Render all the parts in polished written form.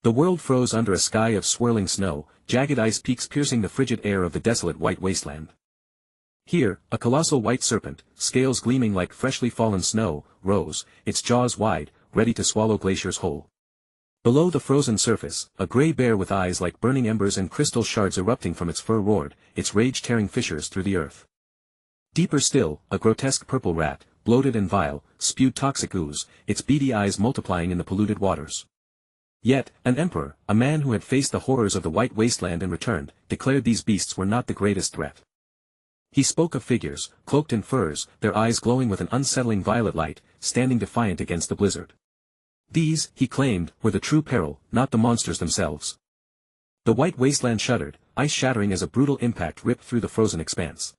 The world froze under a sky of swirling snow, jagged ice peaks piercing the frigid air of the desolate white wasteland. Here, a colossal white serpent, scales gleaming like freshly fallen snow, rose, its jaws wide, ready to swallow glaciers whole. Below the frozen surface, a grey bear with eyes like burning embers and crystal shards erupting from its fur roared, its rage tearing fissures through the earth. Deeper still, a grotesque purple rat, bloated and vile, spewed toxic ooze, its beady eyes multiplying in the polluted waters. Yet, an emperor, a man who had faced the horrors of the white wasteland and returned, declared these beasts were not the greatest threat. He spoke of figures, cloaked in furs, their eyes glowing with an unsettling violet light, standing defiant against the blizzard. These, he claimed, were the true peril, not the monsters themselves. The white wasteland shuddered, ice shattering as a brutal impact ripped through the frozen expanse.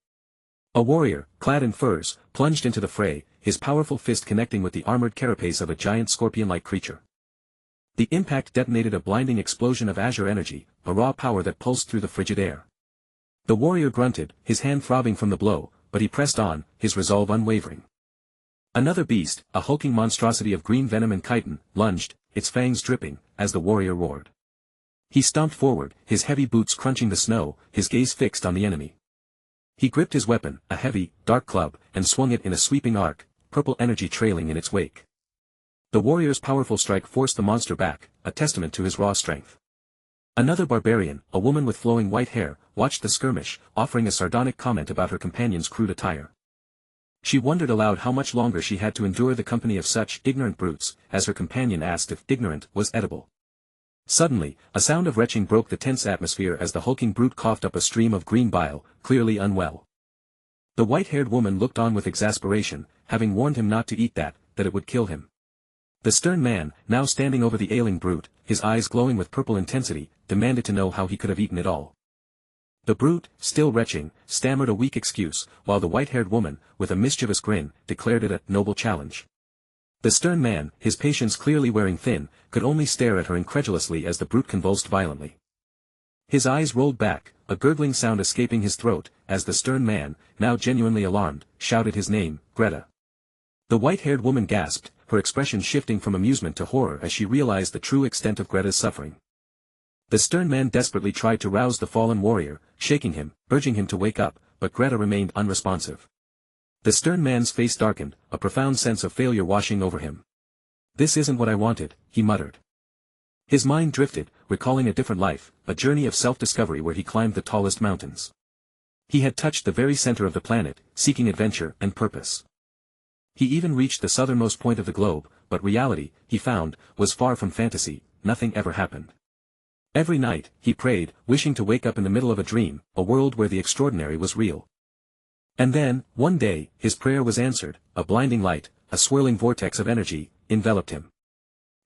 A warrior, clad in furs, plunged into the fray, his powerful fist connecting with the armored carapace of a giant scorpion-like creature. The impact detonated a blinding explosion of azure energy, a raw power that pulsed through the frigid air. The warrior grunted, his hand throbbing from the blow, but he pressed on, his resolve unwavering. Another beast, a hulking monstrosity of green venom and chitin, lunged, its fangs dripping, as the warrior roared. He stomped forward, his heavy boots crunching the snow, his gaze fixed on the enemy. He gripped his weapon, a heavy, dark club, and swung it in a sweeping arc, purple energy trailing in its wake. The warrior's powerful strike forced the monster back, a testament to his raw strength. Another barbarian, a woman with flowing white hair, watched the skirmish, offering a sardonic comment about her companion's crude attire. She wondered aloud how much longer she had to endure the company of such ignorant brutes, as her companion asked if ignorant was edible. Suddenly, a sound of retching broke the tense atmosphere as the hulking brute coughed up a stream of green bile, clearly unwell. The white-haired woman looked on with exasperation, having warned him not to eat that it would kill him. The stern man, now standing over the ailing brute, his eyes glowing with purple intensity, demanded to know how he could have eaten it all. The brute, still retching, stammered a weak excuse, while the white-haired woman, with a mischievous grin, declared it a noble challenge. The stern man, his patience clearly wearing thin, could only stare at her incredulously as the brute convulsed violently. His eyes rolled back, a gurgling sound escaping his throat, as the stern man, now genuinely alarmed, shouted his name, Greta. The white-haired woman gasped, her expression shifting from amusement to horror as she realized the true extent of Greta's suffering. The stern man desperately tried to rouse the fallen warrior, shaking him, urging him to wake up, but Greta remained unresponsive. The stern man's face darkened, a profound sense of failure washing over him. "This isn't what I wanted," he muttered. His mind drifted, recalling a different life, a journey of self-discovery where he climbed the tallest mountains. He had touched the very center of the planet, seeking adventure and purpose. He even reached the southernmost point of the globe, but reality, he found, was far from fantasy, nothing ever happened. Every night, he prayed, wishing to wake up in the middle of a dream, a world where the extraordinary was real. And then, one day, his prayer was answered, a blinding light, a swirling vortex of energy, enveloped him.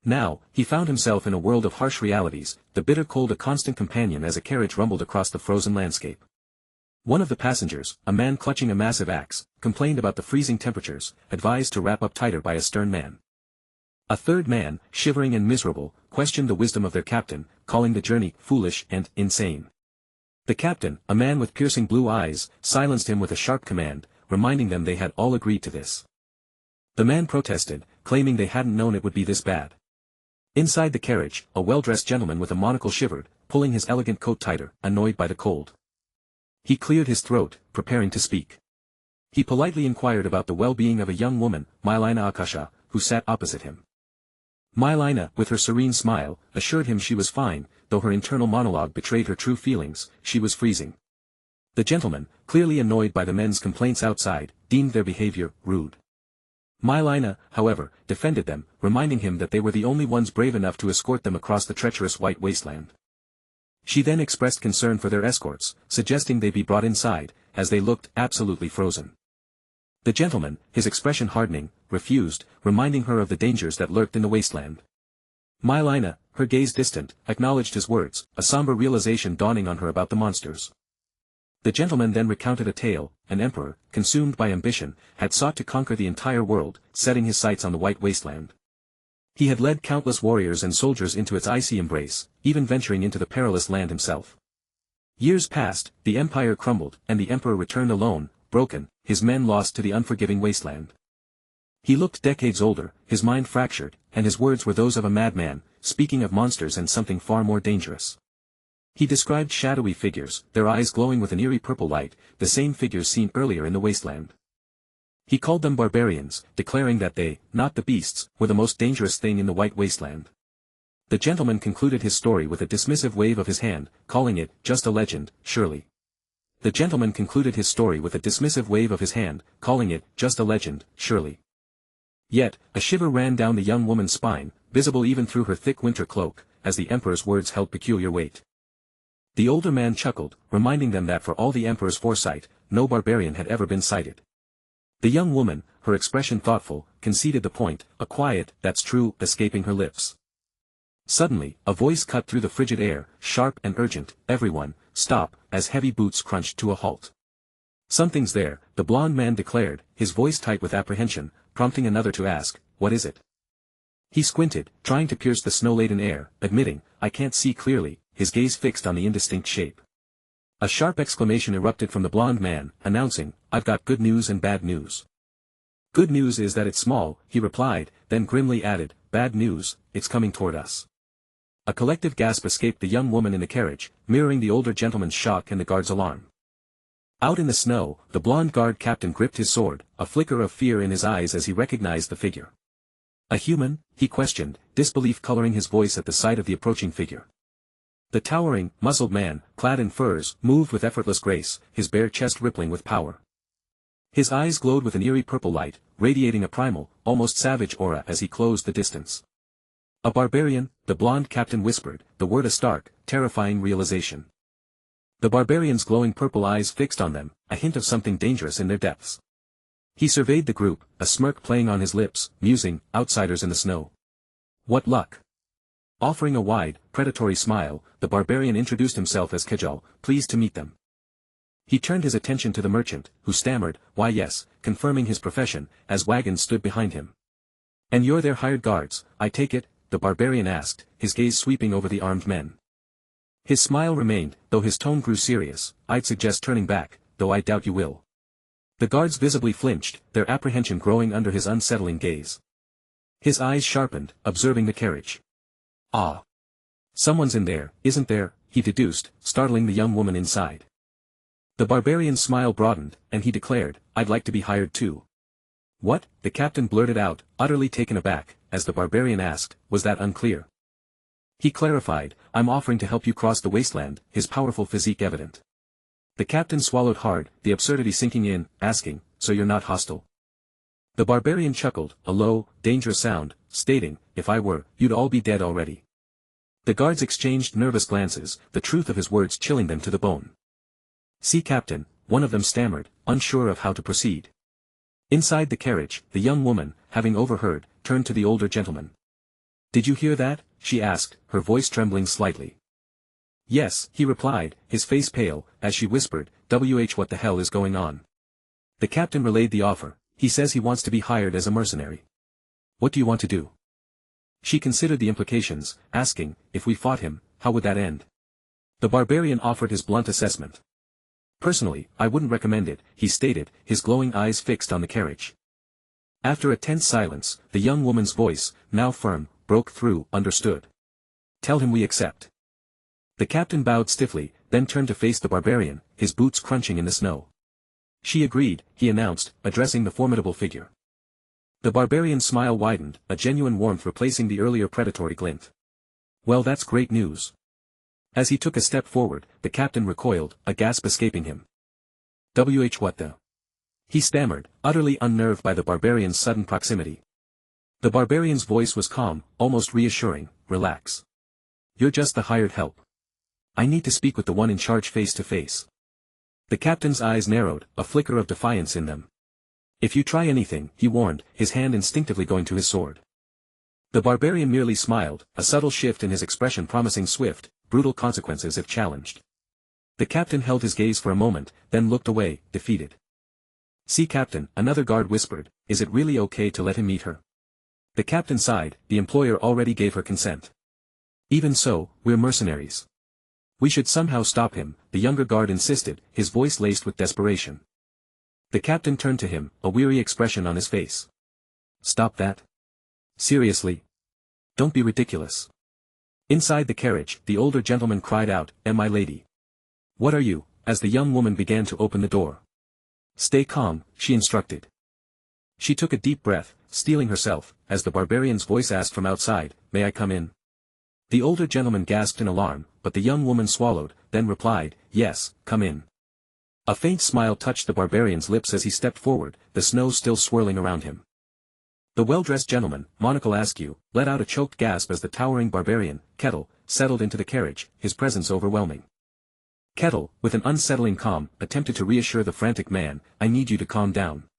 Now, he found himself in a world of harsh realities, the bitter cold a constant companion as a carriage rumbled across the frozen landscape. One of the passengers, a man clutching a massive axe, complained about the freezing temperatures, advised to wrap up tighter by a stern man. A third man, shivering and miserable, questioned the wisdom of their captain, calling the journey foolish and insane. The captain, a man with piercing blue eyes, silenced him with a sharp command, reminding them they had all agreed to this. The man protested, claiming they hadn't known it would be this bad. Inside the carriage, a well-dressed gentleman with a monocle shivered, pulling his elegant coat tighter, annoyed by the cold. He cleared his throat, preparing to speak. He politely inquired about the well-being of a young woman, Mylina Akasha, who sat opposite him. Mylina, with her serene smile, assured him she was fine, though her internal monologue betrayed her true feelings, she was freezing. The gentleman, clearly annoyed by the men's complaints outside, deemed their behavior rude. Mylina, however, defended them, reminding him that they were the only ones brave enough to escort them across the treacherous white wasteland. She then expressed concern for their escorts, suggesting they be brought inside, as they looked absolutely frozen. The gentleman, his expression hardening, refused, reminding her of the dangers that lurked in the wasteland. Mylina, her gaze distant, acknowledged his words, a somber realization dawning on her about the monsters. The gentleman then recounted a tale. An emperor, consumed by ambition, had sought to conquer the entire world, setting his sights on the white wasteland. He had led countless warriors and soldiers into its icy embrace, even venturing into the perilous land himself. Years passed, the empire crumbled, and the emperor returned alone, broken, his men lost to the unforgiving wasteland. He looked decades older, his mind fractured, and his words were those of a madman, speaking of monsters and something far more dangerous. He described shadowy figures, their eyes glowing with an eerie purple light, the same figures seen earlier in the wasteland. He called them barbarians, declaring that they, not the beasts, were the most dangerous thing in the white wasteland. The gentleman concluded his story with a dismissive wave of his hand, calling it, just a legend, surely. The gentleman concluded his story with a dismissive wave of his hand, calling it, just a legend, surely. Yet, a shiver ran down the young woman's spine, visible even through her thick winter cloak, as the emperor's words held peculiar weight. The older man chuckled, reminding them that for all the emperor's foresight, no barbarian had ever been sighted. The young woman, her expression thoughtful, conceded the point, a quiet, "That's true," escaping her lips. Suddenly, a voice cut through the frigid air, sharp and urgent, "Everyone, stop," as heavy boots crunched to a halt. "Something's there," the blond man declared, his voice tight with apprehension, prompting another to ask, "What is it?" He squinted, trying to pierce the snow-laden air, admitting, "I can't see clearly," his gaze fixed on the indistinct shape. A sharp exclamation erupted from the blond man, announcing, "I've got good news and bad news." "Good news is that it's small," he replied, then grimly added, "Bad news, it's coming toward us." A collective gasp escaped the young woman in the carriage, mirroring the older gentleman's shock and the guard's alarm. Out in the snow, the blond guard captain gripped his sword, a flicker of fear in his eyes as he recognized the figure. "A human?" he questioned, disbelief coloring his voice at the sight of the approaching figure. The towering, muscled man, clad in furs, moved with effortless grace, his bare chest rippling with power. His eyes glowed with an eerie purple light, radiating a primal, almost savage aura as he closed the distance. "A barbarian," the blond captain whispered, the word a stark, terrifying realization. The barbarian's glowing purple eyes fixed on them, a hint of something dangerous in their depths. He surveyed the group, a smirk playing on his lips, musing, "Outsiders in the snow. What luck." Offering a wide, predatory smile, the barbarian introduced himself as Kajal, pleased to meet them. He turned his attention to the merchant, who stammered, "Why yes," confirming his profession, as wagons stood behind him. "And you're their hired guards, I take it?" the barbarian asked, his gaze sweeping over the armed men. His smile remained, though his tone grew serious, "I'd suggest turning back, though I doubt you will." The guards visibly flinched, their apprehension growing under his unsettling gaze. His eyes sharpened, observing the carriage. "Ah. Someone's in there, isn't there?" he deduced, startling the young woman inside. The barbarian's smile broadened, and he declared, "I'd like to be hired too." "What?" the captain blurted out, utterly taken aback, as the barbarian asked, "Was that unclear?" He clarified, "I'm offering to help you cross the wasteland," his powerful physique evident. The captain swallowed hard, the absurdity sinking in, asking, "So you're not hostile?" The barbarian chuckled, a low, dangerous sound, stating, "If I were, you'd all be dead already." The guards exchanged nervous glances, the truth of his words chilling them to the bone. "See, Captain," one of them stammered, unsure of how to proceed. Inside the carriage, the young woman, having overheard, turned to the older gentleman. "Did you hear that?" she asked, her voice trembling slightly. "Yes," he replied, his face pale, as she whispered, "What the hell is going on?" The captain relayed the offer. "He says he wants to be hired as a mercenary." "What do you want to do?" She considered the implications, asking, "If we fought him, how would that end?" The barbarian offered his blunt assessment. "Personally, I wouldn't recommend it," he stated, his glowing eyes fixed on the carriage. After a tense silence, the young woman's voice, now firm, broke through, "Understood. Tell him we accept." The captain bowed stiffly, then turned to face the barbarian, his boots crunching in the snow. "She agreed," he announced, addressing the formidable figure. The barbarian's smile widened, a genuine warmth replacing the earlier predatory glint. "Well, that's great news." As he took a step forward, the captain recoiled, a gasp escaping him. What the?" he stammered, utterly unnerved by the barbarian's sudden proximity. The barbarian's voice was calm, almost reassuring, "Relax. You're just the hired help. I need to speak with the one in charge face to face." The captain's eyes narrowed, a flicker of defiance in them. "If you try anything," he warned, his hand instinctively going to his sword. The barbarian merely smiled, a subtle shift in his expression promising swift, brutal consequences if challenged. The captain held his gaze for a moment, then looked away, defeated. "See, Captain," another guard whispered, "is it really okay to let him meet her?" The captain sighed, the employer already gave her consent. "Even so, we're mercenaries. We should somehow stop him," the younger guard insisted, his voice laced with desperation. The captain turned to him, a weary expression on his face. Stop that. Seriously. Don't be ridiculous. Inside the carriage, the older gentleman cried out, "My lady. What are you?" as the young woman began to open the door. "Stay calm," she instructed. She took a deep breath, steeling herself, as the barbarian's voice asked from outside, "May I come in?" The older gentleman gasped in alarm, but the young woman swallowed, then replied, "Yes, come in." A faint smile touched the barbarian's lips as he stepped forward, the snow still swirling around him. The well-dressed gentleman, Monocle Askew, let out a choked gasp as the towering barbarian, Kettle, settled into the carriage, his presence overwhelming. Kettle, with an unsettling calm, attempted to reassure the frantic man, "I need you to calm down."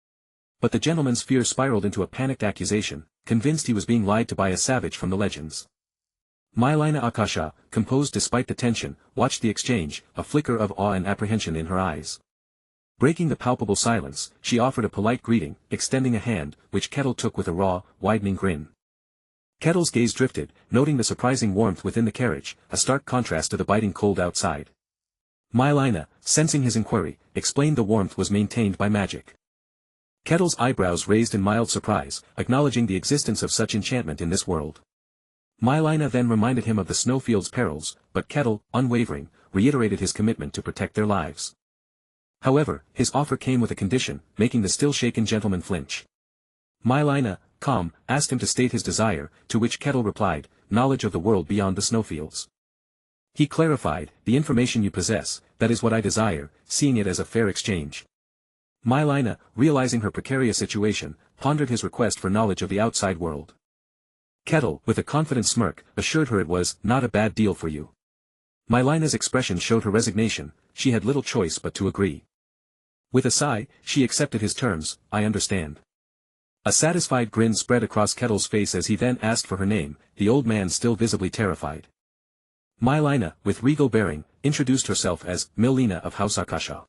But the gentleman's fear spiraled into a panicked accusation, convinced he was being lied to by a savage from the legends. Mylina Akasha, composed despite the tension, watched the exchange, a flicker of awe and apprehension in her eyes. Breaking the palpable silence, she offered a polite greeting, extending a hand, which Kettle took with a raw, widening grin. Kettle's gaze drifted, noting the surprising warmth within the carriage, a stark contrast to the biting cold outside. Mylina, sensing his inquiry, explained the warmth was maintained by magic. Kettle's eyebrows raised in mild surprise, acknowledging the existence of such enchantment in this world. Mylina then reminded him of the snowfield's perils, but Kettle, unwavering, reiterated his commitment to protect their lives. However, his offer came with a condition, making the still-shaken gentleman flinch. Mylina, calm, asked him to state his desire, to which Kettle replied, "Knowledge of the world beyond the snowfields." He clarified, "The information you possess, that is what I desire, seeing it as a fair exchange." Mylina, realizing her precarious situation, pondered his request for knowledge of the outside world. Kettle, with a confident smirk, assured her it was not a bad deal for you. Mylina's expression showed her resignation, she had little choice but to agree. With a sigh, she accepted his terms, "I understand." A satisfied grin spread across Kettle's face as he then asked for her name, the old man still visibly terrified. Mylina, with regal bearing, introduced herself as Milena of House Akasha.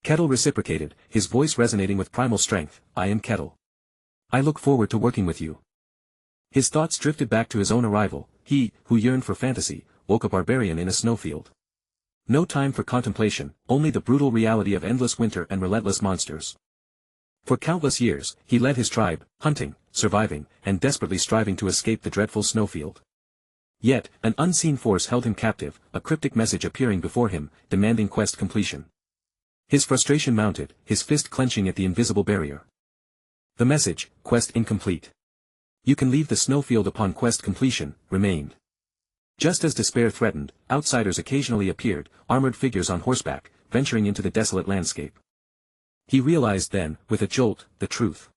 Kettle reciprocated, his voice resonating with primal strength, "I am Kettle. I look forward to working with you." His thoughts drifted back to his own arrival, he, who yearned for fantasy, woke a barbarian in a snowfield. No time for contemplation, only the brutal reality of endless winter and relentless monsters. For countless years, he led his tribe, hunting, surviving, and desperately striving to escape the dreadful snowfield. Yet, an unseen force held him captive, a cryptic message appearing before him, demanding quest completion. His frustration mounted, his fist clenching at the invisible barrier. The message, "Quest incomplete. You can leave the snowfield upon quest completion," remained. Just as despair threatened, outsiders occasionally appeared, armored figures on horseback, venturing into the desolate landscape. He realized then, with a jolt, the truth.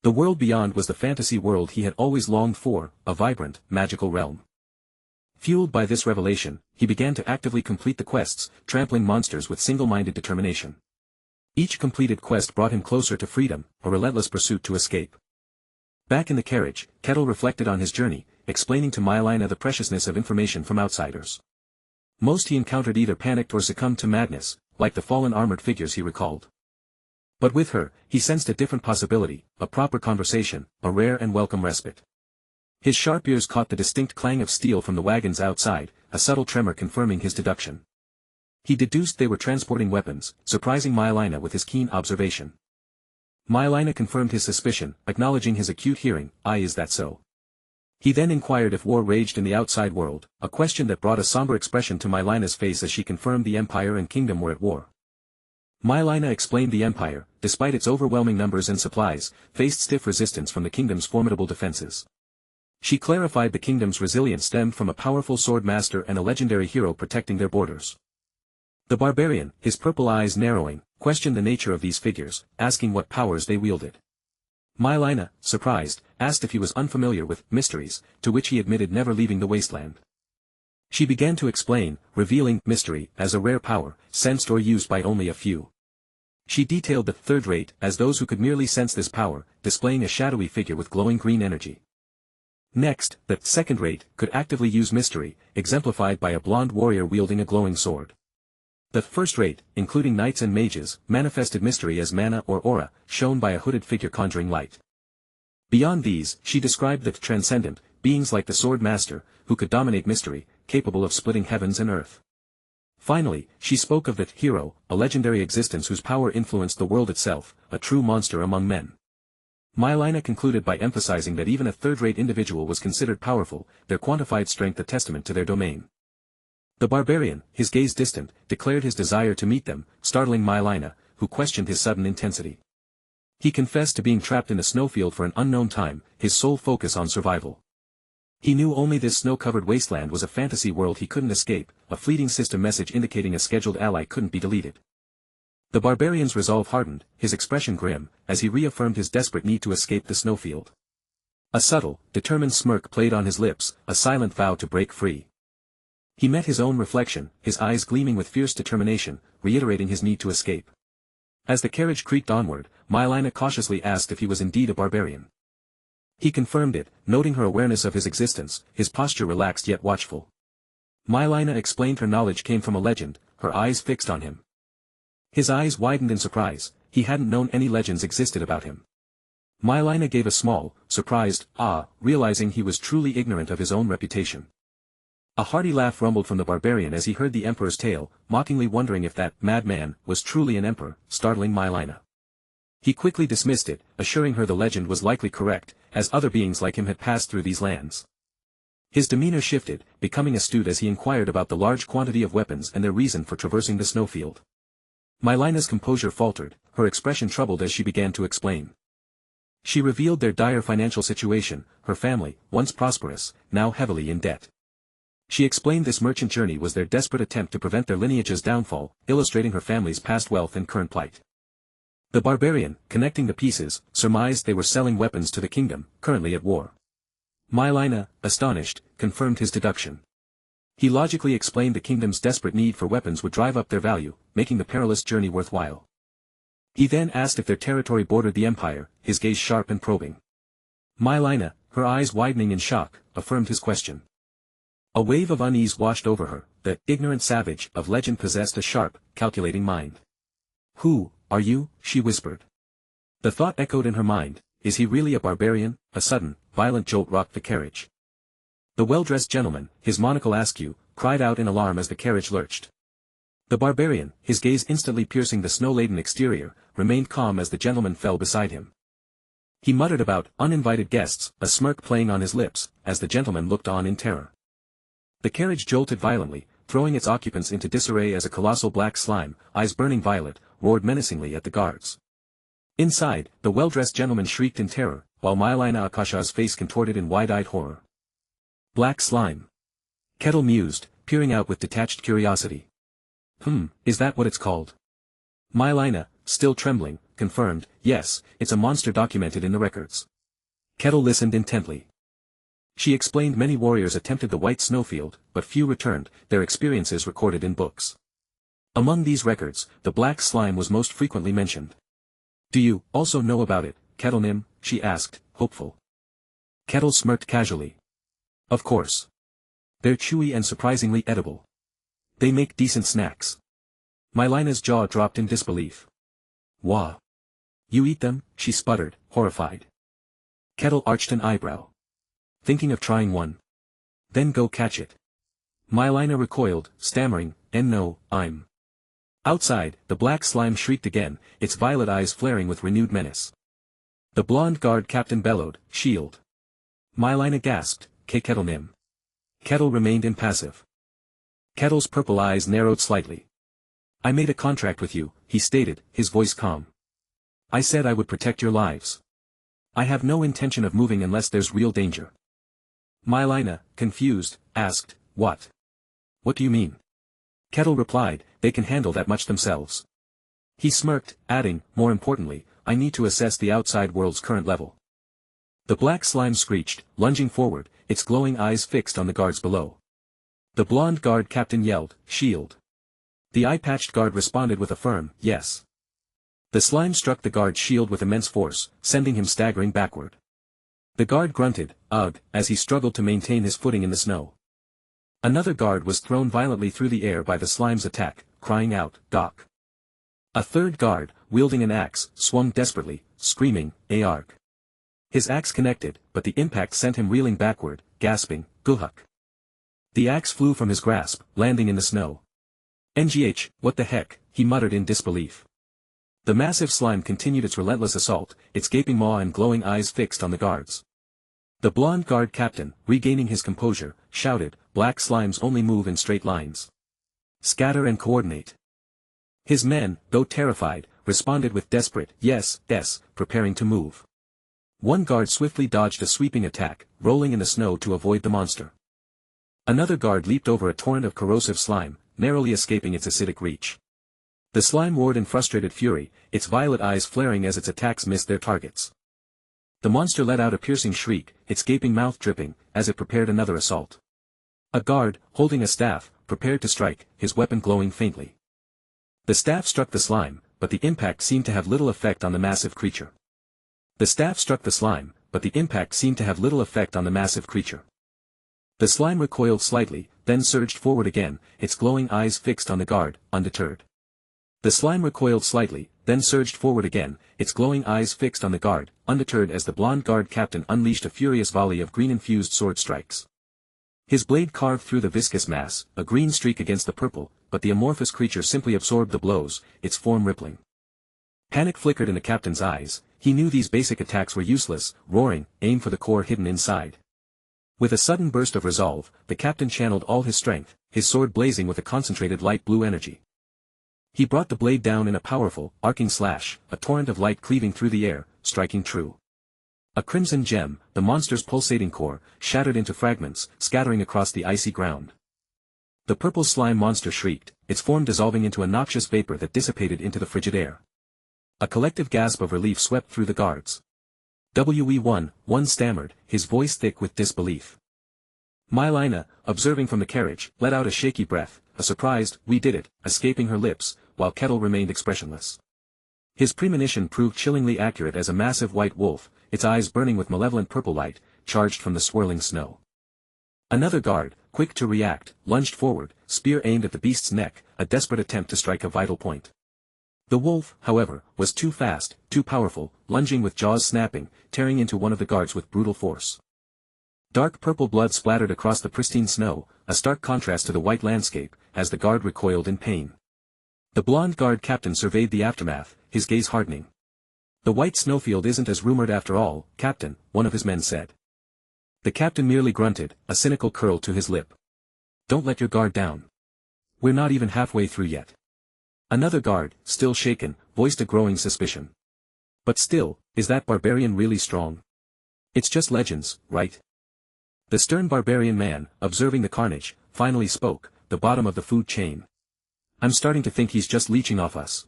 The world beyond was the fantasy world he had always longed for, a vibrant, magical realm. Fueled by this revelation, he began to actively complete the quests, trampling monsters with single-minded determination. Each completed quest brought him closer to freedom, a relentless pursuit to escape. Back in the carriage, Kettle reflected on his journey, explaining to Mylina the preciousness of information from outsiders. Most he encountered either panicked or succumbed to madness, like the fallen armored figures he recalled. But with her, he sensed a different possibility, a proper conversation, a rare and welcome respite. His sharp ears caught the distinct clang of steel from the wagons outside, a subtle tremor confirming his deduction. He deduced they were transporting weapons, surprising Mylina with his keen observation. Mylina confirmed his suspicion, acknowledging his acute hearing, "Aye, is that so?" He then inquired if war raged in the outside world, a question that brought a somber expression to Mylina's face as she confirmed the Empire and Kingdom were at war. Mylina explained the Empire, despite its overwhelming numbers and supplies, faced stiff resistance from the Kingdom's formidable defenses. She clarified the Kingdom's resilience stemmed from a powerful sword master and a legendary hero protecting their borders. The barbarian, his purple eyes narrowing, questioned the nature of these figures, asking what powers they wielded. Mylina, surprised, asked if he was unfamiliar with mysteries, to which he admitted never leaving the wasteland. She began to explain, revealing mystery as a rare power, sensed or used by only a few. She detailed the third-rate as those who could merely sense this power, displaying a shadowy figure with glowing green energy. Next, the second-rate could actively use mystery, exemplified by a blonde warrior wielding a glowing sword. The first-rate, including knights and mages, manifested mystery as mana or aura, shown by a hooded figure conjuring light. Beyond these, she described the transcendent, beings like the Sword Master, who could dominate mystery, capable of splitting heavens and earth. Finally, she spoke of the hero, a legendary existence whose power influenced the world itself, a true monster among men. Mylina concluded by emphasizing that even a third-rate individual was considered powerful, their quantified strength a testament to their domain. The barbarian, his gaze distant, declared his desire to meet them, startling Mylina, who questioned his sudden intensity. He confessed to being trapped in a snowfield for an unknown time, his sole focus on survival. He knew only this snow-covered wasteland was a fantasy world he couldn't escape, a fleeting system message indicating a scheduled ally couldn't be deleted. The barbarian's resolve hardened, his expression grim, as he reaffirmed his desperate need to escape the snowfield. A subtle, determined smirk played on his lips, a silent vow to break free. He met his own reflection, his eyes gleaming with fierce determination, reiterating his need to escape. As the carriage creaked onward, Mylina cautiously asked if he was indeed a barbarian. He confirmed it, noting her awareness of his existence, his posture relaxed yet watchful. Mylina explained her knowledge came from a legend, her eyes fixed on him. His eyes widened in surprise, he hadn't known any legends existed about him. Mylina gave a small, surprised, ah, realizing he was truly ignorant of his own reputation. A hearty laugh rumbled from the barbarian as he heard the emperor's tale, mockingly wondering if that madman was truly an emperor, startling Mylina. He quickly dismissed it, assuring her the legend was likely correct, as other beings like him had passed through these lands. His demeanor shifted, becoming astute as he inquired about the large quantity of weapons and their reason for traversing the snowfield. Mylina's composure faltered, her expression troubled as she began to explain. She revealed their dire financial situation, her family, once prosperous, now heavily in debt. She explained this merchant journey was their desperate attempt to prevent their lineage's downfall, illustrating her family's past wealth and current plight. The barbarian, connecting the pieces, surmised they were selling weapons to the kingdom, currently at war. Mylina, astonished, confirmed his deduction. He logically explained the kingdom's desperate need for weapons would drive up their value, making the perilous journey worthwhile. He then asked if their territory bordered the empire, his gaze sharp and probing. Mylina, her eyes widening in shock, affirmed his question. A wave of unease washed over her, the ignorant savage of legend possessed a sharp, calculating mind. Who are you? She whispered. The thought echoed in her mind, is he really a barbarian? A sudden, violent jolt rocked the carriage. The well-dressed gentleman, his monocle askew, cried out in alarm as the carriage lurched. The barbarian, his gaze instantly piercing the snow-laden exterior, remained calm as the gentleman fell beside him. He muttered about uninvited guests, a smirk playing on his lips, as the gentleman looked on in terror. The carriage jolted violently, throwing its occupants into disarray as a colossal black slime, eyes burning violet, roared menacingly at the guards. Inside, the well-dressed gentleman shrieked in terror, while Mylina Akasha's face contorted in wide-eyed horror. Black slime. Kettle mused, peering out with detached curiosity. Is that what it's called? Mylina, still trembling, confirmed, yes, it's a monster documented in the records. Kettle listened intently. She explained many warriors attempted the white snowfield, but few returned, their experiences recorded in books. Among these records, the black slime was most frequently mentioned. Do you also know about it, Kettle Nim? She asked, hopeful. Kettle smirked casually. Of course. They're chewy and surprisingly edible. They make decent snacks. Mylina's jaw dropped in disbelief. Wah. You eat them? She sputtered, horrified. Kettle arched an eyebrow. Thinking of trying one? Then go catch it. Mylina recoiled, stammering, no, I'm. Outside, the black slime shrieked again, its violet eyes flaring with renewed menace. The blonde guard captain bellowed, shield. Mylina gasped, Kettle Nim. Kettle remained impassive. Kettle's purple eyes narrowed slightly. I made a contract with you, he stated, his voice calm. I said I would protect your lives. I have no intention of moving unless there's real danger. Mylina, confused, asked, what? What do you mean? Kettle replied, they can handle that much themselves. He smirked, adding, more importantly, I need to assess the outside world's current level. The black slime screeched, lunging forward, its glowing eyes fixed on the guards below. The blonde guard captain yelled, shield. The eye-patched guard responded with a firm, yes. The slime struck the guard's shield with immense force, sending him staggering backward. The guard grunted, ugh, as he struggled to maintain his footing in the snow. Another guard was thrown violently through the air by the slime's attack, crying out, Doc. A third guard, wielding an axe, swung desperately, screaming, Arg. His axe connected, but the impact sent him reeling backward, gasping, Guhuk. The axe flew from his grasp, landing in the snow. Ngh, what the heck, he muttered in disbelief. The massive slime continued its relentless assault, its gaping maw and glowing eyes fixed on the guards. The blonde guard captain, regaining his composure, shouted, "Black slimes only move in straight lines. Scatter and coordinate." His men, though terrified, responded with desperate, "Yes, yes," preparing to move. One guard swiftly dodged a sweeping attack, rolling in the snow to avoid the monster. Another guard leaped over a torrent of corrosive slime, narrowly escaping its acidic reach. The slime roared in frustrated fury, its violet eyes flaring as its attacks missed their targets. The monster let out a piercing shriek, its gaping mouth dripping, as it prepared another assault. A guard, holding a staff, prepared to strike, his weapon glowing faintly. The staff struck the slime, but the impact seemed to have little effect on the massive creature. The staff struck the slime, but the impact seemed to have little effect on the massive creature. The slime recoiled slightly, then surged forward again, its glowing eyes fixed on the guard, undeterred. The slime recoiled slightly, then surged forward again, its glowing eyes fixed on the guard, undeterred as the blonde guard captain unleashed a furious volley of green-infused sword strikes. His blade carved through the viscous mass, a green streak against the purple, but the amorphous creature simply absorbed the blows, its form rippling. Panic flickered in the captain's eyes, he knew these basic attacks were useless, roaring, "Aim for the core hidden inside." With a sudden burst of resolve, the captain channeled all his strength, his sword blazing with a concentrated light blue energy. He brought the blade down in a powerful, arcing slash, a torrent of light cleaving through the air, striking true. A crimson gem, the monster's pulsating core, shattered into fragments, scattering across the icy ground. The purple slime monster shrieked, its form dissolving into a noxious vapor that dissipated into the frigid air. A collective gasp of relief swept through the guards. One stammered, his voice thick with disbelief. Mylina, observing from the carriage, let out a shaky breath, a surprised, "We did it," escaping her lips, while Kettle remained expressionless. His premonition proved chillingly accurate as a massive white wolf, its eyes burning with malevolent purple light, charged from the swirling snow. Another guard, quick to react, lunged forward, spear aimed at the beast's neck, a desperate attempt to strike a vital point. The wolf, however, was too fast, too powerful, lunging with jaws snapping, tearing into one of the guards with brutal force. Dark purple blood splattered across the pristine snow, a stark contrast to the white landscape, as the guard recoiled in pain. The blonde guard captain surveyed the aftermath, his gaze hardening. "The white snowfield isn't as rumored after all, Captain," one of his men said. The captain merely grunted, a cynical curl to his lip. "Don't let your guard down. We're not even halfway through yet." Another guard, still shaken, voiced a growing suspicion. "But still, is that barbarian really strong? It's just legends, right?" The stern barbarian man, observing the carnage, finally spoke, the bottom of the food chain. "I'm starting to think he's just leeching off us."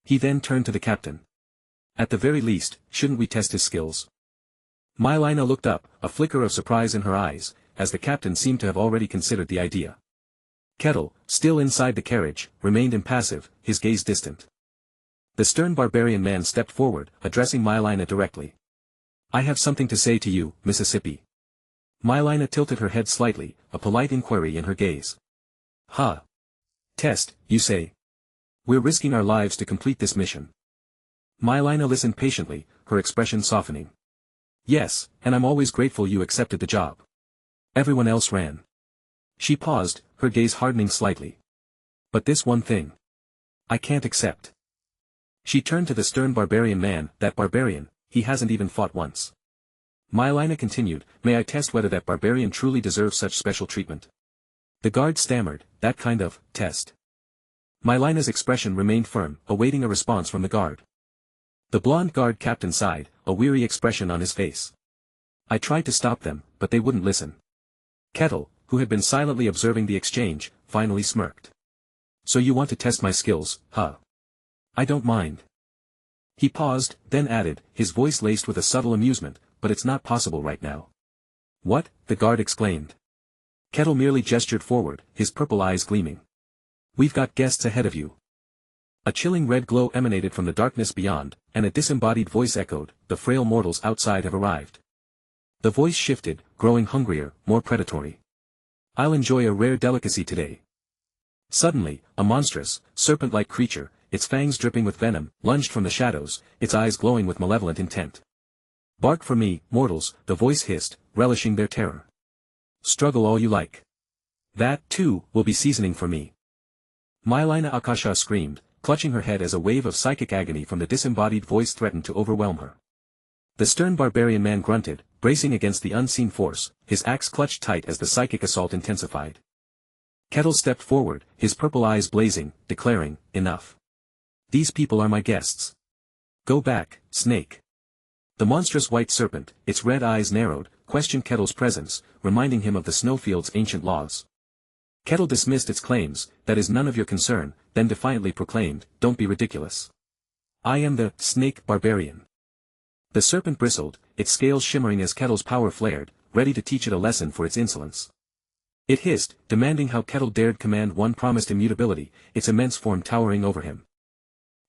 He then turned to the captain. "At the very least, shouldn't we test his skills?" Mylina looked up, a flicker of surprise in her eyes, as the captain seemed to have already considered the idea. Kettle, still inside the carriage, remained impassive, his gaze distant. The stern barbarian man stepped forward, addressing Mylina directly. "I have something to say to you, Mississippi." Mylina tilted her head slightly, a polite inquiry in her gaze. "Huh? Test, you say? We're risking our lives to complete this mission." Mylina listened patiently, her expression softening. "Yes, and I'm always grateful you accepted the job. Everyone else ran." She paused, her gaze hardening slightly. "But this one thing. I can't accept." She turned to the stern barbarian man, "That barbarian, he hasn't even fought once." Mylina continued, "May I test whether that barbarian truly deserves such special treatment?" The guard stammered, "That kind of test?" Mylina's expression remained firm, awaiting a response from the guard. The blonde guard captain sighed, a weary expression on his face. "I tried to stop them, but they wouldn't listen." Kettle, who had been silently observing the exchange, finally smirked. "So you want to test my skills, huh? I don't mind." He paused, then added, his voice laced with a subtle amusement, "But it's not possible right now." "What?" the guard exclaimed. Kettle merely gestured forward, his purple eyes gleaming. "We've got guests ahead of you." A chilling red glow emanated from the darkness beyond, and a disembodied voice echoed, "The frail mortals outside have arrived." The voice shifted, growing hungrier, more predatory. "I'll enjoy a rare delicacy today." Suddenly, a monstrous, serpent-like creature, its fangs dripping with venom, lunged from the shadows, its eyes glowing with malevolent intent. "Bark for me, mortals," the voice hissed, relishing their terror. "Struggle all you like. That, too, will be seasoning for me." Mylina Akasha screamed, clutching her head as a wave of psychic agony from the disembodied voice threatened to overwhelm her. The stern barbarian man grunted, bracing against the unseen force, his axe clutched tight as the psychic assault intensified. Kettle stepped forward, his purple eyes blazing, declaring, "Enough. These people are my guests. Go back, snake." The monstrous white serpent, its red eyes narrowed, questioned Kettle's presence, reminding him of the snowfield's ancient laws. Kettle dismissed its claims, "That is none of your concern," then defiantly proclaimed, "Don't be ridiculous. I am the snake barbarian." The serpent bristled, its scales shimmering as Kettle's power flared, ready to teach it a lesson for its insolence. It hissed, demanding how Kettle dared command one promised immutability, its immense form towering over him.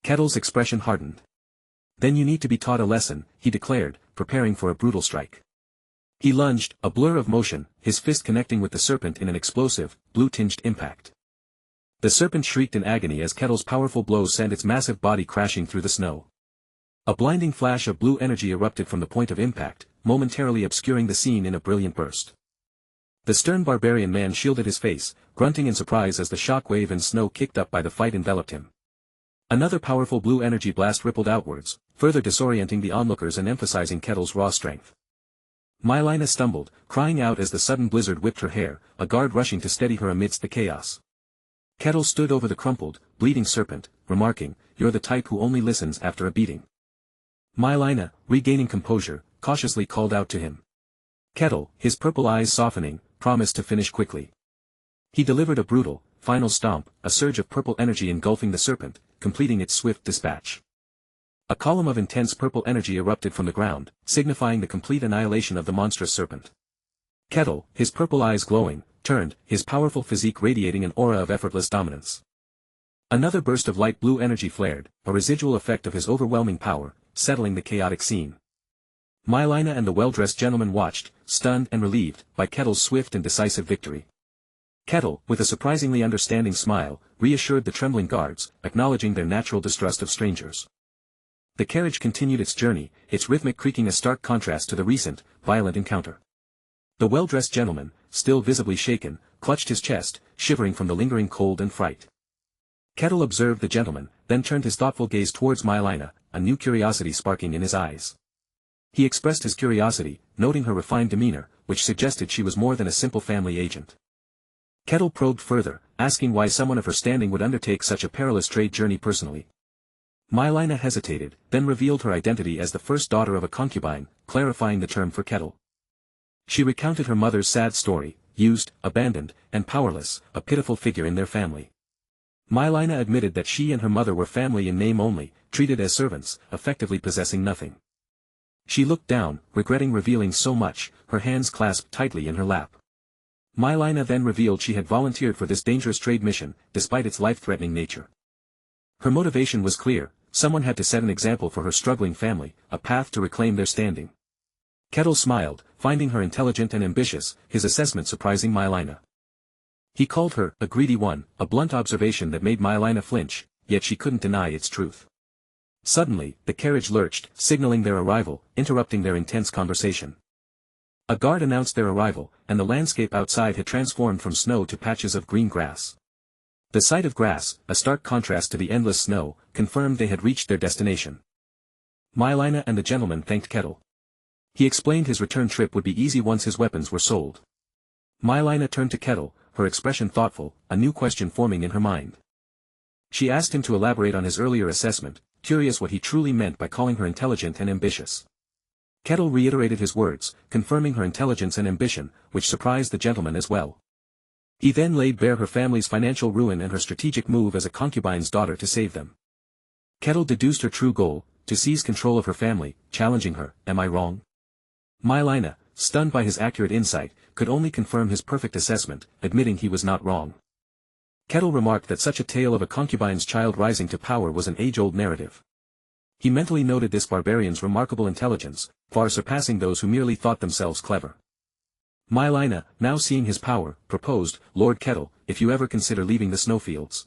Kettle's expression hardened. "Then you need to be taught a lesson," he declared, preparing for a brutal strike. He lunged, a blur of motion, his fist connecting with the serpent in an explosive, blue-tinged impact. The serpent shrieked in agony as Kettle's powerful blows sent its massive body crashing through the snow. A blinding flash of blue energy erupted from the point of impact, momentarily obscuring the scene in a brilliant burst. The stern barbarian man shielded his face, grunting in surprise as the shock wave and snow kicked up by the fight enveloped him. Another powerful blue energy blast rippled outwards, further disorienting the onlookers and emphasizing Kettle's raw strength. Mylina stumbled, crying out as the sudden blizzard whipped her hair, a guard rushing to steady her amidst the chaos. Kettle stood over the crumpled, bleeding serpent, remarking, "You're the type who only listens after a beating." Mylina, regaining composure, cautiously called out to him. Kettle, his purple eyes softening, promised to finish quickly. He delivered a brutal, final stomp, a surge of purple energy engulfing the serpent, completing its swift dispatch. A column of intense purple energy erupted from the ground, signifying the complete annihilation of the monstrous serpent. Kettle, his purple eyes glowing, turned, his powerful physique radiating an aura of effortless dominance. Another burst of light blue energy flared, a residual effect of his overwhelming power, settling the chaotic scene. Mylina and the well-dressed gentleman watched, stunned and relieved, by Kettle's swift and decisive victory. Kettle, with a surprisingly understanding smile, reassured the trembling guards, acknowledging their natural distrust of strangers. The carriage continued its journey, its rhythmic creaking a stark contrast to the recent, violent encounter. The well-dressed gentleman, still visibly shaken, clutched his chest, shivering from the lingering cold and fright. Kettle observed the gentleman, then turned his thoughtful gaze towards Mylina, a new curiosity sparking in his eyes. He expressed his curiosity, noting her refined demeanor, which suggested she was more than a simple family agent. Kettle probed further, asking why someone of her standing would undertake such a perilous trade journey personally. Mylina hesitated, then revealed her identity as the first daughter of a concubine, clarifying the term for Kettle. She recounted her mother's sad story, used, abandoned, and powerless, a pitiful figure in their family. Mylina admitted that she and her mother were family in name only, treated as servants, effectively possessing nothing. She looked down, regretting revealing so much, her hands clasped tightly in her lap. Mylina then revealed she had volunteered for this dangerous trade mission, despite its life-threatening nature. Her motivation was clear, someone had to set an example for her struggling family, a path to reclaim their standing. Kettle smiled, finding her intelligent and ambitious, his assessment surprising Mylina. He called her a greedy one, a blunt observation that made Mylina flinch, yet she couldn't deny its truth. Suddenly, the carriage lurched, signaling their arrival, interrupting their intense conversation. A guard announced their arrival, and the landscape outside had transformed from snow to patches of green grass. The sight of grass, a stark contrast to the endless snow, confirmed they had reached their destination. Mylina and the gentleman thanked Kettle. He explained his return trip would be easy once his weapons were sold. Mylina turned to Kettle, her expression thoughtful, a new question forming in her mind. She asked him to elaborate on his earlier assessment, curious what he truly meant by calling her intelligent and ambitious. Kettle reiterated his words, confirming her intelligence and ambition, which surprised the gentleman as well. He then laid bare her family's financial ruin and her strategic move as a concubine's daughter to save them. Kettle deduced her true goal, to seize control of her family, challenging her, "Am I wrong?" Mylina, stunned by his accurate insight, could only confirm his perfect assessment, admitting he was not wrong. Kettle remarked that such a tale of a concubine's child rising to power was an age-old narrative. He mentally noted this barbarian's remarkable intelligence, far surpassing those who merely thought themselves clever. Mylina, now seeing his power, proposed, "Lord Kettle, if you ever consider leaving the snowfields.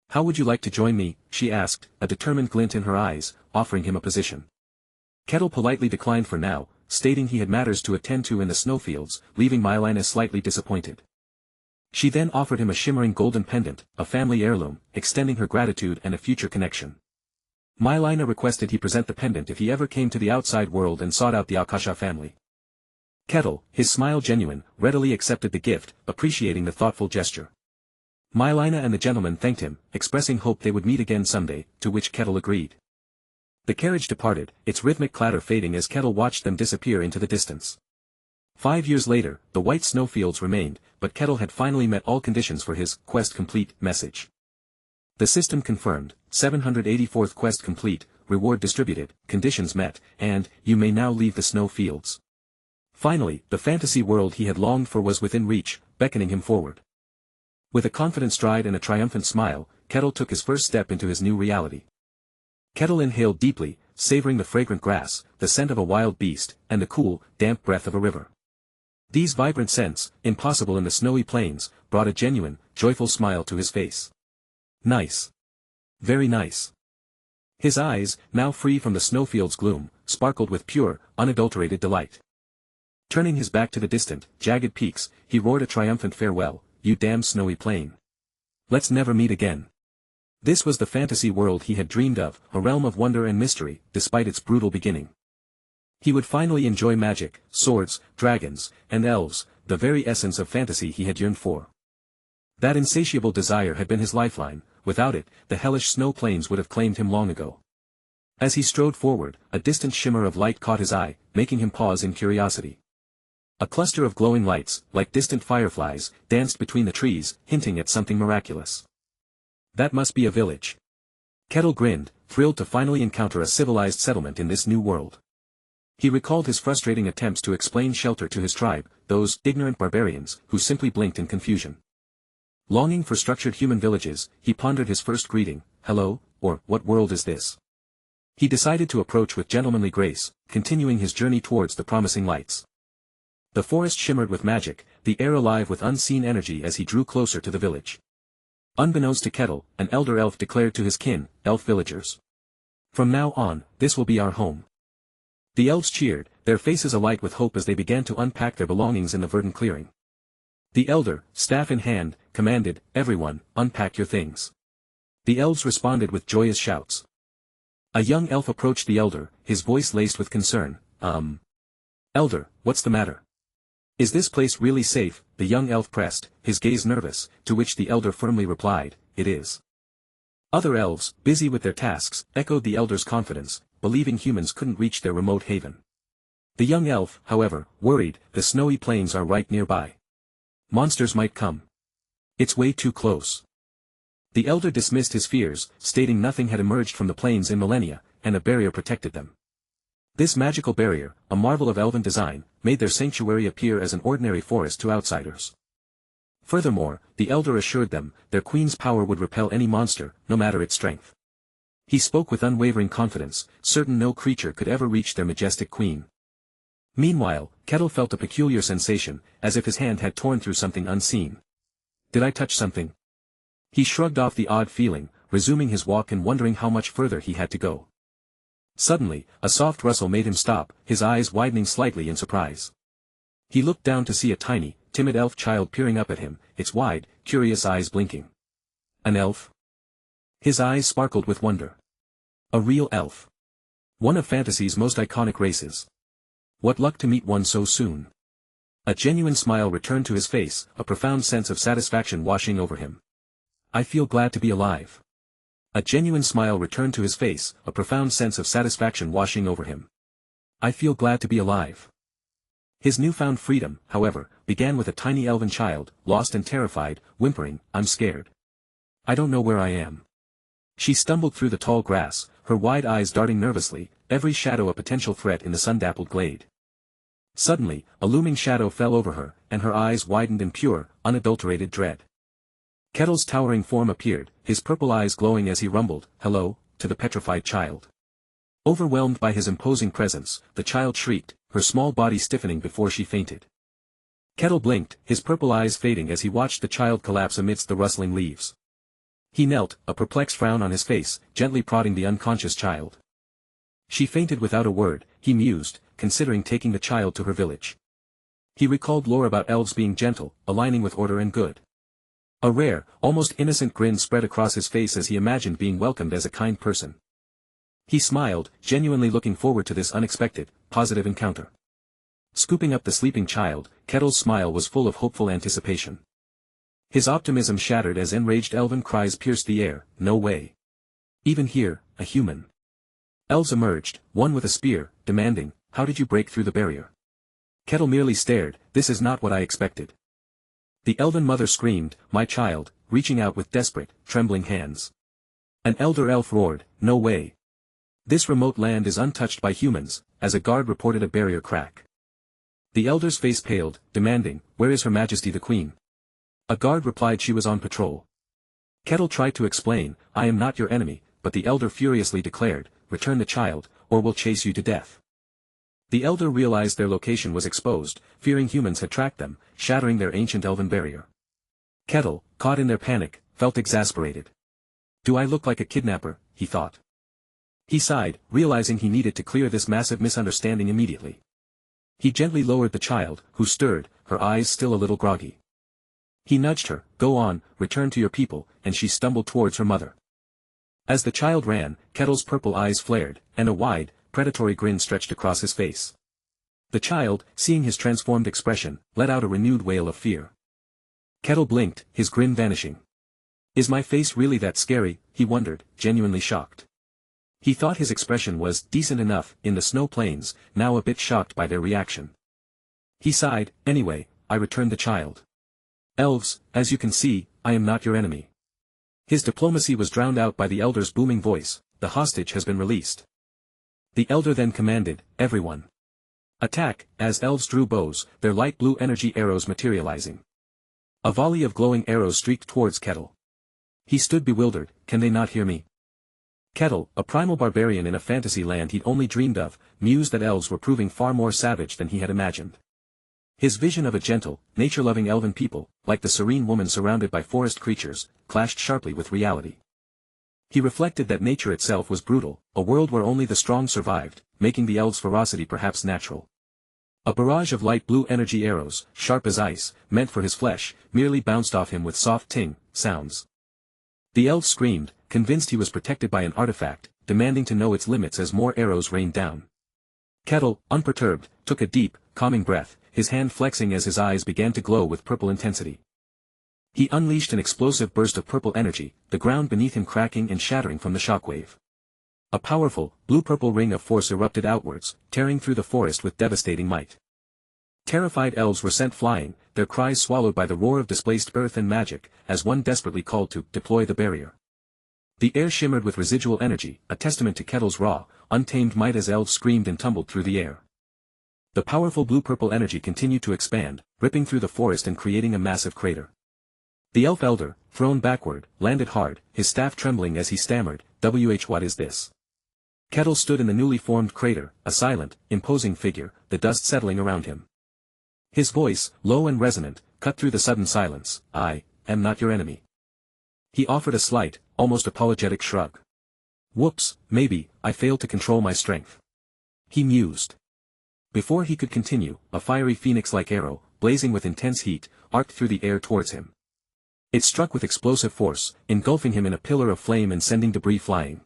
How would you like to join me?" she asked, a determined glint in her eyes, offering him a position. Kettle politely declined for now, stating he had matters to attend to in the snowfields, leaving Mylina slightly disappointed. She then offered him a shimmering golden pendant, a family heirloom, extending her gratitude and a future connection. Mylina requested he present the pendant if he ever came to the outside world and sought out the Akasha family. Kettle, his smile genuine, readily accepted the gift, appreciating the thoughtful gesture. Mylina and the gentleman thanked him, expressing hope they would meet again someday, to which Kettle agreed. The carriage departed, its rhythmic clatter fading as Kettle watched them disappear into the distance. 5 years later, the white snowfields remained, but Kettle had finally met all conditions for his quest complete message. The system confirmed, 784th quest complete, reward distributed, conditions met, and you may now leave the snow fields. Finally, the fantasy world he had longed for was within reach, beckoning him forward. With a confident stride and a triumphant smile, Kettle took his first step into his new reality. Kettle inhaled deeply, savoring the fragrant grass, the scent of a wild beast, and the cool, damp breath of a river. These vibrant scents, impossible in the snowy plains, brought a genuine, joyful smile to his face. Nice. Very nice. His eyes, now free from the snowfield's gloom, sparkled with pure, unadulterated delight. Turning his back to the distant, jagged peaks, he roared a triumphant farewell, "You damn snowy plain. Let's never meet again." This was the fantasy world he had dreamed of, a realm of wonder and mystery, despite its brutal beginning. He would finally enjoy magic, swords, dragons, and elves, the very essence of fantasy he had yearned for. That insatiable desire had been his lifeline, without it, the hellish snow plains would have claimed him long ago. As he strode forward, a distant shimmer of light caught his eye, making him pause in curiosity. A cluster of glowing lights, like distant fireflies, danced between the trees, hinting at something miraculous. That must be a village. Kettle grinned, thrilled to finally encounter a civilized settlement in this new world. He recalled his frustrating attempts to explain shelter to his tribe, those ignorant barbarians, who simply blinked in confusion. Longing for structured human villages, he pondered his first greeting, "Hello," or "What world is this?" He decided to approach with gentlemanly grace, continuing his journey towards the promising lights. The forest shimmered with magic, the air alive with unseen energy as he drew closer to the village. Unbeknownst to Kettle, an elder elf declared to his kin, elf villagers. "From now on, this will be our home." The elves cheered, their faces alight with hope as they began to unpack their belongings in the verdant clearing. The elder, staff in hand, commanded, "Everyone, unpack your things." The elves responded with joyous shouts. A young elf approached the elder, his voice laced with concern, Elder, what's the matter? Is this place really safe?" the young elf pressed, his gaze nervous, to which the elder firmly replied, "It is." Other elves, busy with their tasks, echoed the elder's confidence, believing humans couldn't reach their remote haven. The young elf, however, worried, "The snowy plains are right nearby. Monsters might come. It's way too close." The elder dismissed his fears, stating nothing had emerged from the plains in millennia, and a barrier protected them. This magical barrier, a marvel of elven design, made their sanctuary appear as an ordinary forest to outsiders. Furthermore, the elder assured them, their queen's power would repel any monster, no matter its strength. He spoke with unwavering confidence, certain no creature could ever reach their majestic queen. Meanwhile, Kettle felt a peculiar sensation, as if his hand had torn through something unseen. "Did I touch something?" He shrugged off the odd feeling, resuming his walk and wondering how much further he had to go. Suddenly, a soft rustle made him stop, his eyes widening slightly in surprise. He looked down to see a tiny, timid elf child peering up at him, its wide, curious eyes blinking. An elf? His eyes sparkled with wonder. A real elf. One of fantasy's most iconic races. What luck to meet one so soon. A genuine smile returned to his face, a profound sense of satisfaction washing over him. "I feel glad to be alive." A genuine smile returned to his face, a profound sense of satisfaction washing over him. "I feel glad to be alive." His newfound freedom, however, began with a tiny elven child, lost and terrified, whimpering, "I'm scared. I don't know where I am." She stumbled through the tall grass, her wide eyes darting nervously, every shadow a potential threat in the sun-dappled glade. Suddenly, a looming shadow fell over her, and her eyes widened in pure, unadulterated dread. Kettle's towering form appeared, his purple eyes glowing as he rumbled, "Hello," to the petrified child. Overwhelmed by his imposing presence, the child shrieked, her small body stiffening before she fainted. Kettle blinked, his purple eyes fading as he watched the child collapse amidst the rustling leaves. He knelt, a perplexed frown on his face, gently prodding the unconscious child. She fainted without a word, he mused, considering taking the child to her village. He recalled lore about elves being gentle, aligning with order and good. A rare, almost innocent grin spread across his face as he imagined being welcomed as a kind person. He smiled, genuinely looking forward to this unexpected, positive encounter. Scooping up the sleeping child, Kettle's smile was full of hopeful anticipation. His optimism shattered as enraged elven cries pierced the air, "No way. Even here, a human." Elves emerged, one with a spear, demanding, "How did you break through the barrier?" Kettle merely stared, "This is not what I expected." The elven mother screamed, "My child," reaching out with desperate, trembling hands. An elder elf roared, "No way. This remote land is untouched by humans," as a guard reported a barrier crack. The elder's face paled, demanding, "Where is Her Majesty the Queen?" A guard replied she was on patrol. Kettle tried to explain, "I am not your enemy," but the elder furiously declared, "Return the child, or we'll chase you to death." The elder realized their location was exposed, fearing humans had tracked them, shattering their ancient elven barrier. Kettle, caught in their panic, felt exasperated. "Do I look like a kidnapper?" he thought. He sighed, realizing he needed to clear this massive misunderstanding immediately. He gently lowered the child, who stirred, her eyes still a little groggy. He nudged her, "Go on, return to your people," and she stumbled towards her mother. As the child ran, Kettle's purple eyes flared, and a wide, predatory grin stretched across his face. The child, seeing his transformed expression, let out a renewed wail of fear. Kettle blinked, his grin vanishing. "Is my face really that scary?" he wondered, genuinely shocked. He thought his expression was decent enough in the snow plains, now a bit shocked by their reaction. He sighed, "Anyway, I returned the child. Elves, as you can see, I am not your enemy." His diplomacy was drowned out by the elder's booming voice, "The hostage has been released." The elder then commanded, "Everyone. Attack," as elves drew bows, their light blue energy arrows materializing. A volley of glowing arrows streaked towards Kettle. He stood bewildered, "Can they not hear me?" Kettle, a primal barbarian in a fantasy land he'd only dreamed of, mused that elves were proving far more savage than he had imagined. His vision of a gentle, nature-loving elven people, like the serene woman surrounded by forest creatures, clashed sharply with reality. He reflected that nature itself was brutal, a world where only the strong survived, making the elves' ferocity perhaps natural. A barrage of light blue energy arrows, sharp as ice, meant for his flesh, merely bounced off him with soft ting sounds. The elf screamed, convinced he was protected by an artifact, demanding to know its limits as more arrows rained down. Kettle, unperturbed, took a deep, calming breath, his hand flexing as his eyes began to glow with purple intensity. He unleashed an explosive burst of purple energy, the ground beneath him cracking and shattering from the shockwave. A powerful, blue-purple ring of force erupted outwards, tearing through the forest with devastating might. Terrified elves were sent flying, their cries swallowed by the roar of displaced earth and magic, as one desperately called to deploy the barrier. The air shimmered with residual energy, a testament to Kettle's raw, untamed might as elves screamed and tumbled through the air. The powerful blue-purple energy continued to expand, ripping through the forest and creating a massive crater. The elf elder, thrown backward, landed hard, his staff trembling as he stammered, What is this?" Kettle stood in the newly formed crater, a silent, imposing figure, the dust settling around him. His voice, low and resonant, cut through the sudden silence, "I am not your enemy." He offered a slight, almost apologetic shrug. "Whoops, maybe, I failed to control my strength." He mused. Before he could continue, a fiery phoenix-like arrow, blazing with intense heat, arced through the air towards him. It struck with explosive force, engulfing him in a pillar of flame and sending debris flying.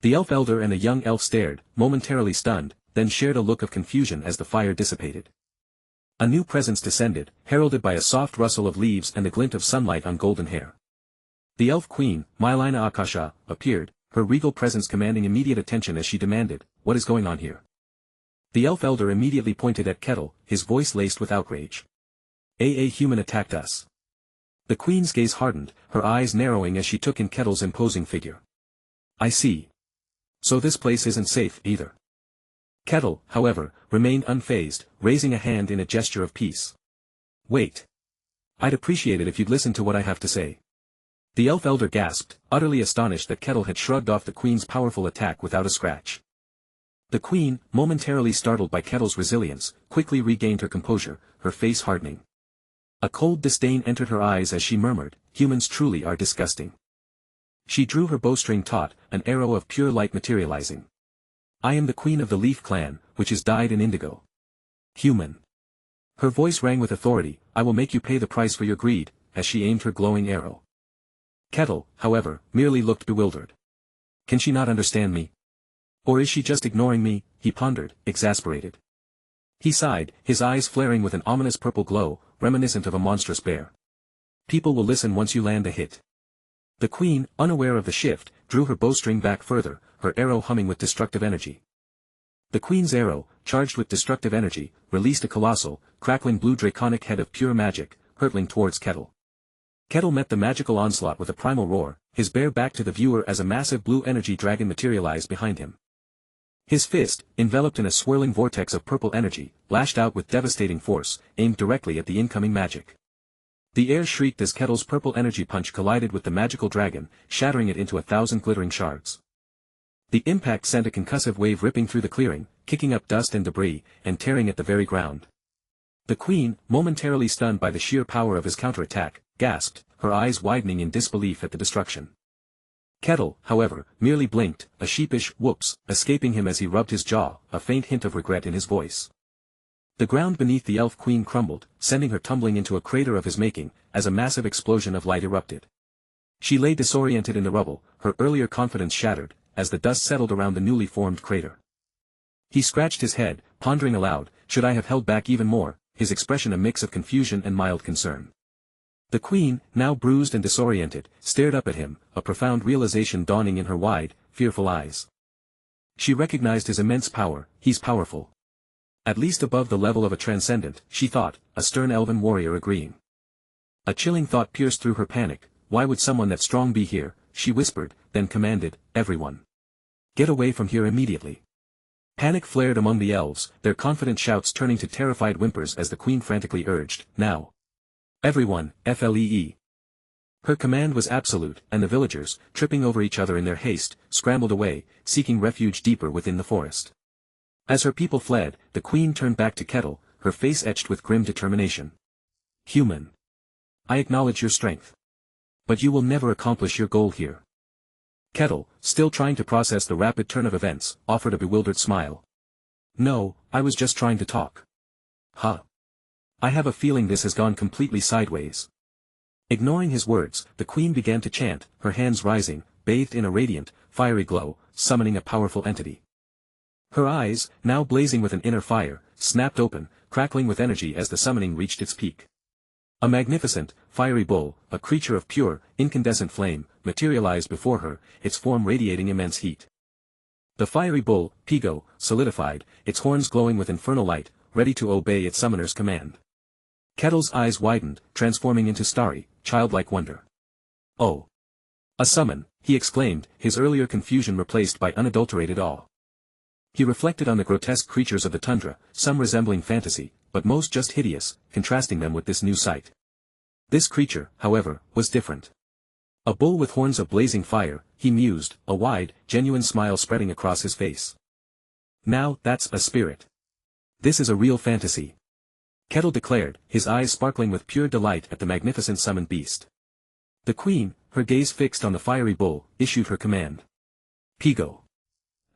The elf elder and a young elf stared, momentarily stunned, then shared a look of confusion as the fire dissipated. A new presence descended, heralded by a soft rustle of leaves and the glint of sunlight on golden hair. The elf queen, Mylina Akasha, appeared, her regal presence commanding immediate attention as she demanded, "What is going on here?" The elf elder immediately pointed at Kettle, his voice laced with outrage. "A human attacked us." The queen's gaze hardened, her eyes narrowing as she took in Kettle's imposing figure. "I see. So this place isn't safe, either." Kettle, however, remained unfazed, raising a hand in a gesture of peace. "Wait. I'd appreciate it if you'd listen to what I have to say." The elf elder gasped, utterly astonished that Kettle had shrugged off the queen's powerful attack without a scratch. The queen, momentarily startled by Kettle's resilience, quickly regained her composure, her face hardening. A cold disdain entered her eyes as she murmured, "Humans truly are disgusting." She drew her bowstring taut, an arrow of pure light materializing. "I am the queen of the Leaf clan, which is dyed in indigo. Human." Her voice rang with authority, "I will make you pay the price for your greed, as she aimed her glowing arrow. Kettle, however, merely looked bewildered. Can she not understand me? Or is she just ignoring me? He pondered, exasperated. He sighed, his eyes flaring with an ominous purple glow, reminiscent of a monstrous bear. People will listen once you land a hit. The queen, unaware of the shift, drew her bowstring back further, her arrow humming with destructive energy. The queen's arrow, charged with destructive energy, released a colossal, crackling blue draconic head of pure magic, hurtling towards Kettle. Kettle met the magical onslaught with a primal roar, his bare back to the viewer as a massive blue energy dragon materialized behind him. His fist, enveloped in a swirling vortex of purple energy, lashed out with devastating force, aimed directly at the incoming magic. The air shrieked as Kettle's purple energy punch collided with the magical dragon, shattering it into 1,000 glittering shards. The impact sent a concussive wave ripping through the clearing, kicking up dust and debris, and tearing at the very ground. The queen, momentarily stunned by the sheer power of his counterattack, gasped, her eyes widening in disbelief at the destruction. Kettle, however, merely blinked, a sheepish whoops escaping him as he rubbed his jaw, a faint hint of regret in his voice. The ground beneath the elf queen crumbled, sending her tumbling into a crater of his making, as a massive explosion of light erupted. She lay disoriented in the rubble, her earlier confidence shattered, as the dust settled around the newly formed crater. He scratched his head, pondering aloud, should I have held back even more, his expression a mix of confusion and mild concern. The queen, now bruised and disoriented, stared up at him, a profound realization dawning in her wide, fearful eyes. She recognized his immense power, he's powerful. At least above the level of a transcendent, she thought, a stern elven warrior agreeing. A chilling thought pierced through her panic, why would someone that strong be here, she whispered, then commanded, everyone. Get away from here immediately. Panic flared among the elves, their confident shouts turning to terrified whimpers as the queen frantically urged, now. Everyone, flee. Her command was absolute, and the villagers, tripping over each other in their haste, scrambled away, seeking refuge deeper within the forest. As her people fled, the queen turned back to Kettle, her face etched with grim determination. Human. I acknowledge your strength. But you will never accomplish your goal here. Kettle, still trying to process the rapid turn of events, offered a bewildered smile. No, I was just trying to talk. Huh. I have a feeling this has gone completely sideways. Ignoring his words, the queen began to chant, her hands rising, bathed in a radiant, fiery glow, summoning a powerful entity. Her eyes, now blazing with an inner fire, snapped open, crackling with energy as the summoning reached its peak. A magnificent, fiery bull, a creature of pure, incandescent flame, materialized before her, its form radiating immense heat. The fiery bull, Pigo, solidified, its horns glowing with infernal light, ready to obey its summoner's command. Kettle's eyes widened, transforming into starry, childlike wonder. Oh! A summon, he exclaimed, his earlier confusion replaced by unadulterated awe. He reflected on the grotesque creatures of the tundra, some resembling fantasy, but most just hideous, contrasting them with this new sight. This creature, however, was different. A bull with horns of blazing fire, he mused, a wide, genuine smile spreading across his face. Now, that's a spirit. This is a real fantasy. Kettle declared, his eyes sparkling with pure delight at the magnificent summoned beast. The queen, her gaze fixed on the fiery bull, issued her command. Pigo.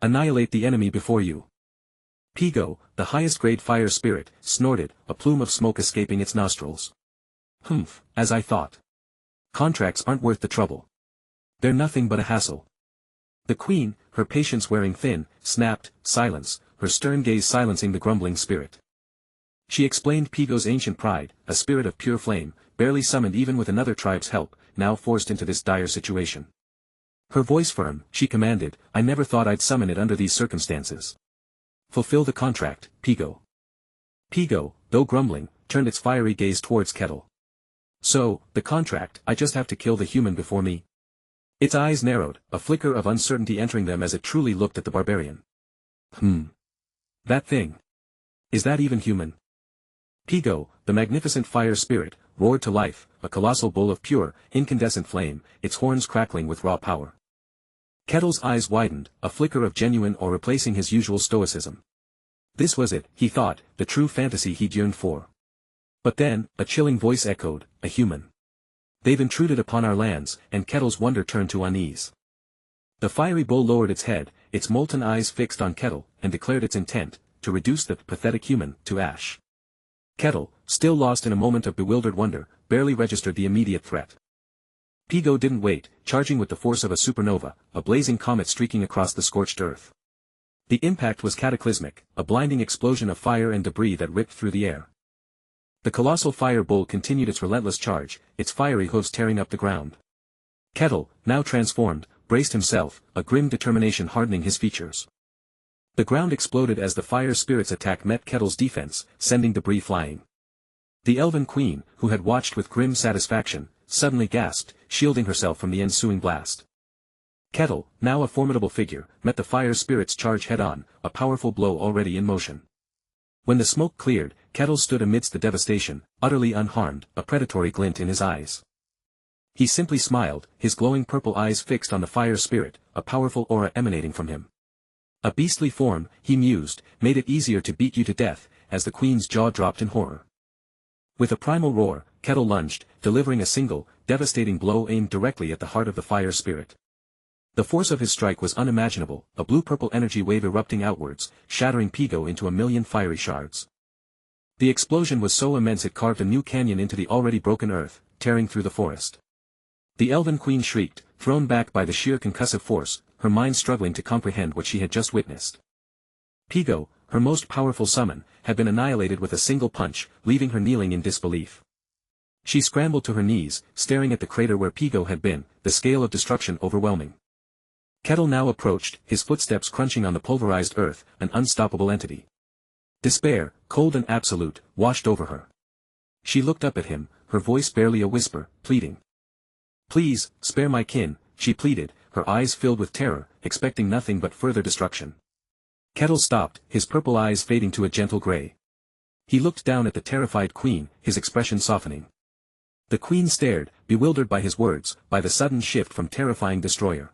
Annihilate the enemy before you. Pigo, the highest grade fire spirit, snorted, a plume of smoke escaping its nostrils. Humph, as I thought. Contracts aren't worth the trouble. They're nothing but a hassle. The queen, her patience wearing thin, snapped, silence, her stern gaze silencing the grumbling spirit. She explained Pigo's ancient pride, a spirit of pure flame, barely summoned even with another tribe's help, now forced into this dire situation. Her voice firm, she commanded, I never thought I'd summon it under these circumstances. Fulfill the contract, Pigo. Pigo, though grumbling, turned its fiery gaze towards Kettle. So, the contract, I just have to kill the human before me? Its eyes narrowed, a flicker of uncertainty entering them as it truly looked at the barbarian. That thing. Is that even human? Pigo, the magnificent fire spirit, roared to life, a colossal bull of pure, incandescent flame, its horns crackling with raw power. Kettle's eyes widened, a flicker of genuine awe replacing his usual stoicism. This was it, he thought, the true fantasy he'd yearned for. But then, a chilling voice echoed, a human. They've intruded upon our lands, and Kettle's wonder turned to unease. The fiery bull lowered its head, its molten eyes fixed on Kettle, and declared its intent, to reduce the pathetic human, to ash. Kettle, still lost in a moment of bewildered wonder, barely registered the immediate threat. Pigo didn't wait, charging with the force of a supernova, a blazing comet streaking across the scorched earth. The impact was cataclysmic, a blinding explosion of fire and debris that ripped through the air. The colossal fire bull continued its relentless charge, its fiery hooves tearing up the ground. Kettle, now transformed, braced himself, a grim determination hardening his features. The ground exploded as the fire spirit's attack met Kettle's defense, sending debris flying. The Elven Queen, who had watched with grim satisfaction, suddenly gasped, shielding herself from the ensuing blast. Kettle, now a formidable figure, met the fire spirit's charge head-on, a powerful blow already in motion. When the smoke cleared, Kettle stood amidst the devastation, utterly unharmed, a predatory glint in his eyes. He simply smiled, his glowing purple eyes fixed on the fire spirit, a powerful aura emanating from him. A beastly form, he mused, made it easier to beat you to death, as the queen's jaw dropped in horror. With a primal roar, Kettle lunged, delivering a single, devastating blow aimed directly at the heart of the fire spirit. The force of his strike was unimaginable, a blue-purple energy wave erupting outwards, shattering Pigo into a million fiery shards. The explosion was so immense it carved a new canyon into the already broken earth, tearing through the forest. The Elven Queen shrieked, thrown back by the sheer concussive force, her mind struggling to comprehend what she had just witnessed. Pigo, her most powerful summon, had been annihilated with a single punch, leaving her kneeling in disbelief. She scrambled to her knees, staring at the crater where Pigo had been, the scale of destruction overwhelming. Kettle now approached, his footsteps crunching on the pulverized earth, an unstoppable entity. Despair, cold and absolute, washed over her. She looked up at him, her voice barely a whisper, pleading. "Please, spare my kin," she pleaded, her eyes filled with terror, expecting nothing but further destruction. Kettle stopped, his purple eyes fading to a gentle gray. He looked down at the terrified queen, his expression softening. The queen stared, bewildered by his words, by the sudden shift from terrifying destroyer.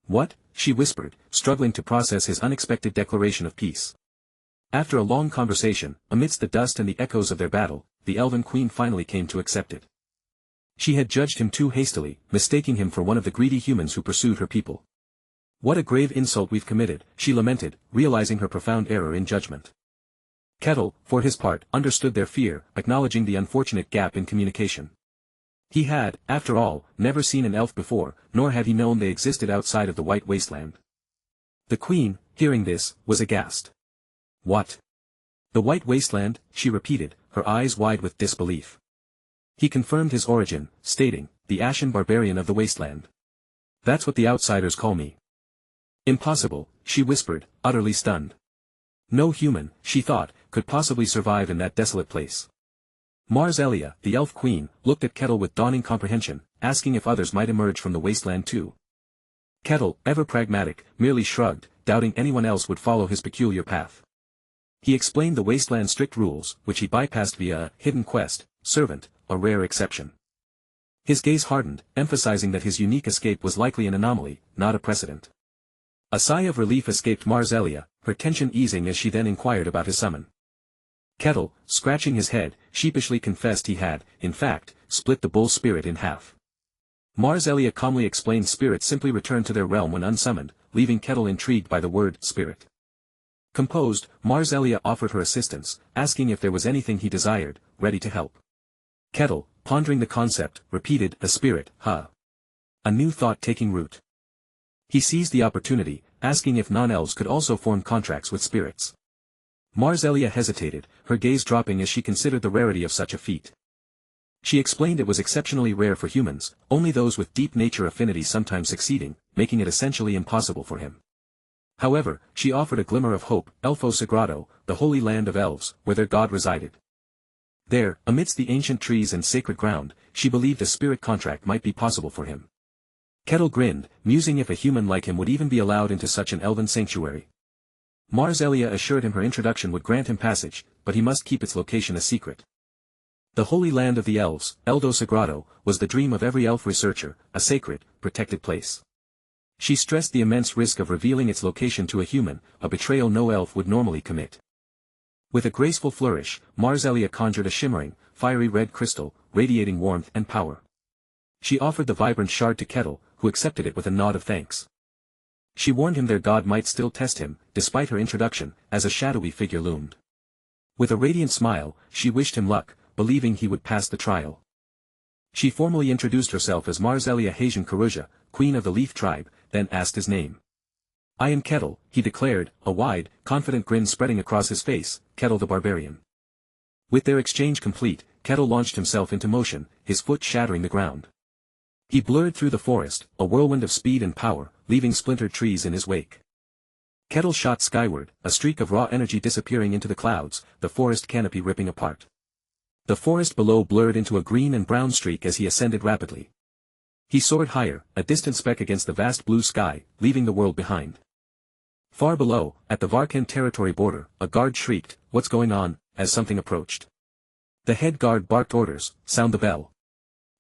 "What?" she whispered, struggling to process his unexpected declaration of peace. After a long conversation, amidst the dust and the echoes of their battle, the Elven Queen finally came to accept it. She had judged him too hastily, mistaking him for one of the greedy humans who pursued her people. "What a grave insult we've committed," she lamented, realizing her profound error in judgment. Kettle, for his part, understood their fear, acknowledging the unfortunate gap in communication. He had, after all, never seen an elf before, nor had he known they existed outside of the White Wasteland. The queen, hearing this, was aghast. "What? The White Wasteland?" she repeated, her eyes wide with disbelief. He confirmed his origin, stating, "The Ashen Barbarian of the Wasteland. That's what the outsiders call me." "Impossible," she whispered, utterly stunned. No human, she thought, could possibly survive in that desolate place. Mars Elia, the elf queen, looked at Kettle with dawning comprehension, asking if others might emerge from the wasteland too. Kettle, ever pragmatic, merely shrugged, doubting anyone else would follow his peculiar path. He explained the wasteland's strict rules, which he bypassed via a hidden quest, servant, a rare exception. His gaze hardened, emphasizing that his unique escape was likely an anomaly, not a precedent. A sigh of relief escaped Mars Elia, her tension easing as she then inquired about his summon. Kettle, scratching his head, sheepishly confessed he had, in fact, split the bull spirit in half. Mars Elia calmly explained spirits simply return to their realm when unsummoned, leaving Kettle intrigued by the word spirit. Composed, Mars Elia offered her assistance, asking if there was anything he desired, ready to help. Kettle, pondering the concept, repeated, "A spirit, huh?" A new thought taking root. He seized the opportunity, asking if non-elves could also form contracts with spirits. Mars Elia hesitated, her gaze dropping as she considered the rarity of such a feat. She explained it was exceptionally rare for humans, only those with deep nature affinity sometimes succeeding, making it essentially impossible for him. However, she offered a glimmer of hope, Elfo Sagrado, the holy land of elves, where their god resided. There, amidst the ancient trees and sacred ground, she believed a spirit contract might be possible for him. Kettle grinned, musing if a human like him would even be allowed into such an elven sanctuary. Mars Elia assured him her introduction would grant him passage, but he must keep its location a secret. The holy land of the elves, Eldo Sagrado, was the dream of every elf researcher, a sacred, protected place. She stressed the immense risk of revealing its location to a human, a betrayal no elf would normally commit. With a graceful flourish, Mars Elia conjured a shimmering, fiery red crystal, radiating warmth and power. She offered the vibrant shard to Kettle, who accepted it with a nod of thanks. She warned him their god might still test him, despite her introduction, as a shadowy figure loomed. With a radiant smile, she wished him luck, believing he would pass the trial. She formally introduced herself as Marzelia Haitian Karuja, queen of the Leaf tribe, then asked his name. "I am Kettle," he declared, a wide, confident grin spreading across his face, "Kettle the Barbarian." With their exchange complete, Kettle launched himself into motion, his foot shattering the ground. He blurred through the forest, a whirlwind of speed and power, leaving splintered trees in his wake. Kettle shot skyward, a streak of raw energy disappearing into the clouds, the forest canopy ripping apart. The forest below blurred into a green and brown streak as he ascended rapidly. He soared higher, a distant speck against the vast blue sky, leaving the world behind. Far below, at the Varkan territory border, a guard shrieked, "What's going on?" as something approached. The head guard barked orders, "Sound the bell.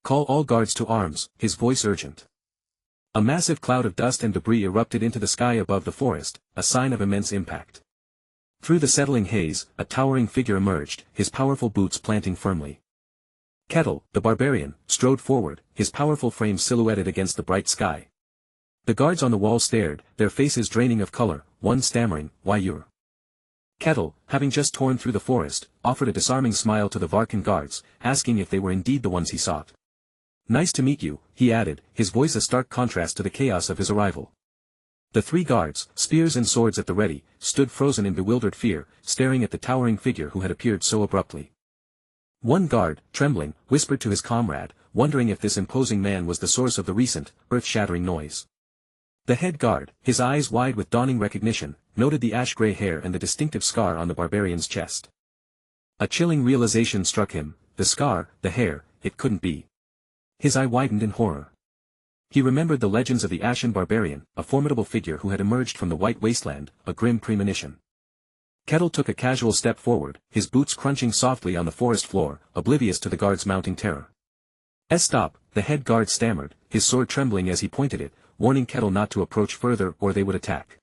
Call all guards to arms," his voice urgent. A massive cloud of dust and debris erupted into the sky above the forest, a sign of immense impact. Through the settling haze, a towering figure emerged, his powerful boots planting firmly. Kettle, the Barbarian, strode forward, his powerful frame silhouetted against the bright sky. The guards on the wall stared, their faces draining of color, one stammering, "Why you're..." Kettle, having just torn through the forest, offered a disarming smile to the Varkan guards, asking if they were indeed the ones he sought. "Nice to meet you," he added, his voice a stark contrast to the chaos of his arrival. The three guards, spears and swords at the ready, stood frozen in bewildered fear, staring at the towering figure who had appeared so abruptly. One guard, trembling, whispered to his comrade, wondering if this imposing man was the source of the recent, earth-shattering noise. The head guard, his eyes wide with dawning recognition, noted the ash-gray hair and the distinctive scar on the barbarian's chest. A chilling realization struck him, the scar, the hair, it couldn't be. His eye widened in horror. He remembered the legends of the Ashen Barbarian, a formidable figure who had emerged from the White Wasteland, a grim premonition. Kettle took a casual step forward, his boots crunching softly on the forest floor, oblivious to the guard's mounting terror. "Stop," the head guard stammered, his sword trembling as he pointed it, warning Kettle not to approach further or they would attack.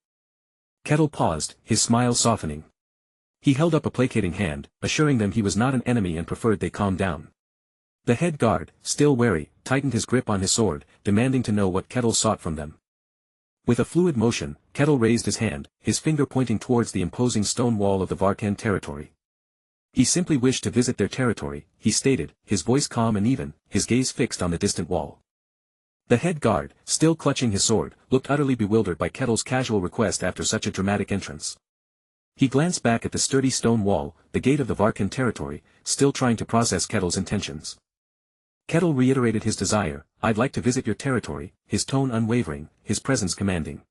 Kettle paused, his smile softening. He held up a placating hand, assuring them he was not an enemy and preferred they calm down. The head guard, still wary, tightened his grip on his sword, demanding to know what Kettle sought from them. With a fluid motion, Kettle raised his hand, his finger pointing towards the imposing stone wall of the Varkan territory. He simply wished to visit their territory, he stated, his voice calm and even, his gaze fixed on the distant wall. The head guard, still clutching his sword, looked utterly bewildered by Kettle's casual request after such a dramatic entrance. He glanced back at the sturdy stone wall, the gate of the Varkan territory, still trying to process Kettle's intentions. Kettle reiterated his desire, "I'd like to visit your territory," his tone unwavering, his presence commanding.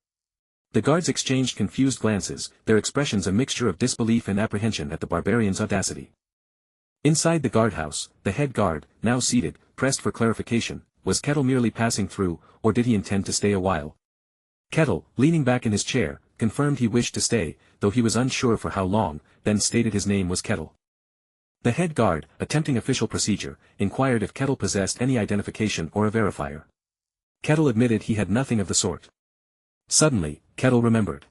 The guards exchanged confused glances, their expressions a mixture of disbelief and apprehension at the barbarian's audacity. Inside the guardhouse, the head guard, now seated, pressed for clarification, was Kettle merely passing through, or did he intend to stay a while? Kettle, leaning back in his chair, confirmed he wished to stay, though he was unsure for how long, then stated his name was Kettle. The head guard, attempting official procedure, inquired if Kettle possessed any identification or a verifier. Kettle admitted he had nothing of the sort. Suddenly, Kettle remembered.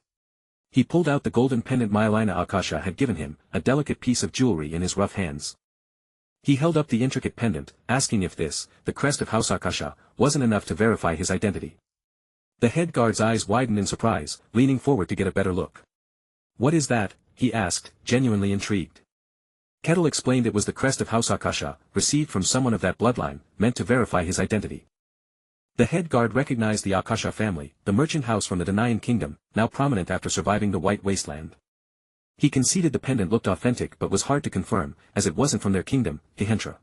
He pulled out the golden pendant Myelina Akasha had given him, a delicate piece of jewelry in his rough hands. He held up the intricate pendant, asking if this, the crest of House Akasha, wasn't enough to verify his identity. The head guard's eyes widened in surprise, leaning forward to get a better look. "What is that?" he asked, genuinely intrigued. Kettle explained it was the crest of House Akasha, received from someone of that bloodline, meant to verify his identity. The head guard recognized the Akasha family, the merchant house from the Denayan kingdom, now prominent after surviving the White Wasteland. He conceded the pendant looked authentic but was hard to confirm, as it wasn't from their kingdom, Hihentra.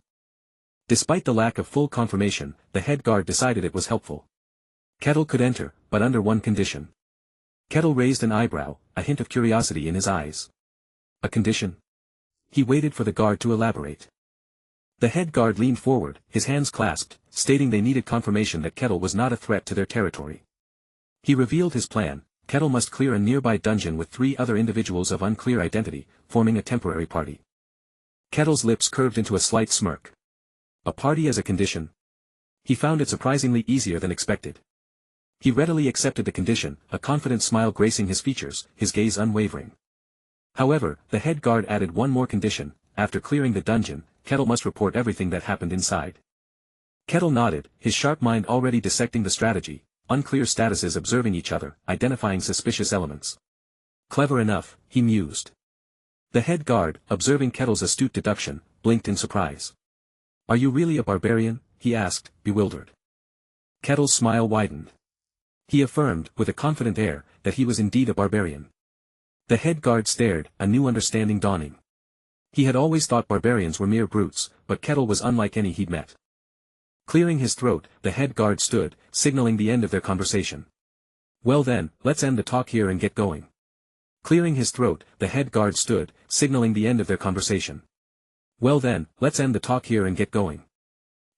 Despite the lack of full confirmation, the head guard decided it was helpful. Kettle could enter, but under one condition. Kettle raised an eyebrow, a hint of curiosity in his eyes. "A condition?" He waited for the guard to elaborate. The head guard leaned forward, his hands clasped, stating they needed confirmation that Kettle was not a threat to their territory. He revealed his plan: Kettle must clear a nearby dungeon with 3 other individuals of unclear identity, forming a temporary party. Kettle's lips curved into a slight smirk. A party as a condition? He found it surprisingly easier than expected. He readily accepted the condition, a confident smile gracing his features, his gaze unwavering. However, the head guard added one more condition: after clearing the dungeon, Kettle must report everything that happened inside. Kettle nodded, his sharp mind already dissecting the strategy, unclear statuses observing each other, identifying suspicious elements. Clever enough, he mused. The head guard, observing Kettle's astute deduction, blinked in surprise. "Are you really a barbarian?" he asked, bewildered. Kettle's smile widened. He affirmed, with a confident air, that he was indeed a barbarian. The head guard stared, a new understanding dawning. He had always thought barbarians were mere brutes, but Kettle was unlike any he'd met. Clearing his throat, the head guard stood, signaling the end of their conversation. Well then, let's end the talk here and get going. Clearing his throat, the head guard stood, signaling the end of their conversation. Well then, let's end the talk here and get going.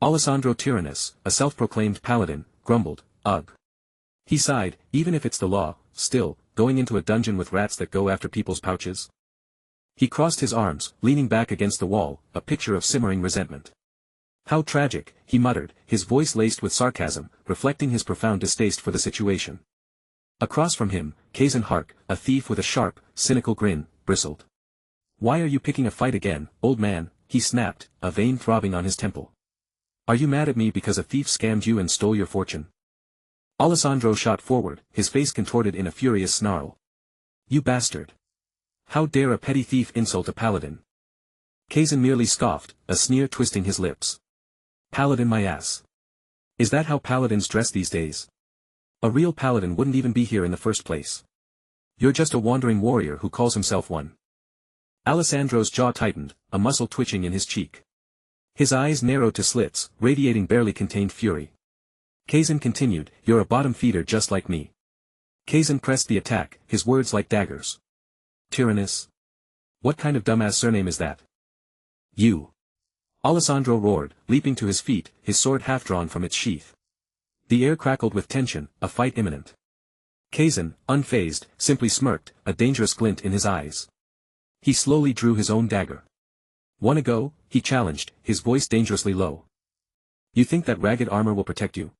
Alessandro Tyrannus, a self-proclaimed paladin, grumbled, ugh. He sighed, even if it's the law, still, going into a dungeon with rats that go after people's pouches? He crossed his arms, leaning back against the wall, a picture of simmering resentment. How tragic, he muttered, his voice laced with sarcasm, reflecting his profound distaste for the situation. Across from him, Kazan Hark, a thief with a sharp, cynical grin, bristled. Why are you picking a fight again, old man? He snapped, a vein throbbing on his temple. Are you mad at me because a thief scammed you and stole your fortune? Alessandro shot forward, his face contorted in a furious snarl. You bastard! How dare a petty thief insult a paladin? Kazan merely scoffed, a sneer twisting his lips. Paladin my ass. Is that how paladins dress these days? A real paladin wouldn't even be here in the first place. You're just a wandering warrior who calls himself one. Alessandro's jaw tightened, a muscle twitching in his cheek. His eyes narrowed to slits, radiating barely contained fury. Kazan continued, you're a bottom feeder just like me. Kazan pressed the attack, his words like daggers. Tyrannus? What kind of dumbass surname is that? You. Alessandro roared, leaping to his feet, his sword half-drawn from its sheath. The air crackled with tension, a fight imminent. Kazan, unfazed, simply smirked, a dangerous glint in his eyes. He slowly drew his own dagger. Wanna go? He challenged, his voice dangerously low. You think that ragged armor will protect you?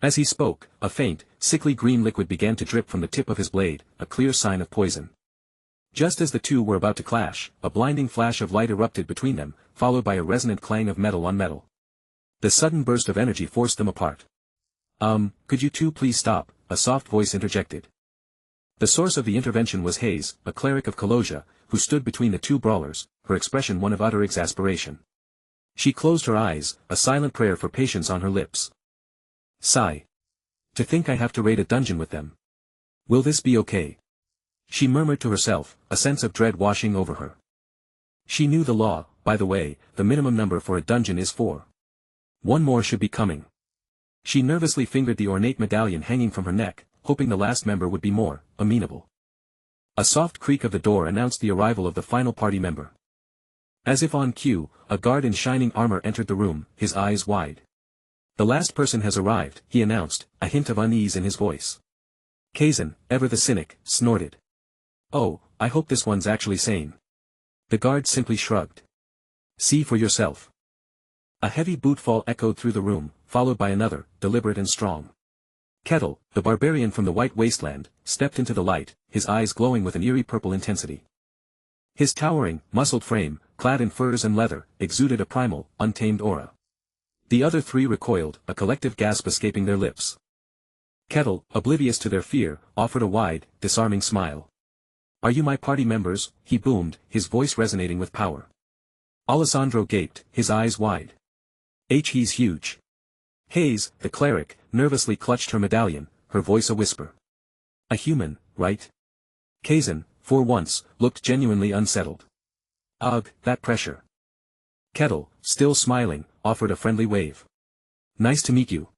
As he spoke, a faint, sickly green liquid began to drip from the tip of his blade, a clear sign of poison. Just as the two were about to clash, a blinding flash of light erupted between them, followed by a resonant clang of metal on metal. The sudden burst of energy forced them apart. Could you two please stop? A soft voice interjected. The source of the intervention was Hayes, a cleric of Colosia, who stood between the two brawlers, her expression one of utter exasperation. She closed her eyes, a silent prayer for patience on her lips. Sigh. To think I have to raid a dungeon with them. Will this be okay? She murmured to herself, a sense of dread washing over her. She knew the law, by the way, the minimum number for a dungeon is 4. One more should be coming. She nervously fingered the ornate medallion hanging from her neck, hoping the last member would be more amenable. A soft creak of the door announced the arrival of the final party member. As if on cue, a guard in shining armor entered the room, his eyes wide. The last person has arrived, he announced, a hint of unease in his voice. Kazan, ever the cynic, snorted. Oh, I hope this one's actually sane. The guard simply shrugged. See for yourself. A heavy bootfall echoed through the room, followed by another, deliberate and strong. Kettle, the barbarian from the White Wasteland, stepped into the light, his eyes glowing with an eerie purple intensity. His towering, muscled frame, clad in furs and leather, exuded a primal, untamed aura. The other three recoiled, a collective gasp escaping their lips. Kettle, oblivious to their fear, offered a wide, disarming smile. Are you my party members? He boomed, his voice resonating with power. Alessandro gaped, his eyes wide. He's huge. Hayes, the cleric, nervously clutched her medallion, her voice a whisper. A human, right? Kazan, for once, looked genuinely unsettled. Ugh, that pressure. Kettle, still smiling, offered a friendly wave. Nice to meet you.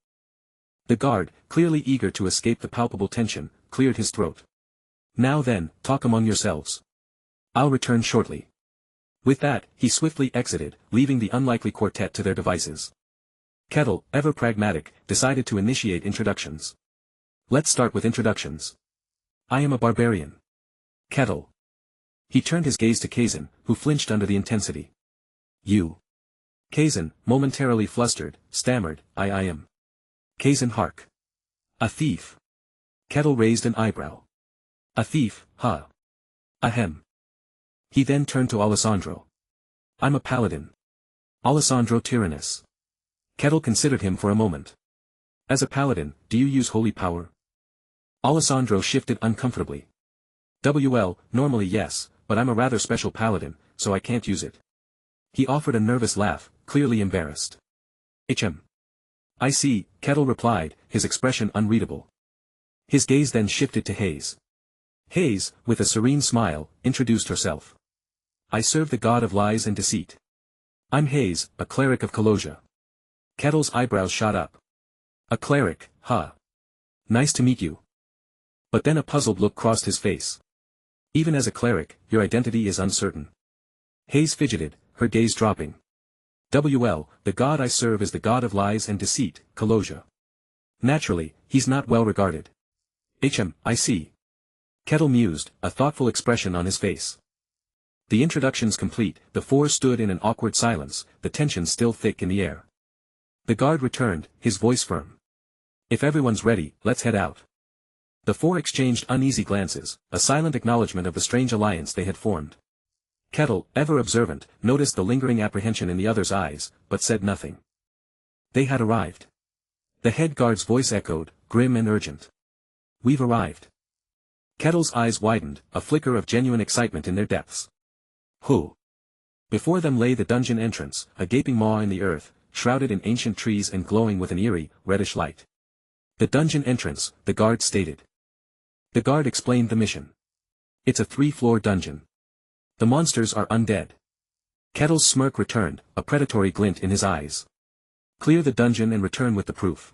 The guard, clearly eager to escape the palpable tension, cleared his throat. Now then, talk among yourselves. I'll return shortly. With that, he swiftly exited, leaving the unlikely quartet to their devices. Kettle, ever pragmatic, decided to initiate introductions. Let's start with introductions. I am a barbarian. Kettle. He turned his gaze to Kazan, who flinched under the intensity. You. Kazan, momentarily flustered, stammered, I am. Kazan Hark. A thief. Kettle raised an eyebrow. A thief, huh? Ahem. He then turned to Alessandro. I'm a paladin. Alessandro Tyrannus. Kettle considered him for a moment. As a paladin, do you use holy power? Alessandro shifted uncomfortably. Normally yes, but I'm a rather special paladin, so I can't use it. He offered a nervous laugh, clearly embarrassed. I see, Kettle replied, his expression unreadable. His gaze then shifted to Hayes. Hayes, with a serene smile, introduced herself. I serve the god of lies and deceit. I'm Hayes, a cleric of Kaloja. Kettle's eyebrows shot up. A cleric, huh? Nice to meet you. But then a puzzled look crossed his face. Even as a cleric, your identity is uncertain. Hayes fidgeted, her gaze dropping. The god I serve is the god of lies and deceit, Kaloja. Naturally, he's not well regarded. I see. Kettle mused, a thoughtful expression on his face. The introductions complete, the four stood in an awkward silence, the tension still thick in the air. The guard returned, his voice firm. If everyone's ready, let's head out. The four exchanged uneasy glances, a silent acknowledgement of the strange alliance they had formed. Kettle, ever observant, noticed the lingering apprehension in the other's eyes, but said nothing. They had arrived. The head guard's voice echoed, grim and urgent. We've arrived. Kettle's eyes widened, a flicker of genuine excitement in their depths. Who? Before them lay the dungeon entrance, a gaping maw in the earth, shrouded in ancient trees and glowing with an eerie, reddish light. The dungeon entrance, the guard stated. The guard explained the mission. It's a 3-floor dungeon. The monsters are undead. Kettle's smirk returned, a predatory glint in his eyes. Clear the dungeon and return with the proof.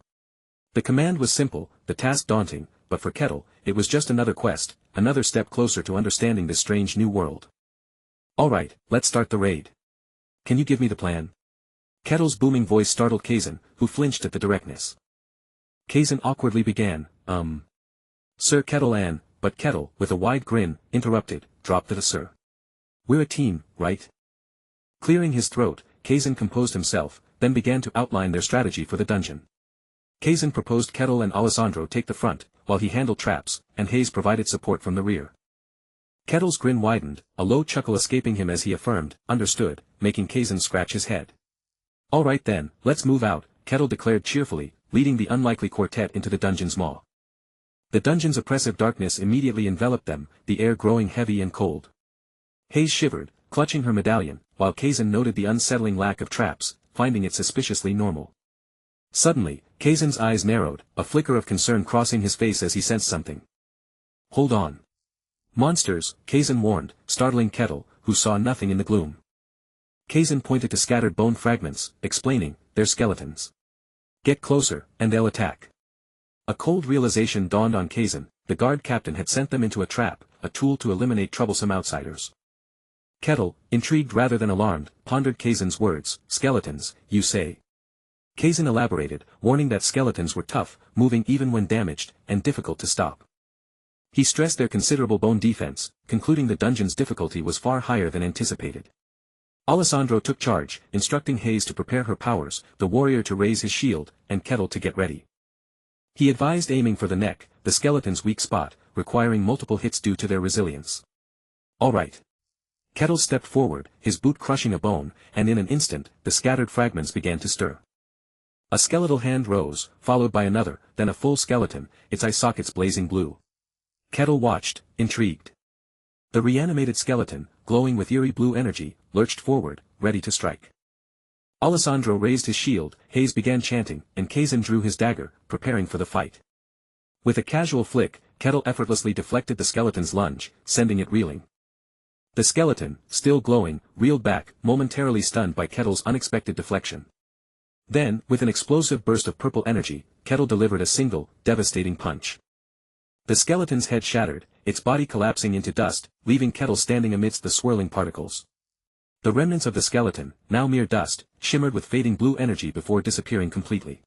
The command was simple, the task daunting, but for Kettle, it was just another quest, another step closer to understanding this strange new world. Alright, let's start the raid. Can you give me the plan? Kettle's booming voice startled Kazan, who flinched at the directness. Kazan awkwardly began, Sir Kettle but Kettle, with a wide grin, interrupted, drop the sir. We're a team, right? Clearing his throat, Kazan composed himself, then began to outline their strategy for the dungeon. Kazan proposed Kettle and Alessandro take the front, while he handled traps, and Hayes provided support from the rear. Kettle's grin widened, a low chuckle escaping him as he affirmed, understood, making Kazan scratch his head. Alright then, let's move out, Kettle declared cheerfully, leading the unlikely quartet into the dungeon's maw. The dungeon's oppressive darkness immediately enveloped them, the air growing heavy and cold. Hayes shivered, clutching her medallion, while Kazan noted the unsettling lack of traps, finding it suspiciously normal. Suddenly, Kazan's eyes narrowed, a flicker of concern crossing his face as he sensed something. Hold on. Monsters, Kazan warned, startling Kettle, who saw nothing in the gloom. Kazan pointed to scattered bone fragments, explaining, they're skeletons. Get closer, and they'll attack. A cold realization dawned on Kazan, the guard captain had sent them into a trap, a tool to eliminate troublesome outsiders. Kettle, intrigued rather than alarmed, pondered Kazan's words, skeletons, you say. Kazan elaborated, warning that skeletons were tough, moving even when damaged, and difficult to stop. He stressed their considerable bone defense, concluding the dungeon's difficulty was far higher than anticipated. Alessandro took charge, instructing Hayes to prepare her powers, the warrior to raise his shield, and Kettle to get ready. He advised aiming for the neck, the skeleton's weak spot, requiring multiple hits due to their resilience. Alright. Kettle stepped forward, his boot crushing a bone, and in an instant, the scattered fragments began to stir. A skeletal hand rose, followed by another, then a full skeleton, its eye sockets blazing blue. Kettle watched, intrigued. The reanimated skeleton, glowing with eerie blue energy, lurched forward, ready to strike. Alessandro raised his shield, Hayes began chanting, and Kazan drew his dagger, preparing for the fight. With a casual flick, Kettle effortlessly deflected the skeleton's lunge, sending it reeling. The skeleton, still glowing, reeled back, momentarily stunned by Kettle's unexpected deflection. Then, with an explosive burst of purple energy, Kettle delivered a single, devastating punch. The skeleton's head shattered, its body collapsing into dust, leaving Kettle standing amidst the swirling particles. The remnants of the skeleton, now mere dust, shimmered with fading blue energy before disappearing completely.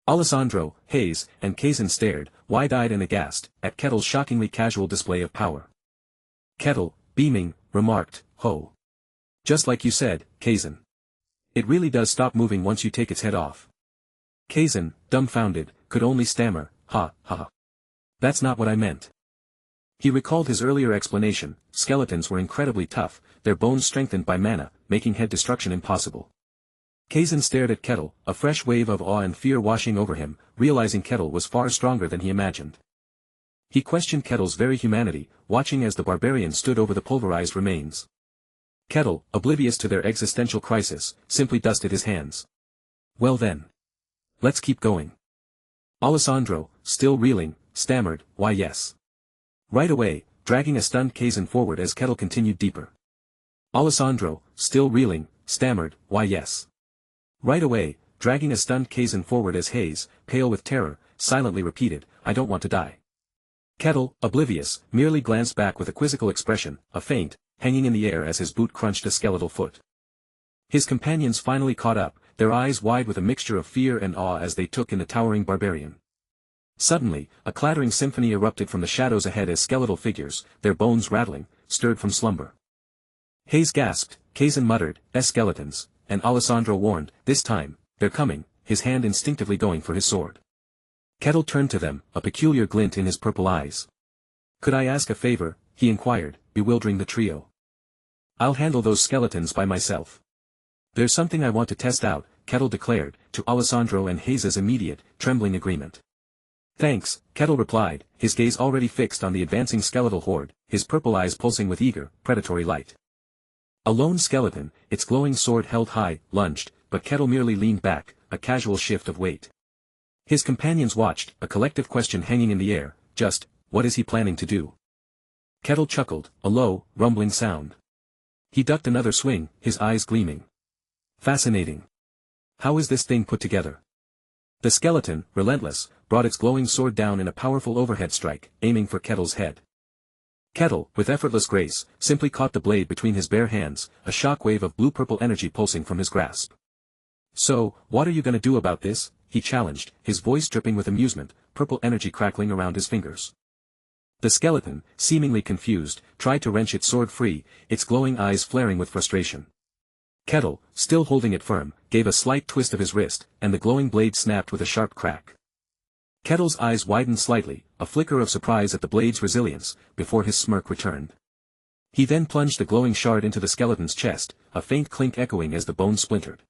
Alessandro, Hayes, and Kazan stared, wide-eyed and aghast, at Kettle's shockingly casual display of power. Kettle, beaming, remarked, "Ho. Just like you said, Kazan. It really does stop moving once you take its head off." Kazan, dumbfounded, could only stammer, "Ha, ha. That's not what I meant." He recalled his earlier explanation, skeletons were incredibly tough, their bones strengthened by mana, making head destruction impossible. Kazan stared at Kettle, a fresh wave of awe and fear washing over him, realizing Kettle was far stronger than he imagined. He questioned Kettle's very humanity, watching as the barbarian stood over the pulverized remains. Kettle, oblivious to their existential crisis, simply dusted his hands. "Well then. Let's keep going. Alessandro, still reeling, stammered, why yes. Right away, dragging a stunned Kazan forward as Kettle continued deeper. Alessandro, still reeling, stammered, why yes. Right away, dragging a stunned Kazan forward as Hayes, pale with terror, silently repeated, I don't want to die. Kettle, oblivious, merely glanced back with a quizzical expression, a feint, hanging in the air as his boot crunched a skeletal foot. His companions finally caught up, their eyes wide with a mixture of fear and awe as they took in the towering barbarian. Suddenly, a clattering symphony erupted from the shadows ahead as skeletal figures, their bones rattling, stirred from slumber. Hayes gasped, Kazan muttered, skeletons, and Alessandro warned, this time, they're coming, his hand instinctively going for his sword. Kettle turned to them, a peculiar glint in his purple eyes. Could I ask a favor, he inquired, bewildering the trio. I'll handle those skeletons by myself. There's something I want to test out, Kettle declared, to Alessandro and Hayes' immediate, trembling agreement. Thanks, Kettle replied, his gaze already fixed on the advancing skeletal horde, his purple eyes pulsing with eager, predatory light. A lone skeleton, its glowing sword held high, lunged, but Kettle merely leaned back, a casual shift of weight. His companions watched, a collective question hanging in the air, just, what is he planning to do? Kettle chuckled, a low, rumbling sound. He ducked another swing, his eyes gleaming. Fascinating. How is this thing put together? The skeleton, relentless, brought its glowing sword down in a powerful overhead strike, aiming for Kettle's head. Kettle, with effortless grace, simply caught the blade between his bare hands, a shockwave of blue-purple energy pulsing from his grasp. So, what are you gonna do about this? He challenged, his voice dripping with amusement, purple energy crackling around his fingers. The skeleton, seemingly confused, tried to wrench its sword free, its glowing eyes flaring with frustration. Kettle, still holding it firm, gave a slight twist of his wrist, and the glowing blade snapped with a sharp crack. Kettle's eyes widened slightly, a flicker of surprise at the blade's resilience, before his smirk returned. He then plunged the glowing shard into the skeleton's chest, a faint clink echoing as the bone splintered.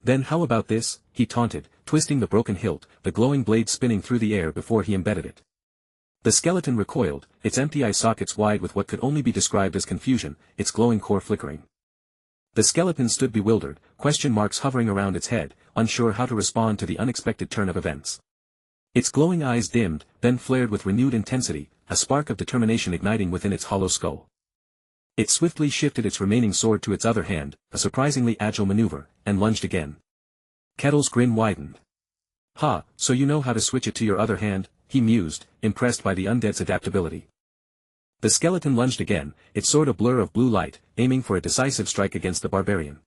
Then how about this, he taunted, twisting the broken hilt, the glowing blade spinning through the air before he embedded it. The skeleton recoiled, its empty eye sockets wide with what could only be described as confusion, its glowing core flickering. The skeleton stood bewildered, question marks hovering around its head, unsure how to respond to the unexpected turn of events. Its glowing eyes dimmed, then flared with renewed intensity, a spark of determination igniting within its hollow skull. It swiftly shifted its remaining sword to its other hand, a surprisingly agile maneuver, and lunged again. Kettle's grin widened. Ha, so you know how to switch it to your other hand, he mused, impressed by the undead's adaptability. The skeleton lunged again, its sword a blur of blue light, aiming for a decisive strike against the barbarian.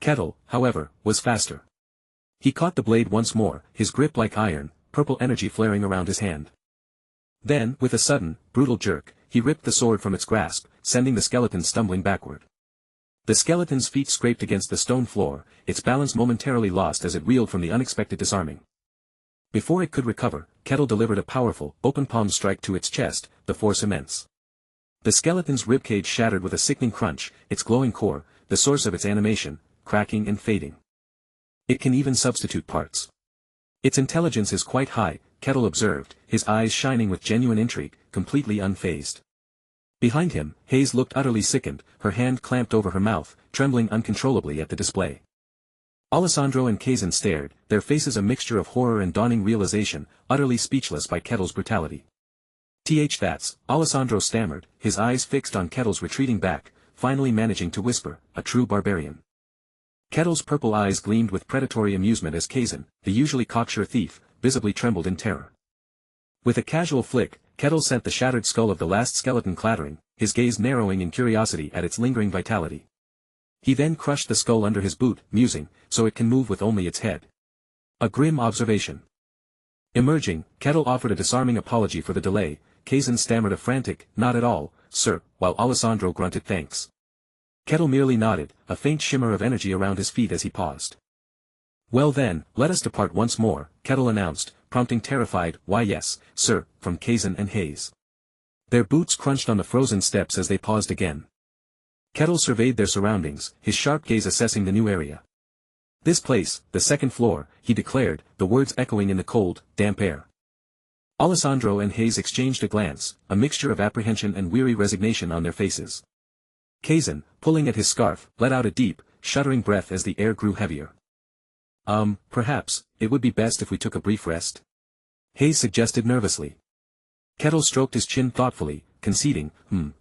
Kettle, however, was faster. He caught the blade once more, his grip like iron, purple energy flaring around his hand. Then, with a sudden, brutal jerk, he ripped the sword from its grasp, sending the skeleton stumbling backward. The skeleton's feet scraped against the stone floor, its balance momentarily lost as it reeled from the unexpected disarming. Before it could recover, Kettle delivered a powerful, open-palm strike to its chest, the force immense. The skeleton's ribcage shattered with a sickening crunch, its glowing core, the source of its animation, cracking and fading. It can even substitute parts. Its intelligence is quite high, Kettle observed, his eyes shining with genuine intrigue, completely unfazed. Behind him, Hayes looked utterly sickened, her hand clamped over her mouth, trembling uncontrollably at the display. Alessandro and Kazan stared, their faces a mixture of horror and dawning realization, utterly speechless by Kettle's brutality. That's, Alessandro stammered, his eyes fixed on Kettle's retreating back, finally managing to whisper, a true barbarian. Kettle's purple eyes gleamed with predatory amusement as Kazan, the usually cocksure thief, visibly trembled in terror. With a casual flick, Kettle sent the shattered skull of the last skeleton clattering, his gaze narrowing in curiosity at its lingering vitality. He then crushed the skull under his boot, musing, so it can move with only its head. A grim observation. Emerging, Kettle offered a disarming apology for the delay, Kazan stammered a frantic, not at all, sir, while Alessandro grunted thanks. Kettle merely nodded, a faint shimmer of energy around his feet as he paused. Well then, let us depart once more, Kettle announced, prompting terrified, why yes, sir, from Kazan and Hayes. Their boots crunched on the frozen steps as they paused again. Kettle surveyed their surroundings, his sharp gaze assessing the new area. This place, the second floor, he declared, the words echoing in the cold, damp air. Alessandro and Hayes exchanged a glance, a mixture of apprehension and weary resignation on their faces. Kazan, pulling at his scarf, let out a deep, shuddering breath as the air grew heavier. Perhaps, it would be best if we took a brief rest? Hayes suggested nervously. Kettle stroked his chin thoughtfully, conceding,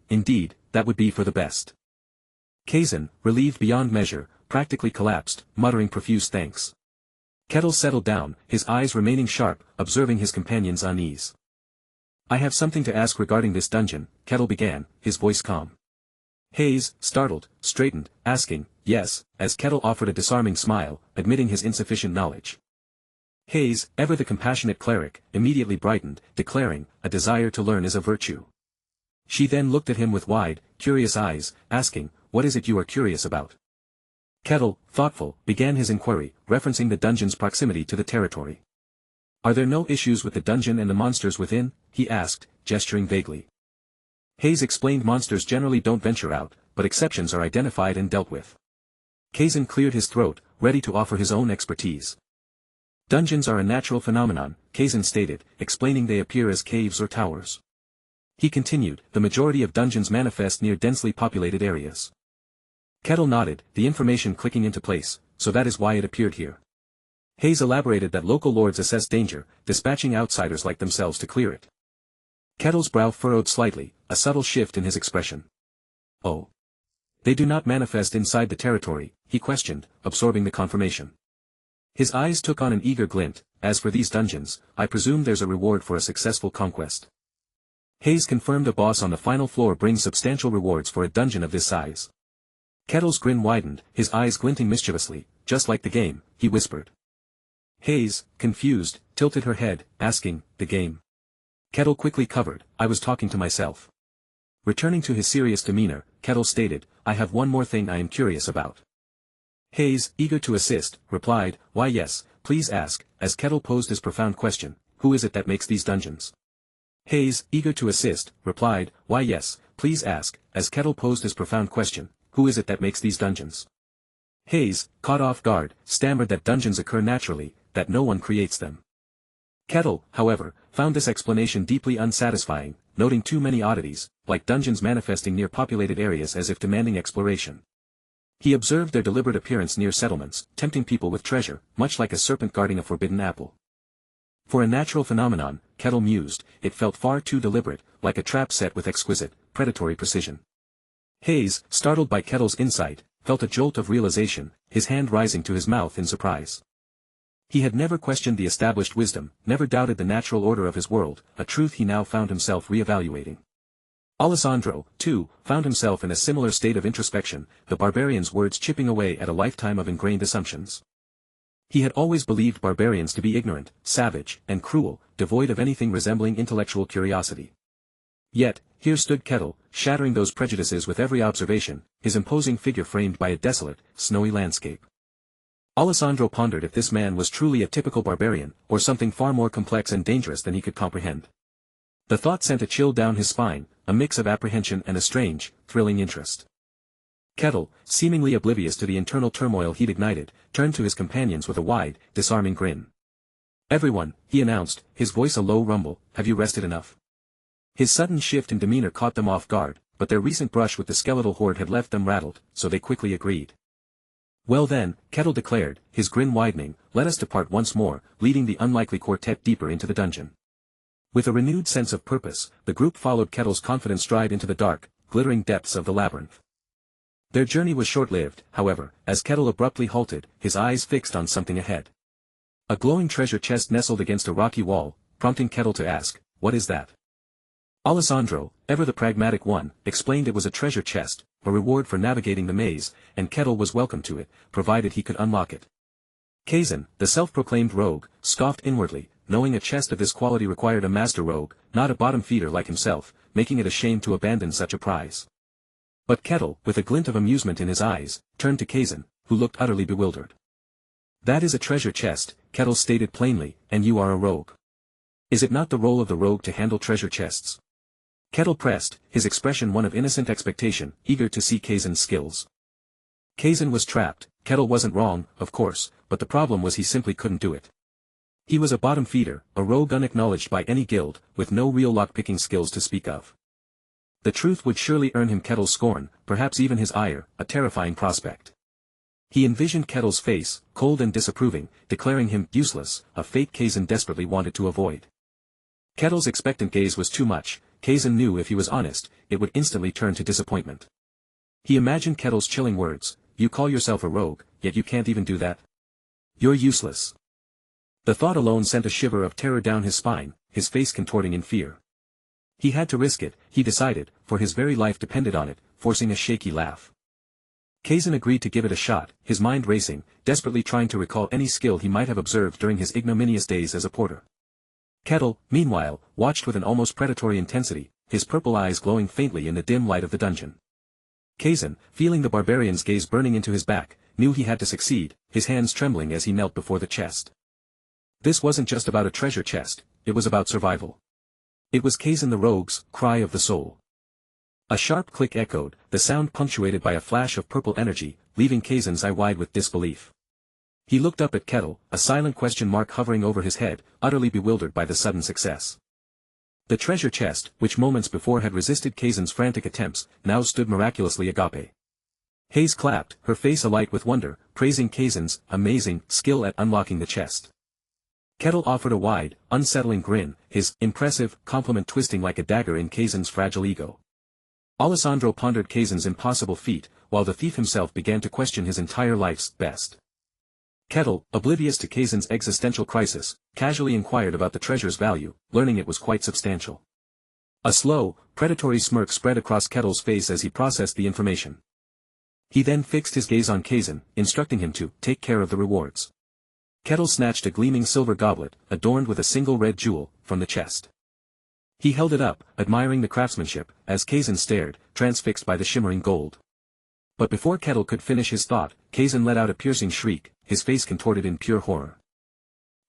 indeed, that would be for the best. Kazan, relieved beyond measure, practically collapsed, muttering profuse thanks. Kettle settled down, his eyes remaining sharp, observing his companion's unease. I have something to ask regarding this dungeon, Kettle began, his voice calm. Hayes, startled, straightened, asking, yes, as Kettle offered a disarming smile, admitting his insufficient knowledge. Hayes, ever the compassionate cleric, immediately brightened, declaring, a desire to learn is a virtue. She then looked at him with wide, curious eyes, asking, what is it you are curious about? Kettle, thoughtful, began his inquiry, referencing the dungeon's proximity to the territory. Are there no issues with the dungeon and the monsters within? He asked, gesturing vaguely. Hayes explained monsters generally don't venture out, but exceptions are identified and dealt with. Kazan cleared his throat, ready to offer his own expertise. Dungeons are a natural phenomenon, Kazan stated, explaining they appear as caves or towers. He continued, the majority of dungeons manifest near densely populated areas. Kettle nodded, the information clicking into place, so that is why it appeared here. Hayes elaborated that local lords assess danger, dispatching outsiders like themselves to clear it. Kettle's brow furrowed slightly, a subtle shift in his expression. Oh. They do not manifest inside the territory, he questioned, absorbing the confirmation. His eyes took on an eager glint, as for these dungeons, I presume there's a reward for a successful conquest. Hayes confirmed a boss on the final floor brings substantial rewards for a dungeon of this size. Kettle's grin widened, his eyes glinting mischievously, just like the game, he whispered. Hayes, confused, tilted her head, asking, the game. Kettle quickly covered, I was talking to myself. Returning to his serious demeanor, Kettle stated, I have one more thing I am curious about. Hayes, eager to assist, replied, why yes, please ask, as Kettle posed his profound question, who is it that makes these dungeons? Hayes, eager to assist, replied, why yes, please ask, as Kettle posed his profound question, who is it that makes these dungeons? Hayes, caught off guard, stammered that dungeons occur naturally, that no one creates them. Kettle, however, found this explanation deeply unsatisfying, noting too many oddities, like dungeons manifesting near populated areas as if demanding exploration. He observed their deliberate appearance near settlements, tempting people with treasure, much like a serpent guarding a forbidden apple. For a natural phenomenon, Kettle mused, it felt far too deliberate, like a trap set with exquisite, predatory precision. Hayes, startled by Kettle's insight, felt a jolt of realization, his hand rising to his mouth in surprise. He had never questioned the established wisdom, never doubted the natural order of his world, a truth he now found himself re-evaluating. Alessandro, too, found himself in a similar state of introspection, the barbarian's words chipping away at a lifetime of ingrained assumptions. He had always believed barbarians to be ignorant, savage, and cruel, devoid of anything resembling intellectual curiosity. Yet, here stood Kettle, shattering those prejudices with every observation, his imposing figure framed by a desolate, snowy landscape. Alessandro pondered if this man was truly a typical barbarian, or something far more complex and dangerous than he could comprehend. The thought sent a chill down his spine, a mix of apprehension and a strange, thrilling interest. Kettle, seemingly oblivious to the internal turmoil he'd ignited, turned to his companions with a wide, disarming grin. Everyone, he announced, his voice a low rumble, have you rested enough? His sudden shift in demeanor caught them off guard, but their recent brush with the skeletal horde had left them rattled, so they quickly agreed. Well then, Kettle declared, his grin widening, let us depart once more, leading the unlikely quartet deeper into the dungeon. With a renewed sense of purpose, the group followed Kettle's confident stride into the dark, glittering depths of the labyrinth. Their journey was short-lived, however, as Kettle abruptly halted, his eyes fixed on something ahead. A glowing treasure chest nestled against a rocky wall, prompting Kettle to ask, what is that? Alessandro, ever the pragmatic one, explained it was a treasure chest, a reward for navigating the maze, and Kettle was welcome to it, provided he could unlock it. Kazan, the self-proclaimed rogue, scoffed inwardly, knowing a chest of this quality required a master rogue, not a bottom feeder like himself, making it a shame to abandon such a prize. But Kettle, with a glint of amusement in his eyes, turned to Kazan, who looked utterly bewildered. That is a treasure chest, Kettle stated plainly, and you are a rogue. Is it not the role of the rogue to handle treasure chests? Kettle pressed, his expression one of innocent expectation, eager to see Kazan's skills. Kazan was trapped, Kettle wasn't wrong, of course, but the problem was he simply couldn't do it. He was a bottom feeder, a rogue unacknowledged by any guild, with no real lock-picking skills to speak of. The truth would surely earn him Kettle's scorn, perhaps even his ire, a terrifying prospect. He envisioned Kettle's face, cold and disapproving, declaring him useless, a fate Kazan desperately wanted to avoid. Kettle's expectant gaze was too much. Kazan knew if he was honest, it would instantly turn to disappointment. He imagined Kettle's chilling words, "You call yourself a rogue, yet you can't even do that? You're useless." The thought alone sent a shiver of terror down his spine, his face contorting in fear. He had to risk it, he decided, for his very life depended on it, forcing a shaky laugh. Kazan agreed to give it a shot, his mind racing, desperately trying to recall any skill he might have observed during his ignominious days as a porter. Kettle, meanwhile, watched with an almost predatory intensity, his purple eyes glowing faintly in the dim light of the dungeon. Kazan, feeling the barbarian's gaze burning into his back, knew he had to succeed, his hands trembling as he knelt before the chest. This wasn't just about a treasure chest, it was about survival. It was Kazan the rogue's cry of the soul. A sharp click echoed, the sound punctuated by a flash of purple energy, leaving Kazan's eye wide with disbelief. He looked up at Kettle, a silent question mark hovering over his head, utterly bewildered by the sudden success. The treasure chest, which moments before had resisted Kazan's frantic attempts, now stood miraculously agape. Hayes clapped, her face alight with wonder, praising Kazan's amazing skill at unlocking the chest. Kettle offered a wide, unsettling grin, his impressive compliment twisting like a dagger in Kazan's fragile ego. Alessandro pondered Kazan's impossible feat, while the thief himself began to question his entire life's best. Kettle, oblivious to Kazan's existential crisis, casually inquired about the treasure's value, learning it was quite substantial. A slow, predatory smirk spread across Kettle's face as he processed the information. He then fixed his gaze on Kazan, instructing him to take care of the rewards. Kettle snatched a gleaming silver goblet, adorned with a single red jewel, from the chest. He held it up, admiring the craftsmanship, as Kazan stared, transfixed by the shimmering gold. But before Kettle could finish his thought, Kazan let out a piercing shriek, his face contorted in pure horror.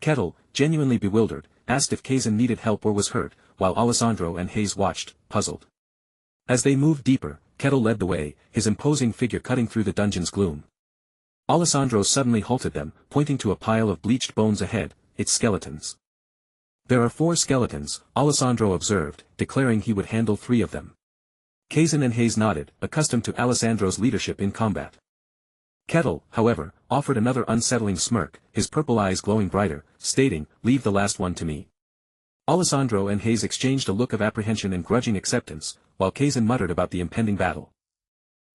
Kettle, genuinely bewildered, asked if Kazan needed help or was hurt, while Alessandro and Hayes watched, puzzled. As they moved deeper, Kettle led the way, his imposing figure cutting through the dungeon's gloom. Alessandro suddenly halted them, pointing to a pile of bleached bones ahead, its skeletons. "There are 4 skeletons," Alessandro observed, declaring he would handle 3 of them. Kazan and Hayes nodded, accustomed to Alessandro's leadership in combat. Kettle, however, offered another unsettling smirk, his purple eyes glowing brighter, stating, "Leave the last one to me." Alessandro and Hayes exchanged a look of apprehension and grudging acceptance, while Kazan muttered about the impending battle.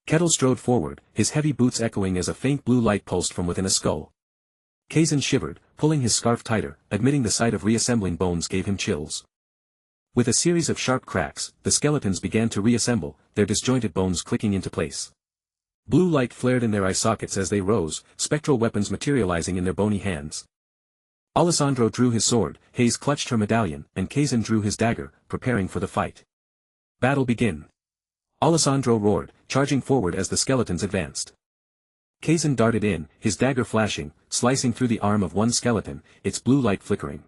Kettle strode forward, his heavy boots echoing as a faint blue light pulsed from within a skull. Kazan shivered, pulling his scarf tighter, admitting the sight of reassembling bones gave him chills. With a series of sharp cracks, the skeletons began to reassemble, their disjointed bones clicking into place. Blue light flared in their eye sockets as they rose, spectral weapons materializing in their bony hands. Alessandro drew his sword, Hayes clutched her medallion, and Kazan drew his dagger, preparing for the fight. "Battle begin!" Alessandro roared, charging forward as the skeletons advanced. Kazan darted in, his dagger flashing, slicing through the arm of one skeleton, its blue light flickering.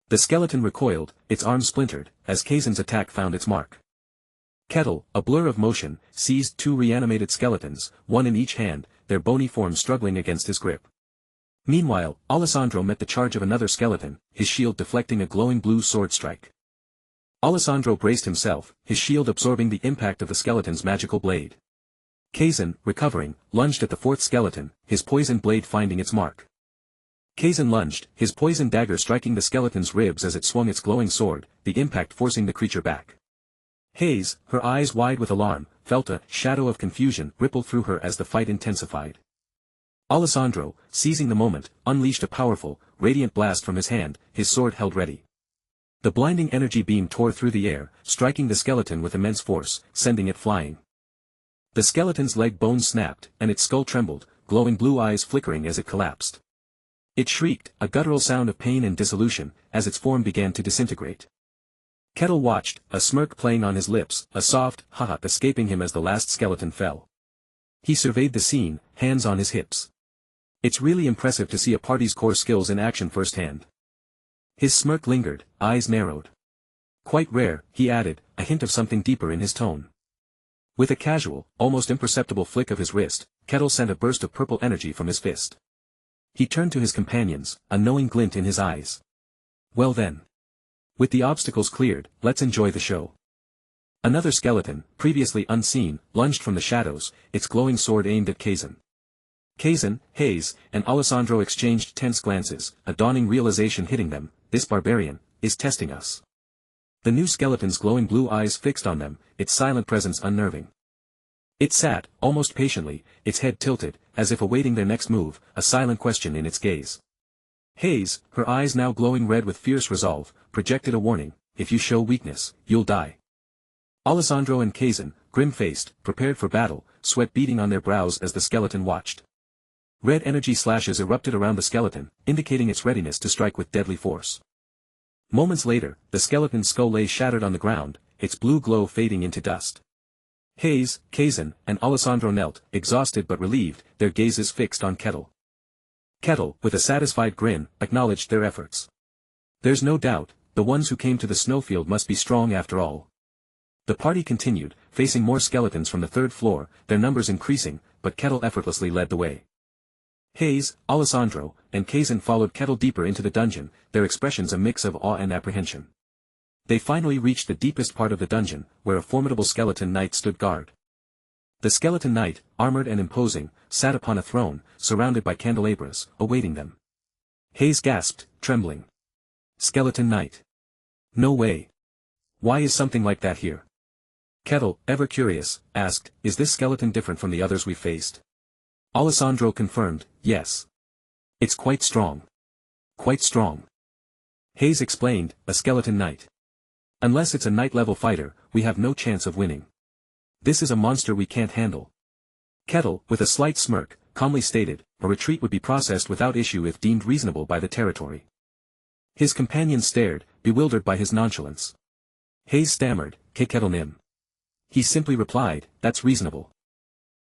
The skeleton recoiled, its arm splintered, as Kazan's attack found its mark. Kettle, a blur of motion, seized 2 reanimated skeletons, one in each hand, their bony forms struggling against his grip. Meanwhile, Alessandro met the charge of another skeleton, his shield deflecting a glowing blue sword strike. Alessandro braced himself, his shield absorbing the impact of the skeleton's magical blade. Kazan, recovering, lunged at the 4th skeleton, his poisoned blade finding its mark. Kazan lunged, his poisoned dagger striking the skeleton's ribs as it swung its glowing sword, the impact forcing the creature back. Hayes, her eyes wide with alarm, felt a shadow of confusion ripple through her as the fight intensified. Alessandro, seizing the moment, unleashed a powerful, radiant blast from his hand, his sword held ready. The blinding energy beam tore through the air, striking the skeleton with immense force, sending it flying. The skeleton's leg bones snapped, and its skull trembled, glowing blue eyes flickering as it collapsed. It shrieked, a guttural sound of pain and dissolution, as its form began to disintegrate. Kettle watched, a smirk playing on his lips, a soft ha-ha escaping him as the last skeleton fell. He surveyed the scene, hands on his hips. "It's really impressive to see a party's core skills in action firsthand." His smirk lingered, eyes narrowed. "Quite rare," he added, a hint of something deeper in his tone. With a casual, almost imperceptible flick of his wrist, Kettle sent a burst of purple energy from his fist. He turned to his companions, a knowing glint in his eyes. "Well then. With the obstacles cleared, let's enjoy the show." Another skeleton, previously unseen, lunged from the shadows, its glowing sword aimed at Kazan. Kazan, Hayes, and Alessandro exchanged tense glances, a dawning realization hitting them: this barbarian is testing us. The new skeleton's glowing blue eyes fixed on them, its silent presence unnerving. It sat, almost patiently, its head tilted, as if awaiting their next move, a silent question in its gaze. Hayes, her eyes now glowing red with fierce resolve, projected a warning: if you show weakness, you'll die. Alessandro and Kazan, grim-faced, prepared for battle, sweat beading on their brows as the skeleton watched. Red energy slashes erupted around the skeleton, indicating its readiness to strike with deadly force. Moments later, the skeleton's skull lay shattered on the ground, its blue glow fading into dust. Hayes, Kazan, and Alessandro knelt, exhausted but relieved, their gazes fixed on Kettle. Kettle, with a satisfied grin, acknowledged their efforts. There's no doubt, the ones who came to the snowfield must be strong after all. The party continued, facing more skeletons from the third floor, their numbers increasing, but Kettle effortlessly led the way. Hayes, Alessandro, and Kazan followed Kettle deeper into the dungeon, their expressions a mix of awe and apprehension. They finally reached the deepest part of the dungeon, where a formidable skeleton knight stood guard. The skeleton knight, armored and imposing, sat upon a throne, surrounded by candelabras, awaiting them. Hayes gasped, trembling. Skeleton knight. No way. Why is something like that here? Kettle, ever curious, asked, is this skeleton different from the others we faced? Alessandro confirmed, yes. It's quite strong. Quite strong. Hayes explained, a skeleton knight. Unless it's a knight-level fighter, we have no chance of winning. This is a monster we can't handle. Kettle, with a slight smirk, calmly stated, a retreat would be processed without issue if deemed reasonable by the territory. His companions stared, bewildered by his nonchalance. Hayes stammered, Kettle nim. He simply replied, that's reasonable.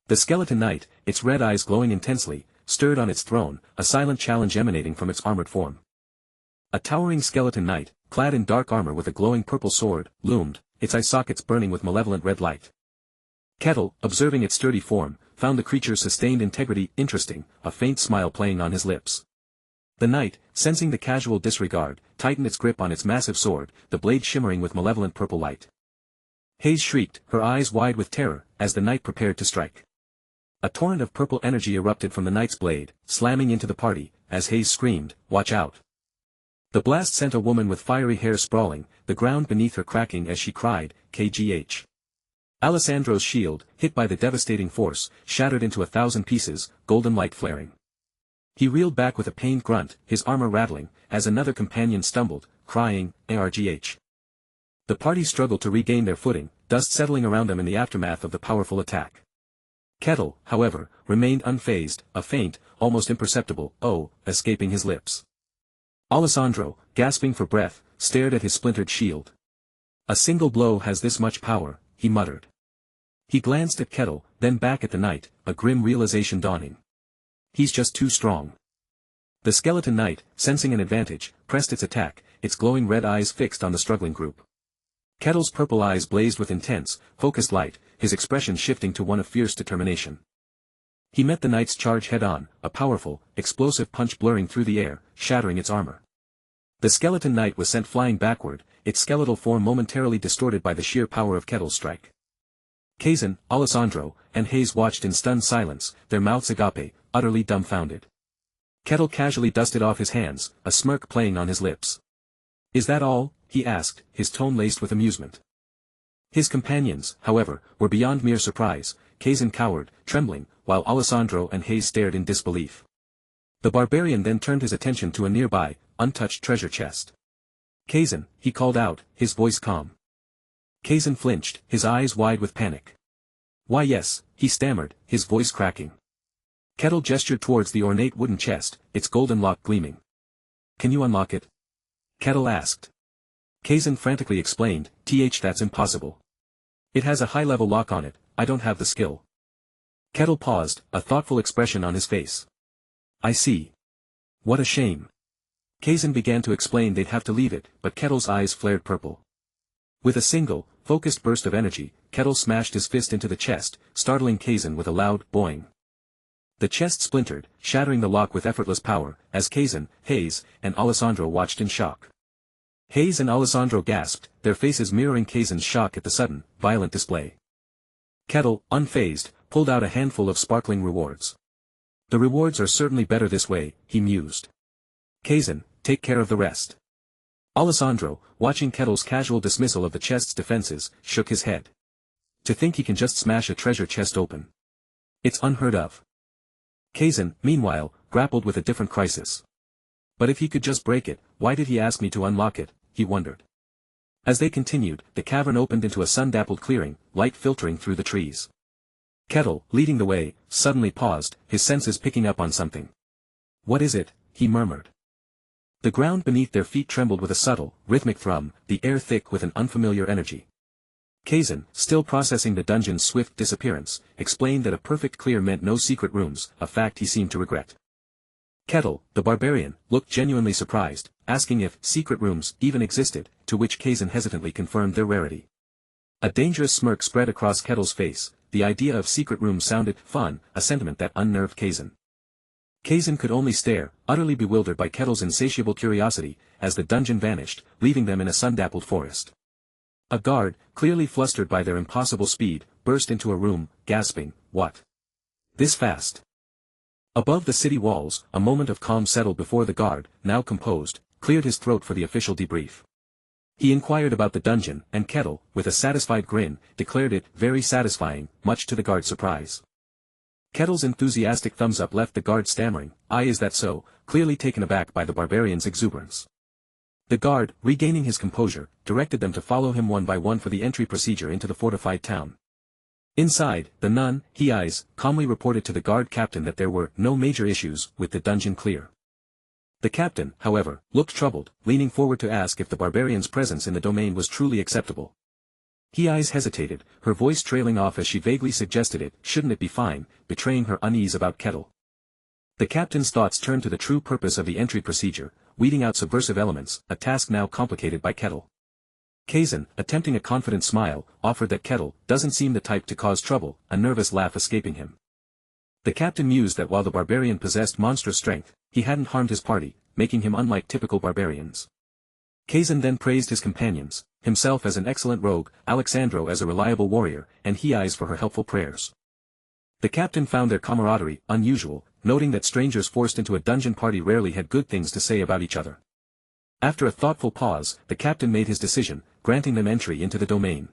The skeleton knight, its red eyes glowing intensely, stirred on its throne, a silent challenge emanating from its armored form. A towering skeleton knight, clad in dark armor with a glowing purple sword, loomed, its eye sockets burning with malevolent red light. Kettle, observing its sturdy form, found the creature's sustained integrity interesting, a faint smile playing on his lips. The knight, sensing the casual disregard, tightened its grip on its massive sword, the blade shimmering with malevolent purple light. Hayes shrieked, her eyes wide with terror, as the knight prepared to strike. A torrent of purple energy erupted from the knight's blade, slamming into the party, as Hayes screamed, watch out. The blast sent a woman with fiery hair sprawling, the ground beneath her cracking as she cried, KGH. Alessandro's shield, hit by the devastating force, shattered into 1,000 pieces, golden light flaring. He reeled back with a pained grunt, his armor rattling, as another companion stumbled, crying, ARGH. The party struggled to regain their footing, dust settling around them in the aftermath of the powerful attack. Kettle, however, remained unfazed, a faint, almost imperceptible, "oh," escaping his lips. Alessandro, gasping for breath, stared at his splintered shield. A single blow has this much power, he muttered. He glanced at Kettle, then back at the knight, a grim realization dawning. He's just too strong. The skeleton knight, sensing an advantage, pressed its attack, its glowing red eyes fixed on the struggling group. Kettle's purple eyes blazed with intense, focused light, his expression shifting to one of fierce determination. He met the knight's charge head-on, a powerful, explosive punch blurring through the air, shattering its armor. The skeleton knight was sent flying backward, its skeletal form momentarily distorted by the sheer power of Kettle's strike. Kazan, Alessandro, and Hayes watched in stunned silence, their mouths agape, utterly dumbfounded. Kettle casually dusted off his hands, a smirk playing on his lips. Is that all? He asked, his tone laced with amusement. His companions, however, were beyond mere surprise. Kazan cowered, trembling, while Alessandro and Hayes stared in disbelief. The barbarian then turned his attention to a nearby, untouched treasure chest. Kazan, he called out, his voice calm. Kazan flinched, his eyes wide with panic. Why yes, he stammered, his voice cracking. Kettle gestured towards the ornate wooden chest, its golden lock gleaming. Can you unlock it? Kettle asked. Kazan frantically explained, that's impossible. It has a high-level lock on it, I don't have the skill. Kettle paused, a thoughtful expression on his face. I see. What a shame. Kazan began to explain they'd have to leave it, but Kettle's eyes flared purple. With a single, focused burst of energy, Kettle smashed his fist into the chest, startling Kazan with a loud boing. The chest splintered, shattering the lock with effortless power, as Kazan, Hayes, and Alessandro watched in shock. Hayes and Alessandro gasped, their faces mirroring Kazan's shock at the sudden, violent display. Kettle, unfazed, pulled out a handful of sparkling rewards. The rewards are certainly better this way, he mused. Kazan, take care of the rest. Alessandro, watching Kettle's casual dismissal of the chest's defenses, shook his head. To think he can just smash a treasure chest open. It's unheard of. Kazan, meanwhile, grappled with a different crisis. But if he could just break it, why did he ask me to unlock it, he wondered. As they continued, the cavern opened into a sun-dappled clearing, light filtering through the trees. Kettle, leading the way, suddenly paused, his senses picking up on something. What is it? He murmured. The ground beneath their feet trembled with a subtle, rhythmic thrum, the air thick with an unfamiliar energy. Kazan, still processing the dungeon's swift disappearance, explained that a perfect clear meant no secret rooms, a fact he seemed to regret. Kettle, the barbarian, looked genuinely surprised, asking if secret rooms even existed, to which Kazan hesitantly confirmed their rarity. A dangerous smirk spread across Kettle's face, the idea of secret rooms sounded fun, a sentiment that unnerved Kazan. Kazan could only stare, utterly bewildered by Kettle's insatiable curiosity, as the dungeon vanished, leaving them in a sun-dappled forest. A guard, clearly flustered by their impossible speed, burst into a room, gasping, "What? This fast?" Above the city walls, a moment of calm settled before the guard, now composed, cleared his throat for the official debrief. He inquired about the dungeon, and Kettle, with a satisfied grin, declared it very satisfying, much to the guard's surprise. Kettle's enthusiastic thumbs-up left the guard stammering, "Aye, is that so?" clearly taken aback by the barbarian's exuberance. The guard, regaining his composure, directed them to follow him one by one for the entry procedure into the fortified town. Inside, the nun, Hei's, calmly reported to the guard captain that there were no major issues with the dungeon clear. The captain, however, looked troubled, leaning forward to ask if the barbarian's presence in the domain was truly acceptable. Hei's hesitated, her voice trailing off as she vaguely suggested it, shouldn't it be fine, betraying her unease about Kettle. The captain's thoughts turned to the true purpose of the entry procedure, weeding out subversive elements, a task now complicated by Kettle. Kazan, attempting a confident smile, offered that Kettle doesn't seem the type to cause trouble, a nervous laugh escaping him. The captain mused that while the barbarian possessed monstrous strength, he hadn't harmed his party, making him unlike typical barbarians. Kazan then praised his companions, himself as an excellent rogue, Alexandro as a reliable warrior, and Hei's for her helpful prayers. The captain found their camaraderie unusual, noting that strangers forced into a dungeon party rarely had good things to say about each other. After a thoughtful pause, the captain made his decision, granting them entry into the domain.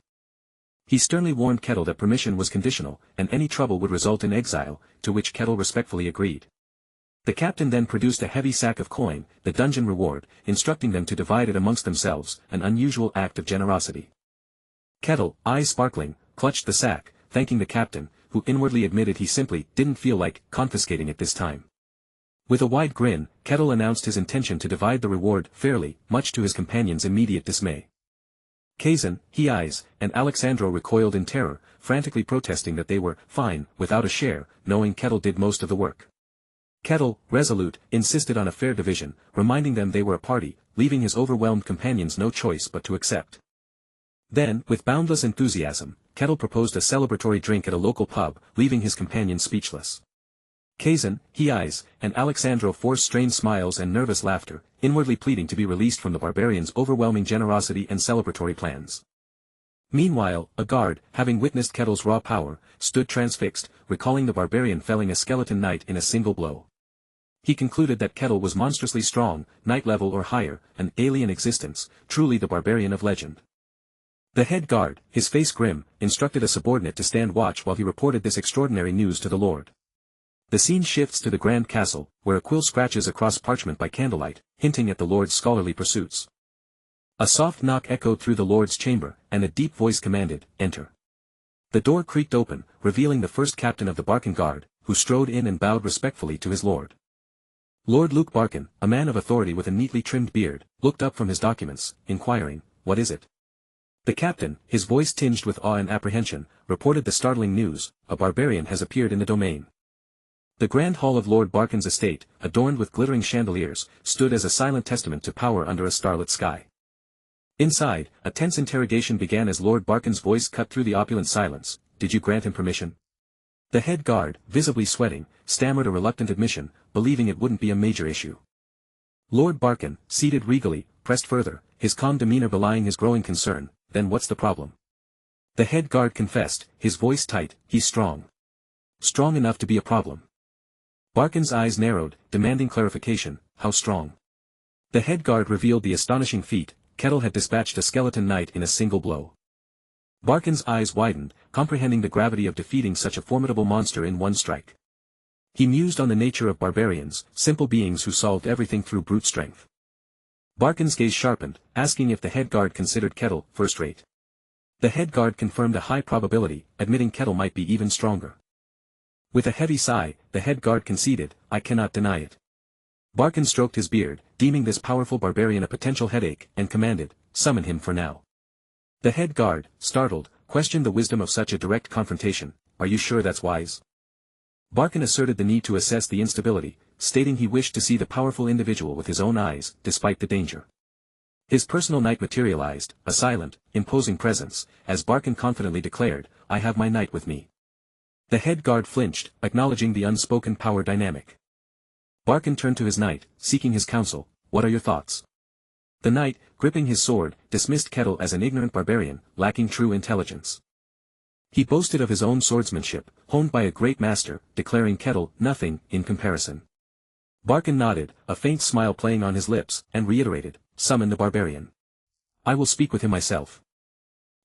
He sternly warned Kettle that permission was conditional, and any trouble would result in exile, to which Kettle respectfully agreed. The captain then produced a heavy sack of coin, the dungeon reward, instructing them to divide it amongst themselves, an unusual act of generosity. Kettle, eyes sparkling, clutched the sack, thanking the captain, who inwardly admitted he simply didn't feel like confiscating it this time. With a wide grin, Kettle announced his intention to divide the reward fairly, much to his companion's immediate dismay. Kazan, Hei's, and Alexandro recoiled in terror, frantically protesting that they were fine without a share, knowing Kettle did most of the work. Kettle, resolute, insisted on a fair division, reminding them they were a party, leaving his overwhelmed companions no choice but to accept. Then, with boundless enthusiasm, Kettle proposed a celebratory drink at a local pub, leaving his companions speechless. Kazan, Hei's, and Alexandro forced strained smiles and nervous laughter, inwardly pleading to be released from the barbarian's overwhelming generosity and celebratory plans. Meanwhile, a guard, having witnessed Kettle's raw power, stood transfixed, recalling the barbarian felling a skeleton knight in a single blow. He concluded that Kettle was monstrously strong, knight level or higher, an alien existence, truly the barbarian of legend. The head guard, his face grim, instructed a subordinate to stand watch while he reported this extraordinary news to the lord. The scene shifts to the Grand Castle, where a quill scratches across parchment by candlelight, hinting at the lord's scholarly pursuits. A soft knock echoed through the lord's chamber, and a deep voice commanded, "Enter." The door creaked open, revealing the first captain of the Barcan Guard, who strode in and bowed respectfully to his lord. Lord Luke Barcan, a man of authority with a neatly trimmed beard, looked up from his documents, inquiring, "What is it?" The captain, his voice tinged with awe and apprehension, reported the startling news: a barbarian has appeared in the domain. The grand hall of Lord Barcan's estate, adorned with glittering chandeliers, stood as a silent testament to power under a starlit sky. Inside, a tense interrogation began as Lord Barcan's voice cut through the opulent silence. "Did you grant him permission?" The head guard, visibly sweating, stammered a reluctant admission, believing it wouldn't be a major issue. Lord Barcan, seated regally, pressed further, his calm demeanor belying his growing concern. "Then what's the problem?" The head guard confessed, his voice tight, "He's strong. Strong enough to be a problem." Barkin's eyes narrowed, demanding clarification. How strong? The head guard revealed the astonishing feat. Kettle had dispatched a skeleton knight in a single blow. Barkin's eyes widened, comprehending the gravity of defeating such a formidable monster in one strike. He mused on the nature of barbarians, simple beings who solved everything through brute strength. Barkin's gaze sharpened, asking if the head guard considered Kettle first-rate. The head guard confirmed a high probability, admitting Kettle might be even stronger. With a heavy sigh, the head guard conceded, I cannot deny it. Barkin stroked his beard, deeming this powerful barbarian a potential headache, and commanded, summon him for now. The head guard, startled, questioned the wisdom of such a direct confrontation. Are you sure that's wise? Barkin asserted the need to assess the instability, stating he wished to see the powerful individual with his own eyes, despite the danger. His personal knight materialized, a silent, imposing presence, as Barkin confidently declared, I have my knight with me. The head guard flinched, acknowledging the unspoken power dynamic. Barkin turned to his knight, seeking his counsel. What are your thoughts? The knight, gripping his sword, dismissed Kettle as an ignorant barbarian, lacking true intelligence. He boasted of his own swordsmanship, honed by a great master, declaring Kettle nothing in comparison. Barkin nodded, a faint smile playing on his lips, and reiterated, summon the barbarian. I will speak with him myself.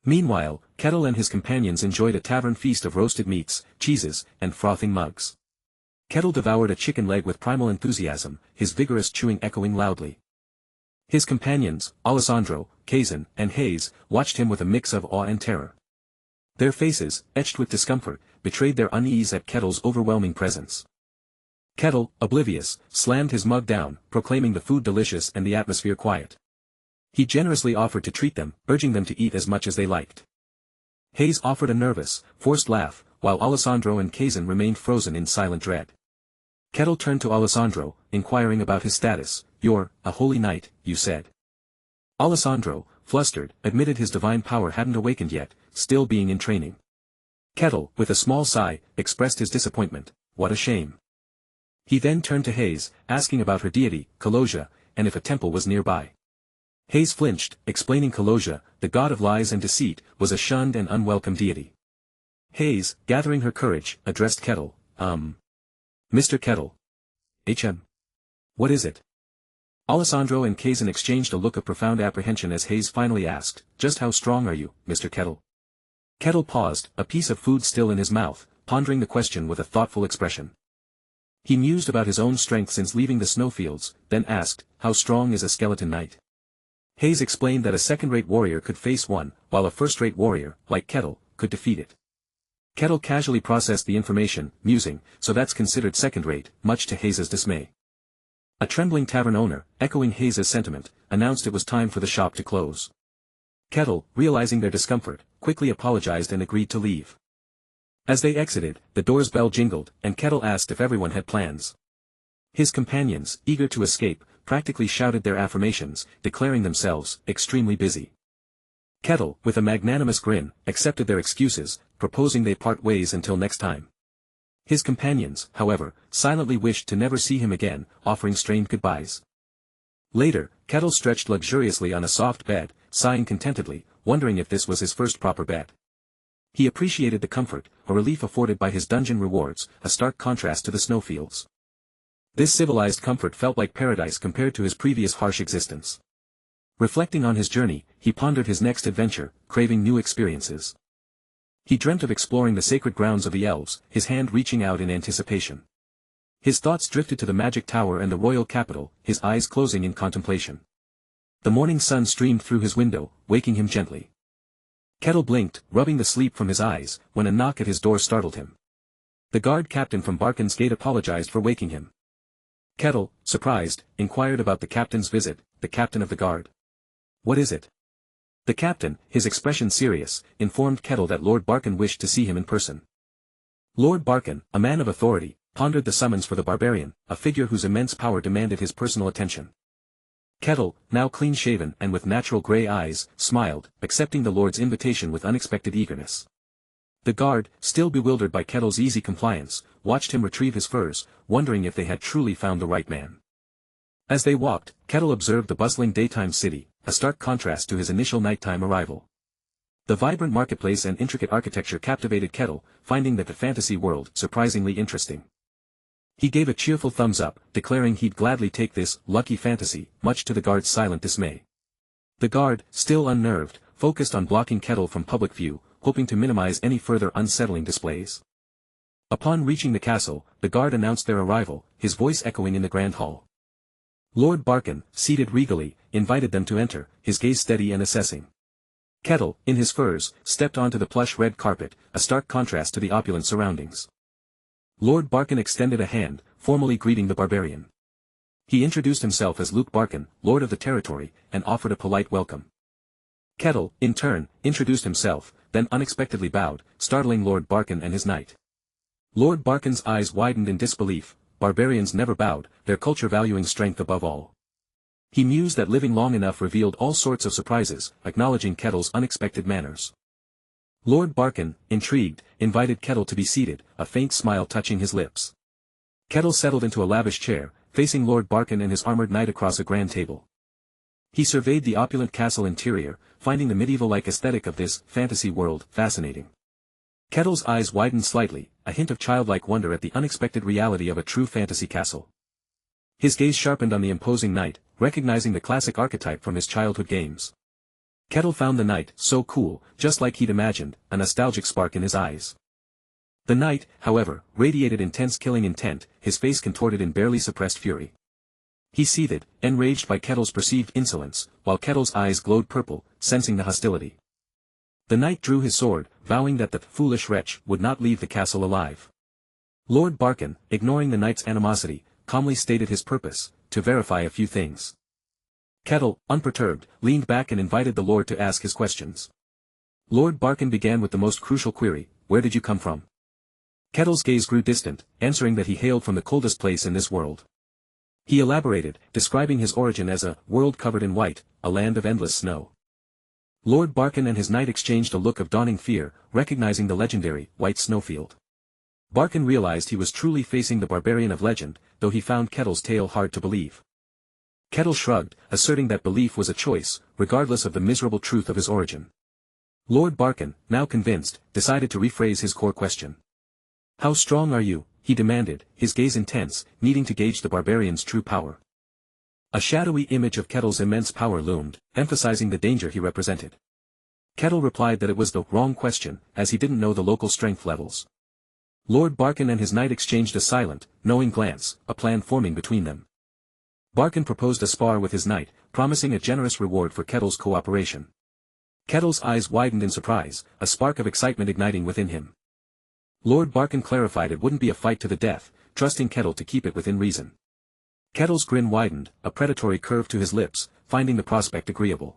Meanwhile, Kettle and his companions enjoyed a tavern feast of roasted meats, cheeses, and frothing mugs. Kettle devoured a chicken leg with primal enthusiasm, his vigorous chewing echoing loudly. His companions, Alessandro, Kazan, and Hayes, watched him with a mix of awe and terror. Their faces, etched with discomfort, betrayed their unease at Kettle's overwhelming presence. Kettle, oblivious, slammed his mug down, proclaiming the food delicious and the atmosphere quiet. He generously offered to treat them, urging them to eat as much as they liked. Hayes offered a nervous, forced laugh, while Alessandro and Kazan remained frozen in silent dread. Kettle turned to Alessandro, inquiring about his status. You're a holy knight, you said. Alessandro, flustered, admitted his divine power hadn't awakened yet, still being in training. Kettle, with a small sigh, expressed his disappointment. What a shame. He then turned to Hayes, asking about her deity, Kaloja, and if a temple was nearby. Hayes flinched, explaining Kaloja, the god of lies and deceit, was a shunned and unwelcome deity. Hayes, gathering her courage, addressed Kettle. Mr. Kettle. What is it? Alessandro and Kazan exchanged a look of profound apprehension as Hayes finally asked, just how strong are you, Mr. Kettle? Kettle paused, a piece of food still in his mouth, pondering the question with a thoughtful expression. He mused about his own strength since leaving the snowfields, then asked, how strong is a skeleton knight? Hayes explained that a second-rate warrior could face one, while a first-rate warrior, like Kettle, could defeat it. Kettle casually processed the information, musing, so that's considered second-rate, much to Hayes's dismay. A trembling tavern owner, echoing Hayes's sentiment, announced it was time for the shop to close. Kettle, realizing their discomfort, quickly apologized and agreed to leave. As they exited, the door's bell jingled, and Kettle asked if everyone had plans. His companions, eager to escape, practically shouted their affirmations, declaring themselves extremely busy. Kettle, with a magnanimous grin, accepted their excuses, proposing they part ways until next time. His companions, however, silently wished to never see him again, offering strained goodbyes. Later, Kettle stretched luxuriously on a soft bed, sighing contentedly, wondering if this was his first proper bed. He appreciated the comfort, a relief afforded by his dungeon rewards, a stark contrast to the snowfields. This civilized comfort felt like paradise compared to his previous harsh existence. Reflecting on his journey, he pondered his next adventure, craving new experiences. He dreamt of exploring the sacred grounds of the elves, his hand reaching out in anticipation. His thoughts drifted to the magic tower and the royal capital, his eyes closing in contemplation. The morning sun streamed through his window, waking him gently. Kettle blinked, rubbing the sleep from his eyes, when a knock at his door startled him. The guard captain from Barkin's gate apologized for waking him. Kettle, surprised, inquired about the captain's visit, the captain of the guard. What is it? The captain, his expression serious, informed Kettle that Lord Barkin wished to see him in person. Lord Barkin, a man of authority, pondered the summons for the barbarian, a figure whose immense power demanded his personal attention. Kettle, now clean-shaven and with natural grey eyes, smiled, accepting the lord's invitation with unexpected eagerness. The guard, still bewildered by Kettle's easy compliance, watched him retrieve his furs, wondering if they had truly found the right man. As they walked, Kettle observed the bustling daytime city, a stark contrast to his initial nighttime arrival. The vibrant marketplace and intricate architecture captivated Kettle, finding that the fantasy world surprisingly interesting. He gave a cheerful thumbs up, declaring he'd gladly take this lucky fantasy, much to the guard's silent dismay. The guard, still unnerved, focused on blocking Kettle from public view, hoping to minimize any further unsettling displays. Upon reaching the castle, the guard announced their arrival, his voice echoing in the grand hall. Lord Barkin, seated regally, invited them to enter, his gaze steady and assessing. Kettle, in his furs, stepped onto the plush red carpet, a stark contrast to the opulent surroundings. Lord Barkin extended a hand, formally greeting the barbarian. He introduced himself as Luke Barkin, Lord of the territory, and offered a polite welcome. Kettle, in turn, introduced himself, then unexpectedly bowed, startling Lord Barkin and his knight. Lord Barkin's eyes widened in disbelief. Barbarians never bowed, their culture valuing strength above all. He mused that living long enough revealed all sorts of surprises, acknowledging Kettle's unexpected manners. Lord Barkin, intrigued, invited Kettle to be seated, a faint smile touching his lips. Kettle settled into a lavish chair, facing Lord Barkin and his armored knight across a grand table. He surveyed the opulent castle interior, finding the medieval-like aesthetic of this fantasy world fascinating. Kettle's eyes widened slightly, a hint of childlike wonder at the unexpected reality of a true fantasy castle. His gaze sharpened on the imposing knight, recognizing the classic archetype from his childhood games. Kettle found the knight so cool, just like he'd imagined, a nostalgic spark in his eyes. The knight, however, radiated intense killing intent, his face contorted in barely suppressed fury. He seethed, enraged by Kettle's perceived insolence, while Kettle's eyes glowed purple, sensing the hostility. The knight drew his sword, vowing that the foolish wretch would not leave the castle alive. Lord Barkin, ignoring the knight's animosity, calmly stated his purpose, to verify a few things. Kettle, unperturbed, leaned back and invited the lord to ask his questions. Lord Barkin began with the most crucial query, "Where did you come from?" Kettle's gaze grew distant, answering that he hailed from the coldest place in this world. He elaborated, describing his origin as a world covered in white, a land of endless snow. Lord Barkin and his knight exchanged a look of dawning fear, recognizing the legendary white snowfield. Barkin realized he was truly facing the barbarian of legend, though he found Kettle's tale hard to believe. Kettle shrugged, asserting that belief was a choice, regardless of the miserable truth of his origin. Lord Barkin, now convinced, decided to rephrase his core question. "How strong are you?" he demanded, his gaze intense, needing to gauge the barbarian's true power. A shadowy image of Kettle's immense power loomed, emphasizing the danger he represented. Kettle replied that it was the wrong question, as he didn't know the local strength levels. Lord Barkin and his knight exchanged a silent, knowing glance, a plan forming between them. Barkin proposed a spar with his knight, promising a generous reward for Kettle's cooperation. Kettle's eyes widened in surprise, a spark of excitement igniting within him. Lord Barkin clarified it wouldn't be a fight to the death, trusting Kettle to keep it within reason. Kettle's grin widened, a predatory curve to his lips, finding the prospect agreeable.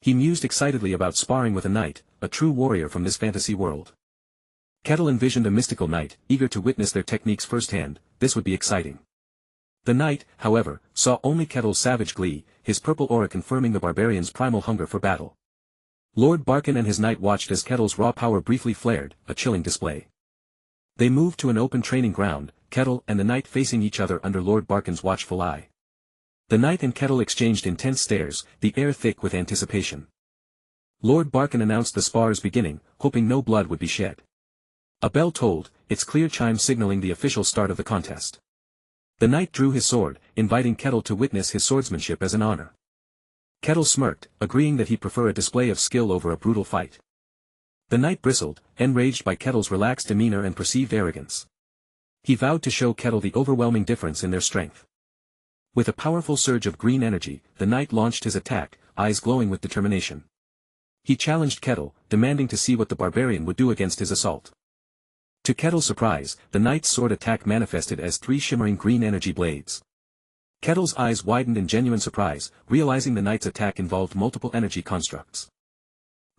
He mused excitedly about sparring with a knight, a true warrior from this fantasy world. Kettle envisioned a mystical knight, eager to witness their techniques firsthand. This would be exciting. The knight, however, saw only Kettle's savage glee, his purple aura confirming the barbarian's primal hunger for battle. Lord Barkin and his knight watched as Kettle's raw power briefly flared, a chilling display. They moved to an open training ground, Kettle and the knight facing each other under Lord Barkin's watchful eye. The knight and Kettle exchanged intense stares, the air thick with anticipation. Lord Barkin announced the spar's beginning, hoping no blood would be shed. A bell tolled, its clear chime signaling the official start of the contest. The knight drew his sword, inviting Kettle to witness his swordsmanship as an honor. Kettle smirked, agreeing that he'd prefer a display of skill over a brutal fight. The knight bristled, enraged by Kettle's relaxed demeanor and perceived arrogance. He vowed to show Kettle the overwhelming difference in their strength. With a powerful surge of green energy, the knight launched his attack, eyes glowing with determination. He challenged Kettle, demanding to see what the barbarian would do against his assault. To Kettle's surprise, the knight's sword attack manifested as 3 shimmering green energy blades. Kettle's eyes widened in genuine surprise, realizing the knight's attack involved multiple energy constructs.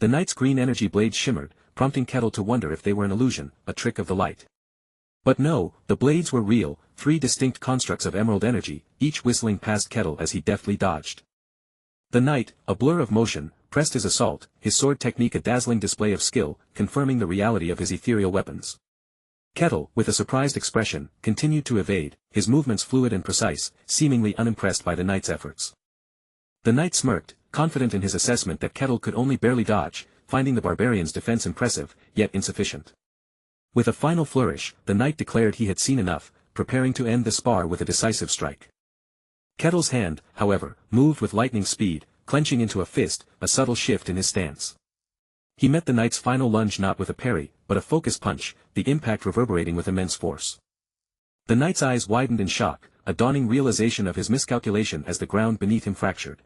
The knight's green energy blades shimmered, prompting Kettle to wonder if they were an illusion, a trick of the light. But no, the blades were real, 3 distinct constructs of emerald energy, each whistling past Kettle as he deftly dodged. The knight, a blur of motion, pressed his assault, his sword technique a dazzling display of skill, confirming the reality of his ethereal weapons. Kettle, with a surprised expression, continued to evade, his movements fluid and precise, seemingly unimpressed by the knight's efforts. The knight smirked, confident in his assessment that Kettle could only barely dodge, finding the barbarian's defense impressive, yet insufficient. With a final flourish, the knight declared he had seen enough, preparing to end the spar with a decisive strike. Kettle's hand, however, moved with lightning speed, clenching into a fist, a subtle shift in his stance. He met the knight's final lunge not with a parry, but a focused punch, the impact reverberating with immense force. The knight's eyes widened in shock, a dawning realization of his miscalculation as the ground beneath him fractured.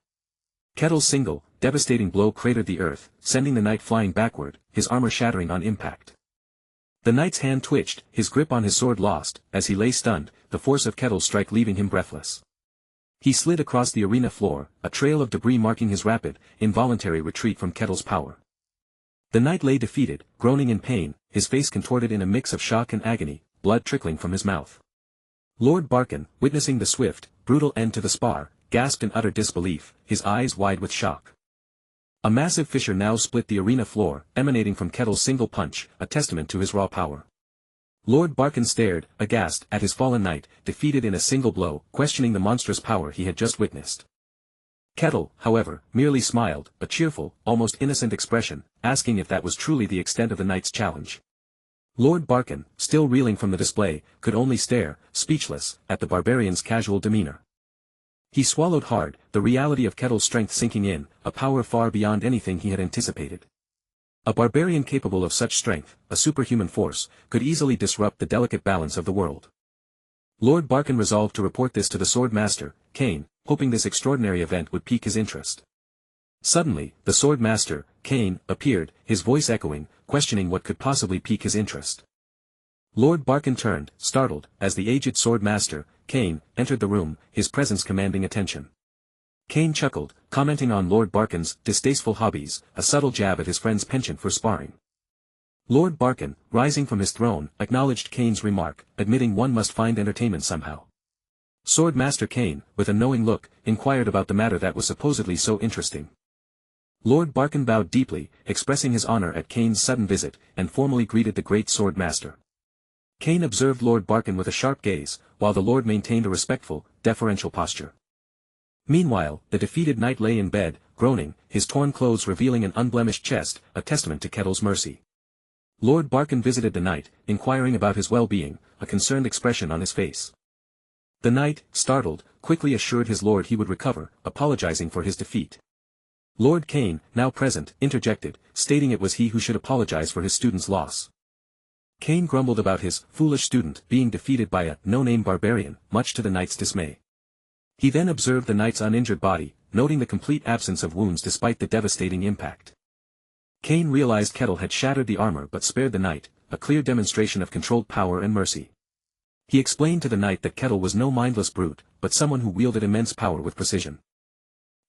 Kettle's single, devastating blow cratered the earth, sending the knight flying backward, his armor shattering on impact. The knight's hand twitched, his grip on his sword lost, as he lay stunned, the force of Kettle's strike leaving him breathless. He slid across the arena floor, a trail of debris marking his rapid, involuntary retreat from Kettle's power. The knight lay defeated, groaning in pain, his face contorted in a mix of shock and agony, blood trickling from his mouth. Lord Barkin, witnessing the swift, brutal end to the spar, gasped in utter disbelief, his eyes wide with shock. A massive fissure now split the arena floor, emanating from Kettle's single punch, a testament to his raw power. Lord Barkin stared, aghast, at his fallen knight, defeated in a single blow, questioning the monstrous power he had just witnessed. Kettle, however, merely smiled, a cheerful, almost innocent expression, asking if that was truly the extent of the knight's challenge. Lord Barkin, still reeling from the display, could only stare, speechless, at the barbarian's casual demeanor. He swallowed hard, the reality of Kettle's strength sinking in, a power far beyond anything he had anticipated. A barbarian capable of such strength, a superhuman force, could easily disrupt the delicate balance of the world. Lord Barkin resolved to report this to the sword master, Kane, hoping this extraordinary event would pique his interest. Suddenly, the sword master, Kane, appeared, his voice echoing, questioning what could possibly pique his interest. Lord Barkin turned, startled, as the aged sword master, Kane, entered the room, his presence commanding attention. Kane chuckled, commenting on Lord Barkin's distasteful hobbies, a subtle jab at his friend's penchant for sparring. Lord Barkin, rising from his throne, acknowledged Kane's remark, admitting one must find entertainment somehow. Sword Master Kane, with a knowing look, inquired about the matter that was supposedly so interesting. Lord Barkin bowed deeply, expressing his honor at Kane's sudden visit, and formally greeted the great sword master. Kane observed Lord Barkin with a sharp gaze, while the lord maintained a respectful, deferential posture. Meanwhile, the defeated knight lay in bed, groaning, his torn clothes revealing an unblemished chest, a testament to Kettle's mercy. Lord Barkin visited the knight, inquiring about his well-being, a concerned expression on his face. The knight, startled, quickly assured his lord he would recover, apologizing for his defeat. Lord Kane, now present, interjected, stating it was he who should apologize for his student's loss. Kane grumbled about his foolish student being defeated by a no-name barbarian, much to the knight's dismay. He then observed the knight's uninjured body, noting the complete absence of wounds despite the devastating impact. Kane realized Kettle had shattered the armor but spared the knight, a clear demonstration of controlled power and mercy. He explained to the knight that Kettle was no mindless brute, but someone who wielded immense power with precision.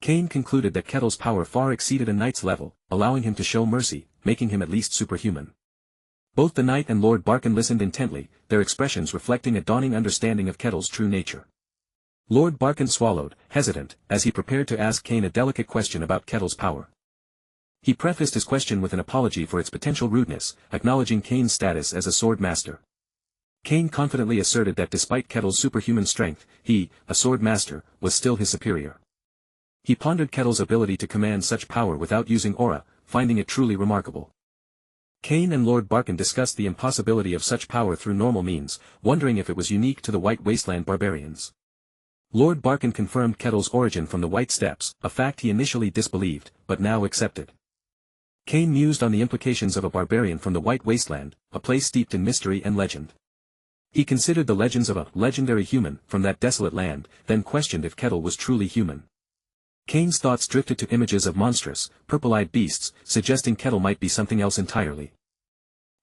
Kane concluded that Kettle's power far exceeded a knight's level, allowing him to show mercy, making him at least superhuman. Both the knight and Lord Barkin listened intently, their expressions reflecting a dawning understanding of Kettle's true nature. Lord Barkin swallowed, hesitant, as he prepared to ask Kane a delicate question about Kettle's power. He prefaced his question with an apology for its potential rudeness, acknowledging Kane's status as a sword master. Kane confidently asserted that despite Kettle's superhuman strength, he, a sword master, was still his superior. He pondered Kettle's ability to command such power without using aura, finding it truly remarkable. Kane and Lord Barkin discussed the impossibility of such power through normal means, wondering if it was unique to the White Wasteland barbarians. Lord Barkin confirmed Kettle's origin from the White Steppes, a fact he initially disbelieved, but now accepted. Kane mused on the implications of a barbarian from the White Wasteland, a place steeped in mystery and legend. He considered the legends of a legendary human from that desolate land, then questioned if Kettle was truly human. Kane's thoughts drifted to images of monstrous, purple-eyed beasts, suggesting Kettle might be something else entirely.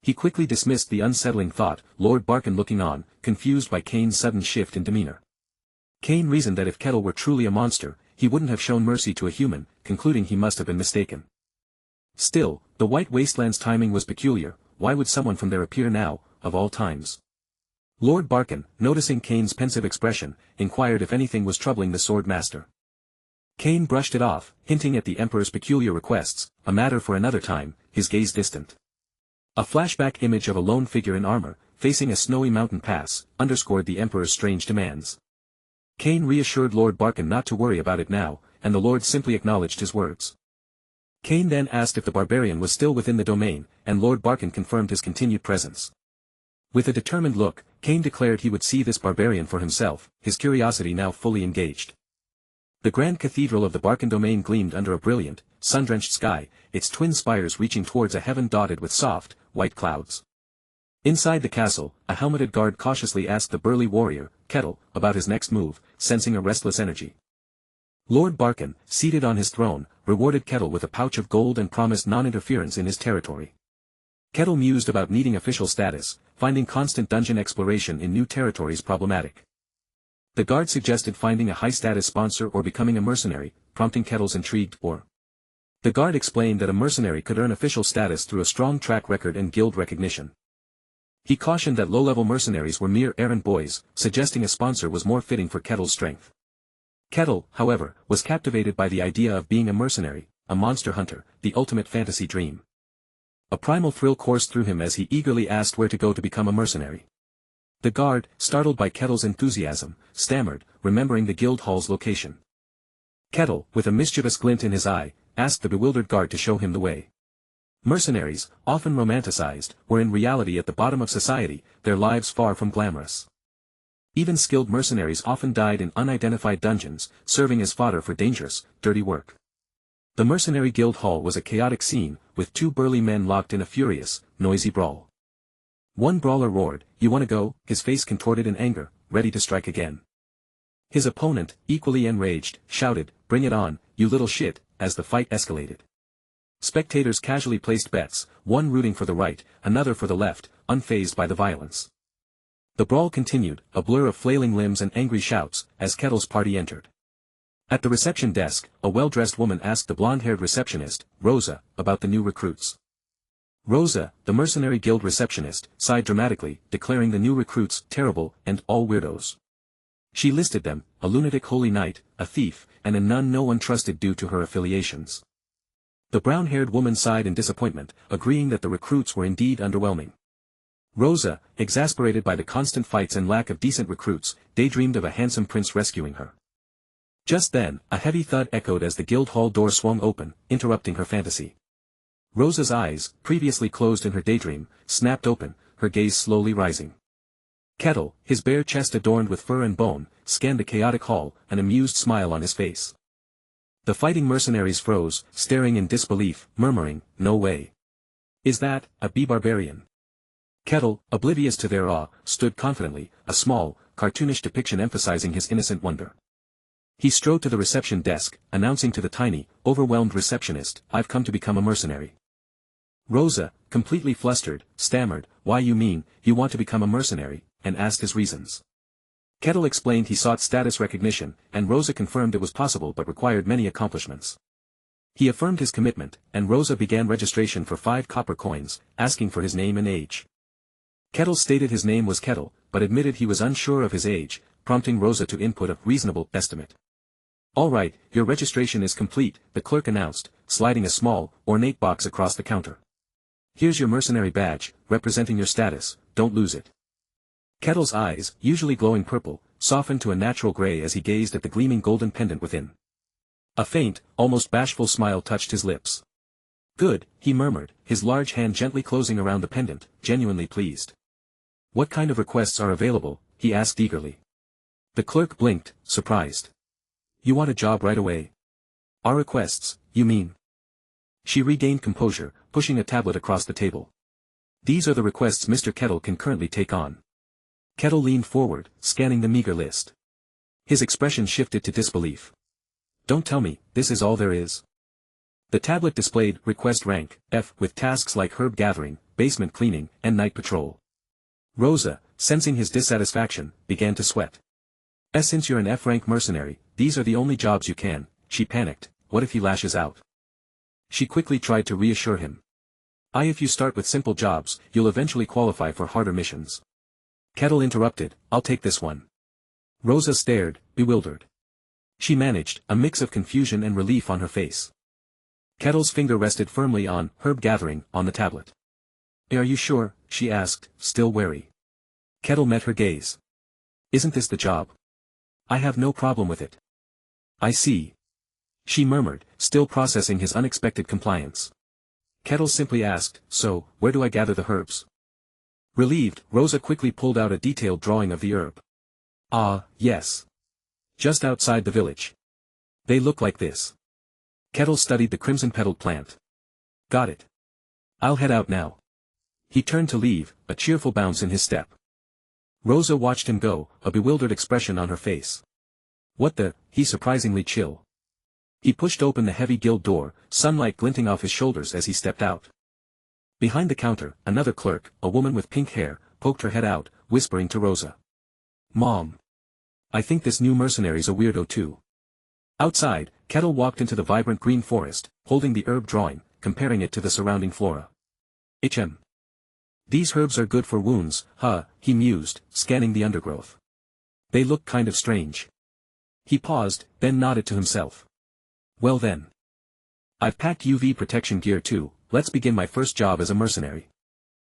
He quickly dismissed the unsettling thought, Lord Barkin looking on, confused by Kane's sudden shift in demeanor. Kane reasoned that if Kettle were truly a monster, he wouldn't have shown mercy to a human, concluding he must have been mistaken. Still, the White Wasteland's timing was peculiar, why would someone from there appear now, of all times? Lord Barkin, noticing Kane's pensive expression, inquired if anything was troubling the sword master. Kane brushed it off, hinting at the Emperor's peculiar requests, a matter for another time, his gaze distant. A flashback image of a lone figure in armor, facing a snowy mountain pass, underscored the Emperor's strange demands. Kane reassured Lord Barkin not to worry about it now, and the Lord simply acknowledged his words. Kane then asked if the barbarian was still within the domain, and Lord Barkin confirmed his continued presence. With a determined look, Cain declared he would see this barbarian for himself, his curiosity now fully engaged. The grand cathedral of the Barcan domain gleamed under a brilliant, sun-drenched sky, its twin spires reaching towards a heaven dotted with soft, white clouds. Inside the castle, a helmeted guard cautiously asked the burly warrior, Kettle, about his next move, sensing a restless energy. Lord Barcan, seated on his throne, rewarded Kettle with a pouch of gold and promised non-interference in his territory. Kettle mused about needing official status, finding constant dungeon exploration in new territories problematic. The guard suggested finding a high-status sponsor or becoming a mercenary, prompting Kettle's intrigued or. The guard explained that a mercenary could earn official status through a strong track record and guild recognition. He cautioned that low-level mercenaries were mere errand boys, suggesting a sponsor was more fitting for Kettle's strength. Kettle, however, was captivated by the idea of being a mercenary, a monster hunter, the ultimate fantasy dream. A primal thrill coursed through him as he eagerly asked where to go to become a mercenary. The guard, startled by Kettle's enthusiasm, stammered, remembering the guild hall's location. Kettle, with a mischievous glint in his eye, asked the bewildered guard to show him the way. Mercenaries, often romanticized, were in reality at the bottom of society, their lives far from glamorous. Even skilled mercenaries often died in unidentified dungeons, serving as fodder for dangerous, dirty work. The mercenary guild hall was a chaotic scene, with two burly men locked in a furious, noisy brawl. One brawler roared, "You wanna go?" his face contorted in anger, ready to strike again. His opponent, equally enraged, shouted, "Bring it on, you little shit," as the fight escalated. Spectators casually placed bets, one rooting for the right, another for the left, unfazed by the violence. The brawl continued, a blur of flailing limbs and angry shouts, as Kettle's party entered. At the reception desk, a well-dressed woman asked the blonde-haired receptionist, Rosa, about the new recruits. Rosa, the mercenary guild receptionist, sighed dramatically, declaring the new recruits terrible and all weirdos. She listed them, a lunatic holy knight, a thief, and a nun no one trusted due to her affiliations. The brown-haired woman sighed in disappointment, agreeing that the recruits were indeed underwhelming. Rosa, exasperated by the constant fights and lack of decent recruits, daydreamed of a handsome prince rescuing her. Just then, a heavy thud echoed as the guild hall door swung open, interrupting her fantasy. Rosa's eyes, previously closed in her daydream, snapped open, her gaze slowly rising. Kettle, his bare chest adorned with fur and bone, scanned the chaotic hall, an amused smile on his face. The fighting mercenaries froze, staring in disbelief, murmuring, "No way. Is that a barbarian?" Kettle, oblivious to their awe, stood confidently, a small, cartoonish depiction emphasizing his innocent wonder. He strode to the reception desk, announcing to the tiny, overwhelmed receptionist, "I've come to become a mercenary." Rosa, completely flustered, stammered, "Why, you mean, you want to become a mercenary," and asked his reasons. Kettle explained he sought status recognition, and Rosa confirmed it was possible but required many accomplishments. He affirmed his commitment, and Rosa began registration for 5 copper coins, asking for his name and age. Kettle stated his name was Kettle, but admitted he was unsure of his age, prompting Rosa to input a reasonable estimate. "All right, your registration is complete," the clerk announced, sliding a small, ornate box across the counter. "Here's your mercenary badge, representing your status, don't lose it." Kettle's eyes, usually glowing purple, softened to a natural gray as he gazed at the gleaming golden pendant within. A faint, almost bashful smile touched his lips. "Good," he murmured, his large hand gently closing around the pendant, genuinely pleased. "What kind of requests are available?" he asked eagerly. The clerk blinked, surprised. "You want a job right away?" "Our requests, you mean?" She regained composure, pushing a tablet across the table. "These are the requests Mr. Kettle can currently take on." Kettle leaned forward, scanning the meager list. His expression shifted to disbelief. "Don't tell me, this is all there is?" The tablet displayed request rank F with tasks like herb gathering, basement cleaning, and night patrol. Rosa, sensing his dissatisfaction, began to sweat. Since you're an F-rank mercenary, these are the only jobs you can," she panicked. "What if he lashes out?" She quickly tried to reassure him. If you start with simple jobs, you'll eventually qualify for harder missions." Kettle interrupted, "I'll take this one." Rosa stared, bewildered. She managed, a mix of confusion and relief on her face. Kettle's finger rested firmly on herb gathering on the tablet. "Are you sure?" she asked, still wary. Kettle met her gaze. "Isn't this the job? I have no problem with it." "I see," she murmured, still processing his unexpected compliance. Kettle simply asked, "So, where do I gather the herbs?" Relieved, Rosa quickly pulled out a detailed drawing of the herb. Ah, yes. Just outside the village. They look like this. Kettle studied the crimson-petaled plant. Got it. I'll head out now. He turned to leave, a cheerful bounce in his step. Rosa watched him go, a bewildered expression on her face. What the, he's surprisingly chill. He pushed open the heavy guild door, sunlight glinting off his shoulders as he stepped out. Behind the counter, another clerk, a woman with pink hair, poked her head out, whispering to Rosa. Mom. I think this new mercenary's a weirdo too. Outside, Kettle walked into the vibrant green forest, holding the herb drawing, comparing it to the surrounding flora. These herbs are good for wounds, huh, he mused, scanning the undergrowth. They look kind of strange. He paused, then nodded to himself. Well then. I've packed UV protection gear too, let's begin my first job as a mercenary.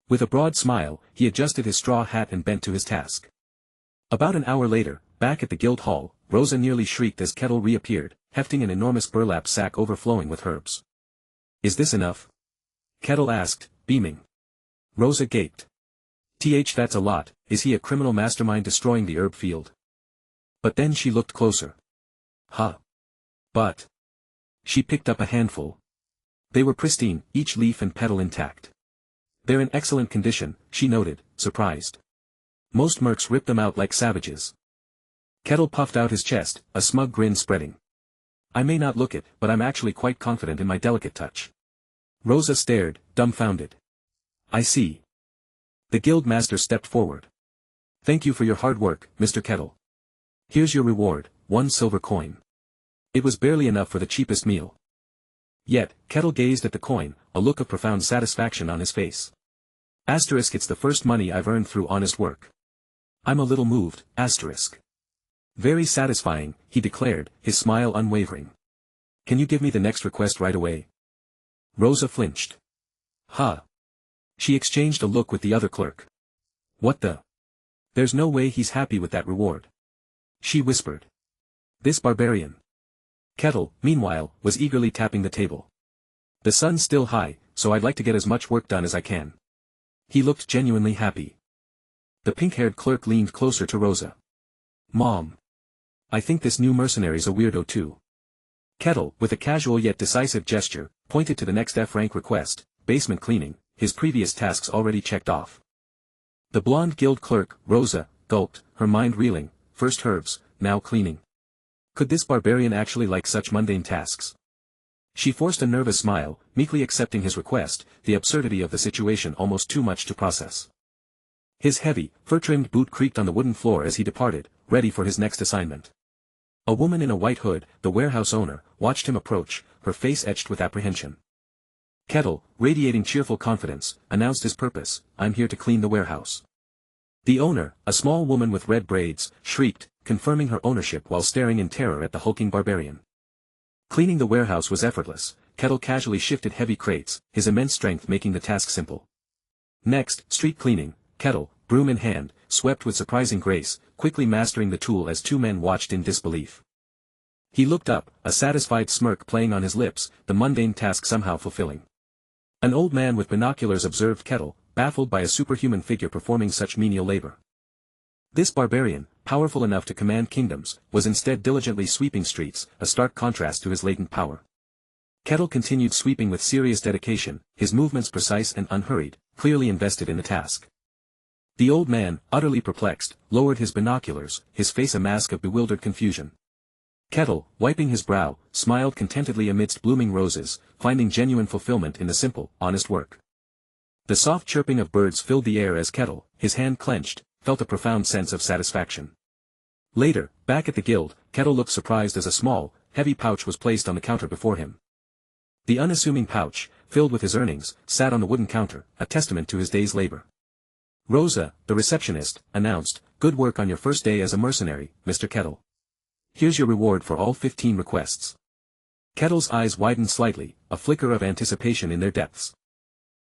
With a broad smile, he adjusted his straw hat and bent to his task. About an hour later, back at the guild hall, Rosa nearly shrieked as Kettle reappeared, hefting an enormous burlap sack overflowing with herbs. Is this enough? Kettle asked, beaming. Rosa gaped. That's a lot, is he a criminal mastermind destroying the herb field? But then she looked closer. Huh. But. She picked up a handful. They were pristine, each leaf and petal intact. They're in excellent condition, she noted, surprised. Most mercs rip them out like savages. Kettle puffed out his chest, a smug grin spreading. I may not look it, but I'm actually quite confident in my delicate touch. Rosa stared, dumbfounded. I see. The guild master stepped forward. Thank you for your hard work, Mr. Kettle. Here's your reward, 1 silver coin. It was barely enough for the cheapest meal. Yet, Kettle gazed at the coin, a look of profound satisfaction on his face. It's the first money I've earned through honest work. I'm a little moved, Very satisfying, he declared, his smile unwavering. Can you give me the next request right away? Rosa flinched. Huh. She exchanged a look with the other clerk. What the? There's no way he's happy with that reward. She whispered. This barbarian. Kettle, meanwhile, was eagerly tapping the table. The sun's still high, so I'd like to get as much work done as I can. He looked genuinely happy. The pink-haired clerk leaned closer to Rosa. Mom. I think this new mercenary's a weirdo too. Kettle, with a casual yet decisive gesture, pointed to the next F-rank request, basement cleaning, his previous tasks already checked off. The blonde guild clerk, Rosa, gulped, her mind reeling, first herbs, now cleaning. Could this barbarian actually like such mundane tasks? She forced a nervous smile, meekly accepting his request, the absurdity of the situation almost too much to process. His heavy, fur-trimmed boot creaked on the wooden floor as he departed, ready for his next assignment. A woman in a white hood, the warehouse owner, watched him approach, her face etched with apprehension. Kettle, radiating cheerful confidence, announced his purpose, I'm here to clean the warehouse. The owner, a small woman with red braids, shrieked, confirming her ownership while staring in terror at the hulking barbarian. Cleaning the warehouse was effortless, Kettle casually shifted heavy crates, his immense strength making the task simple. Next, street cleaning, Kettle, broom in hand, swept with surprising grace, quickly mastering the tool as 2 men watched in disbelief. He looked up, a satisfied smirk playing on his lips, the mundane task somehow fulfilling. An old man with binoculars observed Kettle, baffled by a superhuman figure performing such menial labor. This barbarian, powerful enough to command kingdoms, was instead diligently sweeping streets, a stark contrast to his latent power. Kettle continued sweeping with serious dedication, his movements precise and unhurried, clearly invested in the task. The old man, utterly perplexed, lowered his binoculars, his face a mask of bewildered confusion. Kettle, wiping his brow, smiled contentedly amidst blooming roses, finding genuine fulfillment in the simple, honest work. The soft chirping of birds filled the air as Kettle, his hand clenched, felt a profound sense of satisfaction. Later, back at the guild, Kettle looked surprised as a small, heavy pouch was placed on the counter before him. The unassuming pouch, filled with his earnings, sat on the wooden counter, a testament to his day's labor. Rosa, the receptionist, announced, Good work on your first day as a mercenary, Mr. Kettle. Here's your reward for all 15 requests. Kettle's eyes widened slightly, a flicker of anticipation in their depths.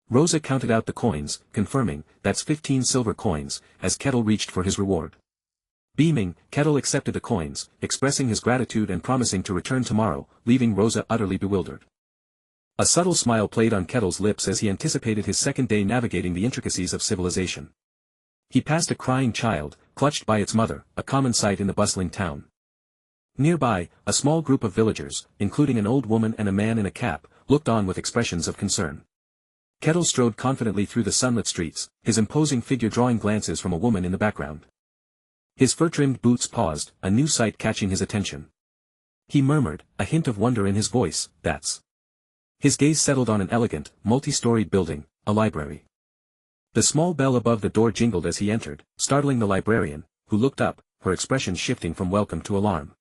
Rosa counted out the coins, confirming, that's 15 silver coins, as Kettle reached for his reward. Beaming, Kettle accepted the coins, expressing his gratitude and promising to return tomorrow, leaving Rosa utterly bewildered. A subtle smile played on Kettle's lips as he anticipated his second day navigating the intricacies of civilization. He passed a crying child, clutched by its mother, a common sight in the bustling town. Nearby, a small group of villagers, including an old woman and a man in a cap, looked on with expressions of concern. Kettle strode confidently through the sunlit streets, his imposing figure drawing glances from a woman in the background. His fur-trimmed boots paused, a new sight catching his attention. He murmured, a hint of wonder in his voice, "That's..." His gaze settled on an elegant, multi-storied building, a library. The small bell above the door jingled as he entered, startling the librarian, who looked up, her expression shifting from welcome to alarm.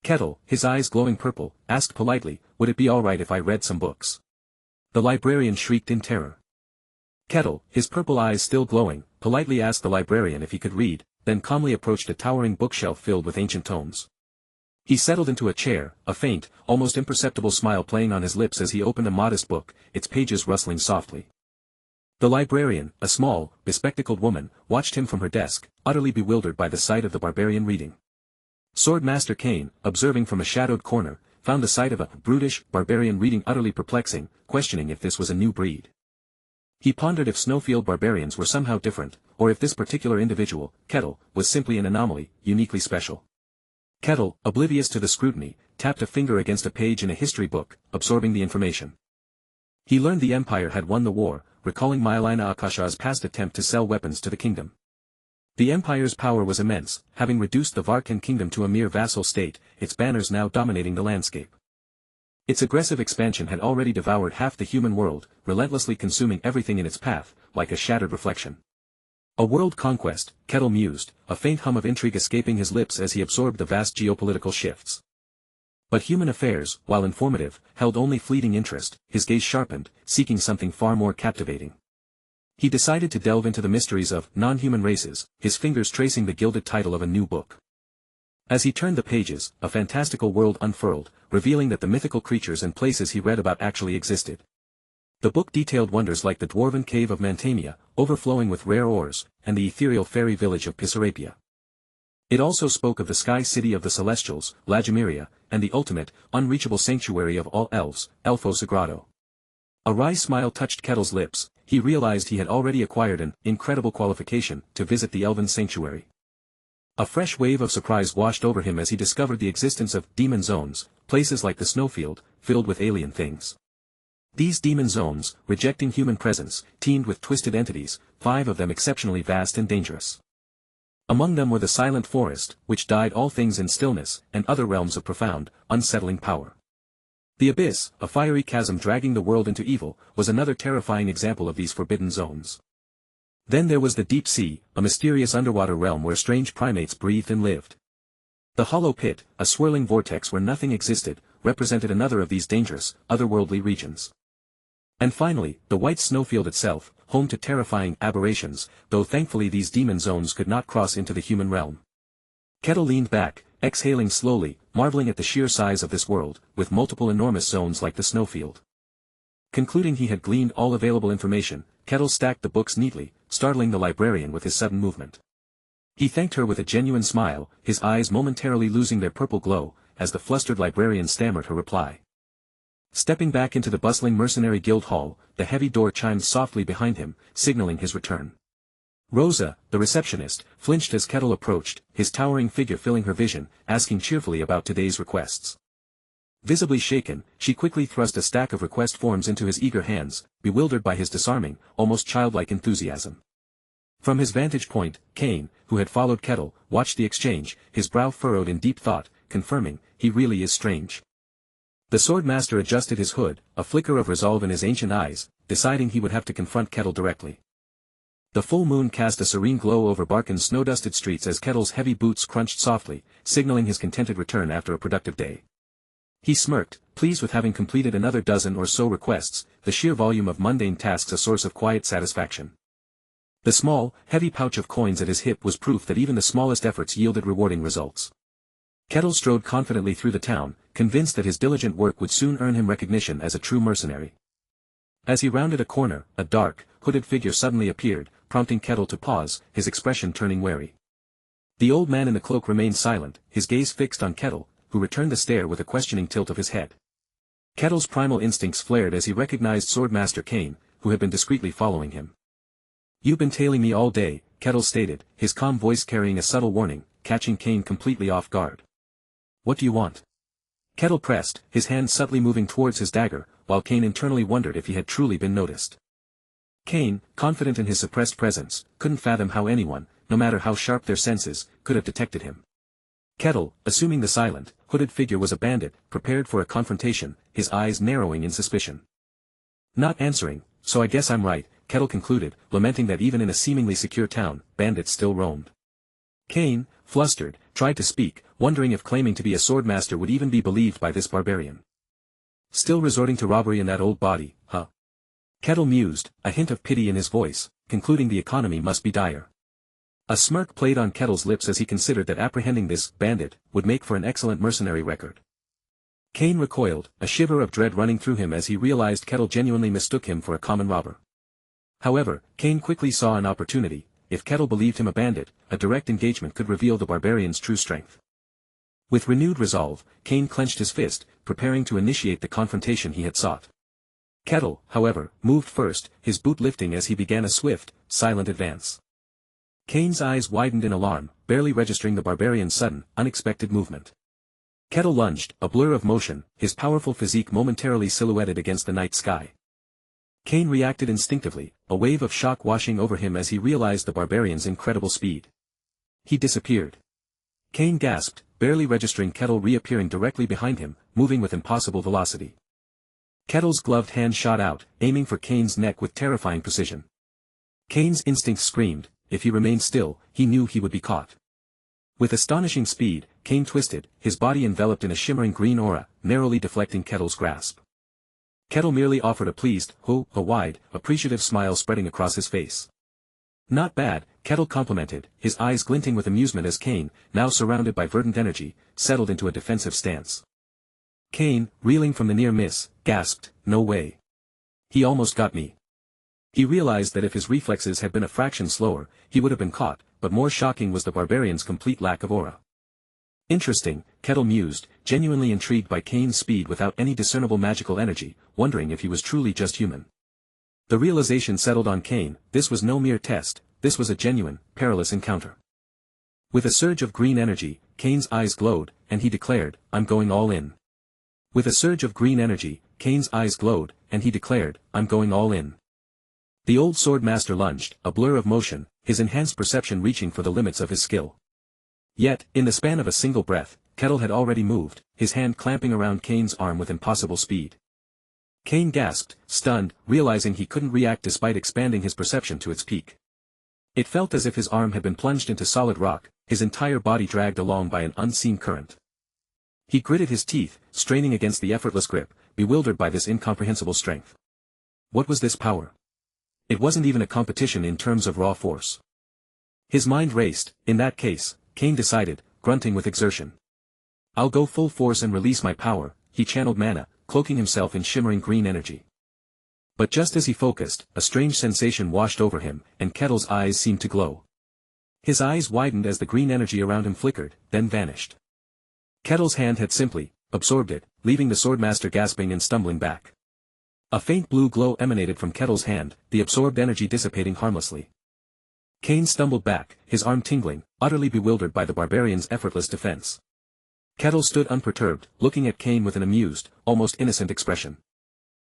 Kettle, his eyes glowing purple, asked politely, "Would it be all right if I read some books?" The librarian shrieked in terror. Kettle, his purple eyes still glowing, politely asked the librarian if he could read, then calmly approached a towering bookshelf filled with ancient tomes. He settled into a chair, a faint, almost imperceptible smile playing on his lips as he opened a modest book, its pages rustling softly. The librarian, a small, bespectacled woman, watched him from her desk, utterly bewildered by the sight of the barbarian reading. Swordmaster Kane, observing from a shadowed corner, found the sight of a brutish barbarian reading utterly perplexing, questioning if this was a new breed. He pondered if Snowfield barbarians were somehow different, or if this particular individual, Kettle, was simply an anomaly, uniquely special. Kettle, oblivious to the scrutiny, tapped a finger against a page in a history book, absorbing the information. He learned the Empire had won the war, recalling Mylina Akasha's past attempt to sell weapons to the kingdom. The Empire's power was immense, having reduced the Varkan kingdom to a mere vassal state, its banners now dominating the landscape. Its aggressive expansion had already devoured half the human world, relentlessly consuming everything in its path, like a shattered reflection. A world conquest, Kettle mused, a faint hum of intrigue escaping his lips as he absorbed the vast geopolitical shifts. But human affairs, while informative, held only fleeting interest. His gaze sharpened, seeking something far more captivating. He decided to delve into the mysteries of non-human races, his fingers tracing the gilded title of a new book. As he turned the pages, a fantastical world unfurled, revealing that the mythical creatures and places he read about actually existed. The book detailed wonders like the dwarven cave of Mantamia, overflowing with rare ores, and the ethereal fairy village of Pisarapia. It also spoke of the sky city of the Celestials, Lagimiria, and the ultimate, unreachable sanctuary of all elves, Elfo Sagrado. A wry smile touched Kettle's lips. He realized he had already acquired an incredible qualification to visit the elven sanctuary. A fresh wave of surprise washed over him as he discovered the existence of demon zones, places like the Snowfield, filled with alien things. These demon zones, rejecting human presence, teemed with twisted entities, 5 of them exceptionally vast and dangerous. Among them were the silent forest, which dyed all things in stillness, and other realms of profound, unsettling power. The abyss, a fiery chasm dragging the world into evil, was another terrifying example of these forbidden zones. Then there was the deep sea, a mysterious underwater realm where strange primates breathed and lived. The hollow pit, a swirling vortex where nothing existed, represented another of these dangerous, otherworldly regions. And finally, the white snowfield itself, home to terrifying aberrations, though thankfully these demon zones could not cross into the human realm. Kettle leaned back, exhaling slowly, marveling at the sheer size of this world, with multiple enormous zones like the snowfield. Concluding he had gleaned all available information, Kettle stacked the books neatly, startling the librarian with his sudden movement. He thanked her with a genuine smile, his eyes momentarily losing their purple glow, as the flustered librarian stammered her reply. Stepping back into the bustling mercenary guild hall, the heavy door chimed softly behind him, signaling his return. Rosa, the receptionist, flinched as Kettle approached, his towering figure filling her vision, asking cheerfully about today's requests. Visibly shaken, she quickly thrust a stack of request forms into his eager hands, bewildered by his disarming, almost childlike enthusiasm. From his vantage point, Kane, who had followed Kettle, watched the exchange, his brow furrowed in deep thought, confirming, he really is strange. The swordmaster adjusted his hood, a flicker of resolve in his ancient eyes, deciding he would have to confront Kettle directly. The full moon cast a serene glow over Barkan's snow-dusted streets as Kettle's heavy boots crunched softly, signaling his contented return after a productive day. He smirked, pleased with having completed another dozen or so requests, the sheer volume of mundane tasks a source of quiet satisfaction. The small, heavy pouch of coins at his hip was proof that even the smallest efforts yielded rewarding results. Kettle strode confidently through the town, convinced that his diligent work would soon earn him recognition as a true mercenary. As he rounded a corner, a dark, hooded figure suddenly appeared, prompting Kettle to pause, his expression turning wary. The old man in the cloak remained silent, his gaze fixed on Kettle, who returned the stare with a questioning tilt of his head. Kettle's primal instincts flared as he recognized Swordmaster Kane, who had been discreetly following him. "You've been tailing me all day," Kettle stated, his calm voice carrying a subtle warning, catching Kane completely off guard. What do you want? Kettle pressed, his hand subtly moving towards his dagger, while Kane internally wondered if he had truly been noticed. Kane, confident in his suppressed presence, couldn't fathom how anyone, no matter how sharp their senses, could have detected him. Kettle, assuming the silent, hooded figure was a bandit, prepared for a confrontation, his eyes narrowing in suspicion. Not answering, so I guess I'm right, Kettle concluded, lamenting that even in a seemingly secure town, bandits still roamed. Kane, flustered, tried to speak, wondering if claiming to be a swordmaster would even be believed by this barbarian. Still resorting to robbery in that old body, huh? Kettle mused, a hint of pity in his voice, concluding the economy must be dire. A smirk played on Kettle's lips as he considered that apprehending this bandit would make for an excellent mercenary record. Kane recoiled, a shiver of dread running through him as he realized Kettle genuinely mistook him for a common robber. However, Kane quickly saw an opportunity. If Kettle believed him a bandit, a direct engagement could reveal the barbarian's true strength. With renewed resolve, Kane clenched his fist, preparing to initiate the confrontation he had sought. Kettle, however, moved first, his boot lifting as he began a swift, silent advance. Kane's eyes widened in alarm, barely registering the barbarian's sudden, unexpected movement. Kettle lunged, a blur of motion, his powerful physique momentarily silhouetted against the night sky. Kane reacted instinctively, a wave of shock washing over him as he realized the barbarian's incredible speed. He disappeared. Kane gasped, barely registering Kettle reappearing directly behind him, moving with impossible velocity. Kettle's gloved hand shot out, aiming for Kane's neck with terrifying precision. Kane's instincts screamed, if he remained still, he knew he would be caught. With astonishing speed, Kane twisted, his body enveloped in a shimmering green aura, narrowly deflecting Kettle's grasp. Kettle merely offered a pleased, a wide, appreciative smile spreading across his face. Not bad, Kettle complimented, his eyes glinting with amusement as Kane, now surrounded by verdant energy, settled into a defensive stance. Kane, reeling from the near miss, gasped, no way. He almost got me. He realized that if his reflexes had been a fraction slower, he would have been caught, but more shocking was the barbarian's complete lack of aura. Interesting, Kettle mused, genuinely intrigued by Kane's speed without any discernible magical energy, wondering if he was truly just human. The realization settled on Kane, this was no mere test, this was a genuine, perilous encounter. With a surge of green energy, Kane's eyes glowed, and he declared, I'm going all in. With a surge of green energy, Kane's eyes glowed, and he declared, I'm going all in. The old sword master lunged, a blur of motion, his enhanced perception reaching for the limits of his skill. Yet, in the span of a single breath, Kettle had already moved, his hand clamping around Kane's arm with impossible speed. Kane gasped, stunned, realizing he couldn't react despite expanding his perception to its peak. It felt as if his arm had been plunged into solid rock, his entire body dragged along by an unseen current. He gritted his teeth, straining against the effortless grip, bewildered by this incomprehensible strength. What was this power? It wasn't even a competition in terms of raw force. His mind raced, in that case, Kane decided, grunting with exertion. I'll go full force and release my power, he channeled mana, cloaking himself in shimmering green energy. But just as he focused, a strange sensation washed over him, and Kettle's eyes seemed to glow. His eyes widened as the green energy around him flickered, then vanished. Kettle's hand had simply absorbed it, leaving the swordmaster gasping and stumbling back. A faint blue glow emanated from Kettle's hand, the absorbed energy dissipating harmlessly. Kane stumbled back, his arm tingling, utterly bewildered by the barbarian's effortless defense. Kettle stood unperturbed, looking at Kane with an amused, almost innocent expression.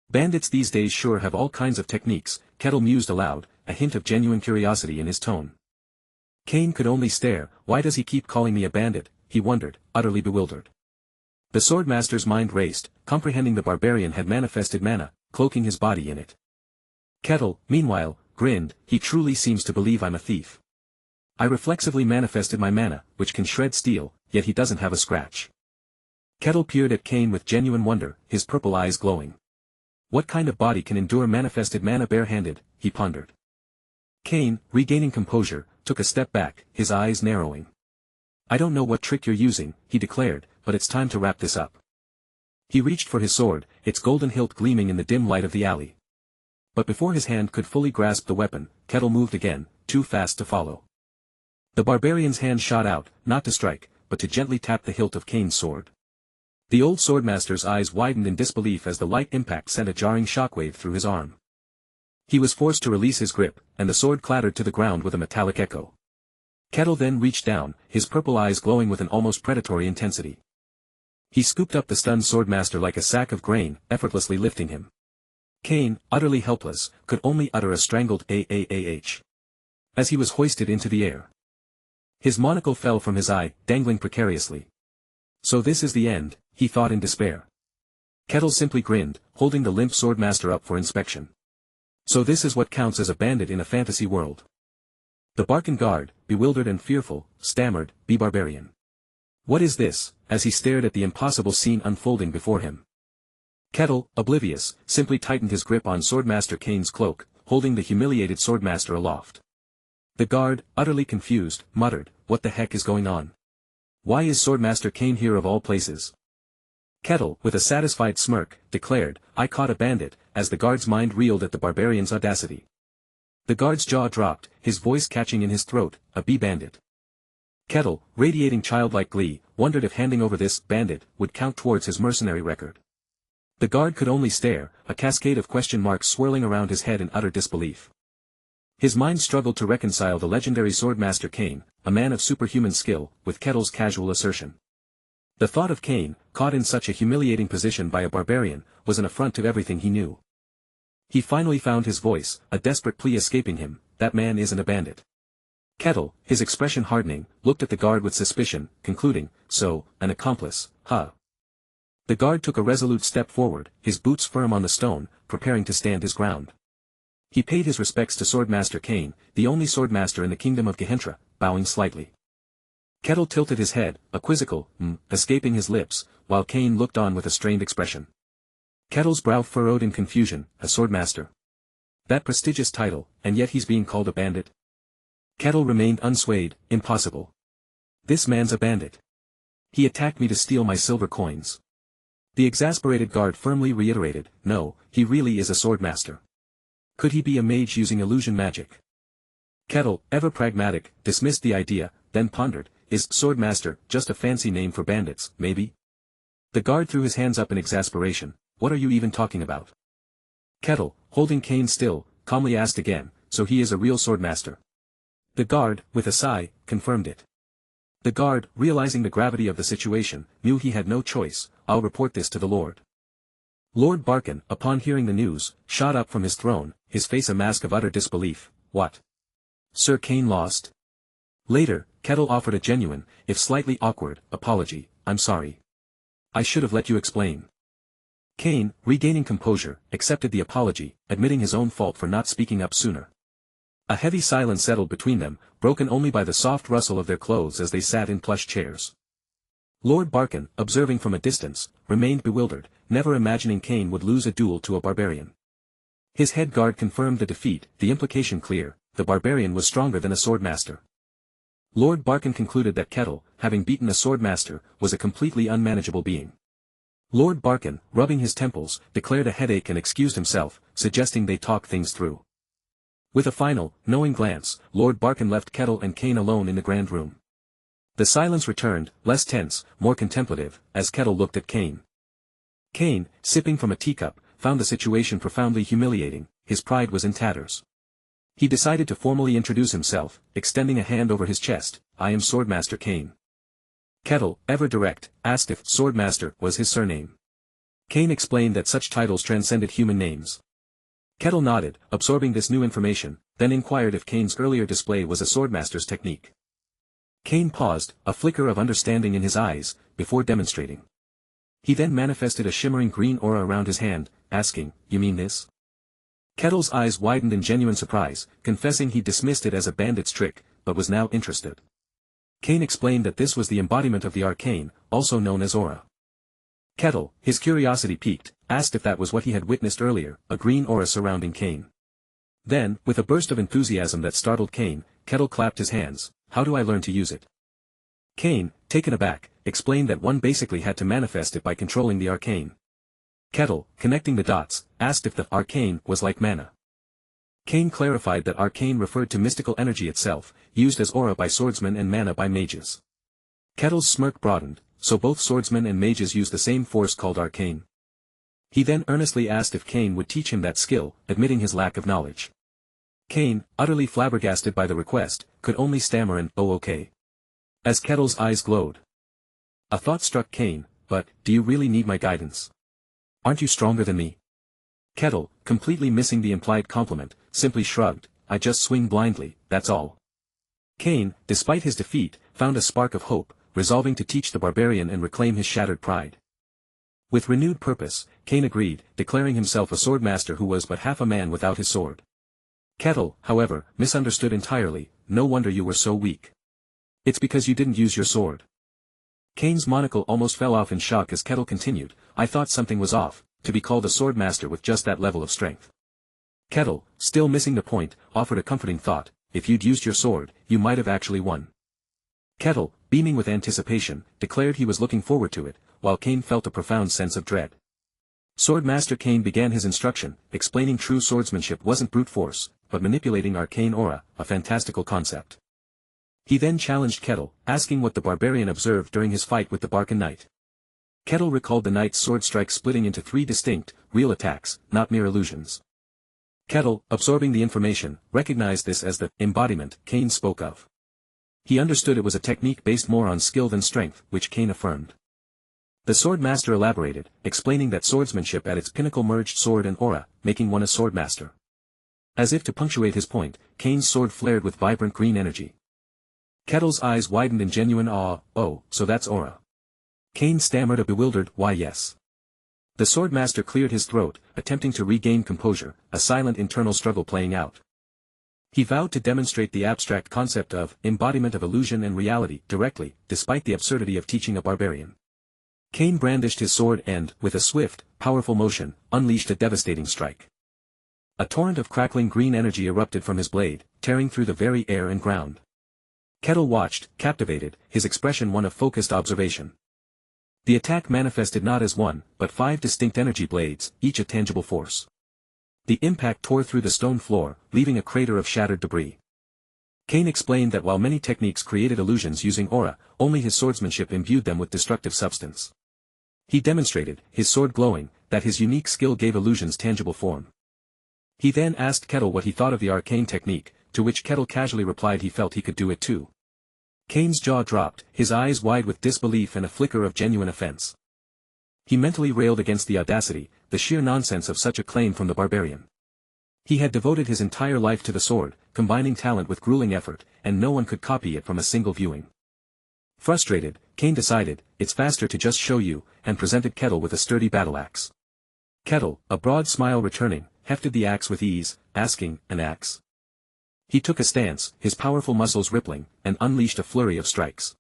Bandits these days sure have all kinds of techniques, Kettle mused aloud, a hint of genuine curiosity in his tone. Kane could only stare, why does he keep calling me a bandit, he wondered, utterly bewildered. The swordmaster's mind raced, comprehending the barbarian had manifested mana, cloaking his body in it. Kettle, meanwhile, grinned, he truly seems to believe I'm a thief. I reflexively manifested my mana, which can shred steel, yet he doesn't have a scratch. Kettle peered at Kane with genuine wonder, his purple eyes glowing. What kind of body can endure manifested mana bare-handed, he pondered. Kane, regaining composure, took a step back, his eyes narrowing. I don't know what trick you're using, he declared, but it's time to wrap this up. He reached for his sword, its golden hilt gleaming in the dim light of the alley. But before his hand could fully grasp the weapon, Kettle moved again, too fast to follow. The barbarian's hand shot out, not to strike, but to gently tap the hilt of Kane's sword. The old swordmaster's eyes widened in disbelief as the light impact sent a jarring shockwave through his arm. He was forced to release his grip, and the sword clattered to the ground with a metallic echo. Kettle then reached down, his purple eyes glowing with an almost predatory intensity. He scooped up the stunned swordmaster like a sack of grain, effortlessly lifting him. Cain, utterly helpless, could only utter a strangled "ah" as he was hoisted into the air. His monocle fell from his eye, dangling precariously. So this is the end, he thought in despair. Kettle simply grinned, holding the limp swordmaster up for inspection. So this is what counts as a bandit in a fantasy world. The Barcan guard, bewildered and fearful, stammered, "Be Barbarian. What is this?" as he stared at the impossible scene unfolding before him. Kettle, oblivious, simply tightened his grip on Swordmaster Cain's cloak, holding the humiliated swordmaster aloft. The guard, utterly confused, muttered, "What the heck is going on? Why is Swordmaster Cain here of all places?" Kettle, with a satisfied smirk, declared, "I caught a bandit," as the guard's mind reeled at the barbarian's audacity. The guard's jaw dropped, his voice catching in his throat, "A bee-bandit." Kettle, radiating childlike glee, wondered if handing over this bandit would count towards his mercenary record. The guard could only stare, a cascade of question marks swirling around his head in utter disbelief. His mind struggled to reconcile the legendary Swordmaster Cain, a man of superhuman skill, with Kettle's casual assertion. The thought of Cain, caught in such a humiliating position by a barbarian, was an affront to everything he knew. He finally found his voice, a desperate plea escaping him, "That man isn't a bandit." Kettle, his expression hardening, looked at the guard with suspicion, concluding, "So, an accomplice, huh?" The guard took a resolute step forward, his boots firm on the stone, preparing to stand his ground. He paid his respects to Swordmaster Cain, the only swordmaster in the kingdom of Gehentra, bowing slightly. Kettle tilted his head, a quizzical escaping his lips, while Cain looked on with a strained expression. Kettle's brow furrowed in confusion, a swordmaster. That prestigious title, and yet he's being called a bandit? Kettle remained unswayed, impossible. This man's a bandit. He attacked me to steal my silver coins. The exasperated guard firmly reiterated, "No, he really is a swordmaster. Could he be a mage using illusion magic?" Kettle, ever pragmatic, dismissed the idea, then pondered, "Is swordmaster just a fancy name for bandits, maybe?" The guard threw his hands up in exasperation, "What are you even talking about?" Kettle, holding Cain still, calmly asked again, "So he is a real swordmaster?" The guard, with a sigh, confirmed it. The guard, realizing the gravity of the situation, knew he had no choice. "I'll report this to the Lord." Lord Barcan, upon hearing the news, shot up from his throne, his face a mask of utter disbelief. "What? Sir Cain lost?" Later, Kettle offered a genuine, if slightly awkward, apology. "I'm sorry. I should have let you explain." Cain, regaining composure, accepted the apology, admitting his own fault for not speaking up sooner. A heavy silence settled between them, broken only by the soft rustle of their clothes as they sat in plush chairs. Lord Barcan, observing from a distance, remained bewildered, never imagining Cain would lose a duel to a barbarian. His head guard confirmed the defeat, the implication clear: the barbarian was stronger than a swordmaster. Lord Barcan concluded that Kettle, having beaten a swordmaster, was a completely unmanageable being. Lord Barcan, rubbing his temples, declared a headache and excused himself, suggesting they talk things through. With a final, knowing glance, Lord Barcan left Kettle and Cain alone in the grand room. The silence returned, less tense, more contemplative, as Kettle looked at Cain. Cain, sipping from a teacup, found the situation profoundly humiliating, his pride was in tatters. He decided to formally introduce himself, extending a hand over his chest. "I am Swordmaster Cain." Kettle, ever direct, asked if Swordmaster was his surname. Cain explained that such titles transcended human names. Kettle nodded, absorbing this new information, then inquired if Cain's earlier display was a swordmaster's technique. Cain paused, a flicker of understanding in his eyes, before demonstrating. He then manifested a shimmering green aura around his hand, asking, "You mean this?" Kettle's eyes widened in genuine surprise, confessing he dismissed it as a bandit's trick, but was now interested. Cain explained that this was the embodiment of the arcane, also known as aura. Kettle, his curiosity piqued, asked if that was what he had witnessed earlier, a green aura surrounding Cain. Then, with a burst of enthusiasm that startled Cain, Kettle clapped his hands. "How do I learn to use it?" Cain, taken aback, explained that one basically had to manifest it by controlling the arcane. Kettle, connecting the dots, asked if the arcane was like mana. Cain clarified that arcane referred to mystical energy itself, used as aura by swordsmen and mana by mages. Kettle's smirk broadened, so both swordsmen and mages use the same force called arcane. He then earnestly asked if Kane would teach him that skill, admitting his lack of knowledge. Kane, utterly flabbergasted by the request, could only stammer an "oh okay." As Kettle's eyes glowed. A thought struck Kane, "But, do you really need my guidance? Aren't you stronger than me?" Kettle, completely missing the implied compliment, simply shrugged, "I just swing blindly, that's all." Kane, despite his defeat, found a spark of hope, resolving to teach the barbarian and reclaim his shattered pride. With renewed purpose, Kane agreed, declaring himself a swordmaster who was but half a man without his sword. Kettle, however, misunderstood entirely, "No wonder you were so weak. It's because you didn't use your sword." Kane's monocle almost fell off in shock as Kettle continued, "I thought something was off, to be called a swordmaster with just that level of strength." Kettle, still missing the point, offered a comforting thought, "If you'd used your sword, you might have actually won." Kettle, beaming with anticipation, declared he was looking forward to it, while Kane felt a profound sense of dread. Swordmaster Kane began his instruction, explaining true swordsmanship wasn't brute force, but manipulating arcane aura, a fantastical concept. He then challenged Kettle, asking what the barbarian observed during his fight with the Barcan Knight. Kettle recalled the knight's sword strike splitting into 3 distinct, real attacks, not mere illusions. Kettle, absorbing the information, recognized this as the embodiment Kane spoke of. He understood it was a technique based more on skill than strength, which Kane affirmed. The swordmaster elaborated, explaining that swordsmanship at its pinnacle merged sword and aura, making one a swordmaster. As if to punctuate his point, Kane's sword flared with vibrant green energy. Kettle's eyes widened in genuine awe, "Oh, so that's aura." Kane stammered a bewildered, "Why yes." The swordmaster cleared his throat, attempting to regain composure, a silent internal struggle playing out. He vowed to demonstrate the abstract concept of embodiment of illusion and reality directly, despite the absurdity of teaching a barbarian. Kane brandished his sword and, with a swift, powerful motion, unleashed a devastating strike. A torrent of crackling green energy erupted from his blade, tearing through the very air and ground. Kettle watched, captivated, his expression one of focused observation. The attack manifested not as one, but 5 distinct energy blades, each a tangible force. The impact tore through the stone floor, leaving a crater of shattered debris. Kane explained that while many techniques created illusions using aura, only his swordsmanship imbued them with destructive substance. He demonstrated, his sword glowing, that his unique skill gave illusions tangible form. He then asked Kettle what he thought of the arcane technique, to which Kettle casually replied he felt he could do it too. Kane's jaw dropped, his eyes wide with disbelief and a flicker of genuine offense. He mentally railed against the audacity, the sheer nonsense of such a claim from the barbarian. He had devoted his entire life to the sword, combining talent with grueling effort, and no one could copy it from a single viewing. Frustrated, Kane decided, "It's faster to just show you," and presented Kettle with a sturdy battle axe. Kettle, a broad smile returning, hefted the axe with ease, asking, "An axe?" He took a stance, his powerful muscles rippling, and unleashed a flurry of strikes.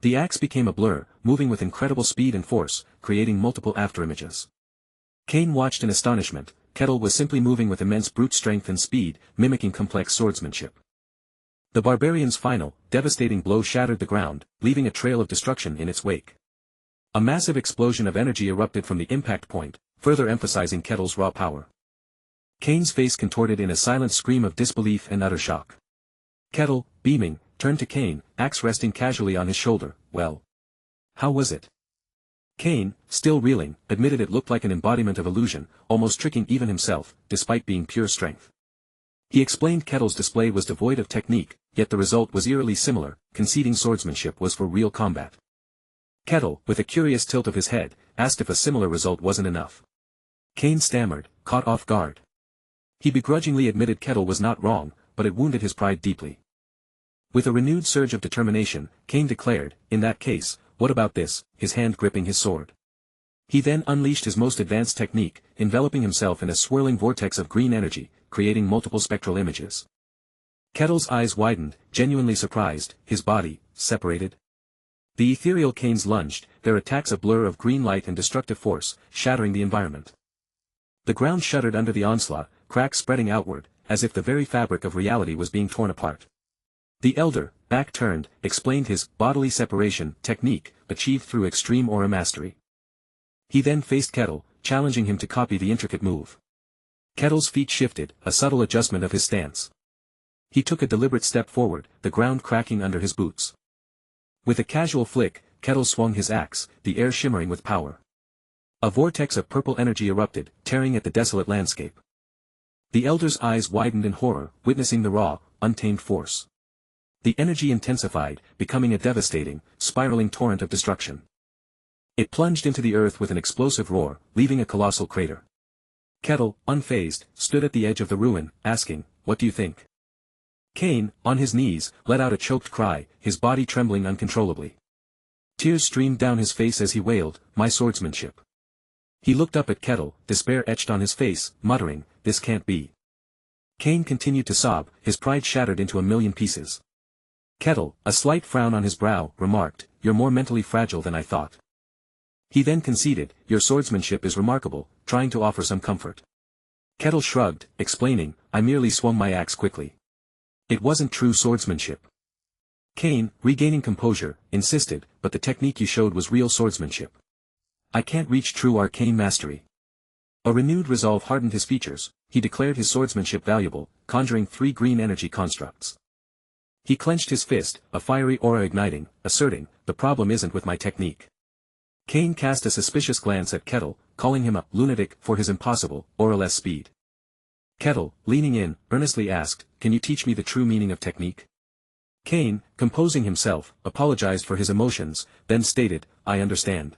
The axe became a blur, moving with incredible speed and force, creating multiple afterimages. Kane watched in astonishment. Kettle was simply moving with immense brute strength and speed, mimicking complex swordsmanship. The barbarian's final, devastating blow shattered the ground, leaving a trail of destruction in its wake. A massive explosion of energy erupted from the impact point, further emphasizing Kettle's raw power. Kane's face contorted in a silent scream of disbelief and utter shock. Kettle, beaming, turned to Kane, axe resting casually on his shoulder. "Well, how was it?" Kane, still reeling, admitted it looked like an embodiment of illusion, almost tricking even himself, despite being pure strength. He explained Kettle's display was devoid of technique, yet the result was eerily similar, conceding swordsmanship was for real combat. Kettle, with a curious tilt of his head, asked if a similar result wasn't enough. Kane stammered, caught off guard. He begrudgingly admitted Kettle was not wrong, but it wounded his pride deeply. With a renewed surge of determination, Kane declared, "In that case, what about this?" his hand gripping his sword. He then unleashed his most advanced technique, enveloping himself in a swirling vortex of green energy, creating multiple spectral images. Kettle's eyes widened, genuinely surprised, his body, separated. The ethereal Kanes lunged, their attacks a blur of green light and destructive force, shattering the environment. The ground shuddered under the onslaught, cracks spreading outward, as if the very fabric of reality was being torn apart. The elder, back turned, explained his bodily separation technique, achieved through extreme aura mastery. He then faced Kettle, challenging him to copy the intricate move. Kettle's feet shifted, a subtle adjustment of his stance. He took a deliberate step forward, the ground cracking under his boots. With a casual flick, Kettle swung his axe, the air shimmering with power. A vortex of purple energy erupted, tearing at the desolate landscape. The elder's eyes widened in horror, witnessing the raw, untamed force. The energy intensified, becoming a devastating, spiraling torrent of destruction. It plunged into the earth with an explosive roar, leaving a colossal crater. Kettle, unfazed, stood at the edge of the ruin, asking, "What do you think?" Cain, on his knees, let out a choked cry, his body trembling uncontrollably. Tears streamed down his face as he wailed, "My swordsmanship." He looked up at Kettle, despair etched on his face, muttering, "This can't be." Cain continued to sob, his pride shattered into a million pieces. Kettle, a slight frown on his brow, remarked, "You're more mentally fragile than I thought." He then conceded, "Your swordsmanship is remarkable," trying to offer some comfort. Kettle shrugged, explaining, "I merely swung my axe quickly. It wasn't true swordsmanship." Cain, regaining composure, insisted, "But the technique you showed was real swordsmanship. I can't reach true arcane mastery." A renewed resolve hardened his features, he declared his swordsmanship valuable, conjuring 3 green energy constructs. He clenched his fist, a fiery aura igniting, asserting, "The problem isn't with my technique." Cain cast a suspicious glance at Kettle, calling him a lunatic for his impossible, aura-less speed. Kettle, leaning in, earnestly asked, "Can you teach me the true meaning of technique?" Cain, composing himself, apologized for his emotions, then stated, "I understand."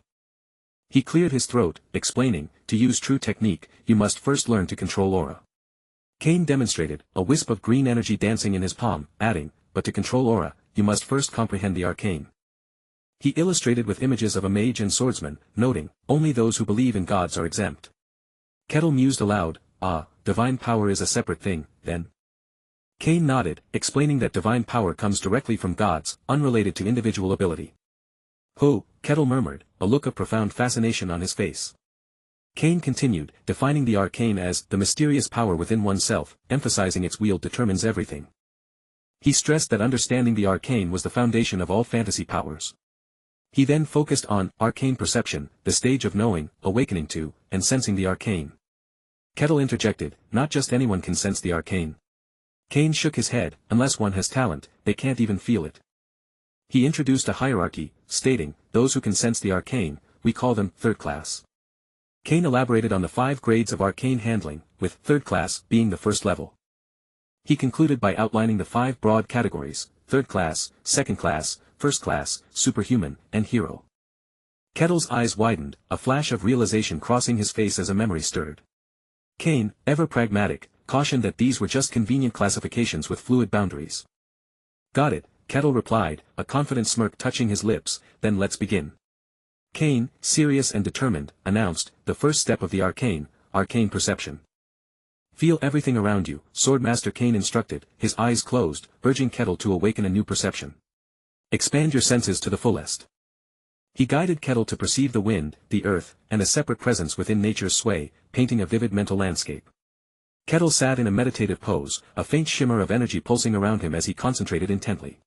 He cleared his throat, explaining, "To use true technique, you must first learn to control aura." Cain demonstrated, a wisp of green energy dancing in his palm, adding, "But to control aura, you must first comprehend the arcane." He illustrated with images of a mage and swordsman, noting, "Only those who believe in gods are exempt." Kettle mused aloud, "Ah, divine power is a separate thing, then." Cain nodded, explaining that divine power comes directly from gods, unrelated to individual ability. "Ho," Kettle murmured, a look of profound fascination on his face. Cain continued, defining the arcane as the mysterious power within oneself, emphasizing its wield determines everything. He stressed that understanding the arcane was the foundation of all fantasy powers. He then focused on arcane perception, the stage of knowing, awakening to, and sensing the arcane. Kettle interjected, "Not just anyone can sense the arcane." Cain shook his head, "Unless one has talent, they can't even feel it." He introduced a hierarchy, stating, "Those who can sense the arcane, we call them third class." Cain elaborated on the 5 grades of arcane handling, with third class being the first level. He concluded by outlining the 5 broad categories: third class, second class, first class, superhuman, and hero. Kettle's eyes widened, a flash of realization crossing his face as a memory stirred. Cain, ever pragmatic, cautioned that these were just convenient classifications with fluid boundaries. "Got it," Kettle replied, a confident smirk touching his lips, "Then let's begin." Cain, serious and determined, announced, "The first step of the arcane perception. Feel everything around you," Swordmaster Cain instructed, his eyes closed, urging Kettle to awaken a new perception. "Expand your senses to the fullest." He guided Kettle to perceive the wind, the earth, and a separate presence within nature's sway, painting a vivid mental landscape. Kettle sat in a meditative pose, a faint shimmer of energy pulsing around him as he concentrated intently.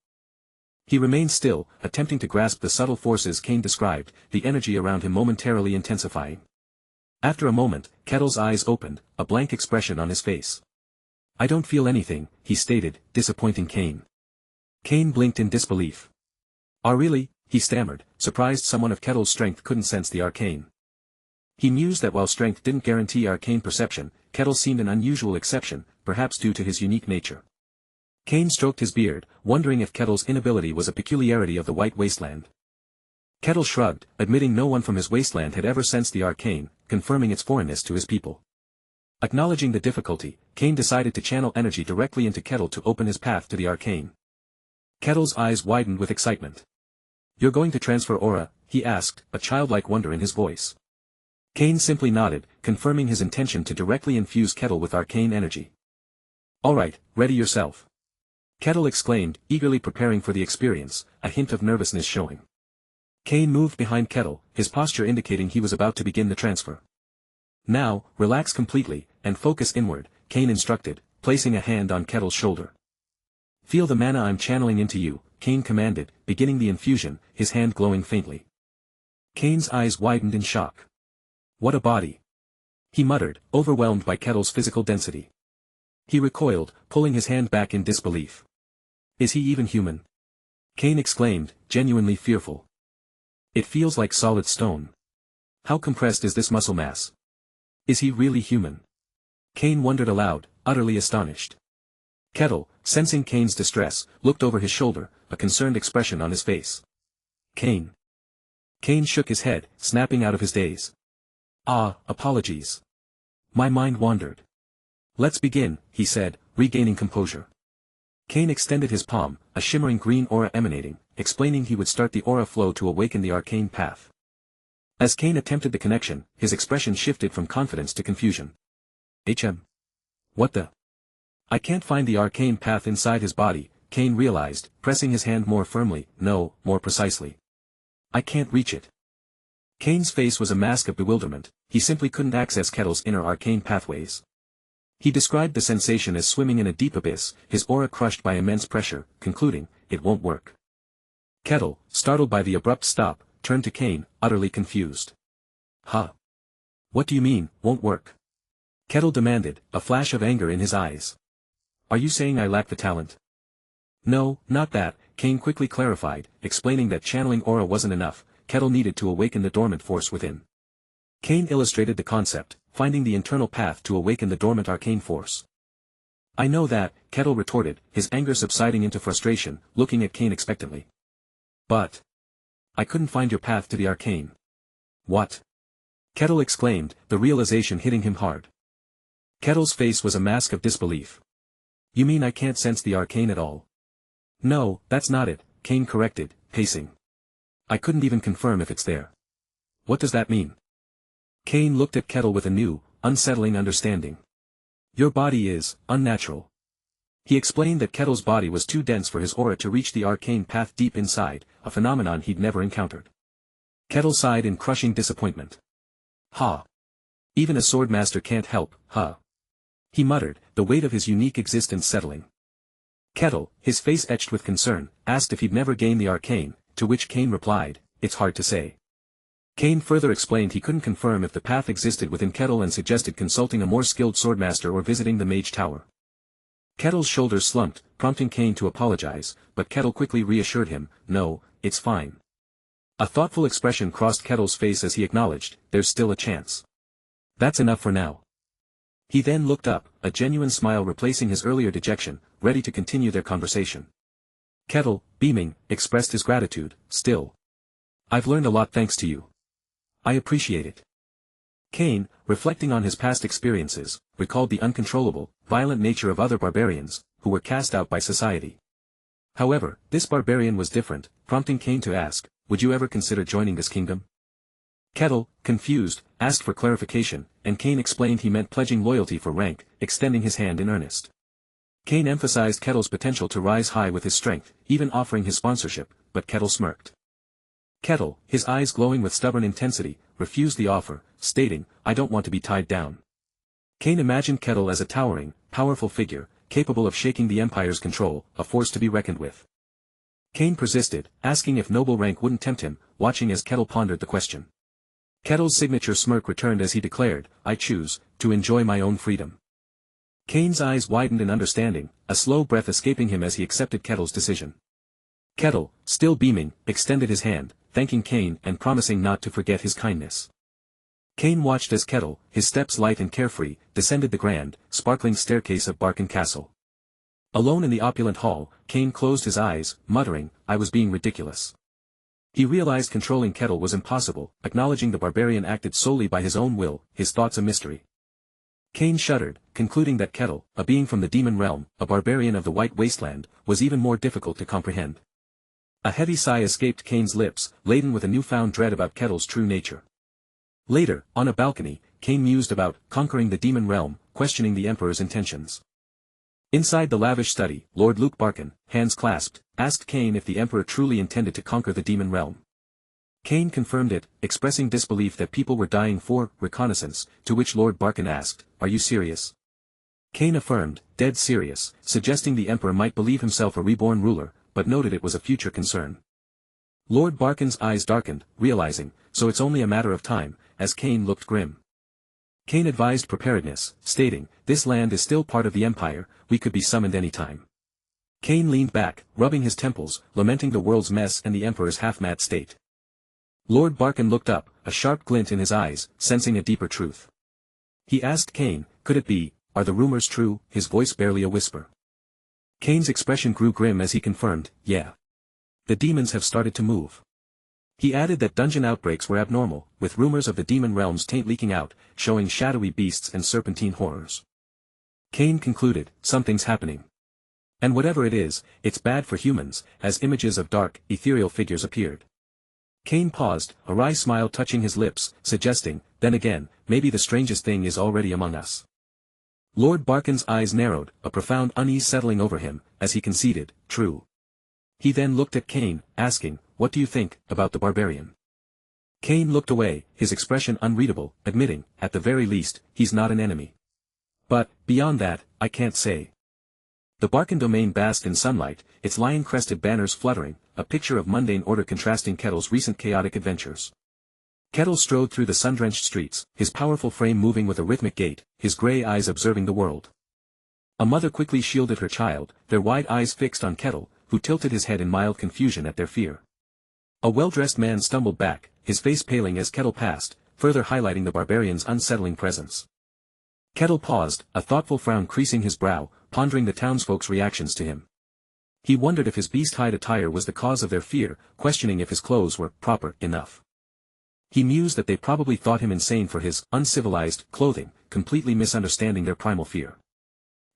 He remained still, attempting to grasp the subtle forces Cain described, the energy around him momentarily intensifying. After a moment, Kettle's eyes opened, a blank expression on his face. "I don't feel anything," he stated, disappointing Cain. Cain blinked in disbelief. "Oh really?" he stammered, surprised someone of Kettle's strength couldn't sense the arcane. He mused that while strength didn't guarantee arcane perception, Kettle seemed an unusual exception, perhaps due to his unique nature. Cain stroked his beard, wondering if Kettle's inability was a peculiarity of the White Wasteland. Kettle shrugged, admitting no one from his wasteland had ever sensed the arcane, confirming its foreignness to his people. Acknowledging the difficulty, Cain decided to channel energy directly into Kettle to open his path to the arcane. Kettle's eyes widened with excitement. "You're going to transfer aura?" he asked, a childlike wonder in his voice. Cain simply nodded, confirming his intention to directly infuse Kettle with arcane energy. "All right, ready yourself," Kettle exclaimed, eagerly preparing for the experience, a hint of nervousness showing. Cain moved behind Kettle, his posture indicating he was about to begin the transfer. "Now, relax completely, and focus inward," Cain instructed, placing a hand on Kettle's shoulder. "Feel the mana I'm channeling into you," Cain commanded, beginning the infusion, his hand glowing faintly. Cain's eyes widened in shock. "What a body!" he muttered, overwhelmed by Kettle's physical density. He recoiled, pulling his hand back in disbelief. "Is he even human?" Cain exclaimed, genuinely fearful. "It feels like solid stone." How compressed is this muscle mass? Is he really human? Cain wondered aloud, utterly astonished. Kettle, sensing Cain's distress, looked over his shoulder, a concerned expression on his face. Cain. Cain shook his head, snapping out of his daze. Ah, apologies. My mind wandered. Let's begin, he said, regaining composure. Cain extended his palm, a shimmering green aura emanating, explaining he would start the aura flow to awaken the arcane path. As Cain attempted the connection, his expression shifted from confidence to confusion. What the? I can't find the arcane path inside his body, Cain realized, pressing his hand more firmly, no, more precisely. I can't reach it. Cain's face was a mask of bewilderment, he simply couldn't access Kettle's inner arcane pathways. He described the sensation as swimming in a deep abyss, his aura crushed by immense pressure, concluding, it won't work. Kettle, startled by the abrupt stop, turned to Cain, utterly confused. Huh? What do you mean, won't work? Kettle demanded, a flash of anger in his eyes. Are you saying I lack the talent? No, not that, Cain quickly clarified, explaining that channeling aura wasn't enough, Kettle needed to awaken the dormant force within. Cain illustrated the concept, finding the internal path to awaken the dormant arcane force. I know that, Kettle retorted, his anger subsiding into frustration, looking at Cain expectantly. But I couldn't find your path to the arcane. What? Kettle exclaimed, the realization hitting him hard. Kettle's face was a mask of disbelief. You mean I can't sense the arcane at all? No, that's not it, Cain corrected, pacing. I couldn't even confirm if it's there. What does that mean? Cain looked at Kettle with a new, unsettling understanding. Your body is unnatural. He explained that Kettle's body was too dense for his aura to reach the arcane path deep inside, a phenomenon he'd never encountered. Kettle sighed in crushing disappointment. Ha! Even a swordmaster can't help, huh? He muttered, the weight of his unique existence settling. Kettle, his face etched with concern, asked if he'd never gained the arcane, to which Cain replied, it's hard to say. Cain further explained he couldn't confirm if the path existed within Kettle and suggested consulting a more skilled swordmaster or visiting the mage tower. Kettle's shoulders slumped, prompting Cain to apologize, but Kettle quickly reassured him, no, it's fine. A thoughtful expression crossed Kettle's face as he acknowledged, there's still a chance. That's enough for now. He then looked up, a genuine smile replacing his earlier dejection, ready to continue their conversation. Kettle, beaming, expressed his gratitude, still. I've learned a lot thanks to you. I appreciate it. Cain, reflecting on his past experiences, recalled the uncontrollable, violent nature of other barbarians, who were cast out by society. However, this barbarian was different, prompting Cain to ask, would you ever consider joining this kingdom? Kettle, confused, asked for clarification, and Cain explained he meant pledging loyalty for rank, extending his hand in earnest. Cain emphasized Kettle's potential to rise high with his strength, even offering his sponsorship, but Kettle smirked. Kettle, his eyes glowing with stubborn intensity, refused the offer, stating, I don't want to be tied down. Cain imagined Kettle as a towering, powerful figure, capable of shaking the Empire's control, a force to be reckoned with. Cain persisted, asking if noble rank wouldn't tempt him, watching as Kettle pondered the question. Kettle's signature smirk returned as he declared, I choose, to enjoy my own freedom. Cain's eyes widened in understanding, a slow breath escaping him as he accepted Kettle's decision. Kettle, still beaming, extended his hand, thanking Cain and promising not to forget his kindness. Cain watched as Kettle, his steps light and carefree, descended the grand, sparkling staircase of Barkin Castle. Alone in the opulent hall, Cain closed his eyes, muttering, I was being ridiculous. He realized controlling Kettle was impossible, acknowledging the barbarian acted solely by his own will, his thoughts a mystery. Cain shuddered, concluding that Kettle, a being from the demon realm, a barbarian of the White Wasteland, was even more difficult to comprehend. A heavy sigh escaped Cain's lips, laden with a newfound dread about Kettle's true nature. Later, on a balcony, Cain mused about conquering the demon realm, questioning the Emperor's intentions. Inside the lavish study, Lord Luke Barkin, hands clasped, asked Cain if the Emperor truly intended to conquer the demon realm. Cain confirmed it, expressing disbelief that people were dying for reconnaissance, to which Lord Barkin asked, Are you serious? Cain affirmed, dead serious, suggesting the Emperor might believe himself a reborn ruler, but noted it was a future concern. Lord Barkin's eyes darkened, realizing, so it's only a matter of time, as Cain looked grim. Cain advised preparedness, stating, this land is still part of the Empire, we could be summoned any time. Cain leaned back, rubbing his temples, lamenting the world's mess and the Emperor's half-mad state. Lord Barkin looked up, a sharp glint in his eyes, sensing a deeper truth. He asked Cain, could it be, are the rumors true, his voice barely a whisper. Cain's expression grew grim as he confirmed, yeah. The demons have started to move. He added that dungeon outbreaks were abnormal, with rumors of the demon realm's taint leaking out, showing shadowy beasts and serpentine horrors. Cain concluded, something's happening. And whatever it is, it's bad for humans, as images of dark, ethereal figures appeared. Cain paused, a wry smile touching his lips, suggesting, then again, maybe the strangest thing is already among us. Lord Barkin's eyes narrowed, a profound unease settling over him, as he conceded, true. He then looked at Cain, asking, what do you think, about the barbarian? Cain looked away, his expression unreadable, admitting, at the very least, he's not an enemy. But, beyond that, I can't say. The Barkin domain basked in sunlight, its lion-crested banners fluttering, a picture of mundane order contrasting Kettle's recent chaotic adventures. Kettle strode through the sun-drenched streets, his powerful frame moving with a rhythmic gait, his grey eyes observing the world. A mother quickly shielded her child, their wide eyes fixed on Kettle, who tilted his head in mild confusion at their fear. A well-dressed man stumbled back, his face paling as Kettle passed, further highlighting the barbarian's unsettling presence. Kettle paused, a thoughtful frown creasing his brow, pondering the townsfolk's reactions to him. He wondered if his beast-hide attire was the cause of their fear, questioning if his clothes were proper enough. He mused that they probably thought him insane for his uncivilized clothing, completely misunderstanding their primal fear.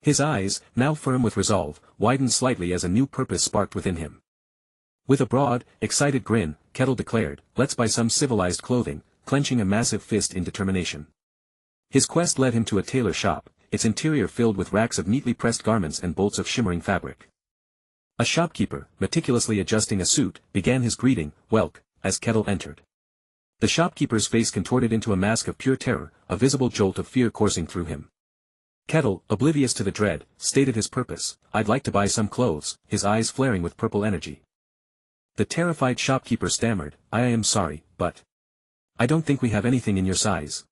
His eyes, now firm with resolve, widened slightly as a new purpose sparked within him. With a broad, excited grin, Kettle declared, let's buy some civilized clothing, clenching a massive fist in determination. His quest led him to a tailor shop, its interior filled with racks of neatly pressed garments and bolts of shimmering fabric. A shopkeeper, meticulously adjusting a suit, began his greeting, "Welk," as Kettle entered. The shopkeeper's face contorted into a mask of pure terror, a visible jolt of fear coursing through him. Kettle, oblivious to the dread, stated his purpose, "I'd like to buy some clothes," his eyes flaring with purple energy. The terrified shopkeeper stammered, "I am sorry, but I don't think we have anything in your size."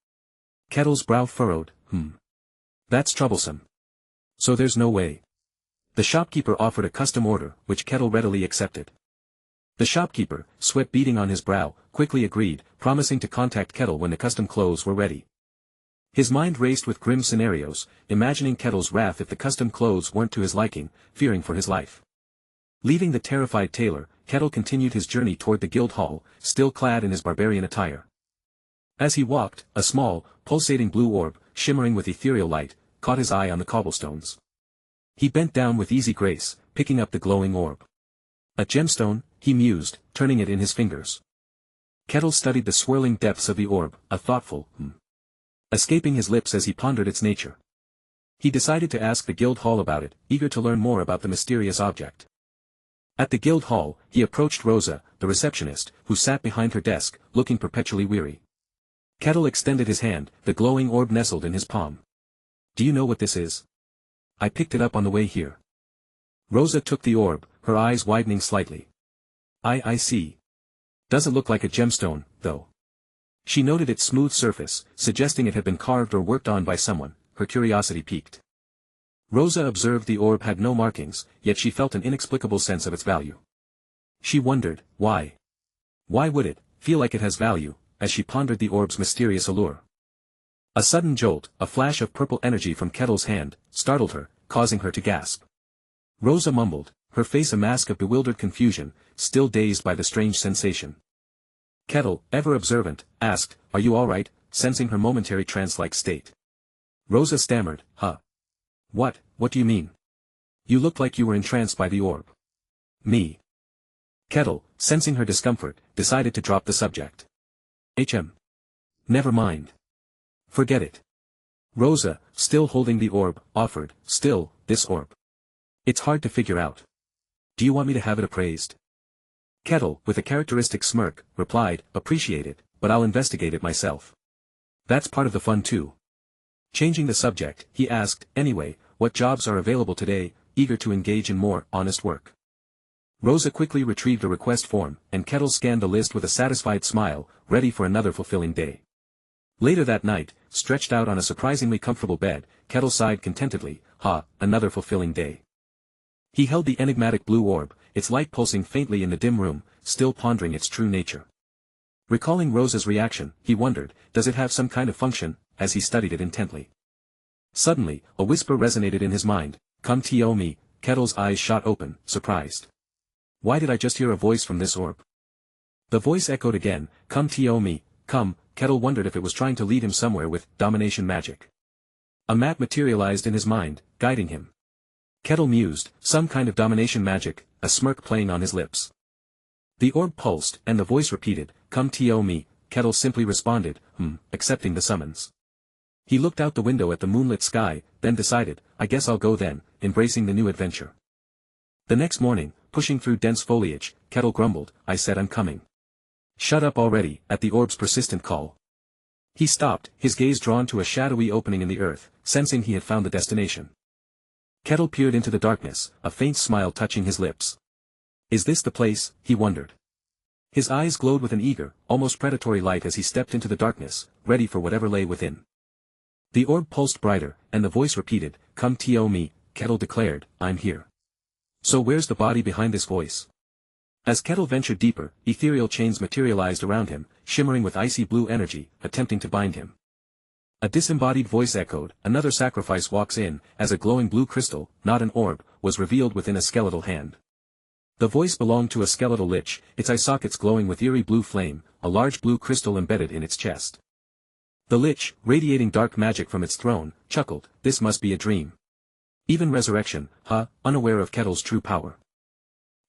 Kettle's brow furrowed, That's troublesome. So there's no way. The shopkeeper offered a custom order, which Kettle readily accepted. The shopkeeper, sweat beading on his brow, quickly agreed, promising to contact Kettle when the custom clothes were ready. His mind raced with grim scenarios, imagining Kettle's wrath if the custom clothes weren't to his liking, fearing for his life. Leaving the terrified tailor, Kettle continued his journey toward the guild hall, still clad in his barbarian attire. As he walked, a small, pulsating blue orb, shimmering with ethereal light, caught his eye on the cobblestones. He bent down with easy grace, picking up the glowing orb. A gemstone, he mused, turning it in his fingers. Kettle studied the swirling depths of the orb, a thoughtful escaping his lips as he pondered its nature. He decided to ask the guild hall about it, eager to learn more about the mysterious object. At the guild hall, he approached Rosa, the receptionist, who sat behind her desk, looking perpetually weary. Kettle extended his hand, the glowing orb nestled in his palm. "Do you know what this is?" "I picked it up on the way here." Rosa took the orb, her eyes widening slightly. I see. Doesn't look like a gemstone, though." She noted its smooth surface, suggesting it had been carved or worked on by someone, her curiosity piqued. Rosa observed the orb had no markings, yet she felt an inexplicable sense of its value. She wondered, why? Why would it feel like it has value, as she pondered the orb's mysterious allure? A sudden jolt, a flash of purple energy from Kettle's hand, startled her, causing her to gasp. Rosa mumbled, her face a mask of bewildered confusion, still dazed by the strange sensation. Kettle, ever observant, asked, "Are you all right?" sensing her momentary trance-like state. Rosa stammered, "Huh? What do you mean? You looked like you were entranced by the orb." "Me?" Kettle, sensing her discomfort, decided to drop the subject. Never mind. Forget it." Rosa, still holding the orb, offered, "Still, this orb. It's hard to figure out. Do you want me to have it appraised?" Kettle, with a characteristic smirk, replied, "Appreciate it, but I'll investigate it myself. That's part of the fun too." Changing the subject, he asked, "Anyway, what jobs are available today?" eager to engage in more honest work. Rosa quickly retrieved a request form, and Kettle scanned the list with a satisfied smile, ready for another fulfilling day. Later that night, stretched out on a surprisingly comfortable bed, Kettle sighed contentedly, another fulfilling day. He held the enigmatic blue orb, its light pulsing faintly in the dim room, still pondering its true nature. Recalling Rose's reaction, he wondered, does it have some kind of function, as he studied it intently. Suddenly, a whisper resonated in his mind, "Come to me." Kettle's eyes shot open, surprised. Why did I just hear a voice from this orb? The voice echoed again, "Come to me, come." Kettle wondered if it was trying to lead him somewhere with domination magic. A map materialized in his mind, guiding him. Kettle mused, some kind of domination magic, a smirk playing on his lips. The orb pulsed, and the voice repeated, "Come to me." Kettle simply responded, accepting the summons. He looked out the window at the moonlit sky, then decided, I guess I'll go then, embracing the new adventure. The next morning, pushing through dense foliage, Kettle grumbled, "I said I'm coming." "Shut up already," at the orb's persistent call. He stopped, his gaze drawn to a shadowy opening in the earth, sensing he had found the destination. Kettle peered into the darkness, a faint smile touching his lips. Is this the place, he wondered. His eyes glowed with an eager, almost predatory light as he stepped into the darkness, ready for whatever lay within. The orb pulsed brighter, and the voice repeated, "Come to me." Kettle declared, "I'm here." So where's the body behind this voice? As Kettle ventured deeper, ethereal chains materialized around him, shimmering with icy blue energy, attempting to bind him. A disembodied voice echoed, "Another sacrifice walks in," as a glowing blue crystal, not an orb, was revealed within a skeletal hand. The voice belonged to a skeletal lich, its eye sockets glowing with eerie blue flame, a large blue crystal embedded in its chest. The lich, radiating dark magic from its throne, chuckled, "This must be a dream. Even resurrection, unaware of Kettle's true power."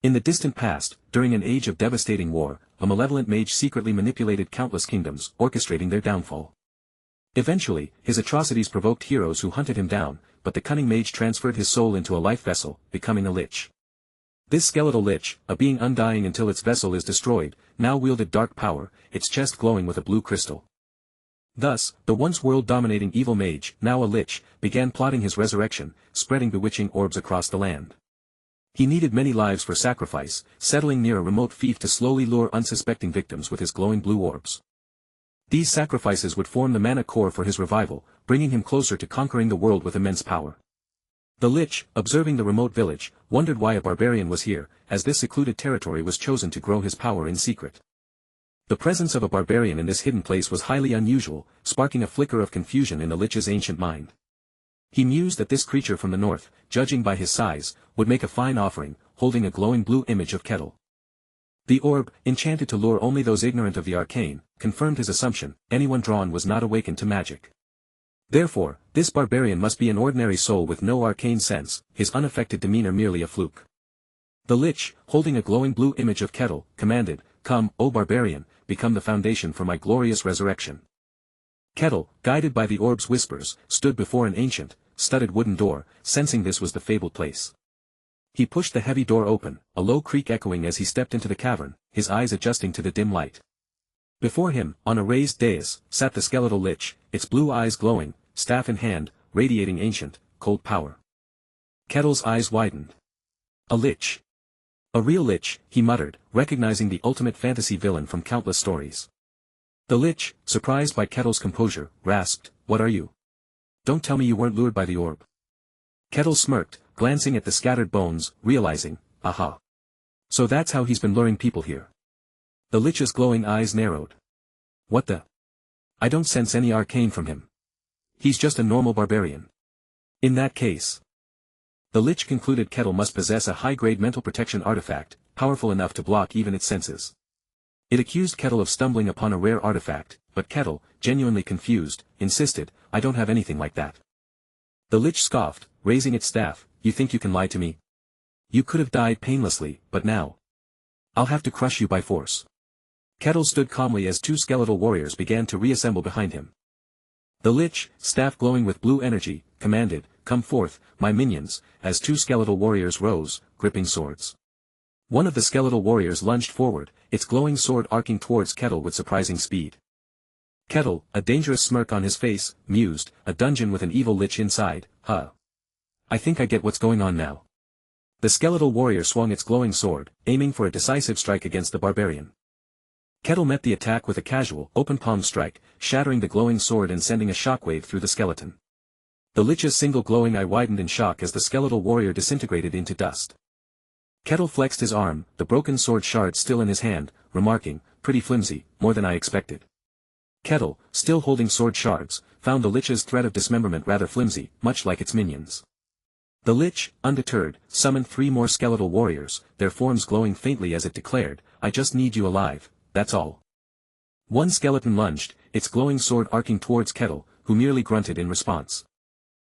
In the distant past, during an age of devastating war, a malevolent mage secretly manipulated countless kingdoms, orchestrating their downfall. Eventually, his atrocities provoked heroes who hunted him down, but the cunning mage transferred his soul into a life vessel, becoming a lich. This skeletal lich, a being undying until its vessel is destroyed, now wielded dark power, its chest glowing with a blue crystal. Thus, the once world-dominating evil mage, now a lich, began plotting his resurrection, spreading bewitching orbs across the land. He needed many lives for sacrifice, settling near a remote fief to slowly lure unsuspecting victims with his glowing blue orbs. These sacrifices would form the mana core for his revival, bringing him closer to conquering the world with immense power. The lich, observing the remote village, wondered why a barbarian was here, as this secluded territory was chosen to grow his power in secret. The presence of a barbarian in this hidden place was highly unusual, sparking a flicker of confusion in the lich's ancient mind. He mused that this creature from the north, judging by his size, would make a fine offering, holding a glowing blue image of Kettle. The orb, enchanted to lure only those ignorant of the arcane, confirmed his assumption, anyone drawn was not awakened to magic. Therefore, this barbarian must be an ordinary soul with no arcane sense, his unaffected demeanor merely a fluke. The lich, holding a glowing blue image of Kettle, commanded, "Come, O barbarian, become the foundation for my glorious resurrection." Kettle, guided by the orb's whispers, stood before an ancient, studded wooden door, sensing this was the fabled place. He pushed the heavy door open, a low creak echoing as he stepped into the cavern, his eyes adjusting to the dim light. Before him, on a raised dais, sat the skeletal lich, its blue eyes glowing, staff in hand, radiating ancient, cold power. Kettle's eyes widened. A lich. A real lich, he muttered, recognizing the ultimate fantasy villain from countless stories. The lich, surprised by Kettle's composure, rasped, "What are you? Don't tell me you weren't lured by the orb." Kettle smirked, glancing at the scattered bones, realizing, aha. So that's how he's been luring people here. The lich's glowing eyes narrowed. What the? I don't sense any arcane from him. He's just a normal barbarian. In that case. The lich concluded Kettle must possess a high-grade mental protection artifact, powerful enough to block even its senses. It accused Kettle of stumbling upon a rare artifact, but Kettle, genuinely confused, insisted, "I don't have anything like that." The lich scoffed, raising its staff, "You think you can lie to me? You could have died painlessly, but now. I'll have to crush you by force." Kettle stood calmly as two skeletal warriors began to reassemble behind him. The lich, staff glowing with blue energy, commanded, "Come forth, my minions," as two skeletal warriors rose, gripping swords. One of the skeletal warriors lunged forward, its glowing sword arcing towards Kettle with surprising speed. Kettle, a dangerous smirk on his face, mused, "A dungeon with an evil lich inside, huh? I think I get what's going on now." The skeletal warrior swung its glowing sword, aiming for a decisive strike against the barbarian. Kettle met the attack with a casual, open-palm strike, shattering the glowing sword and sending a shockwave through the skeleton. The lich's single glowing eye widened in shock as the skeletal warrior disintegrated into dust. Kettle flexed his arm, the broken sword shard still in his hand, remarking, pretty flimsy, more than I expected. Kettle, still holding sword shards, found the Lich's threat of dismemberment rather flimsy, much like its minions. The Lich, undeterred, summoned 3 more skeletal warriors, their forms glowing faintly as it declared, "I just need you alive, that's all." One skeleton lunged, its glowing sword arcing towards Kettle, who merely grunted in response.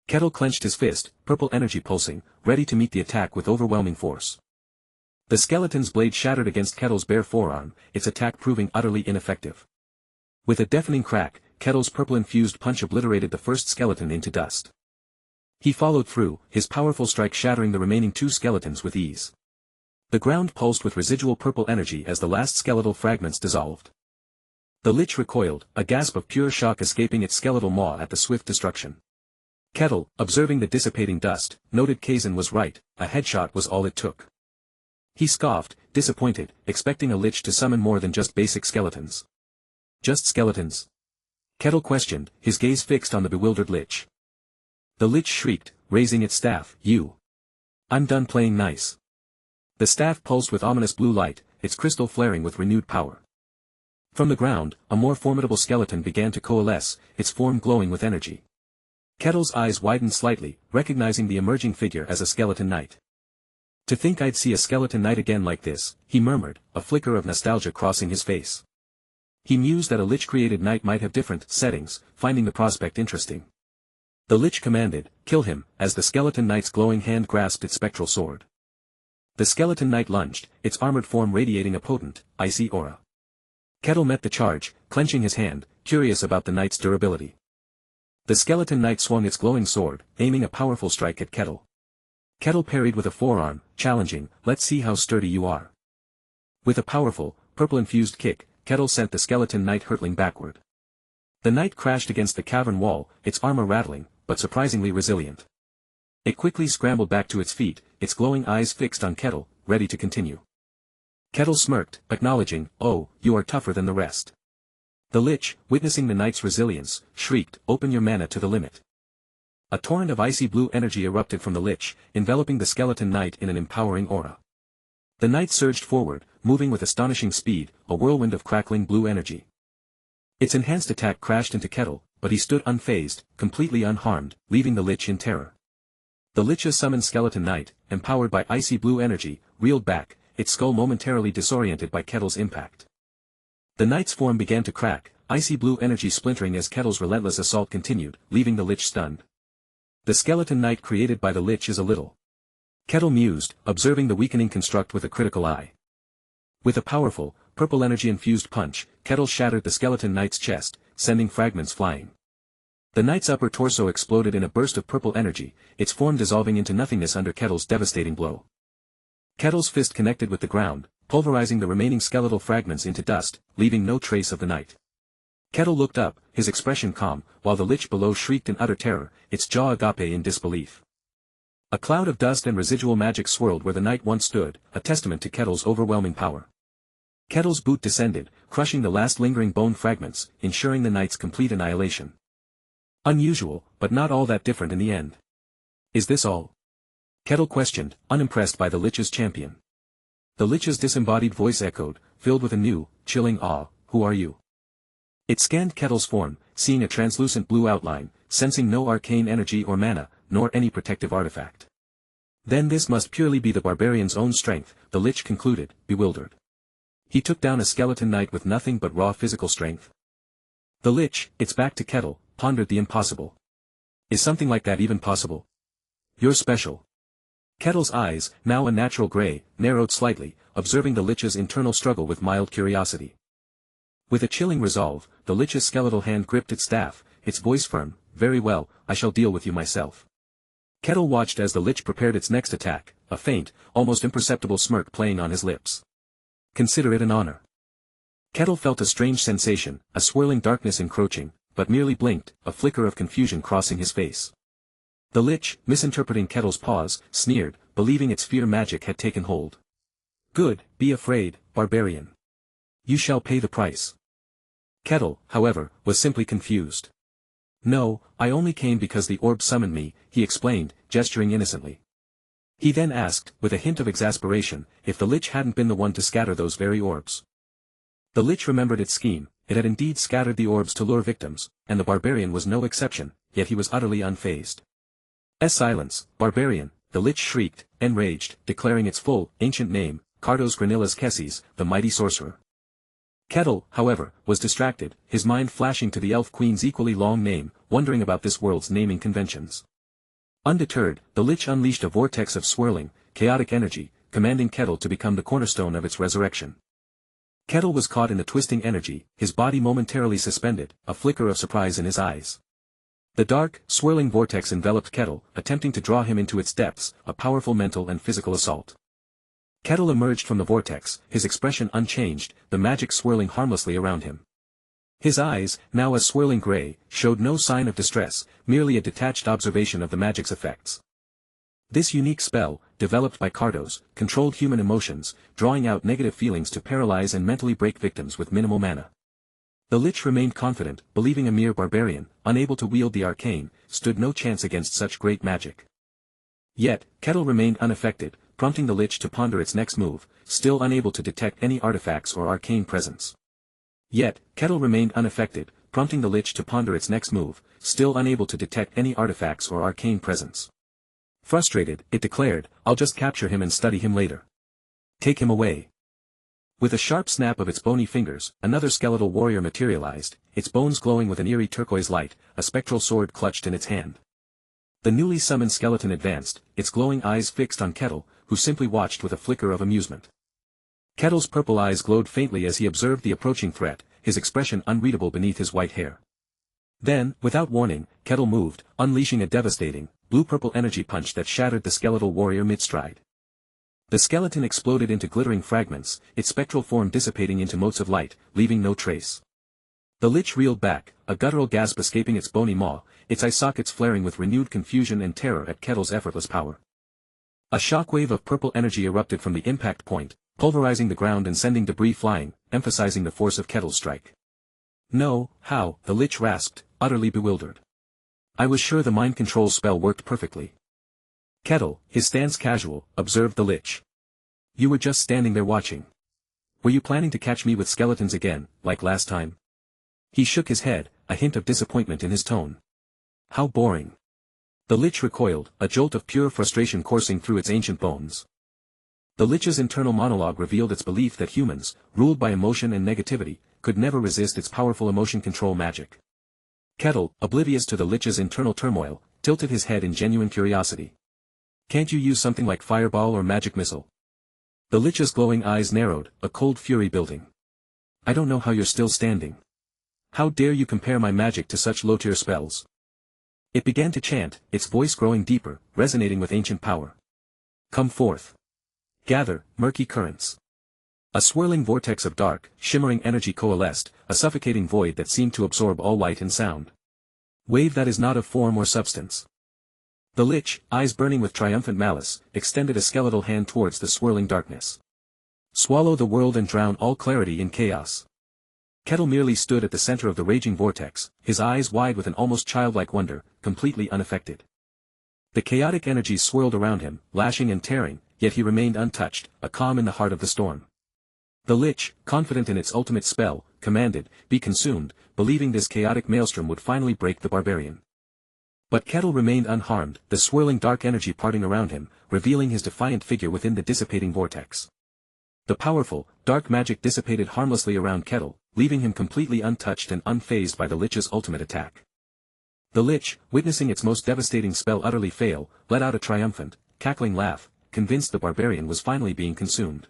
Kettle clenched his fist, purple energy pulsing, ready to meet the attack with overwhelming force. The skeleton's blade shattered against Kettle's bare forearm, its attack proving utterly ineffective. With a deafening crack, Kettle's purple-infused punch obliterated the first skeleton into dust. He followed through, his powerful strike shattering the remaining 2 skeletons with ease. The ground pulsed with residual purple energy as the last skeletal fragments dissolved. The Lich recoiled, a gasp of pure shock escaping its skeletal maw at the swift destruction. Kettle, observing the dissipating dust, noted Kazan was right, a headshot was all it took. He scoffed, disappointed, expecting a Lich to summon more than just basic skeletons. Just skeletons? Kettle questioned, his gaze fixed on the bewildered Lich. The Lich shrieked, raising its staff, I'm done playing nice. The staff pulsed with ominous blue light, its crystal flaring with renewed power. From the ground, a more formidable skeleton began to coalesce, its form glowing with energy. Kettle's eyes widened slightly, recognizing the emerging figure as a skeleton knight. To think I'd see a skeleton knight again like this, he murmured, a flicker of nostalgia crossing his face. He mused that a Lich-created knight might have different settings, finding the prospect interesting. The Lich commanded, "Kill him," as the skeleton knight's glowing hand grasped its spectral sword. The skeleton knight lunged, its armored form radiating a potent, icy aura. Kettle met the charge, clenching his hand, curious about the knight's durability. The skeleton knight swung its glowing sword, aiming a powerful strike at Kettle. Kettle parried with a forearm, challenging, "Let's see how sturdy you are." With a powerful, purple-infused kick, Kettle sent the skeleton knight hurtling backward. The knight crashed against the cavern wall, its armor rattling, but surprisingly resilient. It quickly scrambled back to its feet, its glowing eyes fixed on Kettle, ready to continue. Kettle smirked, acknowledging, "Oh, you are tougher than the rest." The Lich, witnessing the knight's resilience, shrieked, "Open your mana to the limit." A torrent of icy blue energy erupted from the Lich, enveloping the skeleton knight in an empowering aura. The knight surged forward, moving with astonishing speed, a whirlwind of crackling blue energy. Its enhanced attack crashed into Kettle, but he stood unfazed, completely unharmed, leaving the Lich in terror. The Lich's summoned skeleton knight, empowered by icy blue energy, reeled back, its skull momentarily disoriented by Kettle's impact. The knight's form began to crack, icy blue energy splintering as Kettle's relentless assault continued, leaving the Lich stunned. The skeleton knight created by the Lich is a little. Kettle mused, observing the weakening construct with a critical eye. With a powerful, purple energy-infused punch, Kettle shattered the skeleton knight's chest, sending fragments flying. The knight's upper torso exploded in a burst of purple energy, its form dissolving into nothingness under Kettle's devastating blow. Kettle's fist connected with the ground, pulverizing the remaining skeletal fragments into dust, leaving no trace of the knight. Kettle looked up, his expression calm, while the Lich below shrieked in utter terror, its jaw agape in disbelief. A cloud of dust and residual magic swirled where the knight once stood, a testament to Kettle's overwhelming power. Kettle's boot descended, crushing the last lingering bone fragments, ensuring the knight's complete annihilation. Unusual, but not all that different in the end. "Is this all?" Kettle questioned, unimpressed by the Lich's champion. The Lich's disembodied voice echoed, filled with a new, chilling awe, "Who are you?" It scanned Kettle's form, seeing a translucent blue outline, sensing no arcane energy or mana, nor any protective artifact. Then this must purely be the barbarian's own strength, the Lich concluded, bewildered. He took down a skeleton knight with nothing but raw physical strength. The Lich, its back to Kettle, pondered the impossible. Is something like that even possible? "You're special." Kettle's eyes, now a natural gray, narrowed slightly, observing the Lich's internal struggle with mild curiosity. With a chilling resolve, the Lich's skeletal hand gripped its staff, its voice firm, "Very well, I shall deal with you myself." Kettle watched as the Lich prepared its next attack, a faint, almost imperceptible smirk playing on his lips. "Consider it an honor." Kettle felt a strange sensation, a swirling darkness encroaching, but merely blinked, a flicker of confusion crossing his face. The Lich, misinterpreting Kettle's pause, sneered, believing its fear magic had taken hold. "Good, be afraid, barbarian. You shall pay the price." Kettle, however, was simply confused. "No, I only came because the orb summoned me," he explained, gesturing innocently. He then asked, with a hint of exasperation, if the Lich hadn't been the one to scatter those very orbs. The Lich remembered its scheme, it had indeed scattered the orbs to lure victims, and the Barbarian was no exception, yet he was utterly unfazed. Silence, Barbarian, the Lich shrieked, enraged, declaring its full, ancient name, Cardos Granillas Kesses, the mighty sorcerer. Kettle, however, was distracted, his mind flashing to the Elf Queen's equally long name, wondering about this world's naming conventions. Undeterred, the Lich unleashed a vortex of swirling, chaotic energy, commanding Kettle to become the cornerstone of its resurrection. Kettle was caught in the twisting energy, his body momentarily suspended, a flicker of surprise in his eyes. The dark, swirling vortex enveloped Kettle, attempting to draw him into its depths, a powerful mental and physical assault. Kettle emerged from the vortex, his expression unchanged, the magic swirling harmlessly around him. His eyes, now a swirling gray, showed no sign of distress, merely a detached observation of the magic's effects. This unique spell, developed by Cardos, controlled human emotions, drawing out negative feelings to paralyze and mentally break victims with minimal mana. The Lich remained confident, believing a mere barbarian, unable to wield the arcane, stood no chance against such great magic. Yet, Kettle remained unaffected, prompting the Lich to ponder its next move, still unable to detect any artifacts or arcane presence. Frustrated, it declared, "I'll just capture him and study him later. Take him away." With a sharp snap of its bony fingers, another skeletal warrior materialized, its bones glowing with an eerie turquoise light, a spectral sword clutched in its hand. The newly summoned skeleton advanced, its glowing eyes fixed on Kettle, who simply watched with a flicker of amusement. Kettle's purple eyes glowed faintly as he observed the approaching threat, his expression unreadable beneath his white hair. Then, without warning, Kettle moved, unleashing a devastating, blue-purple energy punch that shattered the skeletal warrior mid-stride. The skeleton exploded into glittering fragments, its spectral form dissipating into motes of light, leaving no trace. The Lich reeled back, a guttural gasp escaping its bony maw, its eye sockets flaring with renewed confusion and terror at Kettle's effortless power. A shockwave of purple energy erupted from the impact point, pulverizing the ground and sending debris flying, emphasizing the force of Kettle's strike. "No, how?" the Lich rasped, utterly bewildered. "I was sure the mind control spell worked perfectly." Kettle, his stance casual, observed the Lich. "You were just standing there watching. Were you planning to catch me with skeletons again, like last time?" He shook his head, a hint of disappointment in his tone. "How boring." The Lich recoiled, a jolt of pure frustration coursing through its ancient bones. The Lich's internal monologue revealed its belief that humans, ruled by emotion and negativity, could never resist its powerful emotion control magic. Kettle, oblivious to the Lich's internal turmoil, tilted his head in genuine curiosity. "Can't you use something like fireball or magic missile?" The Lich's glowing eyes narrowed, a cold fury building. "I don't know how you're still standing. How dare you compare my magic to such low-tier spells?" It began to chant, its voice growing deeper, resonating with ancient power. "Come forth. Gather, murky currents." A swirling vortex of dark, shimmering energy coalesced, a suffocating void that seemed to absorb all light and sound. "Wave that is not of form or substance." The Lich, eyes burning with triumphant malice, extended a skeletal hand towards the swirling darkness. "Swallow the world and drown all clarity in chaos." Kettle merely stood at the center of the raging vortex, his eyes wide with an almost childlike wonder, completely unaffected. The chaotic energies swirled around him, lashing and tearing, yet he remained untouched, a calm in the heart of the storm. The Lich, confident in its ultimate spell, commanded, "Be consumed," believing this chaotic maelstrom would finally break the barbarian. But Kettle remained unharmed, the swirling dark energy parting around him, revealing his defiant figure within the dissipating vortex. The powerful, dark magic dissipated harmlessly around Kettle, leaving him completely untouched and unfazed by the Lich's ultimate attack. The Lich, witnessing its most devastating spell utterly fail, let out a triumphant, cackling laugh, convinced the barbarian was finally being consumed.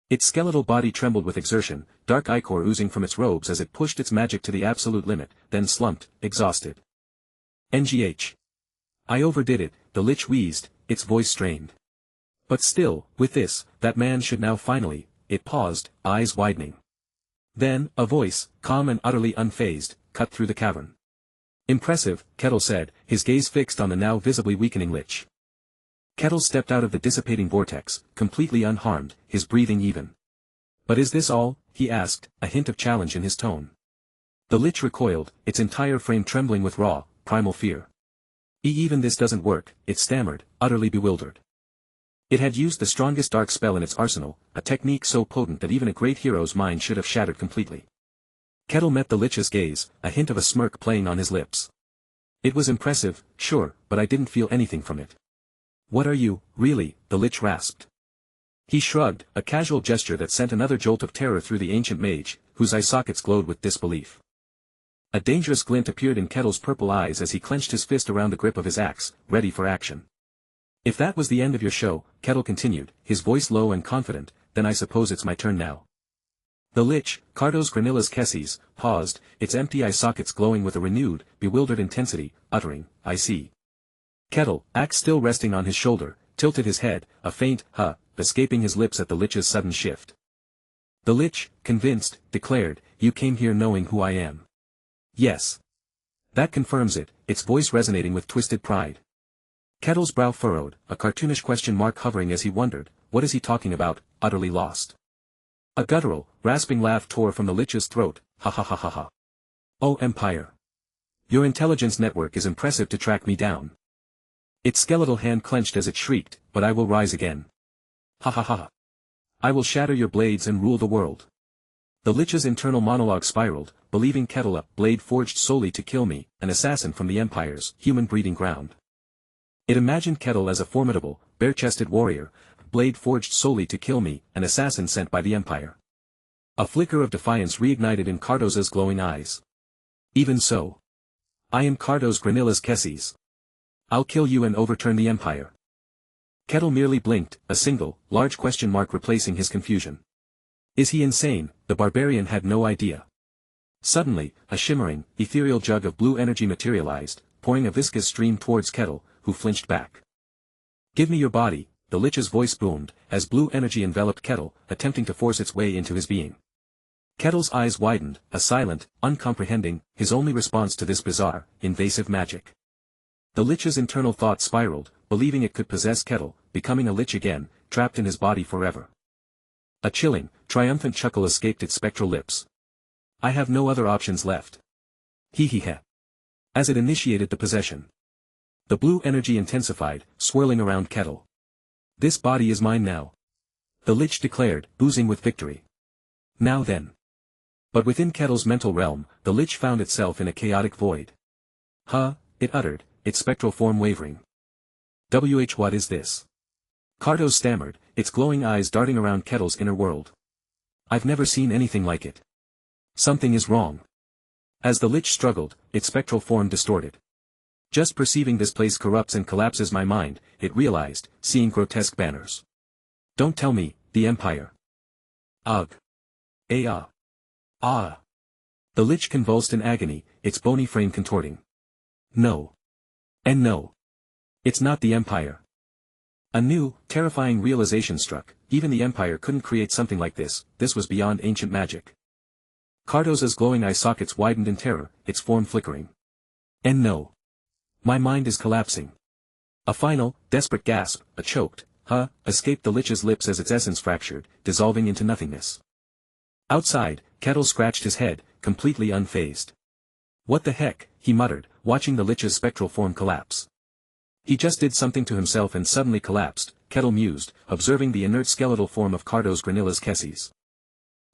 Its skeletal body trembled with exertion, dark ichor oozing from its robes as it pushed its magic to the absolute limit, then slumped, exhausted. "NGH. I overdid it," the Lich wheezed, its voice strained. "But still, with this, that man should now finally," it paused, eyes widening. Then, a voice, calm and utterly unfazed, cut through the cavern. "Impressive," Kettle said, his gaze fixed on the now visibly weakening Lich. Kettle stepped out of the dissipating vortex, completely unharmed, his breathing even. "But is this all?" he asked, a hint of challenge in his tone. The Lich recoiled, its entire frame trembling with raw, primal fear. "Even this doesn't work," it stammered, utterly bewildered. It had used the strongest dark spell in its arsenal, a technique so potent that even a great hero's mind should have shattered completely. Kettle met the Lich's gaze, a hint of a smirk playing on his lips. It was impressive, sure, but I didn't feel anything from it. What are you, really? The Lich rasped. He shrugged, a casual gesture that sent another jolt of terror through the ancient mage, whose eye sockets glowed with disbelief. A dangerous glint appeared in Kettle's purple eyes as he clenched his fist around the grip of his axe, ready for action. If that was the end of your show, Kettle continued, his voice low and confident, then I suppose it's my turn now. The Lich, Cardos Granilla's Kesses, paused, its empty eye sockets glowing with a renewed, bewildered intensity, uttering, I see. Kettle, axe still resting on his shoulder, tilted his head, a faint, escaping his lips at the Lich's sudden shift. The Lich, convinced, declared, you came here knowing who I am. Yes. That confirms it, its voice resonating with twisted pride. Kettle's brow furrowed, a cartoonish question mark hovering as he wondered, what is he talking about, utterly lost. A guttural, rasping laugh tore from the Lich's throat, ha ha ha ha ha. Oh Empire. Your intelligence network is impressive to track me down. Its skeletal hand clenched as it shrieked, but I will rise again. Ha ha ha. I will shatter your blades and rule the world. The Lich's internal monologue spiraled, believing Kettle a blade forged solely to kill me, an assassin from the Empire's human breeding ground. It imagined Kettle as a formidable, bare-chested warrior, blade forged solely to kill me, an assassin sent by the Empire. A flicker of defiance reignited in Cardos's glowing eyes. Even so. I am Cardos Granilla's Kesses. I'll kill you and overturn the Empire. Kettle merely blinked, a single, large question mark replacing his confusion. Is he insane? The barbarian had no idea. Suddenly, a shimmering, ethereal jug of blue energy materialized, pouring a viscous stream towards Kettle, who flinched back. Give me your body, the Lich's voice boomed, as blue energy enveloped Kettle, attempting to force its way into his being. Kettle's eyes widened, a silent, uncomprehending, his only response to this bizarre, invasive magic. The Lich's internal thought spiraled, believing it could possess Kettle, becoming a Lich again, trapped in his body forever. A chilling, triumphant chuckle escaped its spectral lips. I have no other options left. Hee hee hee. As it initiated the possession. The blue energy intensified, swirling around Kettle. This body is mine now. The Lich declared, oozing with victory. Now then. But within Kettle's mental realm, the Lich found itself in a chaotic void. It uttered, its spectral form wavering. What is this? Cardos stammered, its glowing eyes darting around Kettle's inner world. I've never seen anything like it. Something is wrong. As the Lich struggled, its spectral form distorted. Just perceiving this place corrupts and collapses my mind, it realized, seeing grotesque banners. Don't tell me, the Empire. Ugh. Ah. The Lich convulsed in agony, its bony frame contorting. No. And no. It's not the Empire. A new, terrifying realization struck, even the Empire couldn't create something like this was beyond ancient magic. Cardos's glowing eye sockets widened in terror, its form flickering. And no. My mind is collapsing. A final, desperate gasp, a choked, escaped the Lich's lips as its essence fractured, dissolving into nothingness. Outside, Kettle scratched his head, completely unfazed. What the heck, he muttered, watching the Lich's spectral form collapse. He just did something to himself and suddenly collapsed, Kettle mused, observing the inert skeletal form of Cardos Granilla's Kesses.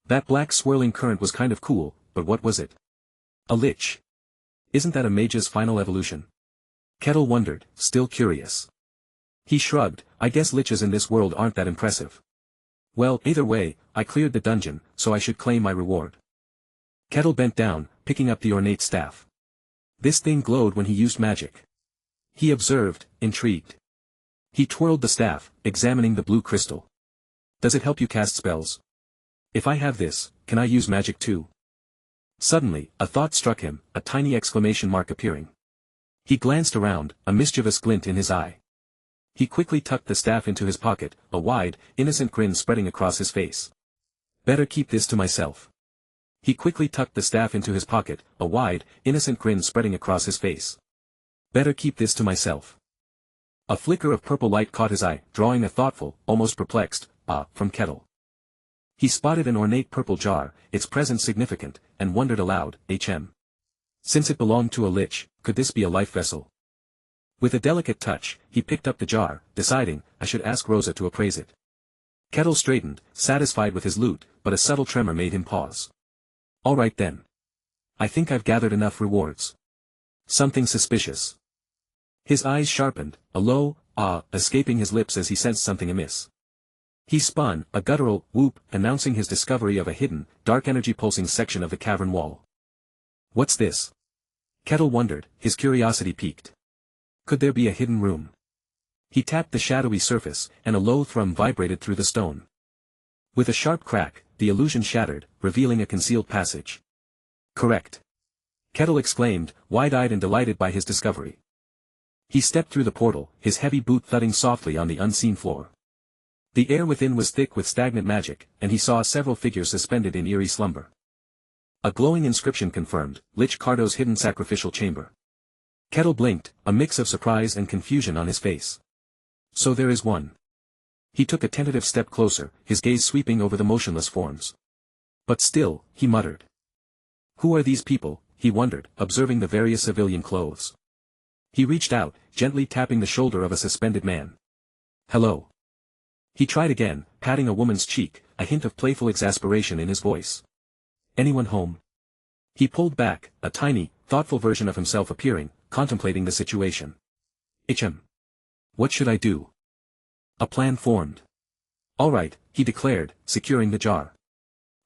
That black swirling current was kind of cool, but what was it? A Lich. Isn't that a mage's final evolution? Kettle wondered, still curious. He shrugged, I guess Liches in this world aren't that impressive. Well, either way, I cleared the dungeon, so I should claim my reward. Kettle bent down, picking up the ornate staff. This thing glowed when he used magic. He observed, intrigued. He twirled the staff, examining the blue crystal. Does it help you cast spells? If I have this, can I use magic too? Suddenly, a thought struck him, a tiny exclamation mark appearing. He glanced around, a mischievous glint in his eye. He quickly tucked the staff into his pocket, a wide, innocent grin spreading across his face. Better keep this to myself. He quickly tucked the staff into his pocket, a wide, innocent grin spreading across his face. Better keep this to myself. A flicker of purple light caught his eye, drawing a thoughtful, almost perplexed, from Kettle. He spotted an ornate purple jar, its presence significant, and wondered aloud, Since it belonged to a Lich, could this be a life vessel? With a delicate touch, he picked up the jar, deciding, I should ask Rosa to appraise it. Kettle straightened, satisfied with his loot, but a subtle tremor made him pause. All right then. I think I've gathered enough rewards. Something suspicious. His eyes sharpened, a low, escaping his lips as he sensed something amiss. He spun, a guttural whoop, announcing his discovery of a hidden, dark energy pulsing section of the cavern wall. What's this? Kettle wondered, his curiosity piqued. Could there be a hidden room? He tapped the shadowy surface, and a low thrum vibrated through the stone. With a sharp crack, the illusion shattered, revealing a concealed passage. Correct. Kettle exclaimed, wide-eyed and delighted by his discovery. He stepped through the portal, his heavy boot thudding softly on the unseen floor. The air within was thick with stagnant magic, and he saw several figures suspended in eerie slumber. A glowing inscription confirmed, Lich Cardo's hidden sacrificial chamber. Kettle blinked, a mix of surprise and confusion on his face. So there is one. He took a tentative step closer, his gaze sweeping over the motionless forms. But still, he muttered. Who are these people, he wondered, observing the various civilian clothes. He reached out, gently tapping the shoulder of a suspended man. Hello. He tried again, patting a woman's cheek, a hint of playful exasperation in his voice. Anyone home? He pulled back, a tiny, thoughtful version of himself appearing, contemplating the situation. What should I do? A plan formed. All right, he declared, securing the jar.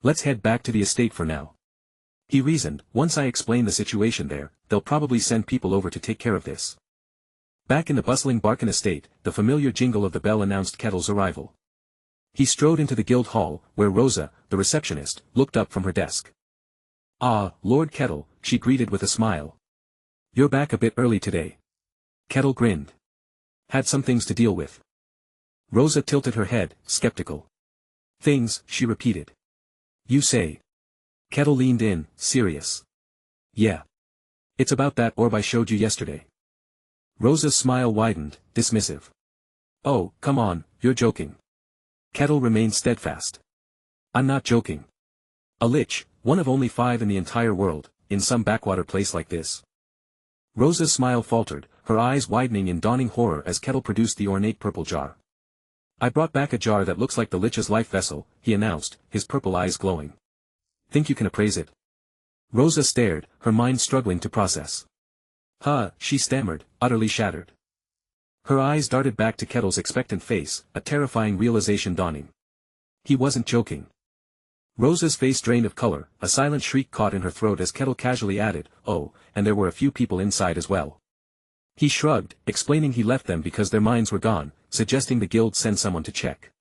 Let's head back to the estate for now. He reasoned, once I explain the situation there, they'll probably send people over to take care of this. Back in the bustling Barkin estate, the familiar jingle of the bell announced Kettle's arrival. He strode into the guild hall, where Rosa, the receptionist, looked up from her desk. Ah, Lord Kettle, she greeted with a smile. You're back a bit early today. Kettle grinned. Had some things to deal with. Rosa tilted her head, skeptical. Things, she repeated. You say. Kettle leaned in, serious. Yeah. It's about that orb I showed you yesterday. Rosa's smile widened, dismissive. Oh, come on, you're joking. Kettle remained steadfast. I'm not joking. A lich, one of only 5 in the entire world, in some backwater place like this. Rosa's smile faltered, her eyes widening in dawning horror as Kettle produced the ornate purple jar. I brought back a jar that looks like the lich's life vessel, he announced, his purple eyes glowing. Think you can appraise it? Rosa stared, her mind struggling to process. She stammered, utterly shattered. Her eyes darted back to Kettle's expectant face, a terrifying realization dawning. He wasn't joking. Rosa's face drained of color, a silent shriek caught in her throat as Kettle casually added, oh, and there were a few people inside as well. He shrugged, explaining he left them because their minds were gone, suggesting the guild send someone to check.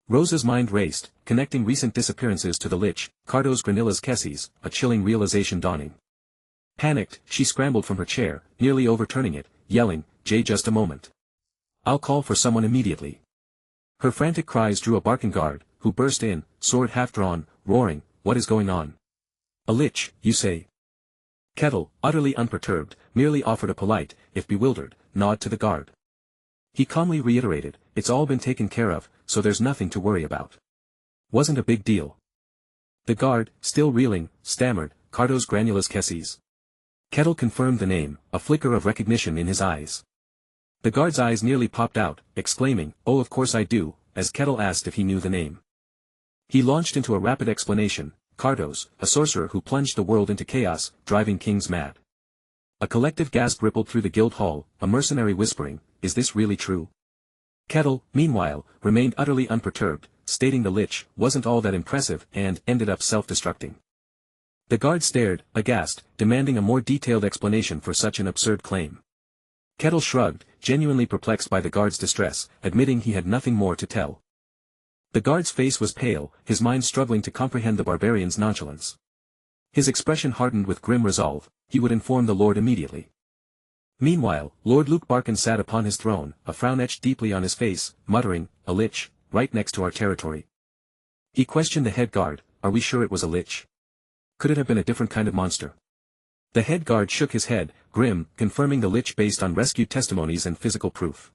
Rosa's mind raced, connecting recent disappearances to the lich, Cardo's Granilla's Kesses, a chilling realization dawning. Panicked, she scrambled from her chair, nearly overturning it, yelling, Jay, just a moment. I'll call for someone immediately. Her frantic cries drew a Barkin guard, who burst in, sword half-drawn, roaring, what is going on? A lich, you say? Kettle, utterly unperturbed, merely offered a polite, if bewildered, nod to the guard. He calmly reiterated, it's all been taken care of, so there's nothing to worry about. Wasn't a big deal. The guard, still reeling, stammered, Cardo's Granilla's Kesses. Kettle confirmed the name, a flicker of recognition in his eyes. The guard's eyes nearly popped out, exclaiming, oh of course I do, as Kettle asked if he knew the name. He launched into a rapid explanation, Cardo's, a sorcerer who plunged the world into chaos, driving kings mad. A collective gasp rippled through the guild hall, a mercenary whispering, is this really true? Kettle, meanwhile, remained utterly unperturbed, stating the lich wasn't all that impressive and ended up self-destructing. The guard stared, aghast, demanding a more detailed explanation for such an absurd claim. Kettle shrugged, genuinely perplexed by the guard's distress, admitting he had nothing more to tell. The guard's face was pale, his mind struggling to comprehend the barbarian's nonchalance. His expression hardened with grim resolve, he would inform the lord immediately. Meanwhile, Lord Luke Barkin sat upon his throne, a frown etched deeply on his face, muttering, a lich, right next to our territory. He questioned the head guard, are we sure it was a lich? Could it have been a different kind of monster? The head guard shook his head, grim, confirming the lich based on rescued testimonies and physical proof.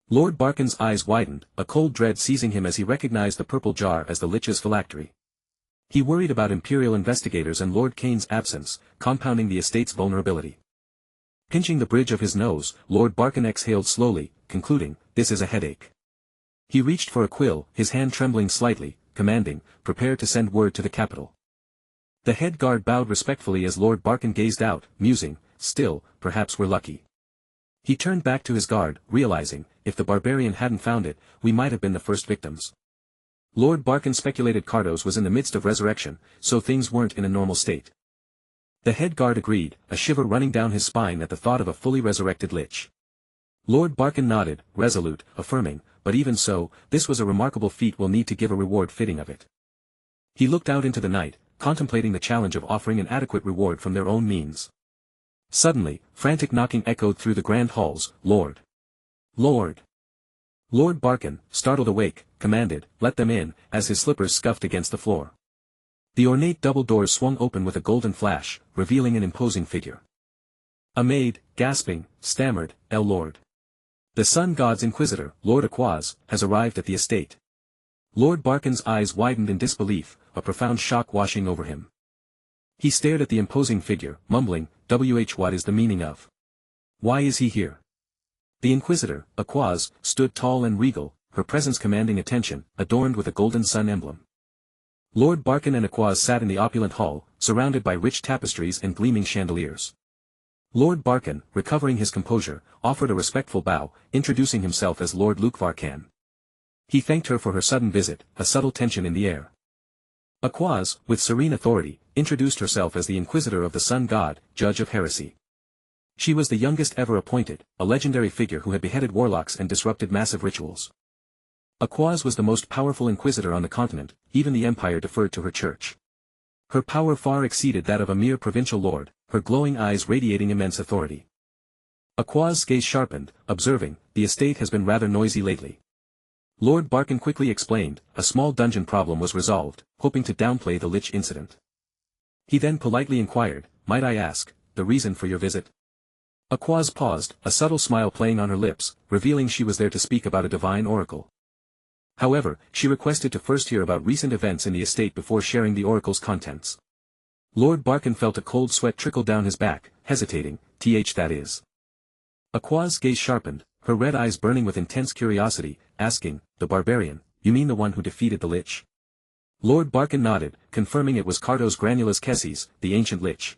Lord Barkin's eyes widened, a cold dread seizing him as he recognized the purple jar as the lich's phylactery. He worried about Imperial investigators and Lord Kane's absence, compounding the estate's vulnerability. Pinching the bridge of his nose, Lord Barkin exhaled slowly, concluding, "This is a headache." He reached for a quill, his hand trembling slightly, commanding, "Prepare to send word to the capital." The head guard bowed respectfully as Lord Barkin gazed out, musing, "Still, perhaps we're lucky." He turned back to his guard, realizing, if the barbarian hadn't found it, we might have been the first victims. Lord Barkin speculated Cardos was in the midst of resurrection, so things weren't in a normal state. The head guard agreed, a shiver running down his spine at the thought of a fully resurrected lich. Lord Barkin nodded, resolute, affirming, "But even so, this was a remarkable feat. We'll need to give a reward fitting of it." He looked out into the night, contemplating the challenge of offering an adequate reward from their own means. Suddenly, frantic knocking echoed through the grand halls, "Lord! Lord!" Lord Barkin, startled awake, commanded, "Let them in," as his slippers scuffed against the floor. The ornate double doors swung open with a golden flash, revealing an imposing figure. A maid, gasping, stammered, "El Lord! The Sun God's Inquisitor, Lord Aquaz, has arrived at the estate." Lord Barkin's eyes widened in disbelief, a profound shock washing over him. He stared at the imposing figure, mumbling, What is the meaning of? Why is he here?" The Inquisitor, Aquaz, stood tall and regal, her presence commanding attention, adorned with a golden sun emblem. Lord Barkin and Aquaz sat in the opulent hall, surrounded by rich tapestries and gleaming chandeliers. Lord Barkin, recovering his composure, offered a respectful bow, introducing himself as Lord Lukvarkan. He thanked her for her sudden visit, a subtle tension in the air. Aquaz, with serene authority, introduced herself as the Inquisitor of the Sun God, Judge of Heresy. She was the youngest ever appointed, a legendary figure who had beheaded warlocks and disrupted massive rituals. Aquaz was the most powerful Inquisitor on the continent, even the Empire deferred to her church. Her power far exceeded that of a mere provincial lord, her glowing eyes radiating immense authority. Aquaz's gaze sharpened, observing, "The estate has been rather noisy lately." Lord Barkin quickly explained, "A small dungeon problem was resolved," hoping to downplay the lich incident. He then politely inquired, "Might I ask, the reason for your visit?" Aquaz paused, a subtle smile playing on her lips, revealing she was there to speak about a divine oracle. However, she requested to first hear about recent events in the estate before sharing the oracle's contents. Lord Barkin felt a cold sweat trickle down his back, hesitating, that is. Aquaz's gaze sharpened, her red eyes burning with intense curiosity, asking, "The Barbarian, you mean the one who defeated the lich?" Lord Barkin nodded, confirming it was Cardos Granulus Kessis, the ancient lich.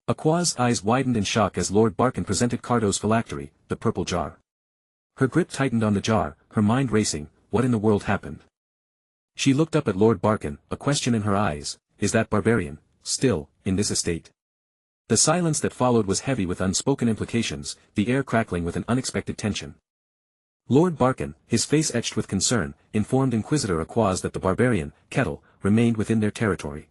Aquaz's eyes widened in shock as Lord Barkin presented Cardos' phylactery, the purple jar. Her grip tightened on the jar, her mind racing, what in the world happened? She looked up at Lord Barkin, a question in her eyes, "Is that Barbarian still in this estate?" The silence that followed was heavy with unspoken implications, the air crackling with an unexpected tension. Lord Barkin, his face etched with concern, informed Inquisitor Aquaz that the Barbarian, Kettle, remained within their territory.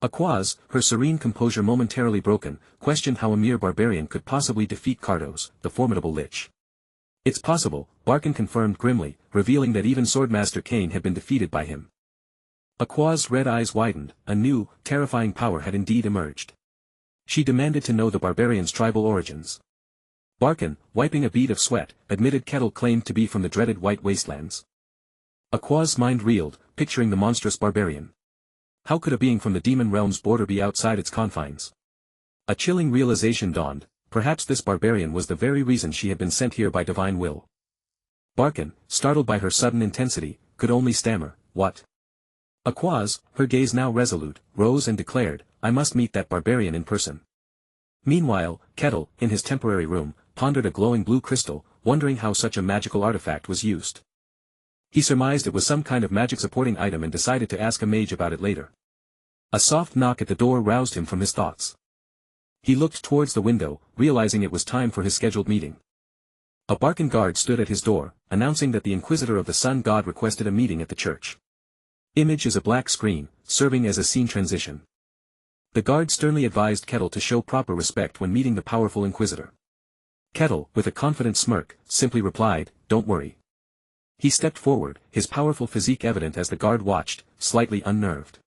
Aquaz, her serene composure momentarily broken, questioned how a mere barbarian could possibly defeat Cardos, the formidable lich. "It's possible," Barkin confirmed grimly, revealing that even Swordmaster Kane had been defeated by him. Aquaz's red eyes widened, a new, terrifying power had indeed emerged. She demanded to know the barbarian's tribal origins. Barkin, wiping a bead of sweat, admitted Kettle claimed to be from the dreaded White Wastelands. Aquaz's mind reeled, picturing the monstrous barbarian. How could a being from the demon realm's border be outside its confines? A chilling realization dawned, perhaps this barbarian was the very reason she had been sent here by divine will. Barkin, startled by her sudden intensity, could only stammer, "What?" Aquaz, her gaze now resolute, rose and declared, "I must meet that barbarian in person." Meanwhile, Kettle, in his temporary room, pondered a glowing blue crystal, wondering how such a magical artifact was used. He surmised it was some kind of magic supporting item and decided to ask a mage about it later. A soft knock at the door roused him from his thoughts. He looked towards the window, realizing it was time for his scheduled meeting. A Barkin guard stood at his door, announcing that the Inquisitor of the Sun God requested a meeting at the church. Image is a black screen, serving as a scene transition. The guard sternly advised Kettle to show proper respect when meeting the powerful Inquisitor. Kettle, with a confident smirk, simply replied, "Don't worry." He stepped forward, his powerful physique evident as the guard watched, slightly unnerved.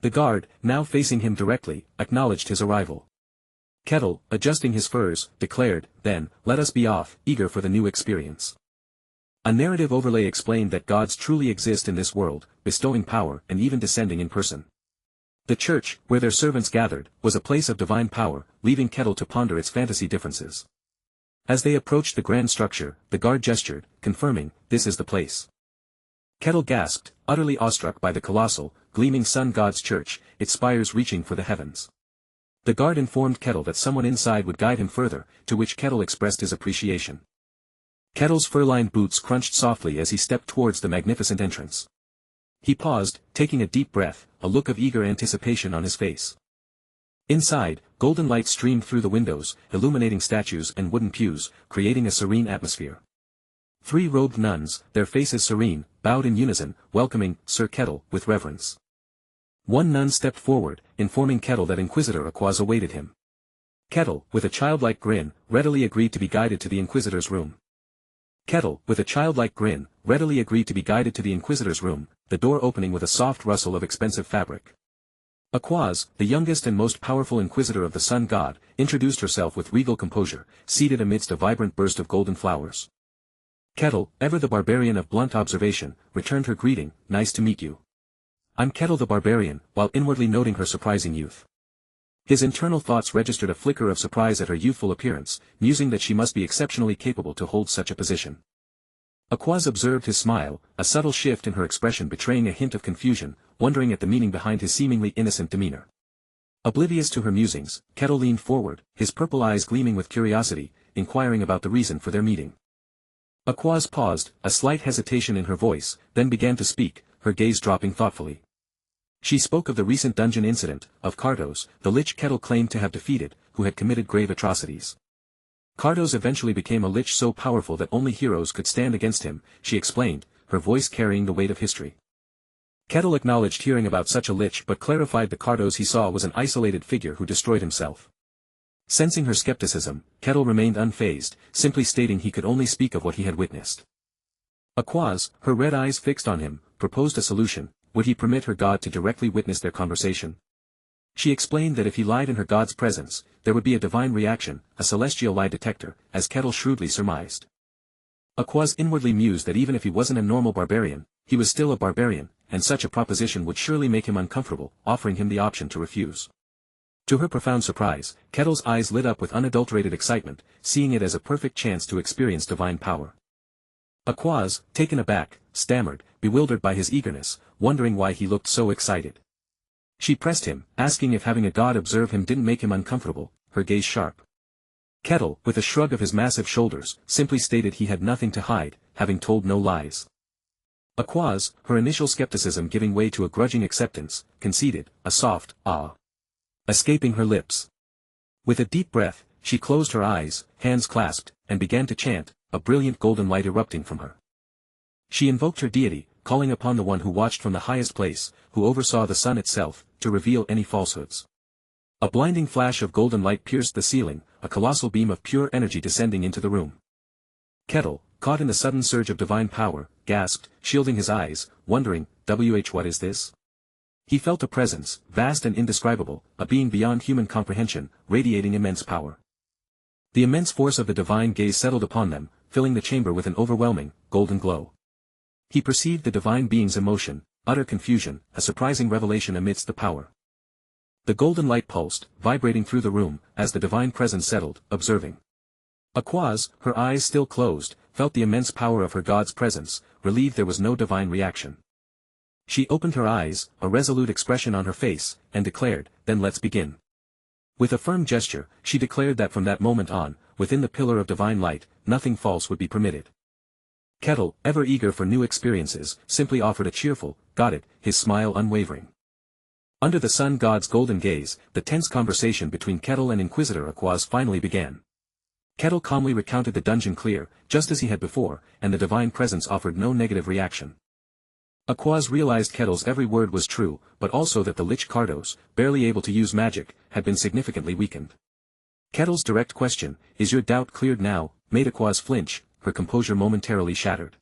The guard, now facing him directly, acknowledged his arrival. Kettle, adjusting his furs, declared, "Then, let us be off, eager for the new experience." A narrative overlay explained that gods truly exist in this world, bestowing power and even descending in person. The church, where their servants gathered, was a place of divine power, leaving Kettle to ponder its fantasy differences. As they approached the grand structure, the guard gestured, confirming, "This is the place." Kettle gasped, utterly awestruck by the colossal, gleaming sun god's church, its spires reaching for the heavens. The guard informed Kettle that someone inside would guide him further, to which Kettle expressed his appreciation. Kettle's fur-lined boots crunched softly as he stepped towards the magnificent entrance. He paused, taking a deep breath, a look of eager anticipation on his face. Inside, golden light streamed through the windows, illuminating statues and wooden pews, creating a serene atmosphere. 3 robed nuns, their faces serene, bowed in unison, welcoming Sir Kettle with reverence. One nun stepped forward, informing Kettle that Inquisitor Aquaz awaited him. Kettle, with a childlike grin, readily agreed to be guided to the Inquisitor's room. Kettle, with a childlike grin, readily agreed to be guided to the Inquisitor's room, the door opening with a soft rustle of expensive fabric. Aquaz, the youngest and most powerful Inquisitor of the Sun God, introduced herself with regal composure, seated amidst a vibrant burst of golden flowers. Kettle, ever the barbarian of blunt observation, returned her greeting, "Nice to meet you." "I'm Kettle the Barbarian," while inwardly noting her surprising youth. His internal thoughts registered a flicker of surprise at her youthful appearance, musing that she must be exceptionally capable to hold such a position. Aquaz observed his smile, a subtle shift in her expression betraying a hint of confusion, wondering at the meaning behind his seemingly innocent demeanor. Oblivious to her musings, Kettle leaned forward, his purple eyes gleaming with curiosity, inquiring about the reason for their meeting. Aquaz paused, a slight hesitation in her voice, then began to speak, her gaze dropping thoughtfully. She spoke of the recent dungeon incident, of Kartos, the lich Kettle claimed to have defeated, who had committed grave atrocities. Kartos eventually became a lich so powerful that only heroes could stand against him, she explained, her voice carrying the weight of history. Kettle acknowledged hearing about such a lich but clarified the Kartos he saw was an isolated figure who destroyed himself. Sensing her skepticism, Kettle remained unfazed, simply stating he could only speak of what he had witnessed. Aquaz, her red eyes fixed on him, proposed a solution: would he permit her god to directly witness their conversation? She explained that if he lied in her god's presence, there would be a divine reaction, a celestial lie detector, as Kettle shrewdly surmised. Aquaz inwardly mused that even if he wasn't a normal barbarian, he was still a barbarian, and such a proposition would surely make him uncomfortable, offering him the option to refuse. To her profound surprise, Kettle's eyes lit up with unadulterated excitement, seeing it as a perfect chance to experience divine power. Aquaz, taken aback, stammered, bewildered by his eagerness, wondering why he looked so excited. She pressed him, asking if having a god observe him didn't make him uncomfortable, her gaze sharp. Kettle, with a shrug of his massive shoulders, simply stated he had nothing to hide, having told no lies. Aquaz, her initial skepticism giving way to a grudging acceptance, conceded, a soft "ah" escaping her lips. With a deep breath, she closed her eyes, hands clasped, and began to chant, a brilliant golden light erupting from her. She invoked her deity, calling upon the one who watched from the highest place, who oversaw the sun itself, to reveal any falsehoods. A blinding flash of golden light pierced the ceiling, a colossal beam of pure energy descending into the room. Kettle, caught in the sudden surge of divine power, gasped, shielding his eyes, wondering, what is this? He felt a presence, vast and indescribable, a being beyond human comprehension, radiating immense power. The immense force of the divine gaze settled upon them, filling the chamber with an overwhelming, golden glow. He perceived the divine being's emotion, utter confusion, a surprising revelation amidst the power. The golden light pulsed, vibrating through the room, as the divine presence settled, observing. Aquaz, her eyes still closed, felt the immense power of her god's presence, relieved there was no divine reaction. She opened her eyes, a resolute expression on her face, and declared, "Then let's begin." With a firm gesture, she declared that from that moment on, within the pillar of divine light, nothing false would be permitted. Kettle, ever eager for new experiences, simply offered a cheerful, "Got it," his smile unwavering. Under the sun god's golden gaze, the tense conversation between Kettle and Inquisitor Aquaz finally began. Kettle calmly recounted the dungeon clear, just as he had before, and the divine presence offered no negative reaction. Aquaz realized Kettle's every word was true, but also that the lich Kartos, barely able to use magic, had been significantly weakened. Kettle's direct question, "Is your doubt cleared now?" made Aquaz flinch, her composure momentarily shattered.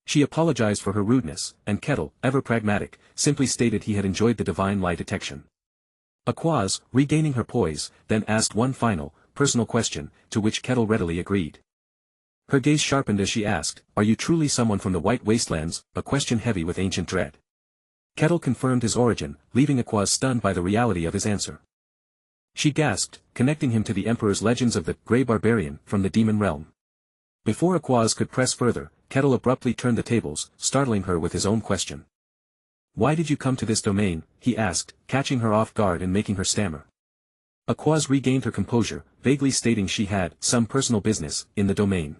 She apologized for her rudeness, and Kettle, ever pragmatic, simply stated he had enjoyed the divine lie detection. Aquaz, regaining her poise, then asked one final, personal question, to which Kettle readily agreed. Her gaze sharpened as she asked, "Are you truly someone from the White Wastelands?" a question heavy with ancient dread. Kettle confirmed his origin, leaving Aquaz stunned by the reality of his answer. She gasped, connecting him to the Emperor's legends of the Grey Barbarian from the demon realm. Before Aquaz could press further, Kettle abruptly turned the tables, startling her with his own question. "Why did you come to this domain?" he asked, catching her off guard and making her stammer. Aquaz regained her composure, vaguely stating she had some personal business in the domain.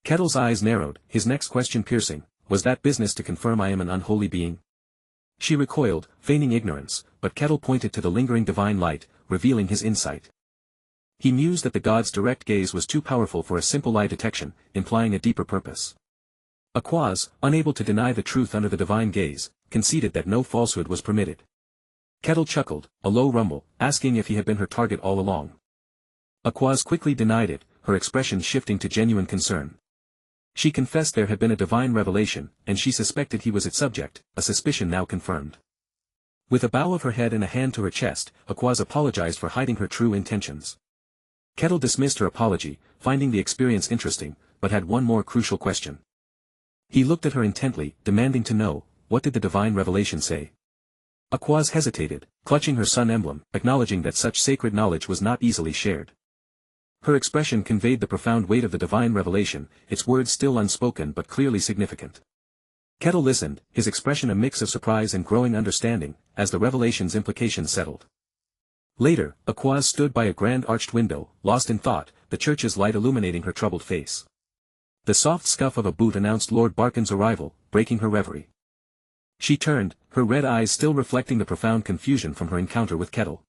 Kettle's eyes narrowed, his next question piercing, "Was that business to confirm I am an unholy being?" She recoiled, feigning ignorance, but Kettle pointed to the lingering divine light, revealing his insight. He mused that the god's direct gaze was too powerful for a simple lie detection, implying a deeper purpose. Aquaz, unable to deny the truth under the divine gaze, conceded that no falsehood was permitted. Kettle chuckled, a low rumble, asking if he had been her target all along. Aquaz quickly denied it, her expression shifting to genuine concern. She confessed there had been a divine revelation, and she suspected he was its subject, a suspicion now confirmed. With a bow of her head and a hand to her chest, Aquaz apologized for hiding her true intentions. Kettle dismissed her apology, finding the experience interesting, but had one more crucial question. He looked at her intently, demanding to know, what did the divine revelation say? Aquaz hesitated, clutching her sun emblem, acknowledging that such sacred knowledge was not easily shared. Her expression conveyed the profound weight of the divine revelation, its words still unspoken but clearly significant. Kettle listened, his expression a mix of surprise and growing understanding, as the revelation's implications settled. Later, Aquaz stood by a grand arched window, lost in thought, the church's light illuminating her troubled face. The soft scuff of a boot announced Lord Barkin's arrival, breaking her reverie. She turned, her red eyes still reflecting the profound confusion from her encounter with Kettle.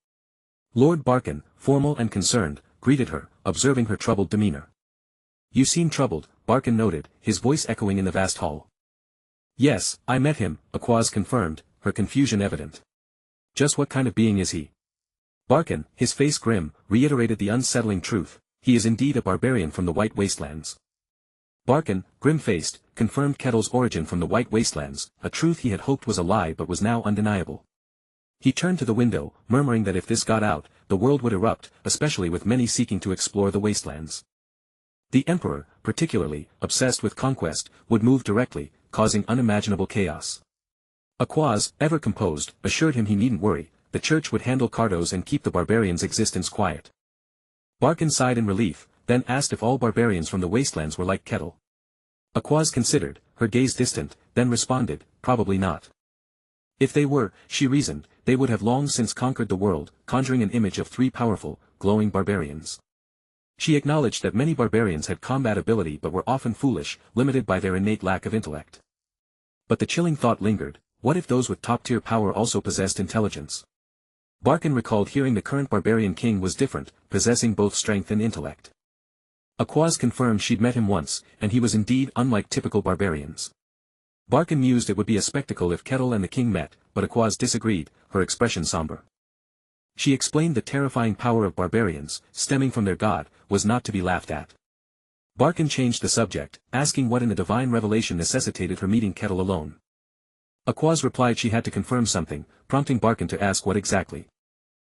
Lord Barkin, formal and concerned, greeted her, observing her troubled demeanor. "You seem troubled," Barkin noted, his voice echoing in the vast hall. "Yes, I met him," Aquaz confirmed, her confusion evident. "Just what kind of being is he?" Barkin, his face grim, reiterated the unsettling truth, "He is indeed a barbarian from the White Wastelands." Barkin, grim-faced, confirmed Kettle's origin from the White Wastelands, a truth he had hoped was a lie but was now undeniable. He turned to the window, murmuring that if this got out, the world would erupt, especially with many seeking to explore the wastelands. The Emperor, particularly, obsessed with conquest, would move directly, causing unimaginable chaos. Aquaz, ever composed, assured him he needn't worry, the church would handle Cardos and keep the barbarians' existence quiet. Barkin sighed in relief, then asked if all barbarians from the wastelands were like Kettle. Aquaz considered, her gaze distant, then responded, "Probably not. If they were," she reasoned, "they would have long since conquered the world, conjuring an image of three powerful, glowing barbarians." She acknowledged that many barbarians had combat ability but were often foolish, limited by their innate lack of intellect. But the chilling thought lingered, what if those with top-tier power also possessed intelligence? Barkin recalled hearing the current barbarian king was different, possessing both strength and intellect. Aquaz confirmed she'd met him once, and he was indeed unlike typical barbarians. Barkin mused it would be a spectacle if Kettle and the king met, but Aquaz disagreed, her expression somber. She explained the terrifying power of barbarians, stemming from their god, was not to be laughed at. Barkin changed the subject, asking what in the divine revelation necessitated her meeting Kettle alone. Aquaz replied she had to confirm something, prompting Barkin to ask what exactly.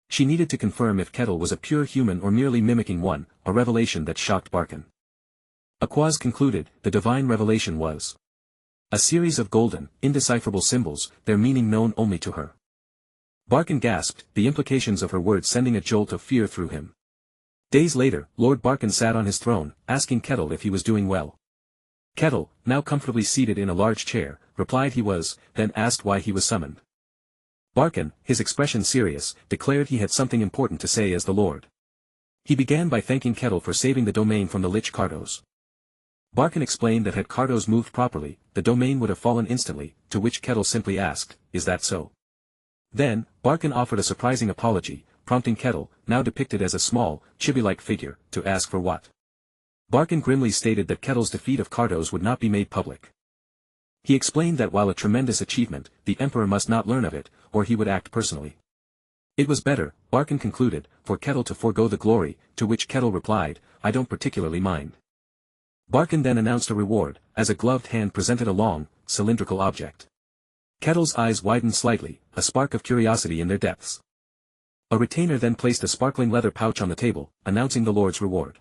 She needed to confirm if Kettle was a pure human or merely mimicking one, a revelation that shocked Barkin. Aquaz concluded, the divine revelation was a series of golden, indecipherable symbols, their meaning known only to her. Barkin gasped, the implications of her words sending a jolt of fear through him. Days later, Lord Barkin sat on his throne, asking Kettle if he was doing well. Kettle, now comfortably seated in a large chair, replied he was, then asked why he was summoned. Barkin, his expression serious, declared he had something important to say as the Lord. He began by thanking Kettle for saving the domain from the Lich Cardos. Barkin explained that had Cardos moved properly, the domain would have fallen instantly, to which Kettle simply asked, "Is that so?" Then, Barkin offered a surprising apology, prompting Kettle, now depicted as a small, chibi-like figure, to ask for what. Barkin grimly stated that Kettle's defeat of Cardos would not be made public. He explained that while a tremendous achievement, the Emperor must not learn of it, or he would act personally. It was better, Barkin concluded, for Kettle to forego the glory, to which Kettle replied, "I don't particularly mind." Barkin then announced a reward, as a gloved hand presented a long, cylindrical object. Kettle's eyes widened slightly, a spark of curiosity in their depths. A retainer then placed a sparkling leather pouch on the table, announcing the Lord's reward.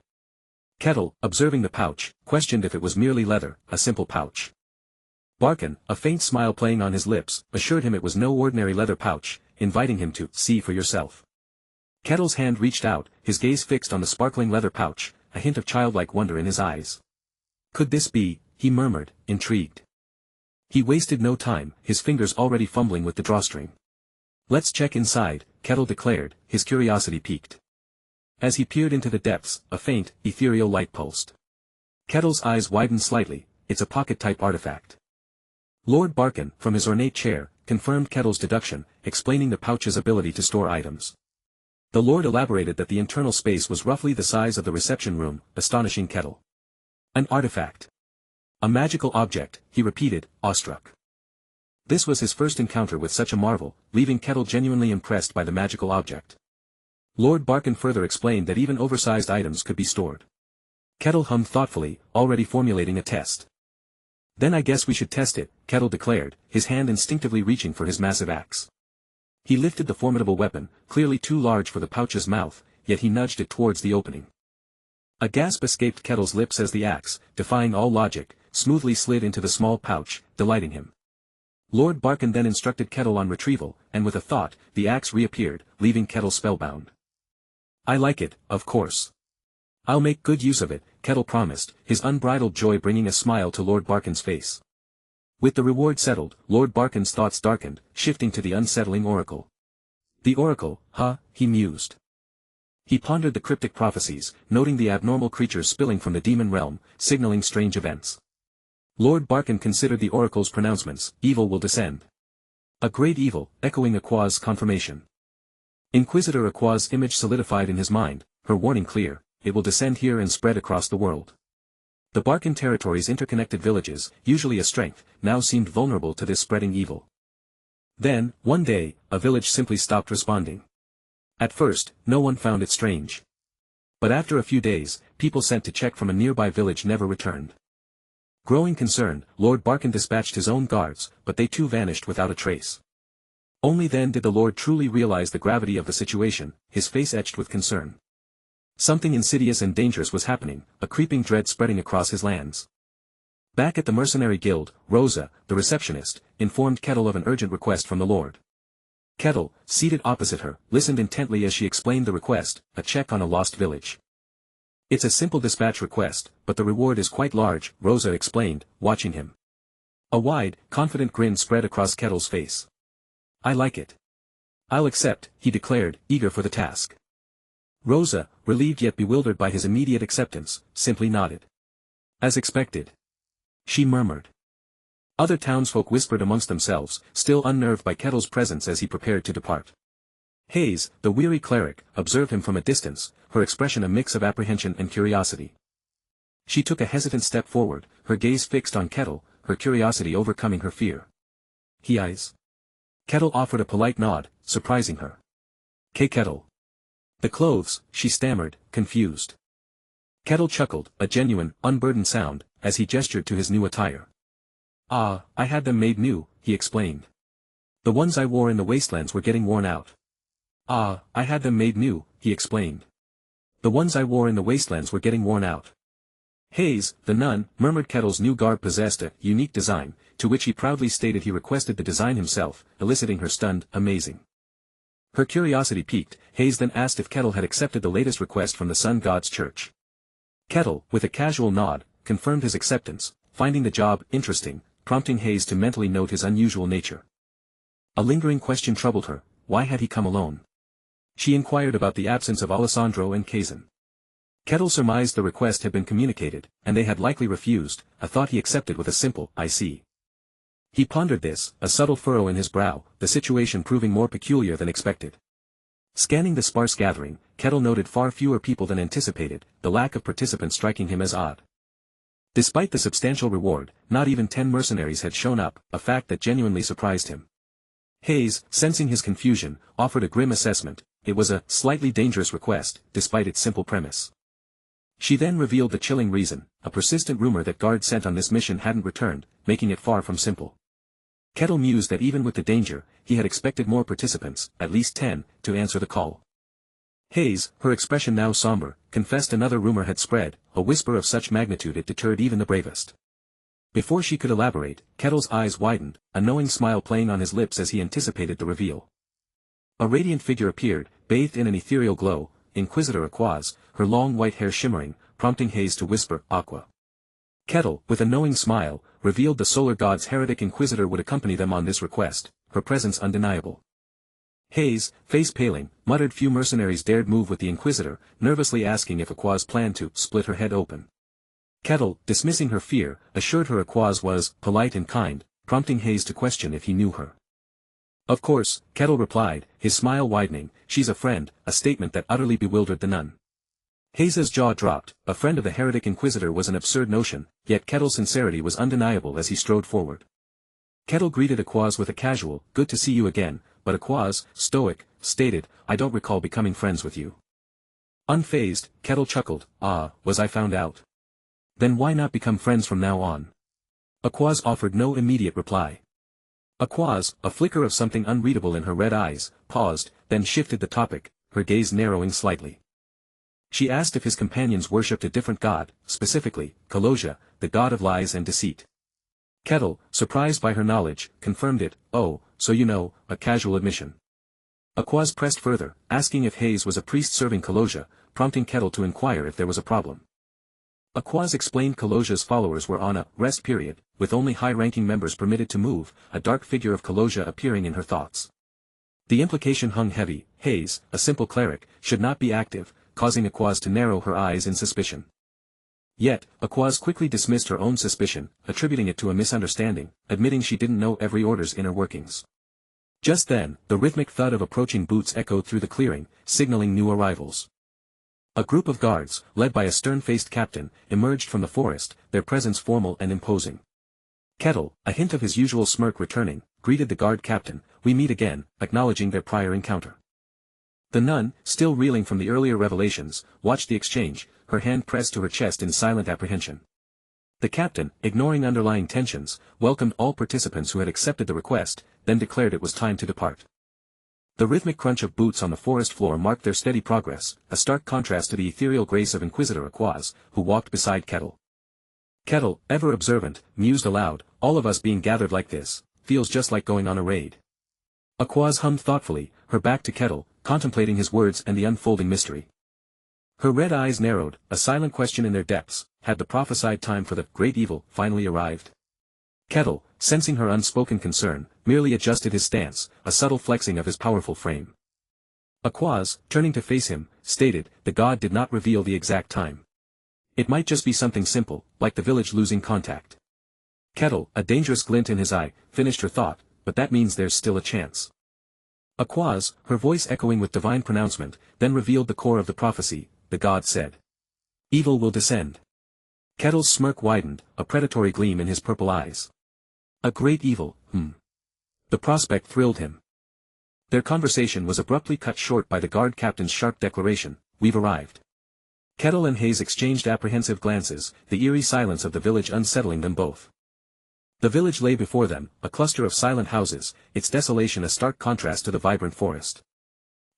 Kettle, observing the pouch, questioned if it was merely leather, a simple pouch. Barkin, a faint smile playing on his lips, assured him it was no ordinary leather pouch, inviting him to see for yourself. Kettle's hand reached out, his gaze fixed on the sparkling leather pouch, a hint of childlike wonder in his eyes. Could this be, he murmured, intrigued. He wasted no time, his fingers already fumbling with the drawstring. Let's check inside, Kettle declared, his curiosity piqued. As he peered into the depths, a faint, ethereal light pulsed. Kettle's eyes widened slightly. It's a pocket-type artifact. Lord Barkin, from his ornate chair, confirmed Kettle's deduction, explaining the pouch's ability to store items. The Lord elaborated that the internal space was roughly the size of the reception room, astonishing Kettle. An artifact. A magical object, he repeated, awestruck. This was his first encounter with such a marvel, leaving Kettle genuinely impressed by the magical object. Lord Barkin further explained that even oversized items could be stored. Kettle hummed thoughtfully, already formulating a test. Then I guess we should test it, Kettle declared, his hand instinctively reaching for his massive axe. He lifted the formidable weapon, clearly too large for the pouch's mouth, yet he nudged it towards the opening. A gasp escaped Kettle's lips as the axe, defying all logic, smoothly slid into the small pouch, delighting him. Lord Barkin then instructed Kettle on retrieval, and with a thought, the axe reappeared, leaving Kettle spellbound. I like it, of course. I'll make good use of it, Kettle promised, his unbridled joy bringing a smile to Lord Barkin's face. With the reward settled, Lord Barkin's thoughts darkened, shifting to the unsettling oracle. The oracle, he mused. He pondered the cryptic prophecies, noting the abnormal creatures spilling from the demon realm, signaling strange events. Lord Barkin considered the oracle's pronouncements, evil will descend. A great evil, echoing Aqua's confirmation. Inquisitor Aqua's image solidified in his mind, her warning clear, it will descend here and spread across the world. The Barkin territory's interconnected villages, usually a strength, now seemed vulnerable to this spreading evil. Then, one day, a village simply stopped responding. At first, no one found it strange. But after a few days, people sent to check from a nearby village never returned. Growing concerned, Lord Barkin dispatched his own guards, but they too vanished without a trace. Only then did the Lord truly realize the gravity of the situation, his face etched with concern. Something insidious and dangerous was happening, a creeping dread spreading across his lands. Back at the mercenary guild, Rosa, the receptionist, informed Kettle of an urgent request from the Lord. Kettle, seated opposite her, listened intently as she explained the request, a check on a lost village. It's a simple dispatch request, but the reward is quite large, Rosa explained, watching him. A wide, confident grin spread across Kettle's face. I like it. I'll accept, he declared, eager for the task. Rosa, relieved yet bewildered by his immediate acceptance, simply nodded. As expected. She murmured. Other townsfolk whispered amongst themselves, still unnerved by Kettle's presence as he prepared to depart. Hayes, the weary cleric, observed him from a distance, her expression a mix of apprehension and curiosity. She took a hesitant step forward, her gaze fixed on Kettle, her curiosity overcoming her fear. He eyes. Kettle offered a polite nod, surprising her. Kettle. The clothes, she stammered, confused. Kettle chuckled, a genuine, unburdened sound, as he gestured to his new attire. I had them made new, he explained. The ones I wore in the wastelands were getting worn out. I had them made new, he explained. The ones I wore in the wastelands were getting worn out. Hayes, the nun, murmured Kettle's new garb possessed a unique design, to which he proudly stated he requested the design himself, eliciting her stunned, amazing. Her curiosity piqued, Hayes then asked if Kettle had accepted the latest request from the Sun God's Church. Kettle, with a casual nod, confirmed his acceptance, finding the job interesting, prompting Hayes to mentally note his unusual nature. A lingering question troubled her, why had he come alone? She inquired about the absence of Alessandro and Kazan. Kettle surmised the request had been communicated, and they had likely refused, a thought he accepted with a simple, I see. He pondered this, a subtle furrow in his brow, the situation proving more peculiar than expected. Scanning the sparse gathering, Kettle noted far fewer people than anticipated, the lack of participants striking him as odd. Despite the substantial reward, not even 10 mercenaries had shown up, a fact that genuinely surprised him. Hayes, sensing his confusion, offered a grim assessment. It was a slightly dangerous request, despite its simple premise. She then revealed the chilling reason, a persistent rumor that guards sent on this mission hadn't returned, making it far from simple. Kettle mused that even with the danger, he had expected more participants, at least 10, to answer the call. Hayes, her expression now somber, confessed another rumor had spread, a whisper of such magnitude it deterred even the bravest. Before she could elaborate, Kettle's eyes widened, a knowing smile playing on his lips as he anticipated the reveal. A radiant figure appeared, bathed in an ethereal glow, Inquisitor Aquaz, her long white hair shimmering, prompting Hayes to whisper, Aqua. Kettle, with a knowing smile, revealed the solar god's heretic Inquisitor would accompany them on this request, her presence undeniable. Hayes, face paling, muttered few mercenaries dared move with the Inquisitor, nervously asking if Aquaz planned to split her head open. Kettle, dismissing her fear, assured her Aquaz was polite and kind, prompting Hayes to question if he knew her. Of course, Kettle replied, his smile widening, she's a friend, a statement that utterly bewildered the nun. Hayes's jaw dropped, a friend of the heretic Inquisitor was an absurd notion, yet Kettle's sincerity was undeniable as he strode forward. Kettle greeted Aquaz with a casual, good to see you again, but Aquaz, stoic, stated, I don't recall becoming friends with you. Unfazed, Kettle chuckled, was I found out? Then why not become friends from now on? Aquaz offered no immediate reply. Aquaz, a flicker of something unreadable in her red eyes, paused, then shifted the topic, her gaze narrowing slightly. She asked if his companions worshipped a different god, specifically, Kaloja, the god of lies and deceit. Kettle, surprised by her knowledge, confirmed it, oh, so you know, a casual admission. Aquaz pressed further, asking if Hayes was a priest serving Kaloja, prompting Kettle to inquire if there was a problem. Aquaz explained Kaloja's followers were on a rest period, with only high-ranking members permitted to move, a dark figure of Kaloja appearing in her thoughts. The implication hung heavy, Hayes, a simple cleric, should not be active, causing Aquaz to narrow her eyes in suspicion. Yet, Aquaz quickly dismissed her own suspicion, attributing it to a misunderstanding, admitting she didn't know every order's inner workings. Just then, the rhythmic thud of approaching boots echoed through the clearing, signaling new arrivals. A group of guards, led by a stern-faced captain, emerged from the forest, their presence formal and imposing. Kettle, a hint of his usual smirk returning, greeted the guard captain, we meet again, acknowledging their prior encounter. The nun, still reeling from the earlier revelations, watched the exchange, her hand pressed to her chest in silent apprehension. The captain, ignoring underlying tensions, welcomed all participants who had accepted the request, then declared it was time to depart. The rhythmic crunch of boots on the forest floor marked their steady progress, a stark contrast to the ethereal grace of Inquisitor Aquaz, who walked beside Kettle. Kettle, ever observant, mused aloud, all of us being gathered like this, feels just like going on a raid. Aquaz hummed thoughtfully, her back to Kettle, contemplating his words and the unfolding mystery. Her red eyes narrowed, a silent question in their depths, had the prophesied time for the great evil finally arrived? Kettle, sensing her unspoken concern, merely adjusted his stance, a subtle flexing of his powerful frame. Aquaz, turning to face him, stated, the god did not reveal the exact time. It might just be something simple, like the village losing contact. Kettle, a dangerous glint in his eye, finished her thought, but that means there's still a chance. Aquaz, her voice echoing with divine pronouncement, then revealed the core of the prophecy, the god said. Evil will descend. Kettle's smirk widened, a predatory gleam in his purple eyes. A great evil, The prospect thrilled him. Their conversation was abruptly cut short by the guard captain's sharp declaration, we've arrived. Kettle and Hayes exchanged apprehensive glances, the eerie silence of the village unsettling them both. The village lay before them, a cluster of silent houses, its desolation a stark contrast to the vibrant forest.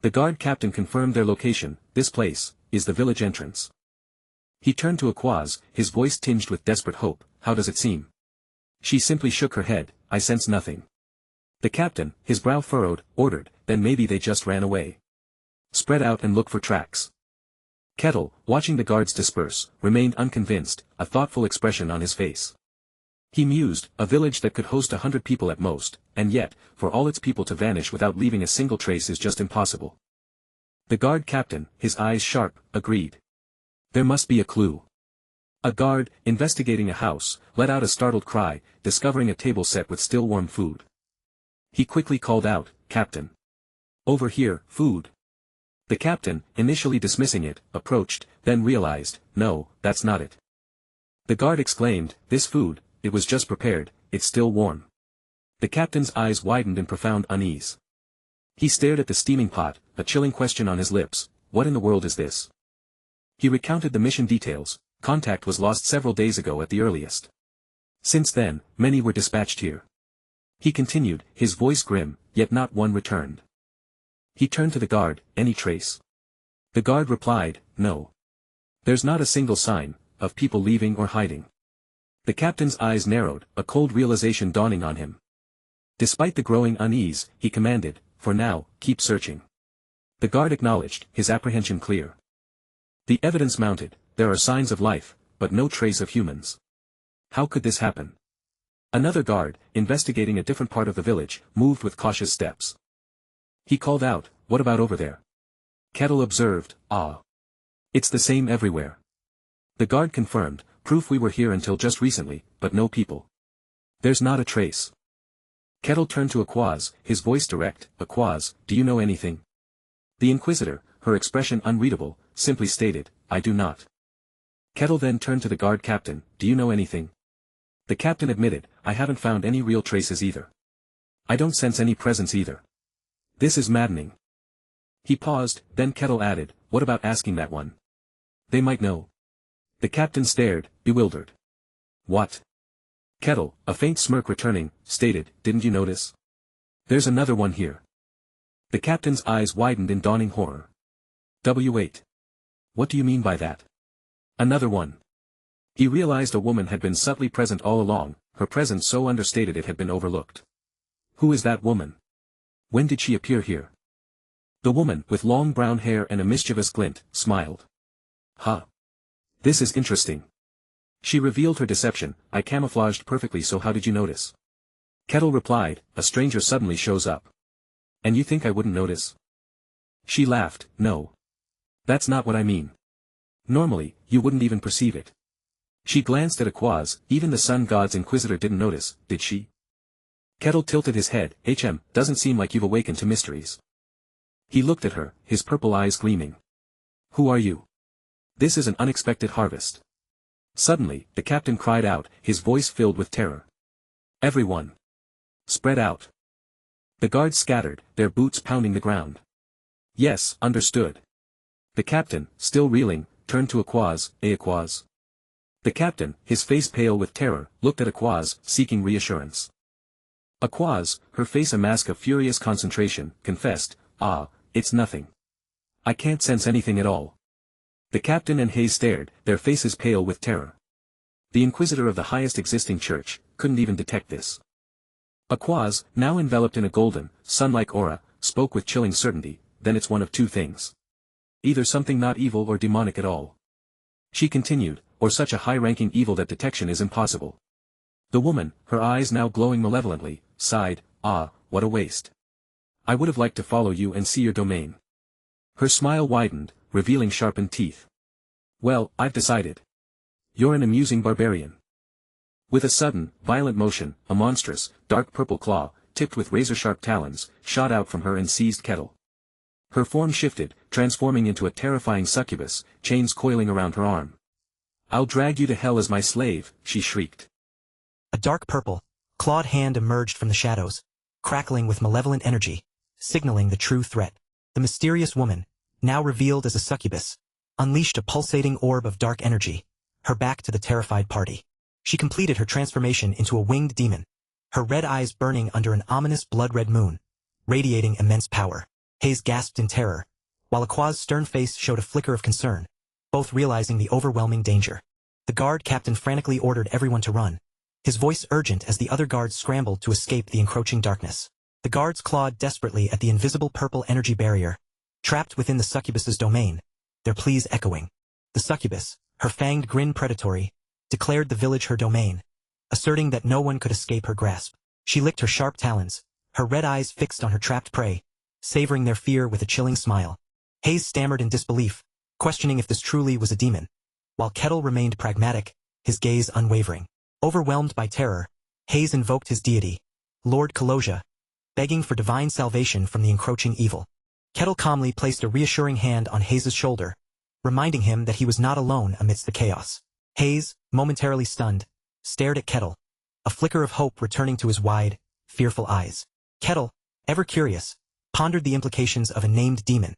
The guard captain confirmed their location, this place, is the village entrance. He turned to Aquaz, his voice tinged with desperate hope, how does it seem? She simply shook her head, I sense nothing. The captain, his brow furrowed, ordered, then maybe they just ran away. Spread out and look for tracks. Kettle, watching the guards disperse, remained unconvinced, a thoughtful expression on his face. He mused, a village that could host 100 people at most, and yet, for all its people to vanish without leaving a single trace is just impossible. The guard captain, his eyes sharp, agreed. There must be a clue. A guard, investigating a house, let out a startled cry, discovering a table set with still warm food. He quickly called out, Captain. Over here, food. The captain, initially dismissing it, approached, then realized, no, that's not it. The guard exclaimed, this food, it was just prepared, it's still warm. The captain's eyes widened in profound unease. He stared at the steaming pot, a chilling question on his lips, what in the world is this? He recounted the mission details, contact was lost several days ago at the earliest. Since then, many were dispatched here. He continued, his voice grim, yet not one returned. He turned to the guard, any trace? The guard replied, no. There's not a single sign, of people leaving or hiding. The captain's eyes narrowed, a cold realization dawning on him. Despite the growing unease, he commanded, for now, keep searching. The guard acknowledged, his apprehension clear. The evidence mounted, there are signs of life, but no trace of humans. How could this happen? Another guard, investigating a different part of the village, moved with cautious steps. He called out, what about over there? Kettle observed, ah. It's the same everywhere. The guard confirmed, proof we were here until just recently, but no people. There's not a trace. Kettle turned to Aquaz, his voice direct, Aquaz, do you know anything? The Inquisitor, her expression unreadable, simply stated, I do not. Kettle then turned to the guard captain, do you know anything? The captain admitted, I haven't found any real traces either. I don't sense any presence either. This is maddening. He paused, then Kettle added, what about asking that one? They might know. The captain stared, bewildered. What? Kettle, a faint smirk returning, stated, didn't you notice? There's another one here. The captain's eyes widened in dawning horror. W8. What do you mean by that? Another one. He realized a woman had been subtly present all along, her presence so understated it had been overlooked. Who is that woman? When did she appear here? The woman, with long brown hair and a mischievous glint, smiled. Huh. This is interesting. She revealed her deception, I camouflaged perfectly, so how did you notice? Kettle replied, a stranger suddenly shows up. And you think I wouldn't notice? She laughed, no. That's not what I mean. Normally, you wouldn't even perceive it. She glanced at Aquaz, even the Sun God's Inquisitor didn't notice, did she? Kettle tilted his head, doesn't seem like you've awakened to mysteries. He looked at her, his purple eyes gleaming. Who are you? This is an unexpected harvest. Suddenly, the captain cried out, his voice filled with terror. Everyone. Spread out. The guards scattered, their boots pounding the ground. Yes, understood. The captain, still reeling, turned to Aquaz, Aquaz. The captain, his face pale with terror, looked at Aquaz, seeking reassurance. Aquaz, her face a mask of furious concentration, confessed, it's nothing. I can't sense anything at all. The captain and Hayes stared, their faces pale with terror. The Inquisitor of the highest existing church, couldn't even detect this. Aquaz, now enveloped in a golden, sun-like aura, spoke with chilling certainty, then it's one of two things. Either something not evil or demonic at all. She continued, or such a high-ranking evil that detection is impossible. The woman, her eyes now glowing malevolently, sighed, what a waste. I would have liked to follow you and see your domain. Her smile widened, revealing sharpened teeth. Well, I've decided. You're an amusing barbarian. With a sudden, violent motion, a monstrous, dark purple claw, tipped with razor-sharp talons, shot out from her and seized Kettle. Her form shifted, transforming into a terrifying succubus, chains coiling around her arm. I'll drag you to hell as my slave, she shrieked. A dark purple, clawed hand emerged from the shadows, crackling with malevolent energy, signaling the true threat. The mysterious woman, now revealed as a succubus, unleashed a pulsating orb of dark energy, her back to the terrified party. She completed her transformation into a winged demon, her red eyes burning under an ominous blood-red moon, radiating immense power. Hayes gasped in terror, while Aquaz's stern face showed a flicker of concern, both realizing the overwhelming danger. The guard captain frantically ordered everyone to run, his voice urgent as the other guards scrambled to escape the encroaching darkness. The guards clawed desperately at the invisible purple energy barrier, trapped within the succubus's domain, their pleas echoing. The succubus, her fanged grin predatory, declared the village her domain, asserting that no one could escape her grasp. She licked her sharp talons, her red eyes fixed on her trapped prey, savoring their fear with a chilling smile. Hayes stammered in disbelief, questioning if this truly was a demon, while Kettle remained pragmatic, his gaze unwavering. Overwhelmed by terror, Hayes invoked his deity, Lord Kaloja, begging for divine salvation from the encroaching evil. Kettle calmly placed a reassuring hand on Hayes' shoulder, reminding him that he was not alone amidst the chaos. Hayes, momentarily stunned, stared at Kettle, a flicker of hope returning to his wide, fearful eyes. Kettle, ever curious, pondered the implications of a named demon,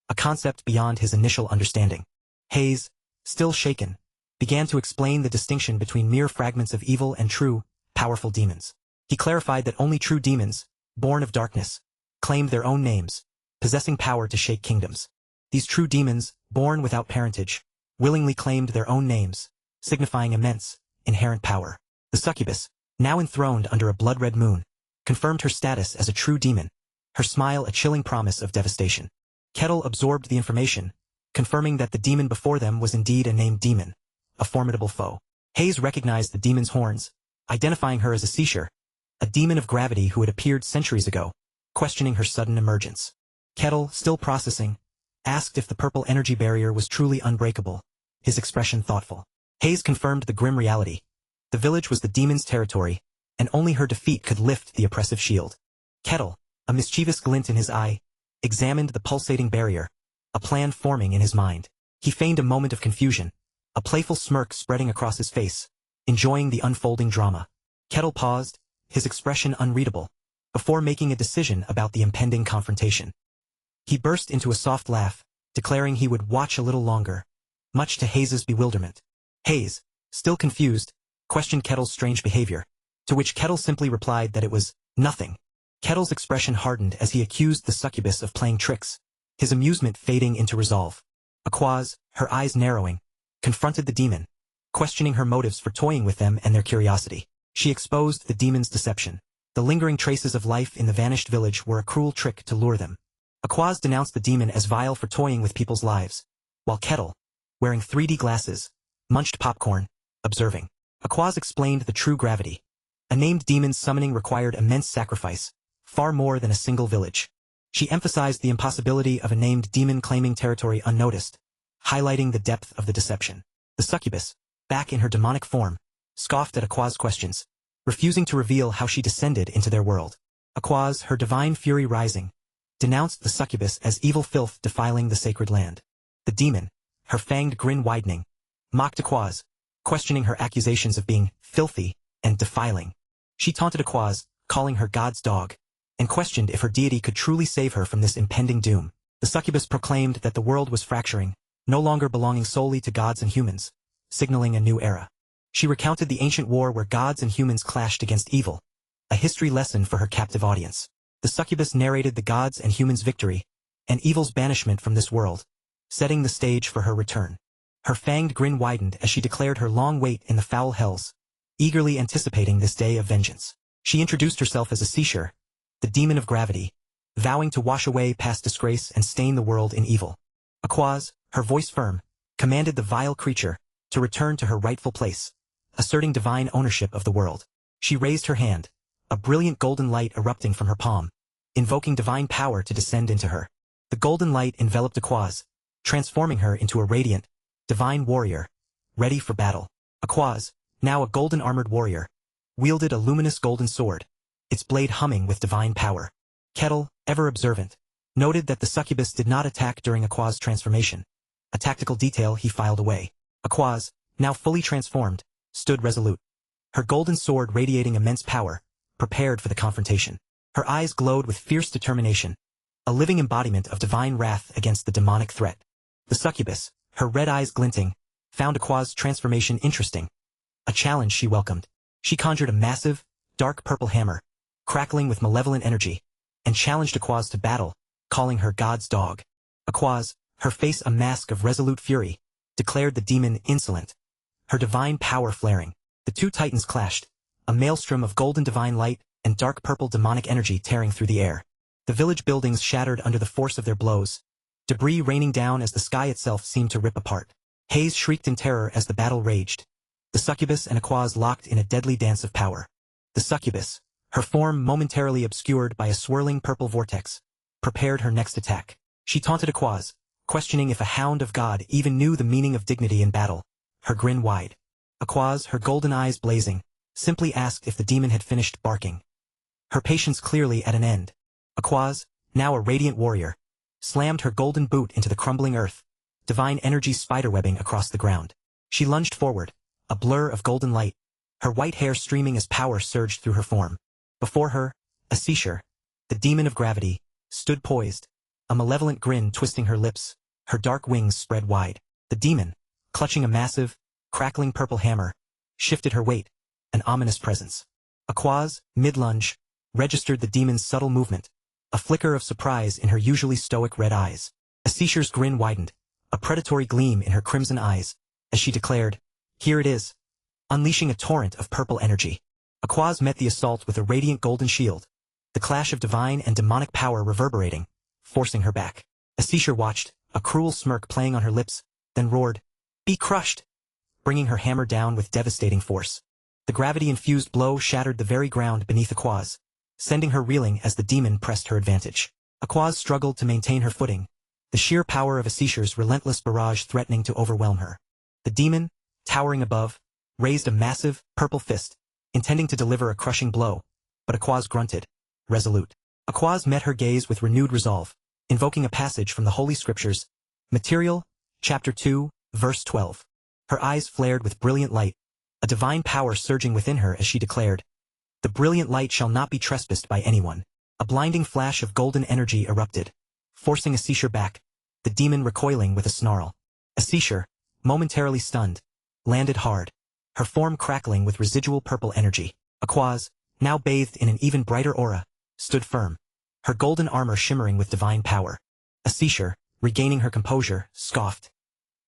a concept beyond his initial understanding. Hayes, still shaken, began to explain the distinction between mere fragments of evil and true, powerful demons. He clarified that only true demons, born of darkness, claimed their own names, possessing power to shake kingdoms. These true demons, born without parentage, willingly claimed their own names, signifying immense, inherent power. The succubus, now enthroned under a blood-red moon, confirmed her status as a true demon, her smile a chilling promise of devastation. Kettle absorbed the information, confirming that the demon before them was indeed a named demon, a formidable foe. Hayes recognized the demon's horns, identifying her as a seashore, a demon of gravity who had appeared centuries ago, questioning her sudden emergence. Kettle, still processing, asked if the purple energy barrier was truly unbreakable, his expression thoughtful. Hayes confirmed the grim reality. The village was the demon's territory, and only her defeat could lift the oppressive shield. Kettle, a mischievous glint in his eye, examined the pulsating barrier, a plan forming in his mind. He feigned a moment of confusion, a playful smirk spreading across his face, enjoying the unfolding drama. Kettle paused, his expression unreadable, before making a decision about the impending confrontation. He burst into a soft laugh, declaring he would watch a little longer, much to Hayes's bewilderment. Hayes, still confused, questioned Kettle's strange behavior, to which Kettle simply replied that it was nothing. Kettle's expression hardened as he accused the succubus of playing tricks, his amusement fading into resolve. Aquaz, her eyes narrowing, confronted the demon, questioning her motives for toying with them and their curiosity. She exposed the demon's deception. The lingering traces of life in the vanished village were a cruel trick to lure them. Aquaz denounced the demon as vile for toying with people's lives, while Kettle, wearing 3D glasses, munched popcorn, observing. Aquaz explained the true gravity. A named demon's summoning required immense sacrifice, far more than a single village. She emphasized the impossibility of a named demon claiming territory unnoticed, highlighting the depth of the deception. The succubus, back in her demonic form, scoffed at Aquaz's questions, refusing to reveal how she descended into their world. Aquaz, her divine fury rising, denounced the succubus as evil filth defiling the sacred land. The demon, her fanged grin widening, mocked Aquaz, questioning her accusations of being filthy and defiling. She taunted Aquaz, calling her God's dog, and questioned if her deity could truly save her from this impending doom. The succubus proclaimed that the world was fracturing, no longer belonging solely to gods and humans, signaling a new era. She recounted the ancient war where gods and humans clashed against evil, a history lesson for her captive audience. The succubus narrated the gods' and humans' victory, and evil's banishment from this world, setting the stage for her return. Her fanged grin widened as she declared her long wait in the foul hells, eagerly anticipating this day of vengeance. She introduced herself as a seashore, the demon of gravity, vowing to wash away past disgrace and stain the world in evil. Aquaz, her voice firm, commanded the vile creature to return to her rightful place, asserting divine ownership of the world. She raised her hand, a brilliant golden light erupting from her palm, invoking divine power to descend into her. The golden light enveloped Aquaz, transforming her into a radiant, divine warrior, ready for battle. Aquaz, now a golden-armored warrior, wielded a luminous golden sword, its blade humming with divine power. Kettle, ever observant, noted that the succubus did not attack during Aquaz's transformation, a tactical detail he filed away. Aquaz, now fully transformed, stood resolute, her golden sword radiating immense power, prepared for the confrontation. Her eyes glowed with fierce determination, a living embodiment of divine wrath against the demonic threat. The succubus, her red eyes glinting, found Aquaz's transformation interesting, a challenge she welcomed. She conjured a massive, dark purple hammer, crackling with malevolent energy, and challenged Aquaz to battle, calling her God's dog. Aquaz, her face a mask of resolute fury, declared the demon insolent, her divine power flaring. The two titans clashed, a maelstrom of golden divine light and dark purple demonic energy tearing through the air. The village buildings shattered under the force of their blows, debris raining down as the sky itself seemed to rip apart. Hayes shrieked in terror as the battle raged. The succubus and Aquaz locked in a deadly dance of power. The succubus, her form momentarily obscured by a swirling purple vortex, prepared her next attack. She taunted Aquaz, questioning if a hound of God even knew the meaning of dignity in battle, her grin wide. Aquaz, her golden eyes blazing, simply asked if the demon had finished barking. Her patience clearly at an end. Aquaz, now a radiant warrior, slammed her golden boot into the crumbling earth, divine energy spiderwebbing across the ground. She lunged forward, a blur of golden light, her white hair streaming as power surged through her form. Before her, a seashore, the demon of gravity, stood poised, a malevolent grin twisting her lips, her dark wings spread wide. The demon, clutching a massive, crackling purple hammer, shifted her weight, an ominous presence. Aquaz, mid-lunge, registered the demon's subtle movement, a flicker of surprise in her usually stoic red eyes. A seashore's grin widened, a predatory gleam in her crimson eyes, as she declared, "Here it is," unleashing a torrent of purple energy. Aquaz met the assault with a radiant golden shield, the clash of divine and demonic power reverberating, forcing her back. Asishar watched, a cruel smirk playing on her lips, then roared, "Be crushed!" bringing her hammer down with devastating force. The gravity-infused blow shattered the very ground beneath Aquaz, sending her reeling as the demon pressed her advantage. Aquaz struggled to maintain her footing, the sheer power of Asishar's relentless barrage threatening to overwhelm her. The demon, towering above, raised a massive, purple fist, intending to deliver a crushing blow, but Aquaz grunted, resolute. Aquaz met her gaze with renewed resolve, invoking a passage from the Holy Scriptures, Material, Chapter 2, Verse 12. Her eyes flared with brilliant light, a divine power surging within her as she declared, "The brilliant light shall not be trespassed by anyone." A blinding flash of golden energy erupted, forcing Asishar back, the demon recoiling with a snarl. Asishar, momentarily stunned, landed hard, her form crackling with residual purple energy. Aquaz, now bathed in an even brighter aura, stood firm, her golden armor shimmering with divine power. Asishar, regaining her composure, scoffed.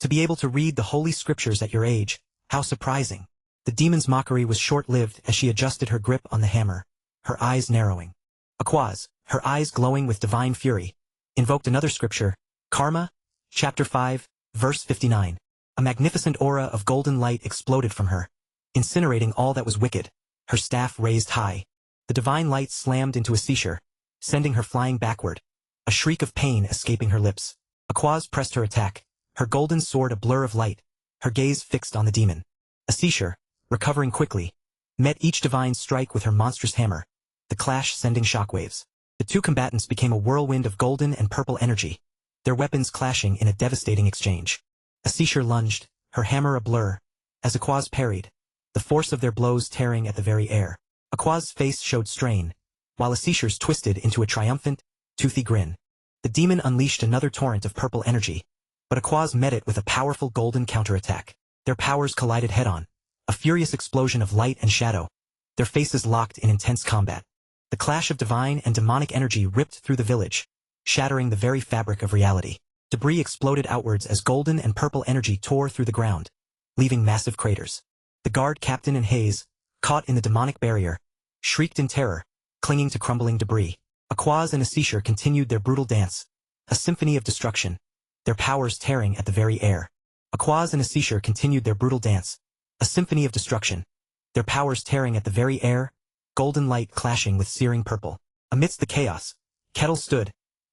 "To be able to read the Holy Scriptures at your age, how surprising." The demon's mockery was short-lived as she adjusted her grip on the hammer, her eyes narrowing. Aquaz, her eyes glowing with divine fury, invoked another scripture, Karma, Chapter 5, Verse 59. A magnificent aura of golden light exploded from her, incinerating all that was wicked, her staff raised high. The divine light slammed into Asishar, sending her flying backward, a shriek of pain escaping her lips. Aquaz pressed her attack, her golden sword a blur of light, her gaze fixed on the demon. Asishar, recovering quickly, met each divine strike with her monstrous hammer, the clash sending shockwaves. The two combatants became a whirlwind of golden and purple energy, their weapons clashing in a devastating exchange. Asishar lunged, her hammer a blur, as Aquaz parried, the force of their blows tearing at the very air. Aquaz's face showed strain, while Asishar's twisted into a triumphant, toothy grin. The demon unleashed another torrent of purple energy, but Aquaz met it with a powerful golden counterattack. Their powers collided head-on, a furious explosion of light and shadow, their faces locked in intense combat. The clash of divine and demonic energy ripped through the village, shattering the very fabric of reality. Debris exploded outwards as golden and purple energy tore through the ground, leaving massive craters. The guard captain and Hayes, caught in the demonic barrier, shrieked in terror, clinging to crumbling debris. Aquaz and Asishar continued their brutal dance, a symphony of destruction, their powers tearing at the very air. Aquaz and Asishar continued their brutal dance, a symphony of destruction, their powers tearing at the very air, golden light clashing with searing purple. Amidst the chaos, Kettle stood,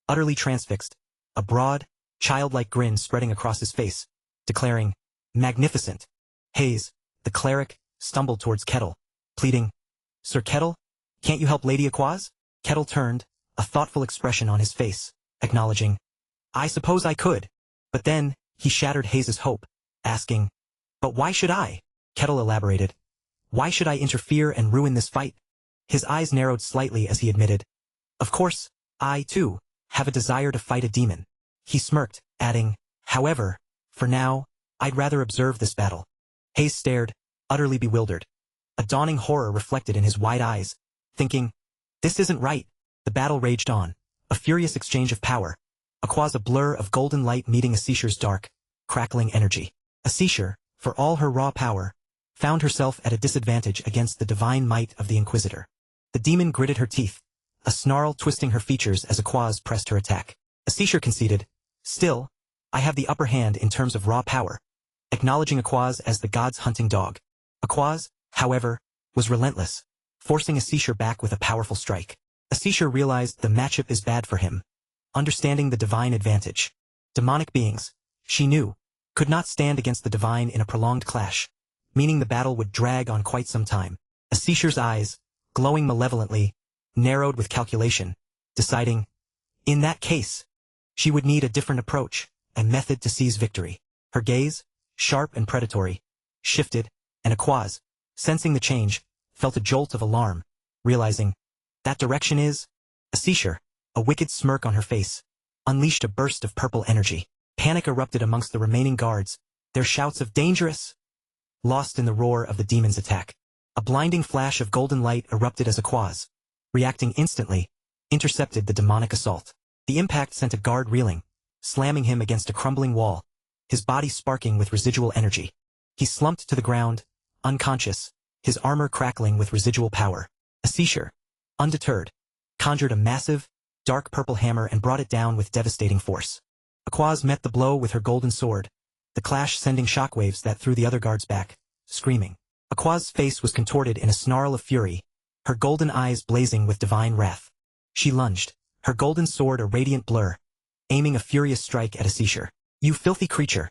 utterly transfixed, a broad, childlike grin spreading across his face, declaring, "Magnificent." Hayes, the cleric, stumbled towards Kettle, pleading, "Sir Kettle, can't you help Lady Aquaz?" Kettle turned, a thoughtful expression on his face, acknowledging, "I suppose I could." But then, he shattered Hayes's hope, asking, "But why should I?" Kettle elaborated, "Why should I interfere and ruin this fight?" His eyes narrowed slightly as he admitted, "Of course, I, too, have a desire to fight a demon." He smirked, adding, "However, for now, I'd rather observe this battle." Hayes stared, utterly bewildered. A dawning horror reflected in his wide eyes, thinking, "This isn't right." The battle raged on, a furious exchange of power, Aquaz a blur of golden light meeting Asishar's dark, crackling energy. Asishar, for all her raw power, found herself at a disadvantage against the divine might of the Inquisitor. The demon gritted her teeth, a snarl twisting her features as Aquaz pressed her attack. Asishar conceded, "Still, I have the upper hand in terms of raw power," acknowledging Aquaz as the god's hunting dog. Aquaz, however, was relentless, forcing Asishar back with a powerful strike. Asishar realized the matchup is bad for him, understanding the divine advantage. Demonic beings, she knew, could not stand against the divine in a prolonged clash, meaning the battle would drag on quite some time. Asishar's eyes, glowing malevolently, narrowed with calculation, deciding, in that case, she would need a different approach, a method to seize victory. Her gaze, sharp and predatory, shifted, and Aquaz, sensing the change, felt a jolt of alarm, realizing, that direction is... Asishar, a wicked smirk on her face, unleashed a burst of purple energy. Panic erupted amongst the remaining guards, their shouts of "Dangerous!" lost in the roar of the demon's attack. A blinding flash of golden light erupted as Aquaz, reacting instantly, intercepted the demonic assault. The impact sent a guard reeling, slamming him against a crumbling wall, his body sparking with residual energy. He slumped to the ground, unconscious, his armor crackling with residual power. Asishar, undeterred, conjured a massive, dark purple hammer and brought it down with devastating force. Aquaz met the blow with her golden sword, the clash sending shockwaves that threw the other guards back, screaming. Aquaz's face was contorted in a snarl of fury, her golden eyes blazing with divine wrath. She lunged, her golden sword a radiant blur, aiming a furious strike at Asishur. "You filthy creature!"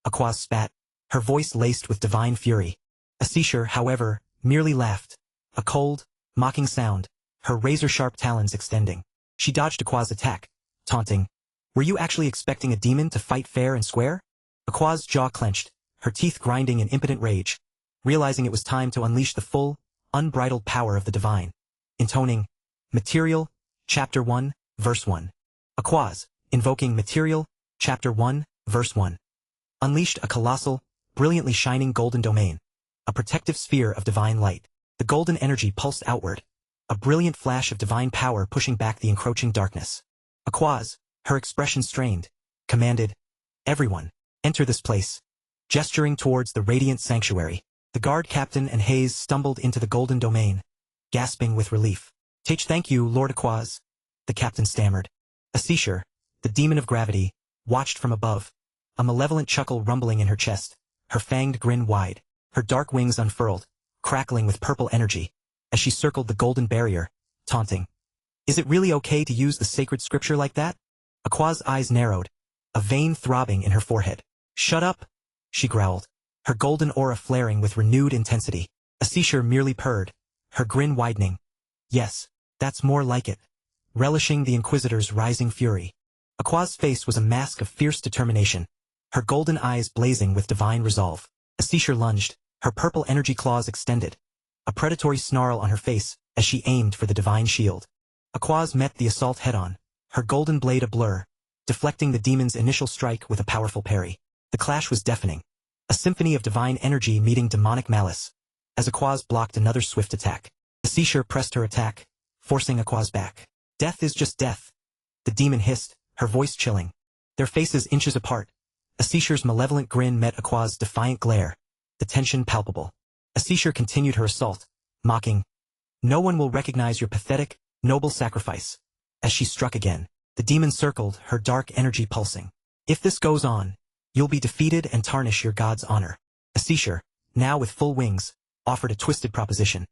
Aquaz spat, her voice laced with divine fury. Asishur, however, merely laughed, a cold, mocking sound, her razor-sharp talons extending. She dodged Aquaz's attack, taunting, "Were you actually expecting a demon to fight fair and square?" Aquaz's jaw clenched, her teeth grinding in impotent rage, realizing it was time to unleash the full, unbridled power of the divine. Intoning, Material, Chapter 1, Verse 1. Aquaz, invoking Material, Chapter 1, Verse 1. Unleashed a colossal, brilliantly shining golden domain, a protective sphere of divine light. The golden energy pulsed outward, a brilliant flash of divine power pushing back the encroaching darkness. Aquaz, her expression strained, commanded, "Everyone, enter this place." Gesturing towards the radiant sanctuary, the guard captain and Hayes stumbled into the golden domain, gasping with relief. Thank you, Lord Aquaz," the captain stammered. Asishur, the demon of gravity, watched from above, a malevolent chuckle rumbling in her chest, her fanged grin wide, her dark wings unfurled, crackling with purple energy, as she circled the golden barrier, taunting. "Is it really okay to use the sacred scripture like that?" Aquaz's eyes narrowed, a vein throbbing in her forehead. "Shut up," she growled, her golden aura flaring with renewed intensity. Asishur merely purred, her grin widening. "Yes, that's more like it," relishing the Inquisitor's rising fury. Aquaz's face was a mask of fierce determination, her golden eyes blazing with divine resolve. Asishur lunged, her purple energy claws extended, a predatory snarl on her face as she aimed for the divine shield. Aquaz met the assault head-on, her golden blade a blur, deflecting the demon's initial strike with a powerful parry. The clash was deafening, a symphony of divine energy meeting demonic malice, as Aquaz blocked another swift attack. Asishur pressed her attack, forcing Aquaz back. "Death is just death," the demon hissed, her voice chilling. Their faces inches apart, Asishur's malevolent grin met Aquaz's defiant glare, the tension palpable. Asishur continued her assault, mocking, "No one will recognize your pathetic, noble sacrifice." As she struck again, the demon circled, her dark energy pulsing. "If this goes on, you'll be defeated and tarnish your god's honor." Asishur, now with full wings, offered a twisted proposition.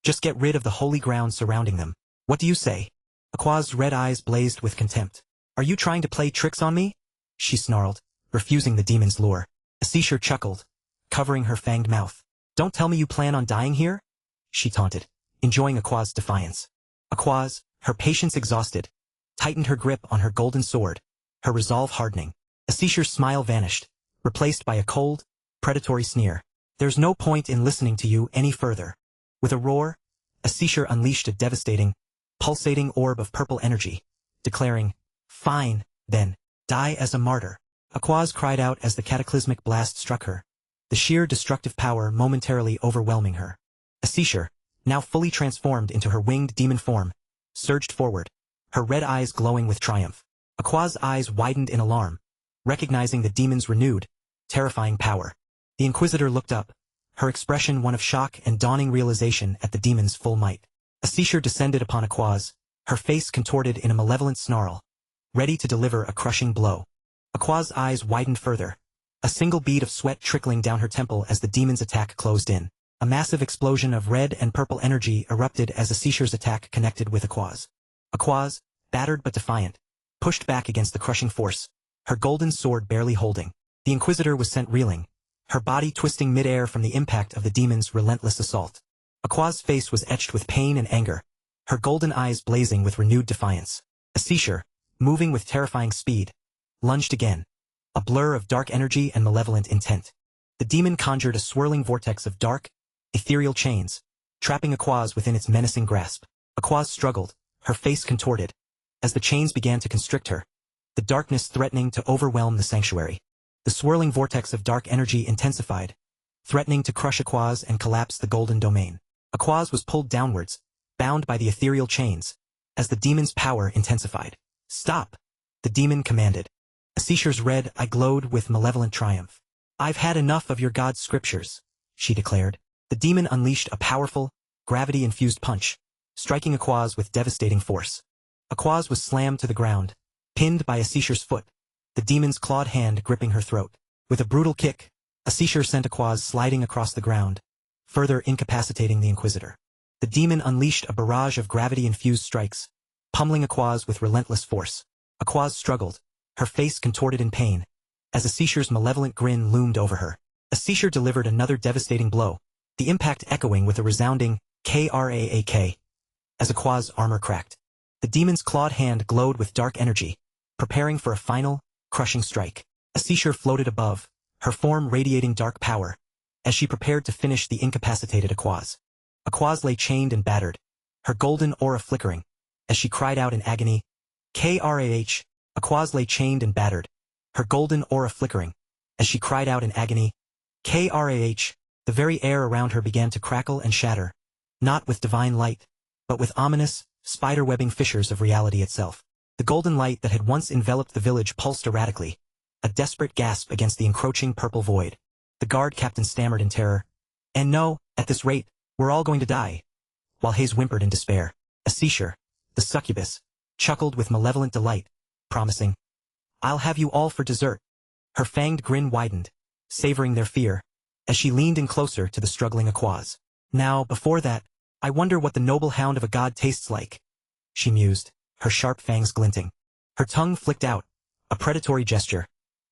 "Just get rid of the holy ground surrounding them. What do you say?" Aquaz's red eyes blazed with contempt. "Are you trying to play tricks on me?" she snarled, refusing the demon's lure. Asishur chuckled, covering her fanged mouth. "Don't tell me you plan on dying here?" she taunted, enjoying Aquaz's defiance. Aquaz, her patience exhausted, tightened her grip on her golden sword, her resolve hardening. Asishur's smile vanished, replaced by a cold, predatory sneer. "There's no point in listening to you any further." With a roar, Asishur unleashed a devastating, pulsating orb of purple energy, declaring, "Fine, then, die as a martyr." Aquaz cried out as the cataclysmic blast struck her, the sheer destructive power momentarily overwhelming her. Asishur, now fully transformed into her winged demon form, surged forward, her red eyes glowing with triumph. Aquaz's eyes widened in alarm, recognizing the demon's renewed, terrifying power. The Inquisitor looked up, her expression one of shock and dawning realization at the demon's full might. Asishur descended upon Aquaz, her face contorted in a malevolent snarl, ready to deliver a crushing blow. Aquaz's eyes widened further, a single bead of sweat trickling down her temple as the demon's attack closed in. A massive explosion of red and purple energy erupted as Asishur's attack connected with Aquaz. Aquaz, battered but defiant, pushed back against the crushing force, her golden sword barely holding. The Inquisitor was sent reeling, her body twisting mid-air from the impact of the demon's relentless assault. Aquaz's face was etched with pain and anger, her golden eyes blazing with renewed defiance. Asishur, moving with terrifying speed, lunged again, a blur of dark energy and malevolent intent. The demon conjured a swirling vortex of dark, ethereal chains, trapping Aquaz within its menacing grasp. Aquaz struggled, her face contorted, as the chains began to constrict her, the darkness threatening to overwhelm the sanctuary. The swirling vortex of dark energy intensified, threatening to crush Aquaz and collapse the golden domain. Aquaz was pulled downwards, bound by the ethereal chains, as the demon's power intensified. "Stop!" the demon commanded. Asishur's red eye glowed with malevolent triumph. "I've had enough of your god's scriptures," she declared. The demon unleashed a powerful, gravity-infused punch, striking Aquaz with devastating force. Aquaz was slammed to the ground, pinned by Asishur's foot, the demon's clawed hand gripping her throat. With a brutal kick, Asishur sent Aquaz sliding across the ground, further incapacitating the Inquisitor. The demon unleashed a barrage of gravity-infused strikes, pummeling Aquaz with relentless force. Aquaz struggled, her face contorted in pain, as Asishur's malevolent grin loomed over her. Asishur delivered another devastating blow, the impact echoing with a resounding "Kraak" as Aquaz's armor cracked. The demon's clawed hand glowed with dark energy, preparing for a final, crushing strike. Asishur floated above, her form radiating dark power, as she prepared to finish the incapacitated Aquaz. Aquaz lay chained and battered, her golden aura flickering, as she cried out in agony, "Krah!" Aquaz lay chained and battered, her golden aura flickering, as she cried out in agony, "Krah!" The very air around her began to crackle and shatter, not with divine light, but with ominous, spider-webbing fissures of reality itself. The golden light that had once enveloped the village pulsed erratically, a desperate gasp against the encroaching purple void. The guard captain stammered in terror, "And no, at this rate, we're all going to die." While Hayes whimpered in despair, Asishur, the succubus, chuckled with malevolent delight, promising, "I'll have you all for dessert." Her fanged grin widened, savoring their fear, as she leaned in closer to the struggling Aquaz. "Now, before that, I wonder what the noble hound of a god tastes like," she mused, her sharp fangs glinting. Her tongue flicked out, a predatory gesture,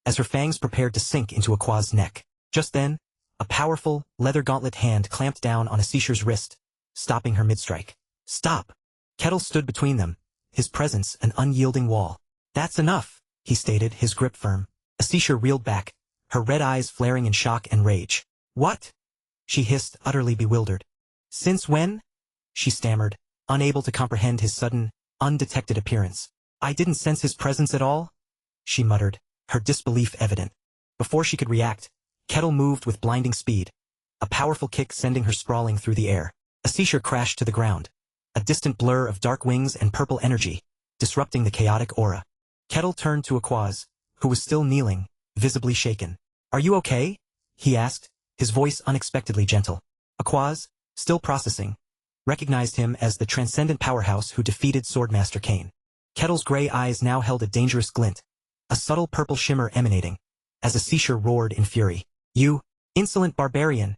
as her fangs prepared to sink into Aquaz's neck. Just then, a powerful, leather gauntlet hand clamped down on Asishur's wrist, stopping her mid-strike. "Stop!" Kettle stood between them, his presence an unyielding wall. "That's enough," he stated, his grip firm. Asishur reeled back, her red eyes flaring in shock and rage. "What?" she hissed, utterly bewildered. "Since when?" she stammered, unable to comprehend his sudden, undetected appearance. "I didn't sense his presence at all," she muttered, her disbelief evident. Before she could react, Kettle moved with blinding speed, a powerful kick sending her sprawling through the air. Asishur crashed to the ground, a distant blur of dark wings and purple energy, disrupting the chaotic aura. Kettle turned to Aquaz, who was still kneeling, visibly shaken. "Are you okay?" he asked, his voice unexpectedly gentle. Aquaz, still processing, recognized him as the transcendent powerhouse who defeated Swordmaster Kane. Kettle's gray eyes now held a dangerous glint, a subtle purple shimmer emanating, as Asishur roared in fury. "You, insolent barbarian!"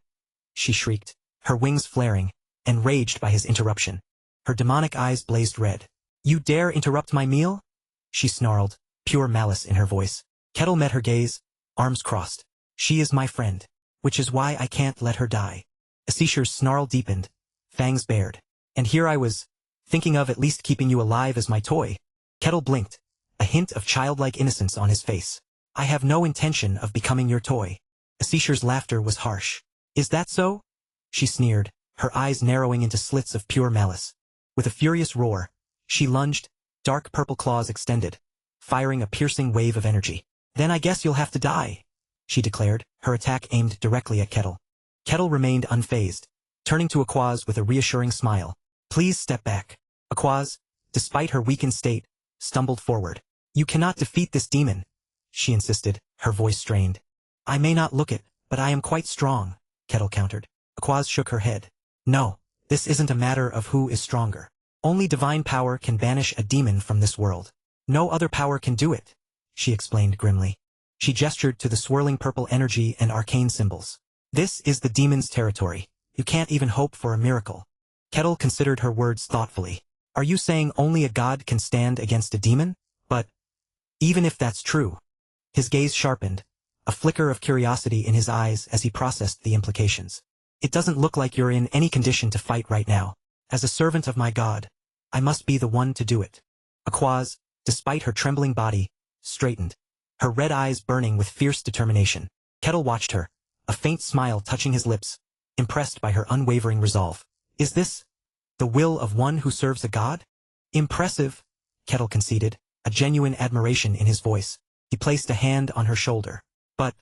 she shrieked, her wings flaring, enraged by his interruption. Her demonic eyes blazed red. "You dare interrupt my meal?" she snarled, pure malice in her voice. Kettle met her gaze, arms crossed. "She is my friend, which is why I can't let her die." Asishur's snarl deepened, fangs bared. "And here I was, thinking of at least keeping you alive as my toy." Kettle blinked, a hint of childlike innocence on his face. "I have no intention of becoming your toy." Asishur's laughter was harsh. "Is that so?" she sneered, her eyes narrowing into slits of pure malice. With a furious roar, she lunged, dark purple claws extended, firing a piercing wave of energy. "Then I guess you'll have to die," she declared, her attack aimed directly at Kettle. Kettle remained unfazed, turning to Aquaz with a reassuring smile. "Please step back." Aquaz, despite her weakened state, stumbled forward. "You cannot defeat this demon," she insisted, her voice strained. "I may not look it, but I am quite strong," Kettle countered. Aquaz shook her head. "No, this isn't a matter of who is stronger. Only divine power can banish a demon from this world. No other power can do it," she explained grimly. She gestured to the swirling purple energy and arcane symbols. "This is the demon's territory. You can't even hope for a miracle." Kettle considered her words thoughtfully. "Are you saying only a god can stand against a demon? But even if that's true..." His gaze sharpened, a flicker of curiosity in his eyes as he processed the implications. "It doesn't look like you're in any condition to fight right now. As a servant of my god, I must be the one to do it." Aquaz, despite her trembling body, straightened, her red eyes burning with fierce determination. Kettle watched her, a faint smile touching his lips, impressed by her unwavering resolve. "Is this the will of one who serves a god?" "Impressive," Kettle conceded, a genuine admiration in his voice. He placed a hand on her shoulder. "But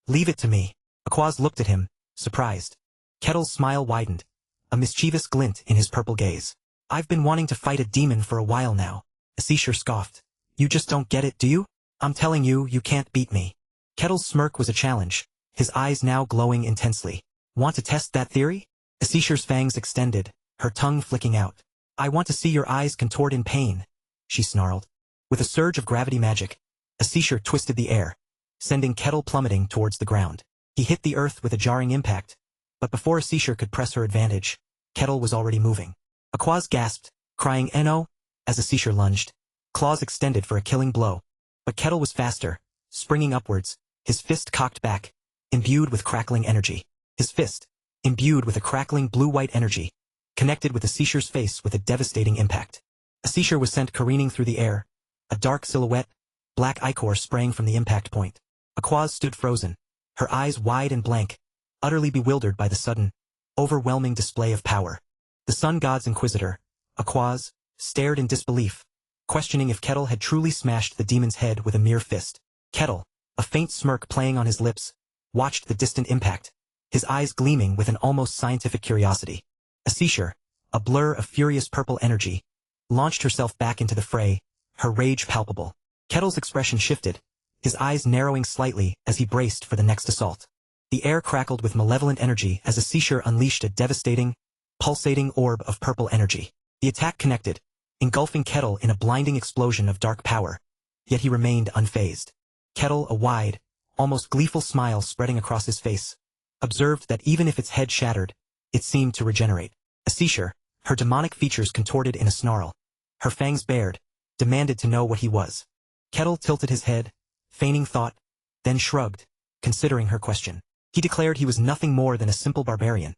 leave it to me." Aquaz looked at him, surprised. Kettle's smile widened, a mischievous glint in his purple gaze. "I've been wanting to fight a demon for a while now." Asishur scoffed. "You just don't get it, do you? I'm telling you, you can't beat me." Kettle's smirk was a challenge, his eyes now glowing intensely. "Want to test that theory?" Asishur's fangs extended, her tongue flicking out. I want to see your eyes contort in pain, she snarled. With a surge of gravity magic, a seashore twisted the air, sending Kettle plummeting towards the ground. He hit the earth with a jarring impact, but before a seashore could press her advantage, Kettle was already moving. Aquaz gasped, crying "No!" as a seashore lunged, claws extended for a killing blow. But Kettle was faster, springing upwards, his fist cocked back, imbued with crackling energy. His fist, imbued with a crackling blue-white energy, connected with the seashore's face with a devastating impact. A seashore was sent careening through the air, a dark silhouette, black ichor sprang from the impact point. Aquaz stood frozen, her eyes wide and blank, utterly bewildered by the sudden, overwhelming display of power. The Sun God's Inquisitor, Aquaz, stared in disbelief, questioning if Kettle had truly smashed the demon's head with a mere fist. Kettle, a faint smirk playing on his lips, watched the distant impact, his eyes gleaming with an almost scientific curiosity. A seashore, a blur of furious purple energy, launched herself back into the fray, her rage palpable. Kettle's expression shifted, his eyes narrowing slightly as he braced for the next assault. The air crackled with malevolent energy as a seashore unleashed a devastating, pulsating orb of purple energy. The attack connected, engulfing Kettle in a blinding explosion of dark power, yet he remained unfazed. Kettle, a wide, almost gleeful smile spreading across his face, observed that even if its head shattered, it seemed to regenerate. A seashore, her demonic features contorted in a snarl, her fangs bared, demanded to know what he was. Kettle tilted his head, feigning thought, then shrugged, considering her question. He declared he was nothing more than a simple barbarian,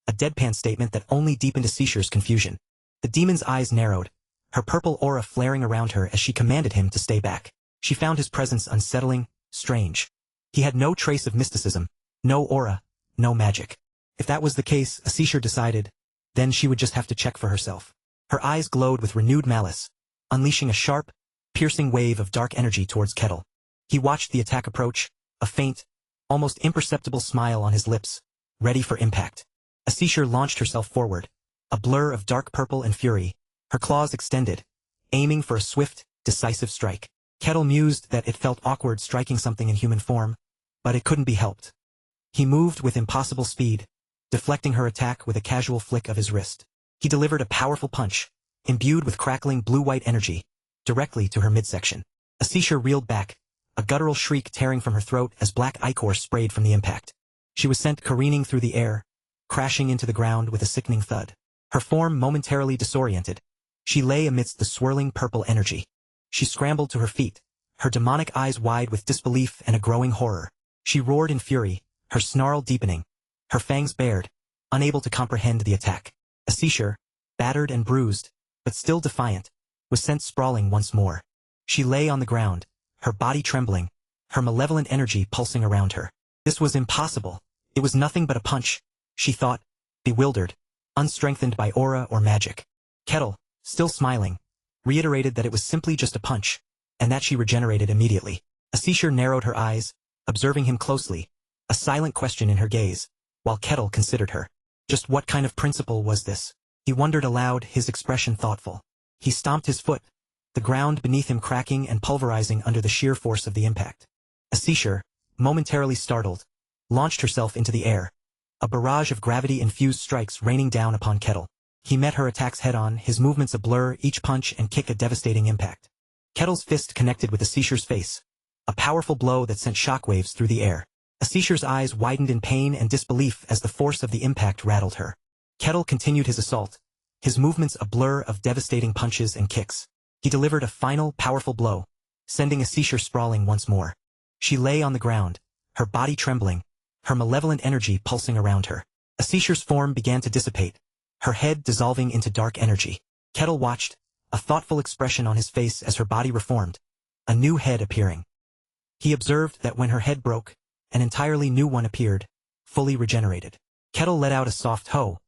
a deadpan statement that only deepened a seashore's confusion. The demon's eyes narrowed, her purple aura flaring around her as she commanded him to stay back. She found his presence unsettling, strange. He had no trace of mysticism, no aura, no magic. If that was the case, a seashore decided, then she would just have to check for herself. Her eyes glowed with renewed malice, unleashing a sharp, piercing wave of dark energy towards Kettle. He watched the attack approach, a faint, almost imperceptible smile on his lips, ready for impact. A seashore launched herself forward, a blur of dark purple and fury, her claws extended, aiming for a swift, decisive strike. Kettle mused that it felt awkward striking something in human form, but it couldn't be helped. He moved with impossible speed, deflecting her attack with a casual flick of his wrist. He delivered a powerful punch, imbued with crackling blue-white energy, directly to her midsection. A seashore reeled back, a guttural shriek tearing from her throat as black ichor sprayed from the impact. She was sent careening through the air, crashing into the ground with a sickening thud. Her form momentarily disoriented, she lay amidst the swirling purple energy. She scrambled to her feet, her demonic eyes wide with disbelief and a growing horror. She roared in fury, her snarl deepening, her fangs bared, unable to comprehend the attack. A seashore, battered and bruised, but still defiant, was sent sprawling once more. She lay on the ground, her body trembling, her malevolent energy pulsing around her. This was impossible. It was nothing but a punch, she thought, bewildered, unstrengthened by aura or magic. Kettle, still smiling, reiterated that it was simply just a punch, and that she regenerated immediately. A seashore narrowed her eyes, observing him closely, a silent question in her gaze, while Kettle considered her. Just what kind of principle was this? He wondered aloud, his expression thoughtful. He stomped his foot, the ground beneath him cracking and pulverizing under the sheer force of the impact. A seashore, momentarily startled, launched herself into the air, a barrage of gravity-infused strikes raining down upon Kettle. He met her attacks head-on, his movements a blur, each punch and kick a devastating impact. Kettle's fist connected with the seashore's face, a powerful blow that sent shockwaves through the air. A seashore's eyes widened in pain and disbelief as the force of the impact rattled her. Kettle continued his assault, his movements a blur of devastating punches and kicks. He delivered a final, powerful blow, sending a seashore sprawling once more. She lay on the ground, her body trembling, her malevolent energy pulsing around her. A seashore's form began to dissipate, her head dissolving into dark energy. Kettle watched, a thoughtful expression on his face as her body reformed, a new head appearing. He observed that when her head broke, an entirely new one appeared, fully regenerated. Kettle let out a soft ho,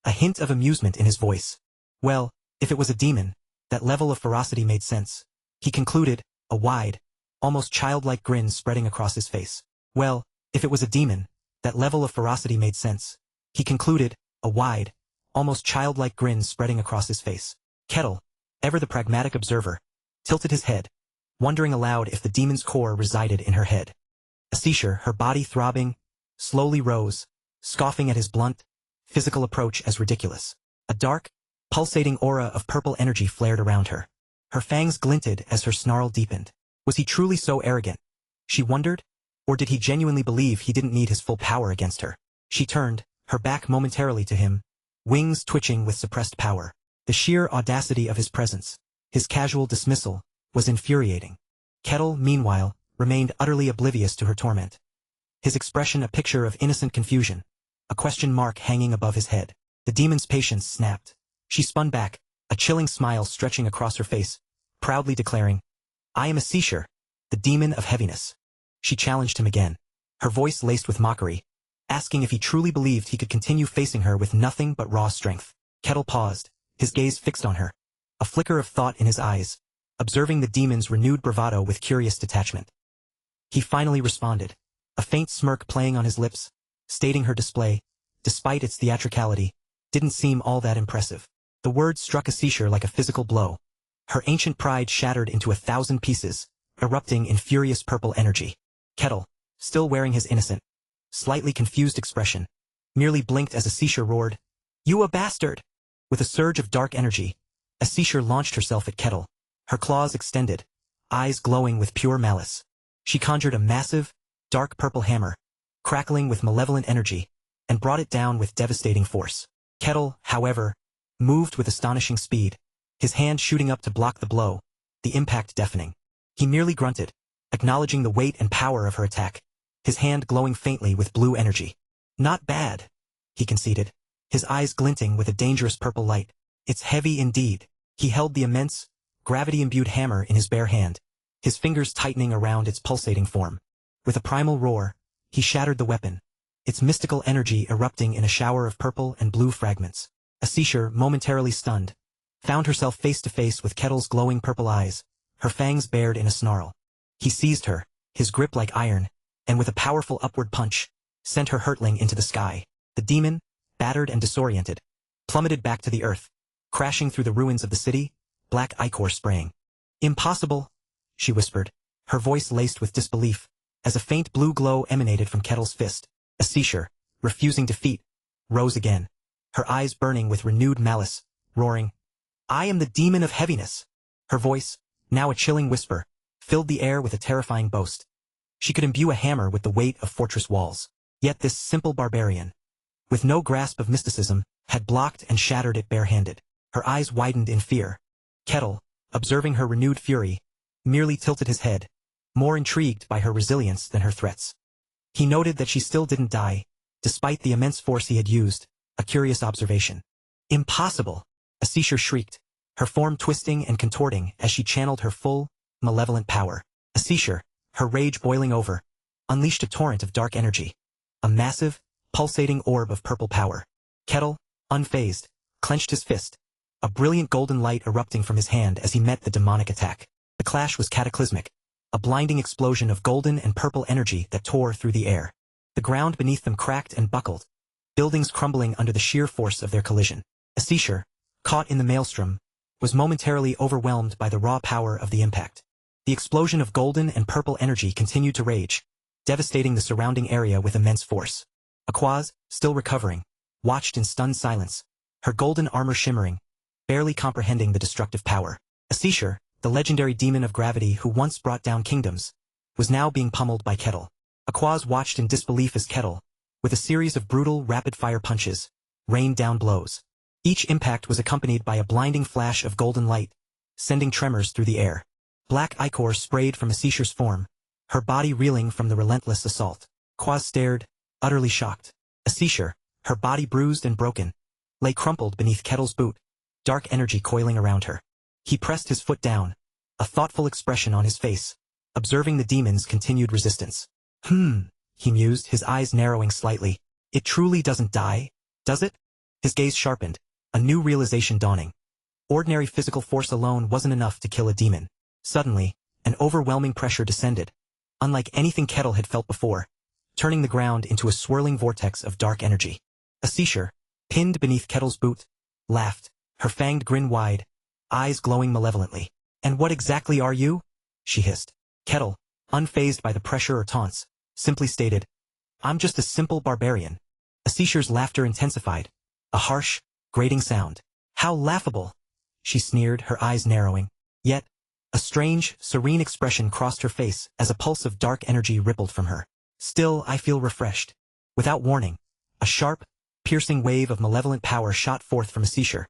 a hint of amusement in his voice. Well, if it was a demon, that level of ferocity made sense. He concluded, a wide, almost childlike grin spreading across his face. Well, if it was a demon, that level of ferocity made sense. He concluded, a wide, almost childlike grin spreading across his face. Kettle, ever the pragmatic observer, tilted his head, wondering aloud if the demon's core resided in her head. A seashore, her body throbbing, slowly rose, scoffing at his blunt, physical approach as ridiculous. A dark, Pulsating aura of purple energy flared around her. Her fangs glinted as her snarl deepened. Was he truly so arrogant? She wondered. Or did he genuinely believe he didn't need his full power against her? She turned, her back momentarily to him, wings twitching with suppressed power. The sheer audacity of his presence, his casual dismissal, was infuriating. Kettle, meanwhile, remained utterly oblivious to her torment. His expression a picture of innocent confusion, a question mark hanging above his head. The demon's patience snapped. She spun back, a chilling smile stretching across her face, proudly declaring, "I am a seashore, the demon of heaviness." She challenged him again, her voice laced with mockery, asking if he truly believed he could continue facing her with nothing but raw strength. Kettle paused, his gaze fixed on her, a flicker of thought in his eyes, observing the demon's renewed bravado with curious detachment. He finally responded, a faint smirk playing on his lips, stating her display, despite its theatricality, didn't seem all that impressive. The words struck Asishar like a physical blow. Her ancient pride shattered into 1,000 pieces, erupting in furious purple energy. Kettle, still wearing his innocent, slightly confused expression, merely blinked as Asishar roared, "You a bastard!" With a surge of dark energy, Asishar launched herself at Kettle, her claws extended, eyes glowing with pure malice. She conjured a massive, dark purple hammer, crackling with malevolent energy, and brought it down with devastating force. Kettle, however, moved with astonishing speed, his hand shooting up to block the blow, the impact deafening. He merely grunted, acknowledging the weight and power of her attack, his hand glowing faintly with blue energy. "Not bad," he conceded, his eyes glinting with a dangerous purple light. "It's heavy indeed." He held the immense, gravity-imbued hammer in his bare hand, his fingers tightening around its pulsating form. With a primal roar, he shattered the weapon, its mystical energy erupting in a shower of purple and blue fragments. Asishar, momentarily stunned, found herself face to face with Kettle's glowing purple eyes, her fangs bared in a snarl. He seized her, his grip like iron, and with a powerful upward punch, sent her hurtling into the sky. The demon, battered and disoriented, plummeted back to the earth, crashing through the ruins of the city, black ichor spraying. "Impossible," she whispered, her voice laced with disbelief, as a faint blue glow emanated from Kettle's fist. Asishar, refusing defeat, rose again, her eyes burning with renewed malice, roaring, "I am the demon of heaviness." Her voice, now a chilling whisper, filled the air with a terrifying boast. She could imbue a hammer with the weight of fortress walls. Yet this simple barbarian, with no grasp of mysticism, had blocked and shattered it barehanded. Her eyes widened in fear. Kettle, observing her renewed fury, merely tilted his head, more intrigued by her resilience than her threats. He noted that she still didn't die, despite the immense force he had used, a curious observation. "Impossible!" Asishar shrieked, her form twisting and contorting as she channeled her full, malevolent power. Asishar, her rage boiling over, unleashed a torrent of dark energy, a massive, pulsating orb of purple power. Kettle, unfazed, clenched his fist, a brilliant golden light erupting from his hand as he met the demonic attack. The clash was cataclysmic, a blinding explosion of golden and purple energy that tore through the air. The ground beneath them cracked and buckled, buildings crumbling under the sheer force of their collision. Asishar, caught in the maelstrom, was momentarily overwhelmed by the raw power of the impact. The explosion of golden and purple energy continued to rage, devastating the surrounding area with immense force. Aquaz, still recovering, watched in stunned silence, her golden armor shimmering, barely comprehending the destructive power. Asishar, the legendary demon of gravity who once brought down kingdoms, was now being pummeled by Kettle. Aquaz watched in disbelief as Kettle, with a series of brutal, rapid-fire punches, rained down blows. Each impact was accompanied by a blinding flash of golden light, sending tremors through the air. Black ichor sprayed from Asishar's form, her body reeling from the relentless assault. Aquaz stared, utterly shocked. Asishar, her body bruised and broken, lay crumpled beneath Kettle's boot, dark energy coiling around her. He pressed his foot down, a thoughtful expression on his face, observing the demon's continued resistance. He mused, his eyes narrowing slightly. "It truly doesn't die, does it?" His gaze sharpened, a new realization dawning. Ordinary physical force alone wasn't enough to kill a demon. Suddenly, an overwhelming pressure descended, unlike anything Kettle had felt before, turning the ground into a swirling vortex of dark energy. Asishar, pinned beneath Kettle's boot, laughed, her fanged grin wide, eyes glowing malevolently. "And what exactly are you?" she hissed. Kettle, unfazed by the pressure or taunts, simply stated, "I'm just a simple barbarian." Asishar's laughter intensified, a harsh, grating sound. How laughable! She sneered, her eyes narrowing. Yet, a strange, serene expression crossed her face as a pulse of dark energy rippled from her. Still, I feel refreshed. Without warning, a sharp, piercing wave of malevolent power shot forth from Asishur,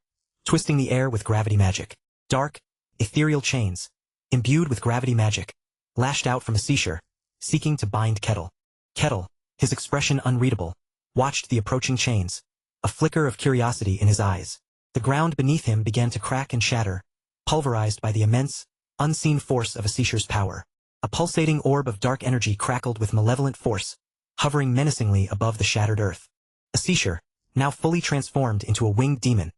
twisting the air with gravity magic. Dark, ethereal chains, imbued with gravity magic, lashed out from Asishur, seeking to bind Kettle. Kettle, his expression unreadable, watched the approaching chains, a flicker of curiosity in his eyes. The ground beneath him began to crack and shatter, pulverized by the immense, unseen force of Asishur's power. A pulsating orb of dark energy crackled with malevolent force, hovering menacingly above the shattered earth. Asishur, now fully transformed into a winged demon,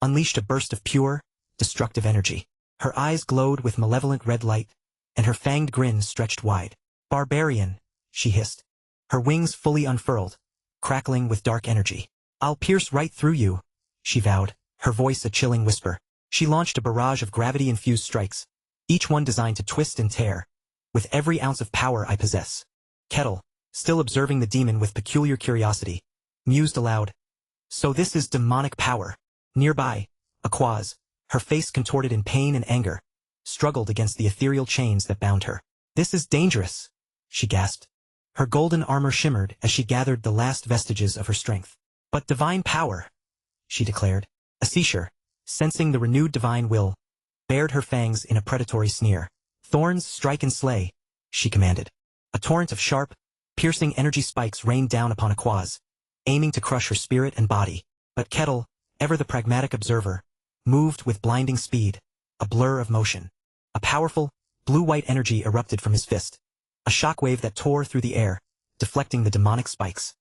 unleashed a burst of pure, destructive energy. Her eyes glowed with malevolent red light, and her fanged grin stretched wide. Barbarian, she hissed, her wings fully unfurled, crackling with dark energy. I'll pierce right through you, she vowed, her voice a chilling whisper. She launched a barrage of gravity-infused strikes, each one designed to twist and tear, with every ounce of power I possess. Kettle, still observing the demon with peculiar curiosity, mused aloud. So this is demonic power. Nearby, Aquaz, her face contorted in pain and anger, struggled against the ethereal chains that bound her. This is dangerous, she gasped. Her golden armor shimmered as she gathered the last vestiges of her strength. But divine power, she declared. Asishur, sensing the renewed divine will, bared her fangs in a predatory sneer. Thorns, strike and slay, she commanded. A torrent of sharp, piercing energy spikes rained down upon Aquaz, aiming to crush her spirit and body. But Kettle, ever the pragmatic observer, moved with blinding speed, a blur of motion. A powerful, blue-white energy erupted from his fist, a shockwave that tore through the air, deflecting the demonic spikes.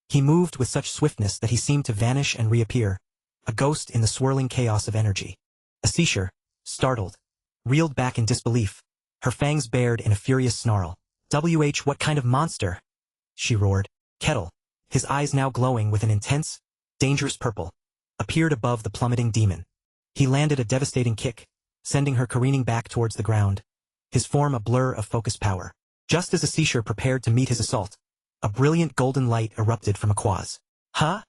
He moved with such swiftness that he seemed to vanish and reappear, a ghost in the swirling chaos of energy. Asishur, startled, reeled back in disbelief, her fangs bared in a furious snarl. What kind of monster? She roared. Kettle, his eyes now glowing with an intense, dangerous purple, appeared above the plummeting demon. He landed a devastating kick, sending her careening back towards the ground, his form a blur of focused power. Just as Asishur prepared to meet his assault, a brilliant golden light erupted from Aquaz. Huh?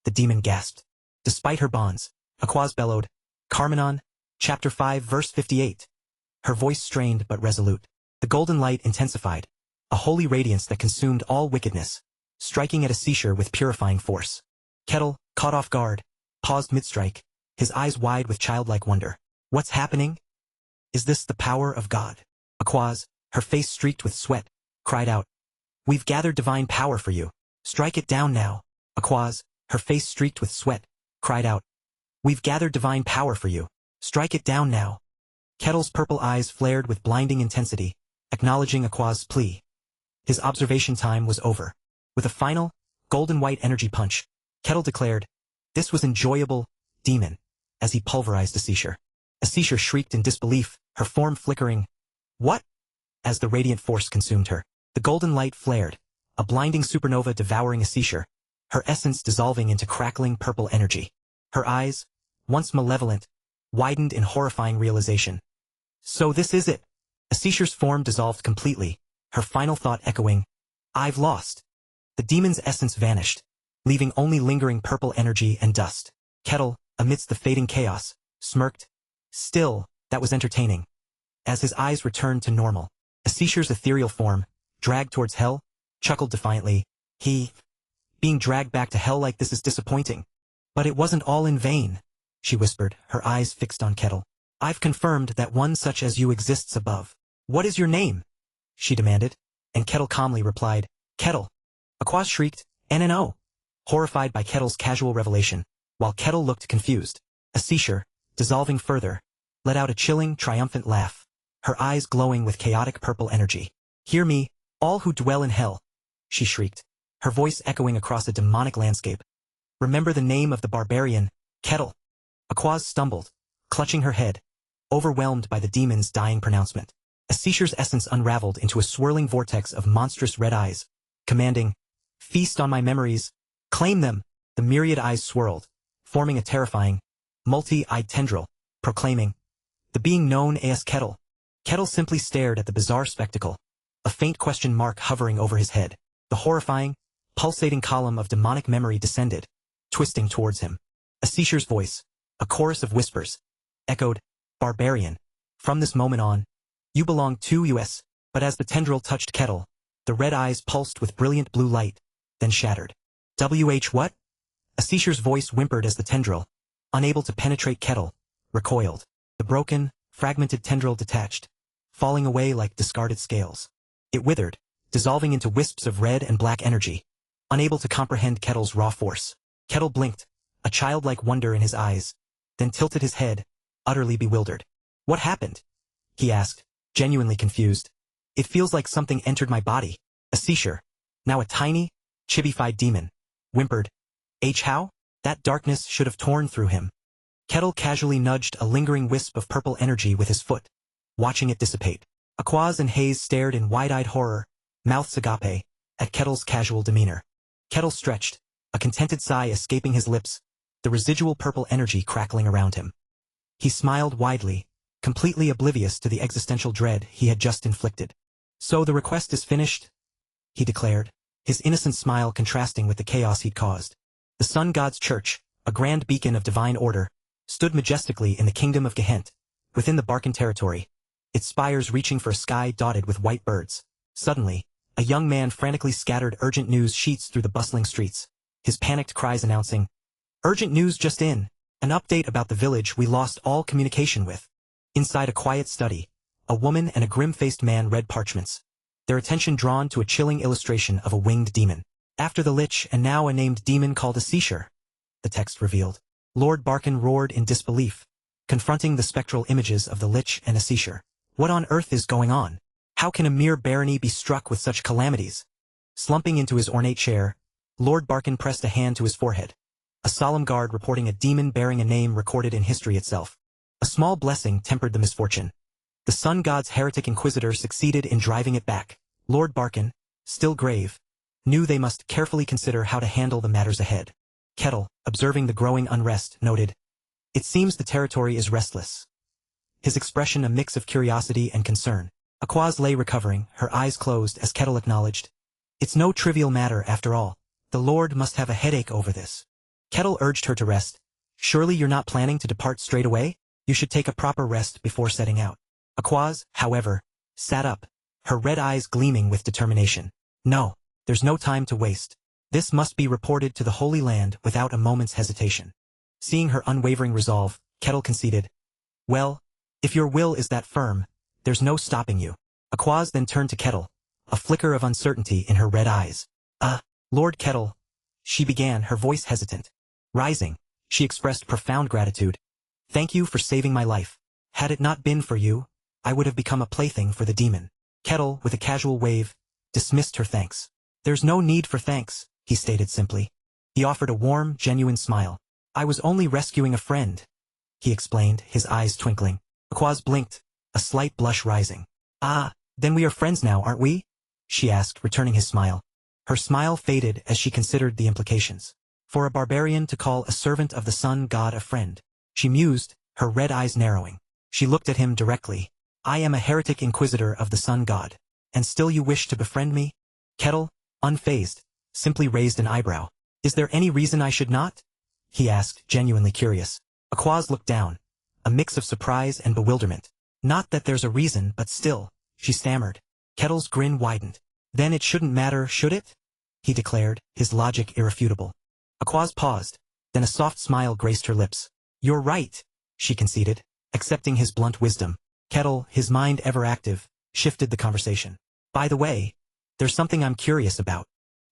The demon gasped. Despite her bonds, Aquaz bellowed, Carmenon, Chapter 5 Verse 58. Her voice strained but resolute. The golden light intensified, a holy radiance that consumed all wickedness, striking at Asishur with purifying force. Kettle, caught off guard, paused mid-strike, his eyes wide with childlike wonder. What's happening? Is this the power of God? Aquaz, her face streaked with sweat, cried out. We've gathered divine power for you. Strike it down now. Aquaz, her face streaked with sweat, cried out. We've gathered divine power for you. Strike it down now. Kettle's purple eyes flared with blinding intensity, acknowledging Aquaz's plea. His observation time was over. With a final, golden-white energy punch, Kettle declared, this was enjoyable, demon, as he pulverized Asishur. Asishur shrieked in disbelief, her form flickering. What? As the radiant force consumed her, the golden light flared, a blinding supernova devouring Asishur, her essence dissolving into crackling purple energy. Her eyes, once malevolent, widened in horrifying realization. So this is it. Asishur's form dissolved completely, her final thought echoing, I've lost. The demon's essence vanished, leaving only lingering purple energy and dust. Kettle, amidst the fading chaos, smirked. Still, that was entertaining. As his eyes returned to normal, Asishur's ethereal form, dragged towards hell, chuckled defiantly. Being dragged back to hell like this is disappointing. But it wasn't all in vain, she whispered, her eyes fixed on Kettle. I've confirmed that one such as you exists above. What is your name? She demanded, and Kettle calmly replied, Kettle. Aquaz shrieked, NNO, horrified by Kettle's casual revelation, while Kettle looked confused. Asishur, dissolving further, let out a chilling, triumphant laugh, her eyes glowing with chaotic purple energy. Hear me, all who dwell in hell, she shrieked, her voice echoing across a demonic landscape. Remember the name of the barbarian, Kettle. Aquaz stumbled, clutching her head, overwhelmed by the demon's dying pronouncement. Asishur's essence unraveled into a swirling vortex of monstrous red eyes, commanding, Feast on my memories, claim them. The myriad eyes swirled, forming a terrifying, multi-eyed tendril, proclaiming, the being known as Kettle. Kettle simply stared at the bizarre spectacle, a faint question mark hovering over his head. The horrifying, pulsating column of demonic memory descended, twisting towards him. Asishur's voice, A chorus of whispers echoed, "Barbarian. From this moment on, you belong to us." But as the tendril touched Kettle, the red eyes pulsed with brilliant blue light, then shattered. What? A seizur's voice whimpered as the tendril, unable to penetrate Kettle, recoiled. The broken, fragmented tendril detached, falling away like discarded scales. It withered, dissolving into wisps of red and black energy, unable to comprehend Kettle's raw force. Kettle blinked, a childlike wonder in his eyes, then tilted his head, utterly bewildered. "What happened?" he asked, genuinely confused. "It feels like something entered my body." A seizure, now a tiny, chibified demon, whimpered. How? That darkness should have torn through him. Kettle casually nudged a lingering wisp of purple energy with his foot, watching it dissipate. Aquaz and Hayes stared in wide-eyed horror, mouths agape, at Kettle's casual demeanor. Kettle stretched, a contented sigh escaping his lips, the residual purple energy crackling around him. He smiled widely, completely oblivious to the existential dread he had just inflicted. "So the request is finished?" he declared, his innocent smile contrasting with the chaos he'd caused. The Sun God's Church, a grand beacon of divine order, stood majestically in the kingdom of Gehent, within the Barkan territory, its spires reaching for a sky dotted with white birds. Suddenly, a young man frantically scattered urgent news sheets through the bustling streets, his panicked cries announcing, "Urgent news just in, an update about the village we lost all communication with." Inside a quiet study, a woman and a grim-faced man read parchments, their attention drawn to a chilling illustration of a winged demon. "After the Lich and now a named demon called a seizure," the text revealed. Lord Barkan roared in disbelief, confronting the spectral images of the Lich and a seizure. What on earth is going on? How can a mere barony be struck with such calamities? Slumping into his ornate chair, Lord Barkan pressed a hand to his forehead, a solemn guard reporting a demon bearing a name recorded in history itself. A small blessing tempered the misfortune. The Sun God's heretic inquisitor succeeded in driving it back. Lord Barkan, still grave, knew they must carefully consider how to handle the matters ahead. Kettle, observing the growing unrest, noted, "It seems the territory is restless." His expression a mix of curiosity and concern. Aquaz lay recovering, her eyes closed as Kettle acknowledged, "It's no trivial matter after all. The Lord must have a headache over this." Kettle urged her to rest. "Surely you're not planning to depart straight away? You should take a proper rest before setting out." Aquaz, however, sat up, her red eyes gleaming with determination. "No, there's no time to waste. This must be reported to the Holy Land without a moment's hesitation." Seeing her unwavering resolve, Kettle conceded, "Well, if your will is that firm, there's no stopping you." Aquaz then turned to Kettle, a flicker of uncertainty in her red eyes. Lord Kettle," she began, her voice hesitant. Rising, she expressed profound gratitude. "Thank you for saving my life. Had it not been for you, I would have become a plaything for the demon." Kettle, with a casual wave, dismissed her thanks. "There's no need for thanks," he stated simply. He offered a warm, genuine smile. "I was only rescuing a friend," he explained, his eyes twinkling. Aquaz blinked, a slight blush rising. Then we are friends now, aren't we?" she asked, returning his smile. Her smile faded as she considered the implications. For a barbarian to call a servant of the Sun God a friend, she mused, her red eyes narrowing. She looked at him directly. "I am a heretic inquisitor of the Sun God, and still you wish to befriend me?" Kettle, unfazed, simply raised an eyebrow. "Is there any reason I should not?" he asked, genuinely curious. Aquaz looked down, a mix of surprise and bewilderment. "Not that there's a reason, but still," she stammered. Kettle's grin widened. "Then it shouldn't matter, should it?" he declared, his logic irrefutable. Aquaz paused, then a soft smile graced her lips. "You're right," she conceded, accepting his blunt wisdom. Kettle, his mind ever active, shifted the conversation. "By the way, there's something I'm curious about."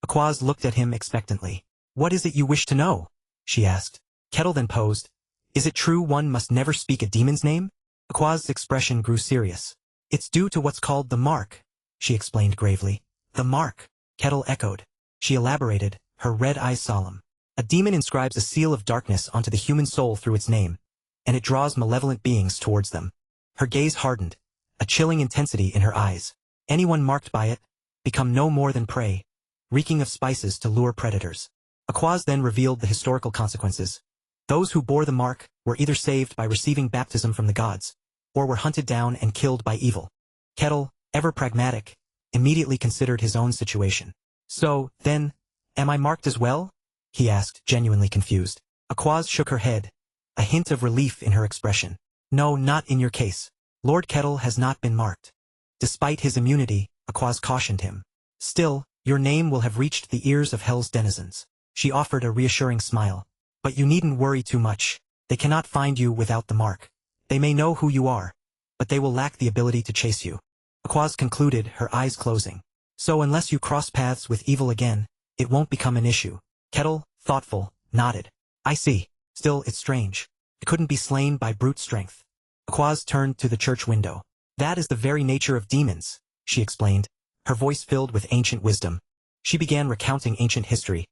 Aquaz looked at him expectantly. "What is it you wish to know?" she asked. Kettle then posed. "Is it true one must never speak a demon's name?" Aquaz's expression grew serious. "It's due to what's called the mark," she explained gravely. "The mark," Kettle echoed. She elaborated, her red eyes solemn. "A demon inscribes a seal of darkness onto the human soul through its name, and it draws malevolent beings towards them." Her gaze hardened, a chilling intensity in her eyes. "Anyone marked by it, become no more than prey, reeking of spices to lure predators." Aquaz then revealed the historical consequences. Those who bore the mark were either saved by receiving baptism from the gods, or were hunted down and killed by evil. Kettle, ever pragmatic, immediately considered his own situation. "So, then, am I marked as well?" he asked, genuinely confused. Aquaz shook her head, a hint of relief in her expression. No, not in your case. Lord Kettle has not been marked. Despite his immunity, Aquaz cautioned him. Still, your name will have reached the ears of Hell's denizens. She offered a reassuring smile. But you needn't worry too much. They cannot find you without the mark. They may know who you are, but they will lack the ability to chase you. Aquaz concluded, her eyes closing. So unless you cross paths with evil again, it won't become an issue. Kettle, thoughtful, nodded. I see. Still, it's strange. It couldn't be slain by brute strength. Aquaz turned to the church window. That is the very nature of demons, she explained, her voice filled with ancient wisdom. She began recounting ancient history.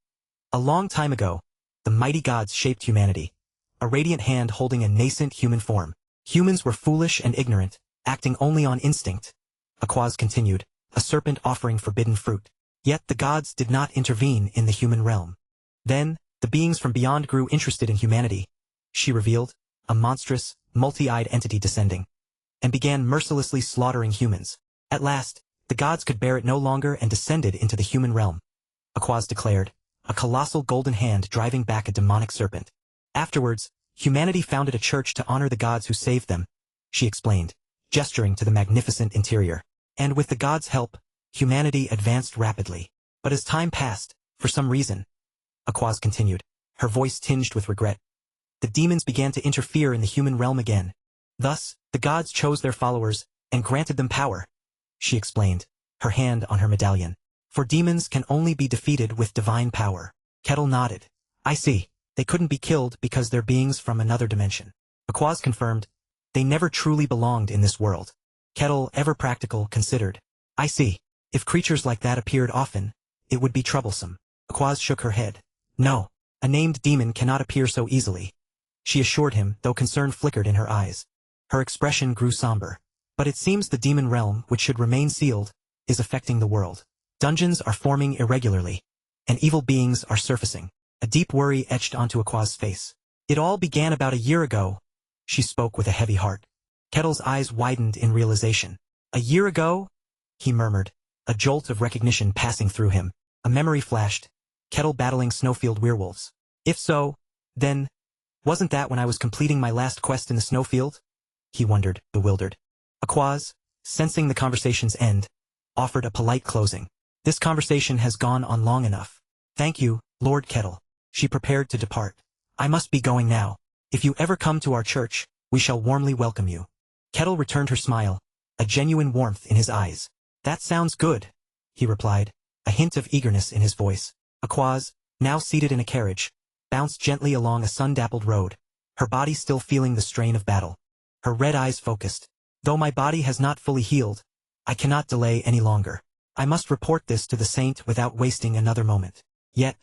A long time ago, the mighty gods shaped humanity, a radiant hand holding a nascent human form. Humans were foolish and ignorant, acting only on instinct. Aquaz continued, a serpent offering forbidden fruit. Yet the gods did not intervene in the human realm. Then, the beings from beyond grew interested in humanity, she revealed, a monstrous, multi-eyed entity descending, and began mercilessly slaughtering humans. At last, the gods could bear it no longer and descended into the human realm. Aquaz declared, a colossal golden hand driving back a demonic serpent. Afterwards, humanity founded a church to honor the gods who saved them, she explained, gesturing to the magnificent interior. And with the gods' help, humanity advanced rapidly. But as time passed, for some reason, Aquaz continued, her voice tinged with regret, the demons began to interfere in the human realm again. Thus, the gods chose their followers and granted them power, she explained, her hand on her medallion. For demons can only be defeated with divine power. Kettle nodded. I see. They couldn't be killed because they're beings from another dimension. Aquaz confirmed, they never truly belonged in this world. Kettle, ever practical, considered. I see. If creatures like that appeared often, it would be troublesome. Aquaz shook her head. No, a named demon cannot appear so easily, she assured him, though concern flickered in her eyes. Her expression grew somber. But it seems the demon realm, which should remain sealed, is affecting the world. Dungeons are forming irregularly, and evil beings are surfacing. A deep worry etched onto Aquaz's face. It all began about a year ago, she spoke with a heavy heart. Kettle's eyes widened in realization. A year ago? He murmured, a jolt of recognition passing through him. A memory flashed. Kettle battling snowfield werewolves. If so, then, wasn't that when I was completing my last quest in the snowfield? He wondered, bewildered. Aquaz, sensing the conversation's end, offered a polite closing. This conversation has gone on long enough. Thank you, Lord Kettle. She prepared to depart. I must be going now. If you ever come to our church, we shall warmly welcome you. Kettle returned her smile, a genuine warmth in his eyes. That sounds good, he replied, a hint of eagerness in his voice. Aquaz, now seated in a carriage, bounced gently along a sun-dappled road, her body still feeling the strain of battle. Her red eyes focused. Though my body has not fully healed, I cannot delay any longer. I must report this to the saint without wasting another moment. Yet,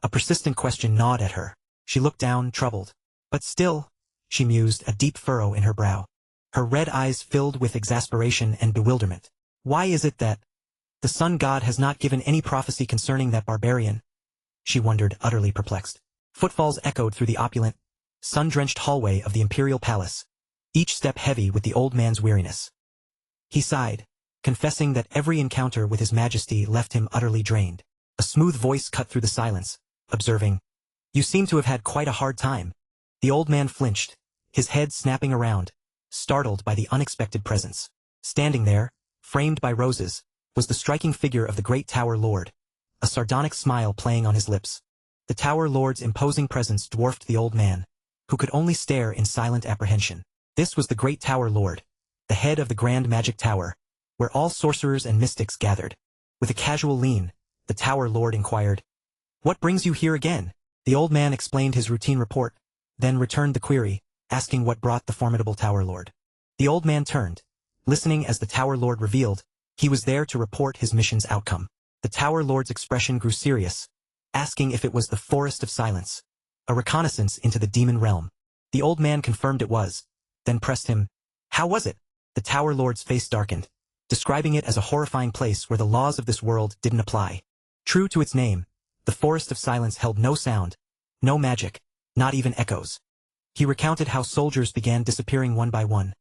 a persistent question gnawed at her. She looked down, troubled. But still, she mused, a deep furrow in her brow. Her red eyes filled with exasperation and bewilderment. Why is it that the sun god has not given any prophecy concerning that barbarian? She wondered, utterly perplexed. Footfalls echoed through the opulent, sun-drenched hallway of the imperial palace, each step heavy with the old man's weariness. He sighed, confessing that every encounter with his majesty left him utterly drained. A smooth voice cut through the silence, observing, You seem to have had quite a hard time. The old man flinched, his head snapping around, startled by the unexpected presence. Standing there, framed by roses, was the striking figure of the great Tower Lord, a sardonic smile playing on his lips. The Tower Lord's imposing presence dwarfed the old man, who could only stare in silent apprehension. This was the great Tower Lord, the head of the Grand Magic Tower, where all sorcerers and mystics gathered. With a casual lean, the Tower Lord inquired, What brings you here again? The old man explained his routine report, then returned the query, asking what brought the formidable Tower Lord. The old man turned, listening as the Tower Lord revealed, he was there to report his mission's outcome. The Tower Lord's expression grew serious, asking if it was the Forest of Silence, a reconnaissance into the demon realm. The old man confirmed it was, then pressed him, How was it? The Tower Lord's face darkened, describing it as a horrifying place where the laws of this world didn't apply. True to its name, the Forest of Silence held no sound, no magic, not even echoes. He recounted how soldiers began disappearing one by one,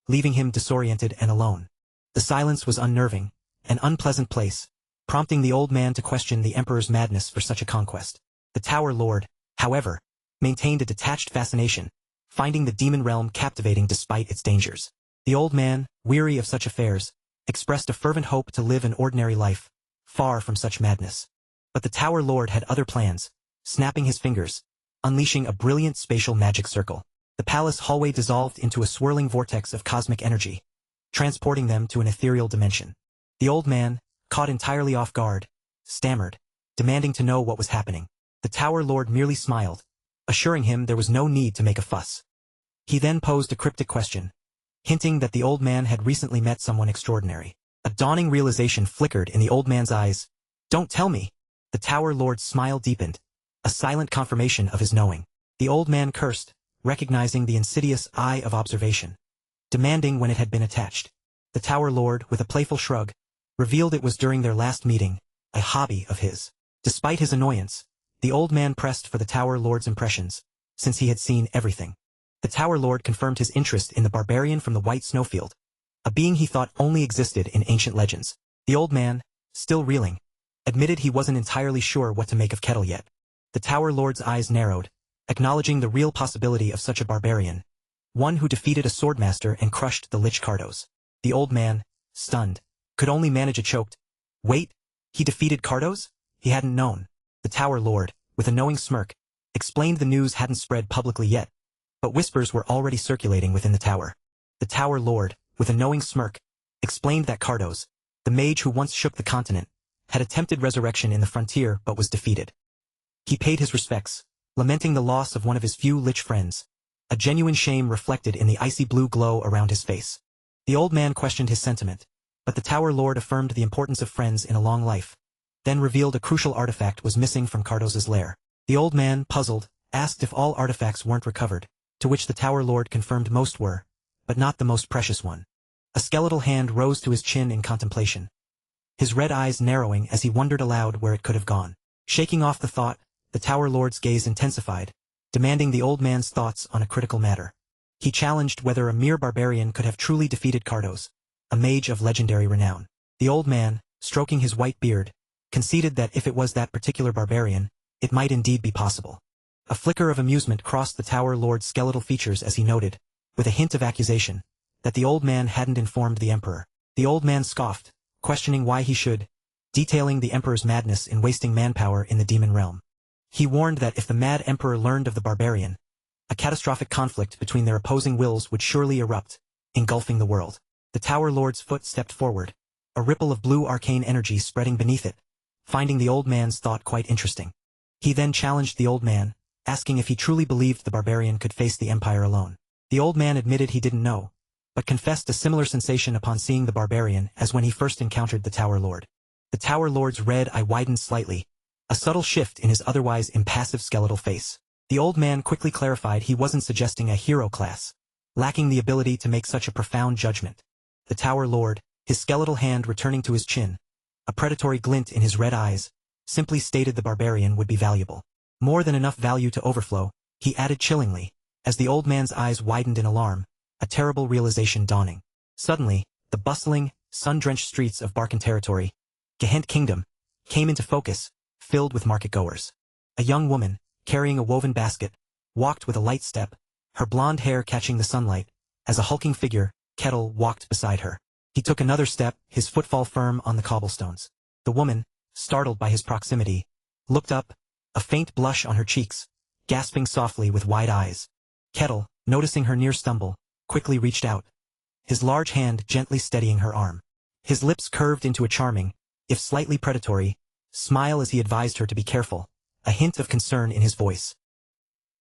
leaving him disoriented and alone. The silence was unnerving, an unpleasant place, prompting the old man to question the Emperor's madness for such a conquest. The Tower Lord, however, maintained a detached fascination, finding the demon realm captivating despite its dangers. The old man, weary of such affairs, expressed a fervent hope to live an ordinary life, far from such madness. But the Tower Lord had other plans, snapping his fingers, unleashing a brilliant spatial magic circle. The palace hallway dissolved into a swirling vortex of cosmic energy, transporting them to an ethereal dimension. The old man, caught entirely off guard, stammered, demanding to know what was happening. The Tower Lord merely smiled, assuring him there was no need to make a fuss. He then posed a cryptic question, hinting that the old man had recently met someone extraordinary. A dawning realization flickered in the old man's eyes. "Don't tell me." The Tower Lord's smile deepened, a silent confirmation of his knowing. The old man cursed, recognizing the insidious eye of observation, demanding when it had been attached. The Tower Lord, with a playful shrug, revealed it was during their last meeting, a hobby of his. Despite his annoyance, the old man pressed for the Tower Lord's impressions, since he had seen everything. The Tower Lord confirmed his interest in the barbarian from the White Snowfield, a being he thought only existed in ancient legends. The old man, still reeling, admitted he wasn't entirely sure what to make of Kettle yet. The Tower Lord's eyes narrowed, acknowledging the real possibility of such a barbarian, one who defeated a swordmaster and crushed the Lich Cardos. The old man, stunned, could only manage a choked, "Wait, he defeated Cardos?" He hadn't known. The Tower Lord, with a knowing smirk, explained the news hadn't spread publicly yet, but whispers were already circulating within the tower. The Tower Lord, with a knowing smirk, explained that Cardos, the mage who once shook the continent, had attempted resurrection in the frontier but was defeated. He paid his respects, lamenting the loss of one of his few Lich friends, a genuine shame reflected in the icy blue glow around his face. The old man questioned his sentiment, but the Tower Lord affirmed the importance of friends in a long life, then revealed a crucial artifact was missing from Cardos's lair. The old man, puzzled, asked if all artifacts weren't recovered, to which the Tower Lord confirmed most were, but not the most precious one. A skeletal hand rose to his chin in contemplation, his red eyes narrowing as he wondered aloud where it could have gone. Shaking off the thought, the Tower Lord's gaze intensified, demanding the old man's thoughts on a critical matter. He challenged whether a mere barbarian could have truly defeated Cardos, a mage of legendary renown. The old man, stroking his white beard, conceded that if it was that particular barbarian, it might indeed be possible. A flicker of amusement crossed the Tower Lord's skeletal features as he noted, with a hint of accusation, that the old man hadn't informed the Emperor. The old man scoffed, questioning why he should, detailing the Emperor's madness in wasting manpower in the demon realm. He warned that if the mad Emperor learned of the barbarian, a catastrophic conflict between their opposing wills would surely erupt, engulfing the world. The Tower Lord's foot stepped forward, a ripple of blue arcane energy spreading beneath it, finding the old man's thought quite interesting. He then challenged the old man, asking if he truly believed the barbarian could face the Empire alone. The old man admitted he didn't know, but confessed a similar sensation upon seeing the barbarian as when he first encountered the Tower Lord. The Tower Lord's red eye widened slightly, a subtle shift in his otherwise impassive skeletal face. The old man quickly clarified he wasn't suggesting a hero class, lacking the ability to make such a profound judgment. The Tower Lord, his skeletal hand returning to his chin, a predatory glint in his red eyes, simply stated the barbarian would be valuable. More than enough value to overflow, he added chillingly, as the old man's eyes widened in alarm, a terrible realization dawning. Suddenly, the bustling, sun-drenched streets of Barkan territory, Gehent Kingdom, came into focus, filled with market-goers. A young woman, carrying a woven basket, walked with a light step, her blonde hair catching the sunlight, as a hulking figure, Kettle, walked beside her. He took another step, his footfall firm on the cobblestones. The woman, startled by his proximity, looked up, a faint blush on her cheeks, gasping softly with wide eyes. Kettle, noticing her near stumble, quickly reached out, his large hand gently steadying her arm. His lips curved into a charming, if slightly predatory, smile as he advised her to be careful, a hint of concern in his voice.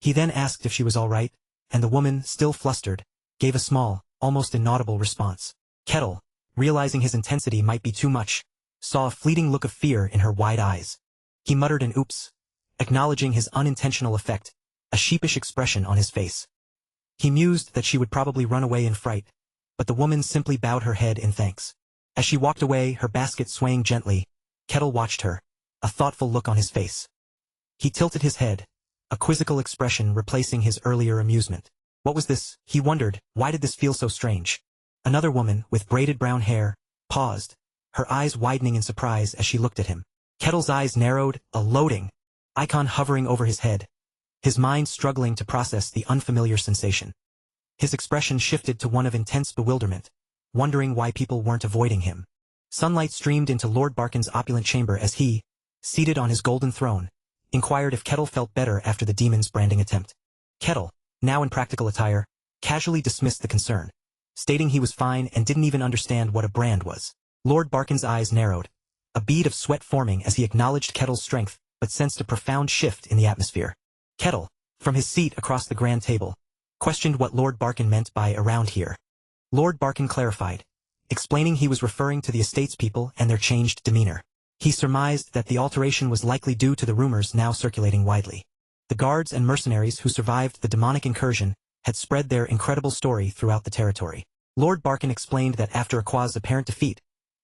He then asked if she was all right, and the woman, still flustered, gave a small, almost inaudible response. Kettle, realizing his intensity might be too much, saw a fleeting look of fear in her wide eyes. He muttered an oops, acknowledging his unintentional effect, a sheepish expression on his face. He mused that she would probably run away in fright, but the woman simply bowed her head in thanks. As she walked away, her basket swaying gently, Kettle watched her, a thoughtful look on his face. He tilted his head, a quizzical expression replacing his earlier amusement. What was this? He wondered, why did this feel so strange? Another woman, with braided brown hair, paused, her eyes widening in surprise as she looked at him. Kettle's eyes narrowed, a loading icon hovering over his head. his mind struggling to process the unfamiliar sensation. His expression shifted to one of intense bewilderment, wondering why people weren't avoiding him. Sunlight streamed into Lord Barkin's opulent chamber as he, seated on his golden throne, inquired if Kettle felt better after the demon's branding attempt. Kettle, now in practical attire, casually dismissed the concern, stating he was fine and didn't even understand what a brand was. Lord Barkin's eyes narrowed, a bead of sweat forming as he acknowledged Kettle's strength but sensed a profound shift in the atmosphere. Kettle, from his seat across the grand table, questioned what Lord Barkin meant by around here. Lord Barkin clarified, explaining he was referring to the estate's people and their changed demeanor. He surmised that the alteration was likely due to the rumors now circulating widely. The guards and mercenaries who survived the demonic incursion had spread their incredible story throughout the territory. Lord Barkin explained that after Aqua's apparent defeat,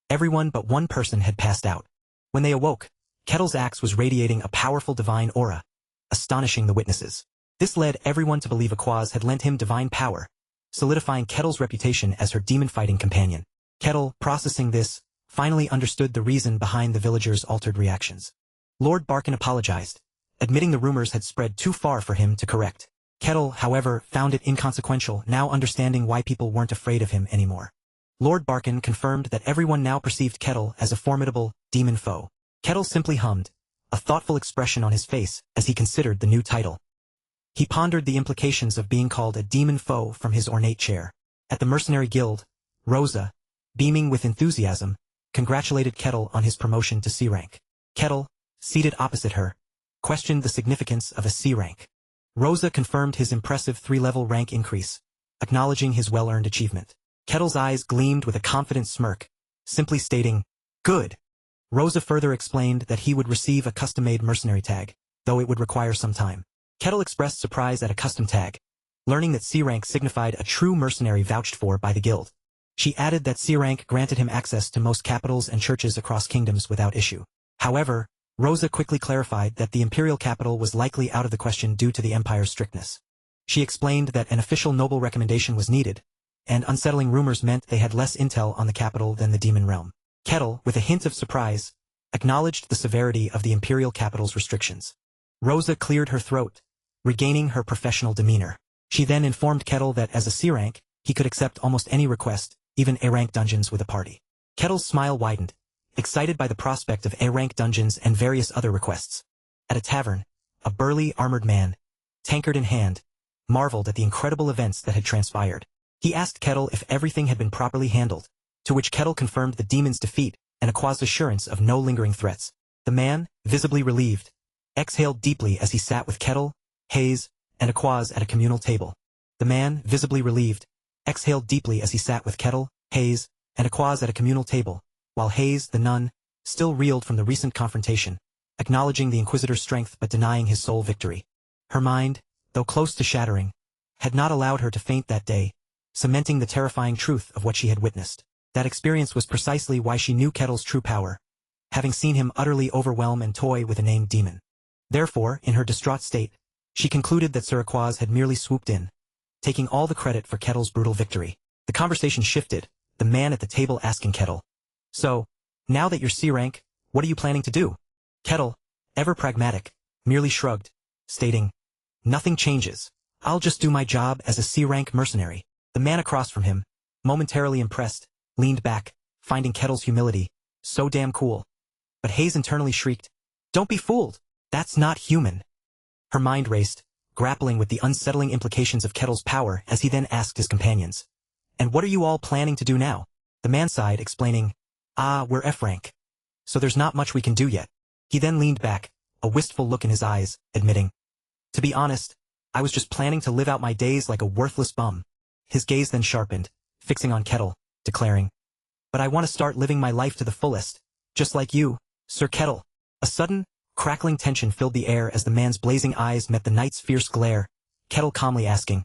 everyone but one person had passed out. When they awoke, Kettle's axe was radiating a powerful divine aura, astonishing the witnesses. This led everyone to believe Aqua's had lent him divine power, solidifying Kettle's reputation as her demon-fighting companion. Kettle, processing this, finally understood the reason behind the villagers' altered reactions. Lord Barkin apologized, admitting the rumors had spread too far for him to correct. Kettle, however, found it inconsequential, now understanding why people weren't afraid of him anymore. Lord Barkin confirmed that everyone now perceived Kettle as a formidable, demon foe. Kettle simply hummed, a thoughtful expression on his face as he considered the new title. He pondered the implications of being called a demon foe from his ornate chair. At the mercenary guild, Rosa, beaming with enthusiasm, congratulated Kettle on his promotion to C rank. Kettle, seated opposite her, questioned the significance of a C rank. Rosa confirmed his impressive 3-level rank increase, acknowledging his well-earned achievement. Kettle's eyes gleamed with a confident smirk, simply stating, "Good." Rosa further explained that he would receive a custom-made mercenary tag, though it would require some time. Kettle expressed surprise at a custom tag, learning that C rank signified a true mercenary vouched for by the guild. She added that C rank granted him access to most capitals and churches across kingdoms without issue. However, Rosa quickly clarified that the imperial capital was likely out of the question due to the empire's strictness. She explained that an official noble recommendation was needed, and unsettling rumors meant they had less intel on the capital than the demon realm. Kettle, with a hint of surprise, acknowledged the severity of the imperial capital's restrictions. Rosa cleared her throat, regaining her professional demeanor. She then informed Kettle that as a C rank, he could accept almost any request, even A-rank dungeons with a party. Kettle's smile widened, excited by the prospect of A-rank dungeons and various other requests. At a tavern, a burly, armored man, tankard in hand, marveled at the incredible events that had transpired. He asked Kettle if everything had been properly handled, to which Kettle confirmed the demon's defeat and Aqua's assurance of no lingering threats. The man, visibly relieved, exhaled deeply as he sat with Kettle, Hayes, and Aqua's at a communal table. The man, visibly relieved, exhaled deeply as he sat with Kettle, Hayes, and Aqua's at a communal table, while Hayes, the nun, still reeled from the recent confrontation, acknowledging the Inquisitor's strength but denying his sole victory. Her mind, though close to shattering, had not allowed her to faint that day, cementing the terrifying truth of what she had witnessed. That experience was precisely why she knew Kettle's true power, having seen him utterly overwhelm and toy with a named demon. Therefore, in her distraught state, she concluded that Sir Aquaz had merely swooped in, taking all the credit for Kettle's brutal victory. The conversation shifted, the man at the table asking Kettle, "So, now that you're C rank, what are you planning to do?" Kettle, ever pragmatic, merely shrugged, stating, "Nothing changes. I'll just do my job as a C rank mercenary." The man across from him, momentarily impressed, leaned back, finding Kettle's humility so damn cool. But Hayes internally shrieked, "Don't be fooled. That's not human." Her mind raced, grappling with the unsettling implications of Kettle's power as he then asked his companions, "And what are you all planning to do now?" The man sighed, explaining, "We're F rank. So there's not much we can do yet." He then leaned back, a wistful look in his eyes, admitting, "To be honest, I was just planning to live out my days like a worthless bum." His gaze then sharpened, fixing on Kettle, declaring, "But I want to start living my life to the fullest, just like you, Sir Kettle." A sudden, crackling tension filled the air as the man's blazing eyes met the knight's fierce glare, Kettle calmly asking,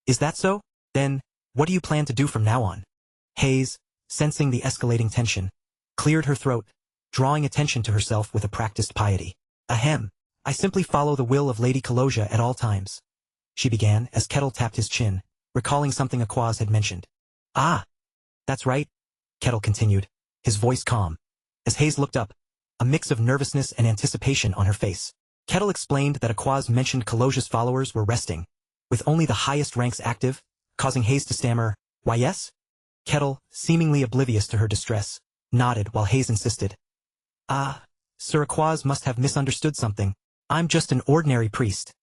"Is that so? Then, what do you plan to do from now on?" Hayes, sensing the escalating tension, cleared her throat, drawing attention to herself with a practiced piety. "Ahem, I simply follow the will of Lady Kaloja at all times," she began as Kettle tapped his chin, recalling something Aquaz had mentioned. "Ah, that's right," Kettle continued, his voice calm. As Hayes looked up, a mix of nervousness and anticipation on her face. Kettle explained that Aquaz mentioned Kalosia's followers were resting, with only the highest ranks active, causing Hayes to stammer, "Why yes?" Kettle, seemingly oblivious to her distress, nodded while Hayes insisted. Sir Aquaz must have misunderstood something. I'm just an ordinary priest."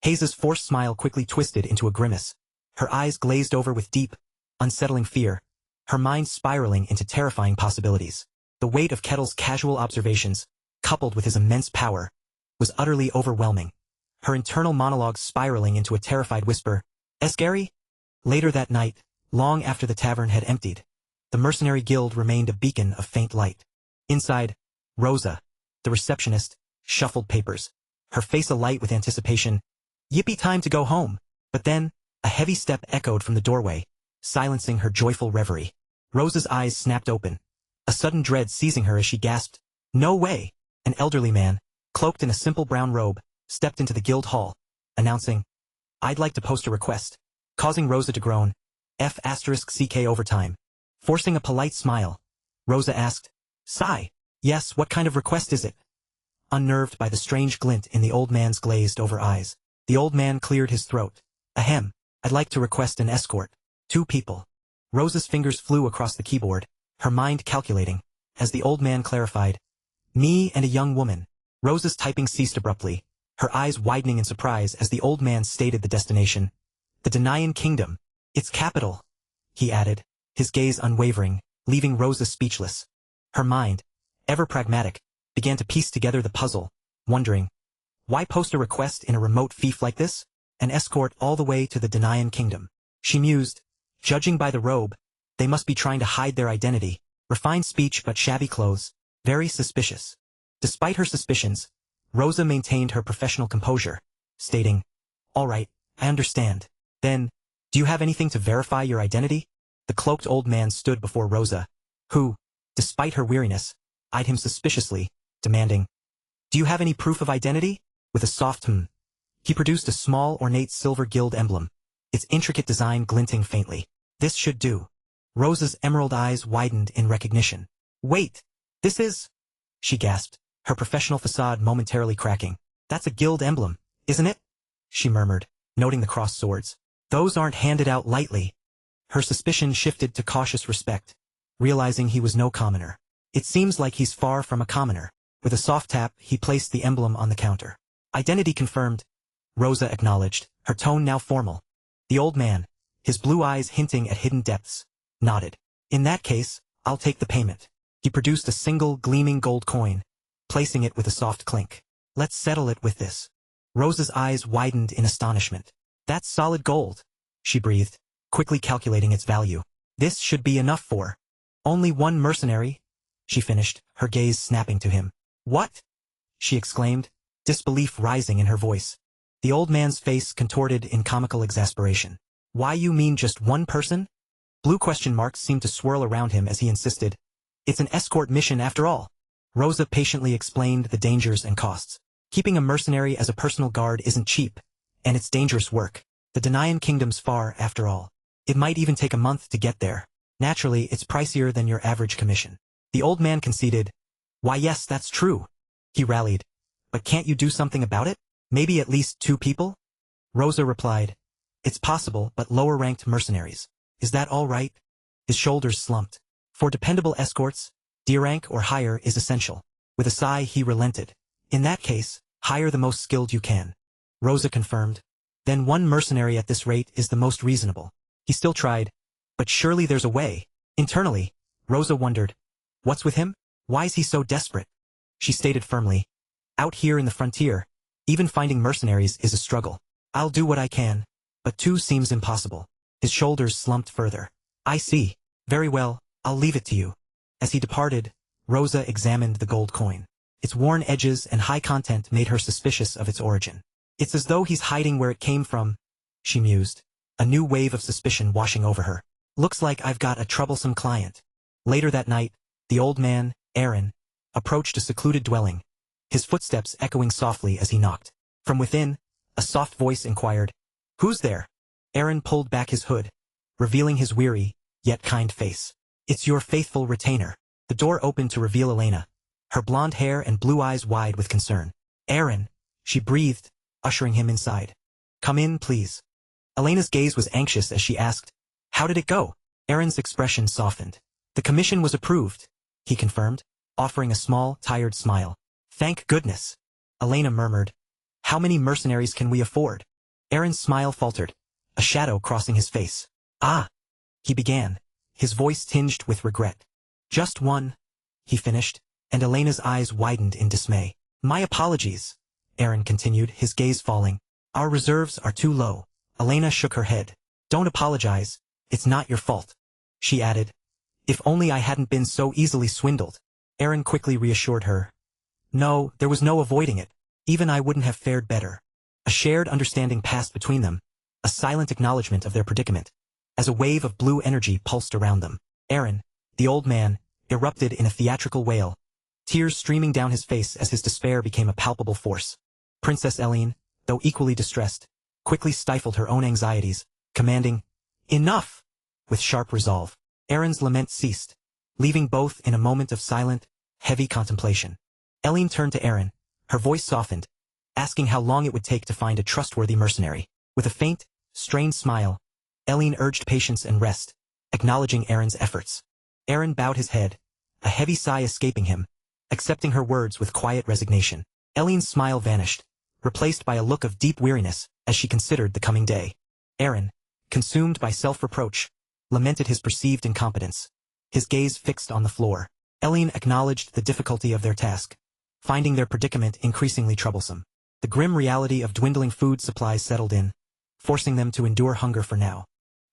Hayes's forced smile quickly twisted into a grimace. Her eyes glazed over with deep, unsettling fear, her mind spiraling into terrifying possibilities. The weight of Kettle's casual observations, coupled with his immense power, was utterly overwhelming. Her internal monologue spiraling into a terrified whisper, "Escary?" Later that night, long after the tavern had emptied, the mercenary guild remained a beacon of faint light. Inside, Rosa, the receptionist, shuffled papers, her face alight with anticipation. Yippee, time to go home. But then, a heavy step echoed from the doorway, silencing her joyful reverie. Rosa's eyes snapped open, a sudden dread seizing her as she gasped, "No way!" An elderly man, cloaked in a simple brown robe, stepped into the guild hall, announcing, "I'd like to post a request," causing Rosa to groan, F***CK overtime. Forcing a polite smile, Rosa asked, "Sigh, yes, what kind of request is it?" Unnerved by the strange glint in the old man's glazed-over eyes, the old man cleared his throat. "Ahem, I'd like to request an escort. 2 people. Rosa's fingers flew across the keyboard, her mind calculating, as the old man clarified, "Me and a young woman." Rosa's typing ceased abruptly, her eyes widening in surprise as the old man stated the destination. "The Denian Kingdom. Its capital," he added, his gaze unwavering, leaving Rosa speechless. Her mind, ever pragmatic, began to piece together the puzzle, wondering, why post a request in a remote fief like this? An escort all the way to the Denian Kingdom. She mused, judging by the robe, they must be trying to hide their identity. Refined speech but shabby clothes, very suspicious. Despite her suspicions, Rosa maintained her professional composure, stating, "All right, I understand. Then, do you have anything to verify your identity?" The cloaked old man stood before Rosa, who, despite her weariness, eyed him suspiciously, demanding, "Do you have any proof of identity?" With a soft he produced a small ornate silver guild emblem, its intricate design glinting faintly. "This should do." Rosa's emerald eyes widened in recognition. "Wait, this is..." she gasped, her professional facade momentarily cracking. "That's a guild emblem, isn't it?" she murmured, noting the crossed swords. "Those aren't handed out lightly." Her suspicion shifted to cautious respect, realizing he was no commoner. "It seems like he's far from a commoner." With a soft tap, he placed the emblem on the counter. "Identity confirmed," Rosa acknowledged, her tone now formal. The old man, his blue eyes hinting at hidden depths, nodded. "In that case, I'll take the payment." He produced a single gleaming gold coin, placing it with a soft clink. "Let's settle it with this." Rosa's eyes widened in astonishment. "That's solid gold," she breathed, quickly calculating its value. "This should be enough for..." "Only one mercenary," she finished, her gaze snapping to him. "What?" she exclaimed, disbelief rising in her voice. The old man's face contorted in comical exasperation. "Why, you mean just one person?" Blue question marks seemed to swirl around him as he insisted. "It's an escort mission after all." Rosa patiently explained the dangers and costs. Keeping a mercenary as a personal guard isn't cheap, and it's dangerous work. The Denian Kingdom's far, after all. It might even take a month to get there. Naturally, it's pricier than your average commission. The old man conceded. "Why yes, that's true," he rallied. "But can't you do something about it? Maybe at least 2 people? Rosa replied. "It's possible, but lower-ranked mercenaries. Is that all right?" His shoulders slumped. "For dependable escorts, D rank or higher is essential." With a sigh, he relented. "In that case, hire the most skilled you can." Rosa confirmed. "Then 1 mercenary at this rate is the most reasonable." He still tried. "But surely there's a way." Internally, Rosa wondered, what's with him? Why's he so desperate? She stated firmly, "Out here in the frontier, even finding mercenaries is a struggle. I'll do what I can, but 2 seems impossible." His shoulders slumped further. "I see. Very well, I'll leave it to you." As he departed, Rosa examined the gold coin. Its worn edges and high content made her suspicious of its origin. "It's as though he's hiding where it came from," she mused, a new wave of suspicion washing over her. "Looks like I've got a troublesome client." Later that night, the old man, Aaron, approached a secluded dwelling, his footsteps echoing softly as he knocked. From within, a soft voice inquired, "Who's there?" Aaron pulled back his hood, revealing his weary, yet kind face. "It's your faithful retainer." The door opened to reveal Elena, her blonde hair and blue eyes wide with concern. "Aaron," she breathed, ushering him inside. "Come in, please." Elena's gaze was anxious as she asked, "How did it go?" Aaron's expression softened. "The commission was approved," he confirmed, offering a small, tired smile. "Thank goodness." Elena murmured, "How many mercenaries can we afford?" Aaron's smile faltered, a shadow crossing his face. "Ah," he began, his voice tinged with regret. "Just one," he finished, and Elena's eyes widened in dismay. "My apologies," Aaron continued, his gaze falling. "Our reserves are too low." Elena shook her head. "Don't apologize, it's not your fault," she added. "If only I hadn't been so easily swindled." Aaron quickly reassured her. "No, there was no avoiding it. Even I wouldn't have fared better." A shared understanding passed between them, a silent acknowledgement of their predicament. As a wave of blue energy pulsed around them, Aaron, the old man, erupted in a theatrical wail, tears streaming down his face as his despair became a palpable force. Princess Eileen, though equally distressed, quickly stifled her own anxieties, commanding, "Enough!" with sharp resolve. Aaron's lament ceased, leaving both in a moment of silent, heavy contemplation. Eileen turned to Aaron, her voice softened, asking how long it would take to find a trustworthy mercenary. With a faint, strained smile, Eileen urged patience and rest, acknowledging Aaron's efforts. Aaron bowed his head, a heavy sigh escaping him, accepting her words with quiet resignation. Eileen's smile vanished, replaced by a look of deep weariness as she considered the coming day. Aaron, consumed by self-reproach, lamented his perceived incompetence, his gaze fixed on the floor. Eileen acknowledged the difficulty of their task, finding their predicament increasingly troublesome. The grim reality of dwindling food supplies settled in, forcing them to endure hunger for now.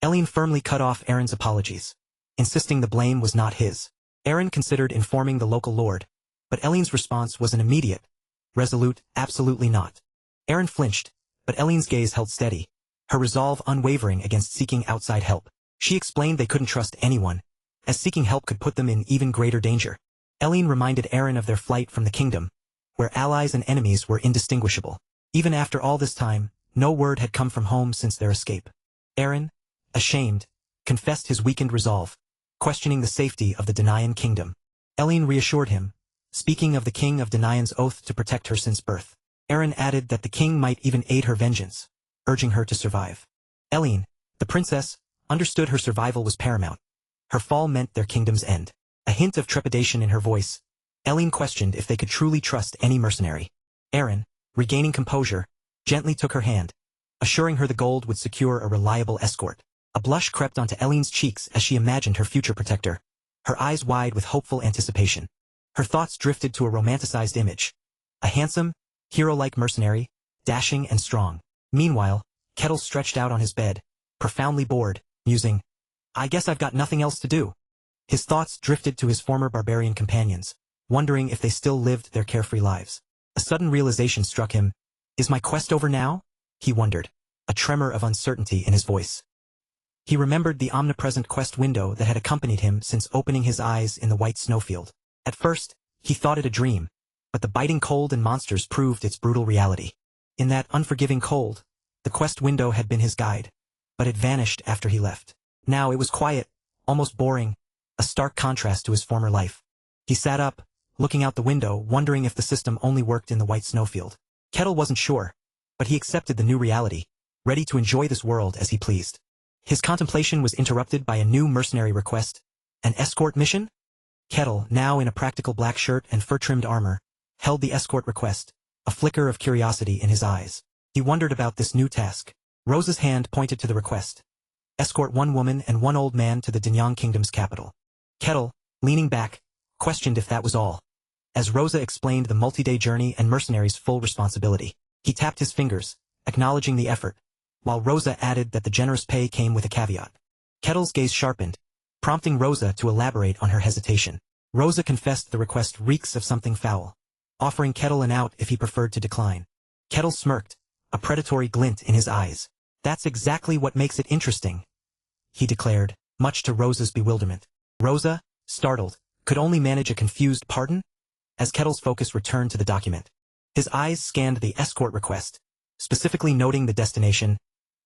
Eileen firmly cut off Aaron's apologies, insisting the blame was not his. Aaron considered informing the local lord, but Eileen's response was an immediate, resolute, "Absolutely not." Aaron flinched, but Eileen's gaze held steady, her resolve unwavering against seeking outside help. She explained they couldn't trust anyone, as seeking help could put them in even greater danger. Eileen reminded Aaron of their flight from the kingdom, where allies and enemies were indistinguishable. Even after all this time, no word had come from home since their escape. Aaron, ashamed, confessed his weakened resolve, questioning the safety of the Denaian kingdom. Eileen reassured him, speaking of the king of Denaian's oath to protect her since birth. Aaron added that the king might even aid her vengeance, urging her to survive. Eileen, the princess, understood her survival was paramount. Her fall meant their kingdom's end. A hint of trepidation in her voice, Eileen questioned if they could truly trust any mercenary. Aaron, regaining composure, gently took her hand, assuring her the gold would secure a reliable escort. A blush crept onto Eileen's cheeks as she imagined her future protector, her eyes wide with hopeful anticipation. Her thoughts drifted to a romanticized image. A handsome, hero-like mercenary, dashing and strong. Meanwhile, Kettle stretched out on his bed, profoundly bored, musing, "I guess I've got nothing else to do." His thoughts drifted to his former barbarian companions, wondering if they still lived their carefree lives. A sudden realization struck him. "Is my quest over now?" he wondered, a tremor of uncertainty in his voice. He remembered the omnipresent quest window that had accompanied him since opening his eyes in the white snowfield. At first, he thought it a dream, but the biting cold and monsters proved its brutal reality. In that unforgiving cold, the quest window had been his guide, but it vanished after he left. Now it was quiet, almost boring, a stark contrast to his former life. He sat up, looking out the window, wondering if the system only worked in the white snowfield. Kettle wasn't sure, but he accepted the new reality, ready to enjoy this world as he pleased. His contemplation was interrupted by a new mercenary request. An escort mission? Kettle, now in a practical black shirt and fur-trimmed armor, held the escort request, a flicker of curiosity in his eyes. He wondered about this new task. Rosa's hand pointed to the request. Escort one woman and one old man to the Denyang Kingdom's capital. Kettle, leaning back, questioned if that was all. As Rosa explained the multi-day journey and mercenaries' full responsibility, he tapped his fingers, acknowledging the effort, while Rosa added that the generous pay came with a caveat. Kettle's gaze sharpened, prompting Rosa to elaborate on her hesitation. Rosa confessed the request reeks of something foul, offering Kettle an out if he preferred to decline. Kettle smirked, a predatory glint in his eyes. "That's exactly what makes it interesting," he declared, much to Rosa's bewilderment. Rosa, startled, could only manage a confused pardon? As Kettle's focus returned to the document, his eyes scanned the escort request, specifically noting the destination,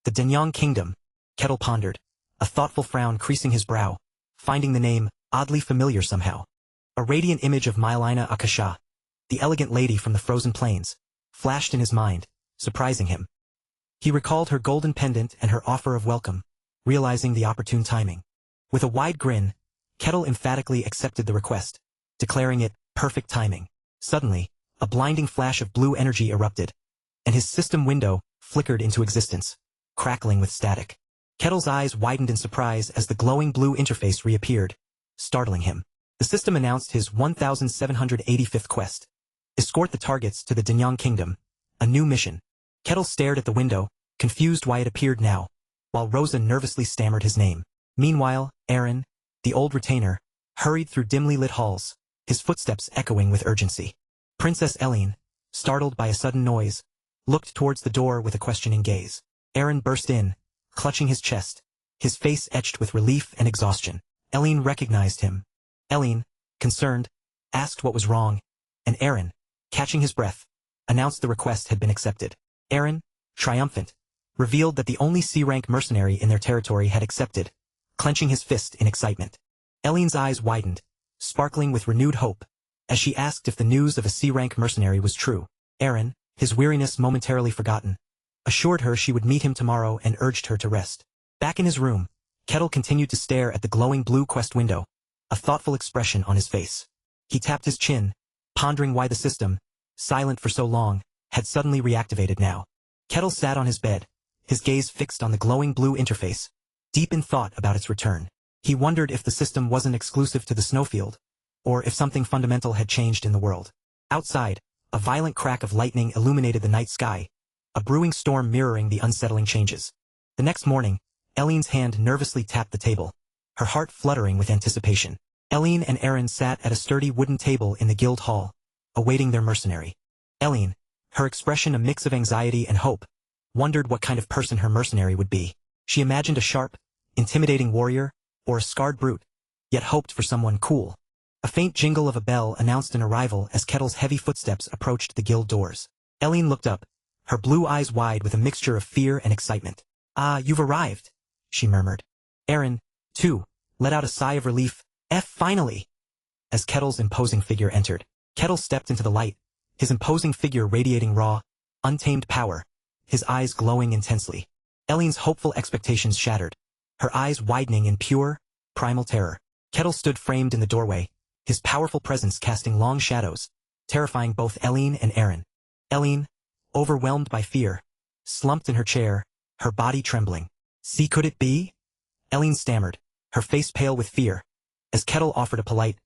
the Denyang Kingdom. Kettle pondered, a thoughtful frown creasing his brow, finding the name oddly familiar somehow. A radiant image of Mylina Akasha, the elegant lady from the frozen plains, flashed in his mind, surprising him. He recalled her golden pendant and her offer of welcome, realizing the opportune timing. With a wide grin, Kettle emphatically accepted the request, declaring it perfect timing. Suddenly, a blinding flash of blue energy erupted, and his system window flickered into existence, crackling with static. Kettle's eyes widened in surprise as the glowing blue interface reappeared, startling him. The system announced his 1785th quest. Escort the targets to the Danyang Kingdom, a new mission. Kettle stared at the window, confused why it appeared now, while Rosa nervously stammered his name. Meanwhile, Aaron, the old retainer, hurried through dimly lit halls, his footsteps echoing with urgency. Princess Eileen, startled by a sudden noise, looked towards the door with a questioning gaze. Aaron burst in, clutching his chest, his face etched with relief and exhaustion. Eileen recognized him. Eileen, concerned, asked what was wrong, and Aaron, catching his breath, announced the request had been accepted. Aaron, triumphant, revealed that the only C-rank mercenary in their territory had accepted, clenching his fist in excitement. Eileen's eyes widened, sparkling with renewed hope, as she asked if the news of a C-rank mercenary was true. Aaron, his weariness momentarily forgotten, assured her she would meet him tomorrow and urged her to rest. Back in his room, Kettle continued to stare at the glowing blue quest window, a thoughtful expression on his face. He tapped his chin, pondering why the system, silent for so long, had suddenly reactivated now. Kettle sat on his bed, his gaze fixed on the glowing blue interface, deep in thought about its return. He wondered if the system wasn't exclusive to the snowfield, or if something fundamental had changed in the world. Outside, a violent crack of lightning illuminated the night sky, a brewing storm mirroring the unsettling changes. The next morning, Eileen's hand nervously tapped the table, her heart fluttering with anticipation. Eileen and Aaron sat at a sturdy wooden table in the guild hall, awaiting their mercenary. Eileen, her expression a mix of anxiety and hope, wondered what kind of person her mercenary would be. She imagined a sharp, intimidating warrior, or a scarred brute, yet hoped for someone cool. A faint jingle of a bell announced an arrival as Kettle's heavy footsteps approached the guild doors. Eileen looked up, her blue eyes wide with a mixture of fear and excitement. "Ah, you've arrived," she murmured. Aaron, too, let out a sigh of relief. Finally! As Kettle's imposing figure entered. Kettle stepped into the light, his imposing figure radiating raw, untamed power, his eyes glowing intensely. Eileen's hopeful expectations shattered, her eyes widening in pure, primal terror. Kettle stood framed in the doorway, his powerful presence casting long shadows, terrifying both Eileen and Aaron. Eileen, overwhelmed by fear, slumped in her chair, her body trembling. "See, could it be?" Eileen stammered, her face pale with fear, as Kettle offered a polite,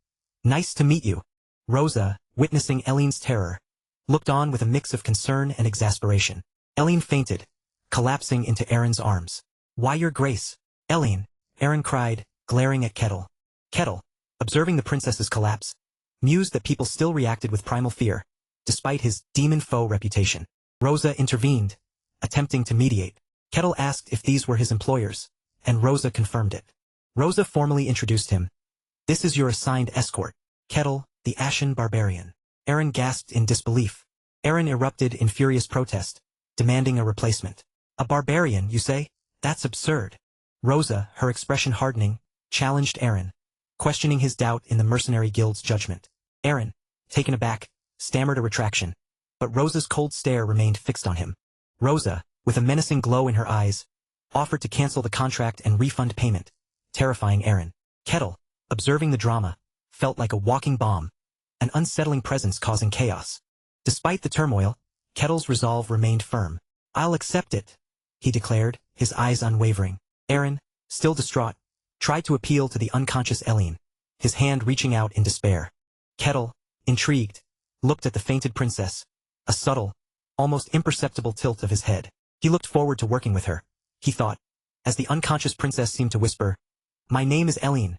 "Nice to meet you." Rosa, witnessing Eileen's terror, looked on with a mix of concern and exasperation. Eileen fainted, collapsing into Aaron's arms. "Why, your grace, Eileen," Aaron cried, glaring at Kettle. Kettle, observing the princess's collapse, mused that people still reacted with primal fear, despite his demon foe reputation. Rosa intervened, attempting to mediate. Kettle asked if these were his employers, and Rosa confirmed it. Rosa formally introduced him. "This is your assigned escort, Kettle, the Ashen Barbarian." Aaron gasped in disbelief. Aaron erupted in furious protest, demanding a replacement. "A barbarian, you say? That's absurd." Rosa, her expression hardening, challenged Aaron, questioning his doubt in the mercenary guild's judgment. Aaron, taken aback, stammered a retraction, but Rosa's cold stare remained fixed on him. Rosa, with a menacing glow in her eyes, offered to cancel the contract and refund payment, terrifying Aaron. Kettle, observing the drama, felt like a walking bomb, an unsettling presence causing chaos. Despite the turmoil, Kettle's resolve remained firm. "I'll accept it," he declared, his eyes unwavering. Aaron, still distraught, tried to appeal to the unconscious Eileen, his hand reaching out in despair. Kettle, intrigued, looked at the fainted princess, a subtle, almost imperceptible tilt of his head. He looked forward to working with her, he thought, as the unconscious princess seemed to whisper, "My name is Eileen,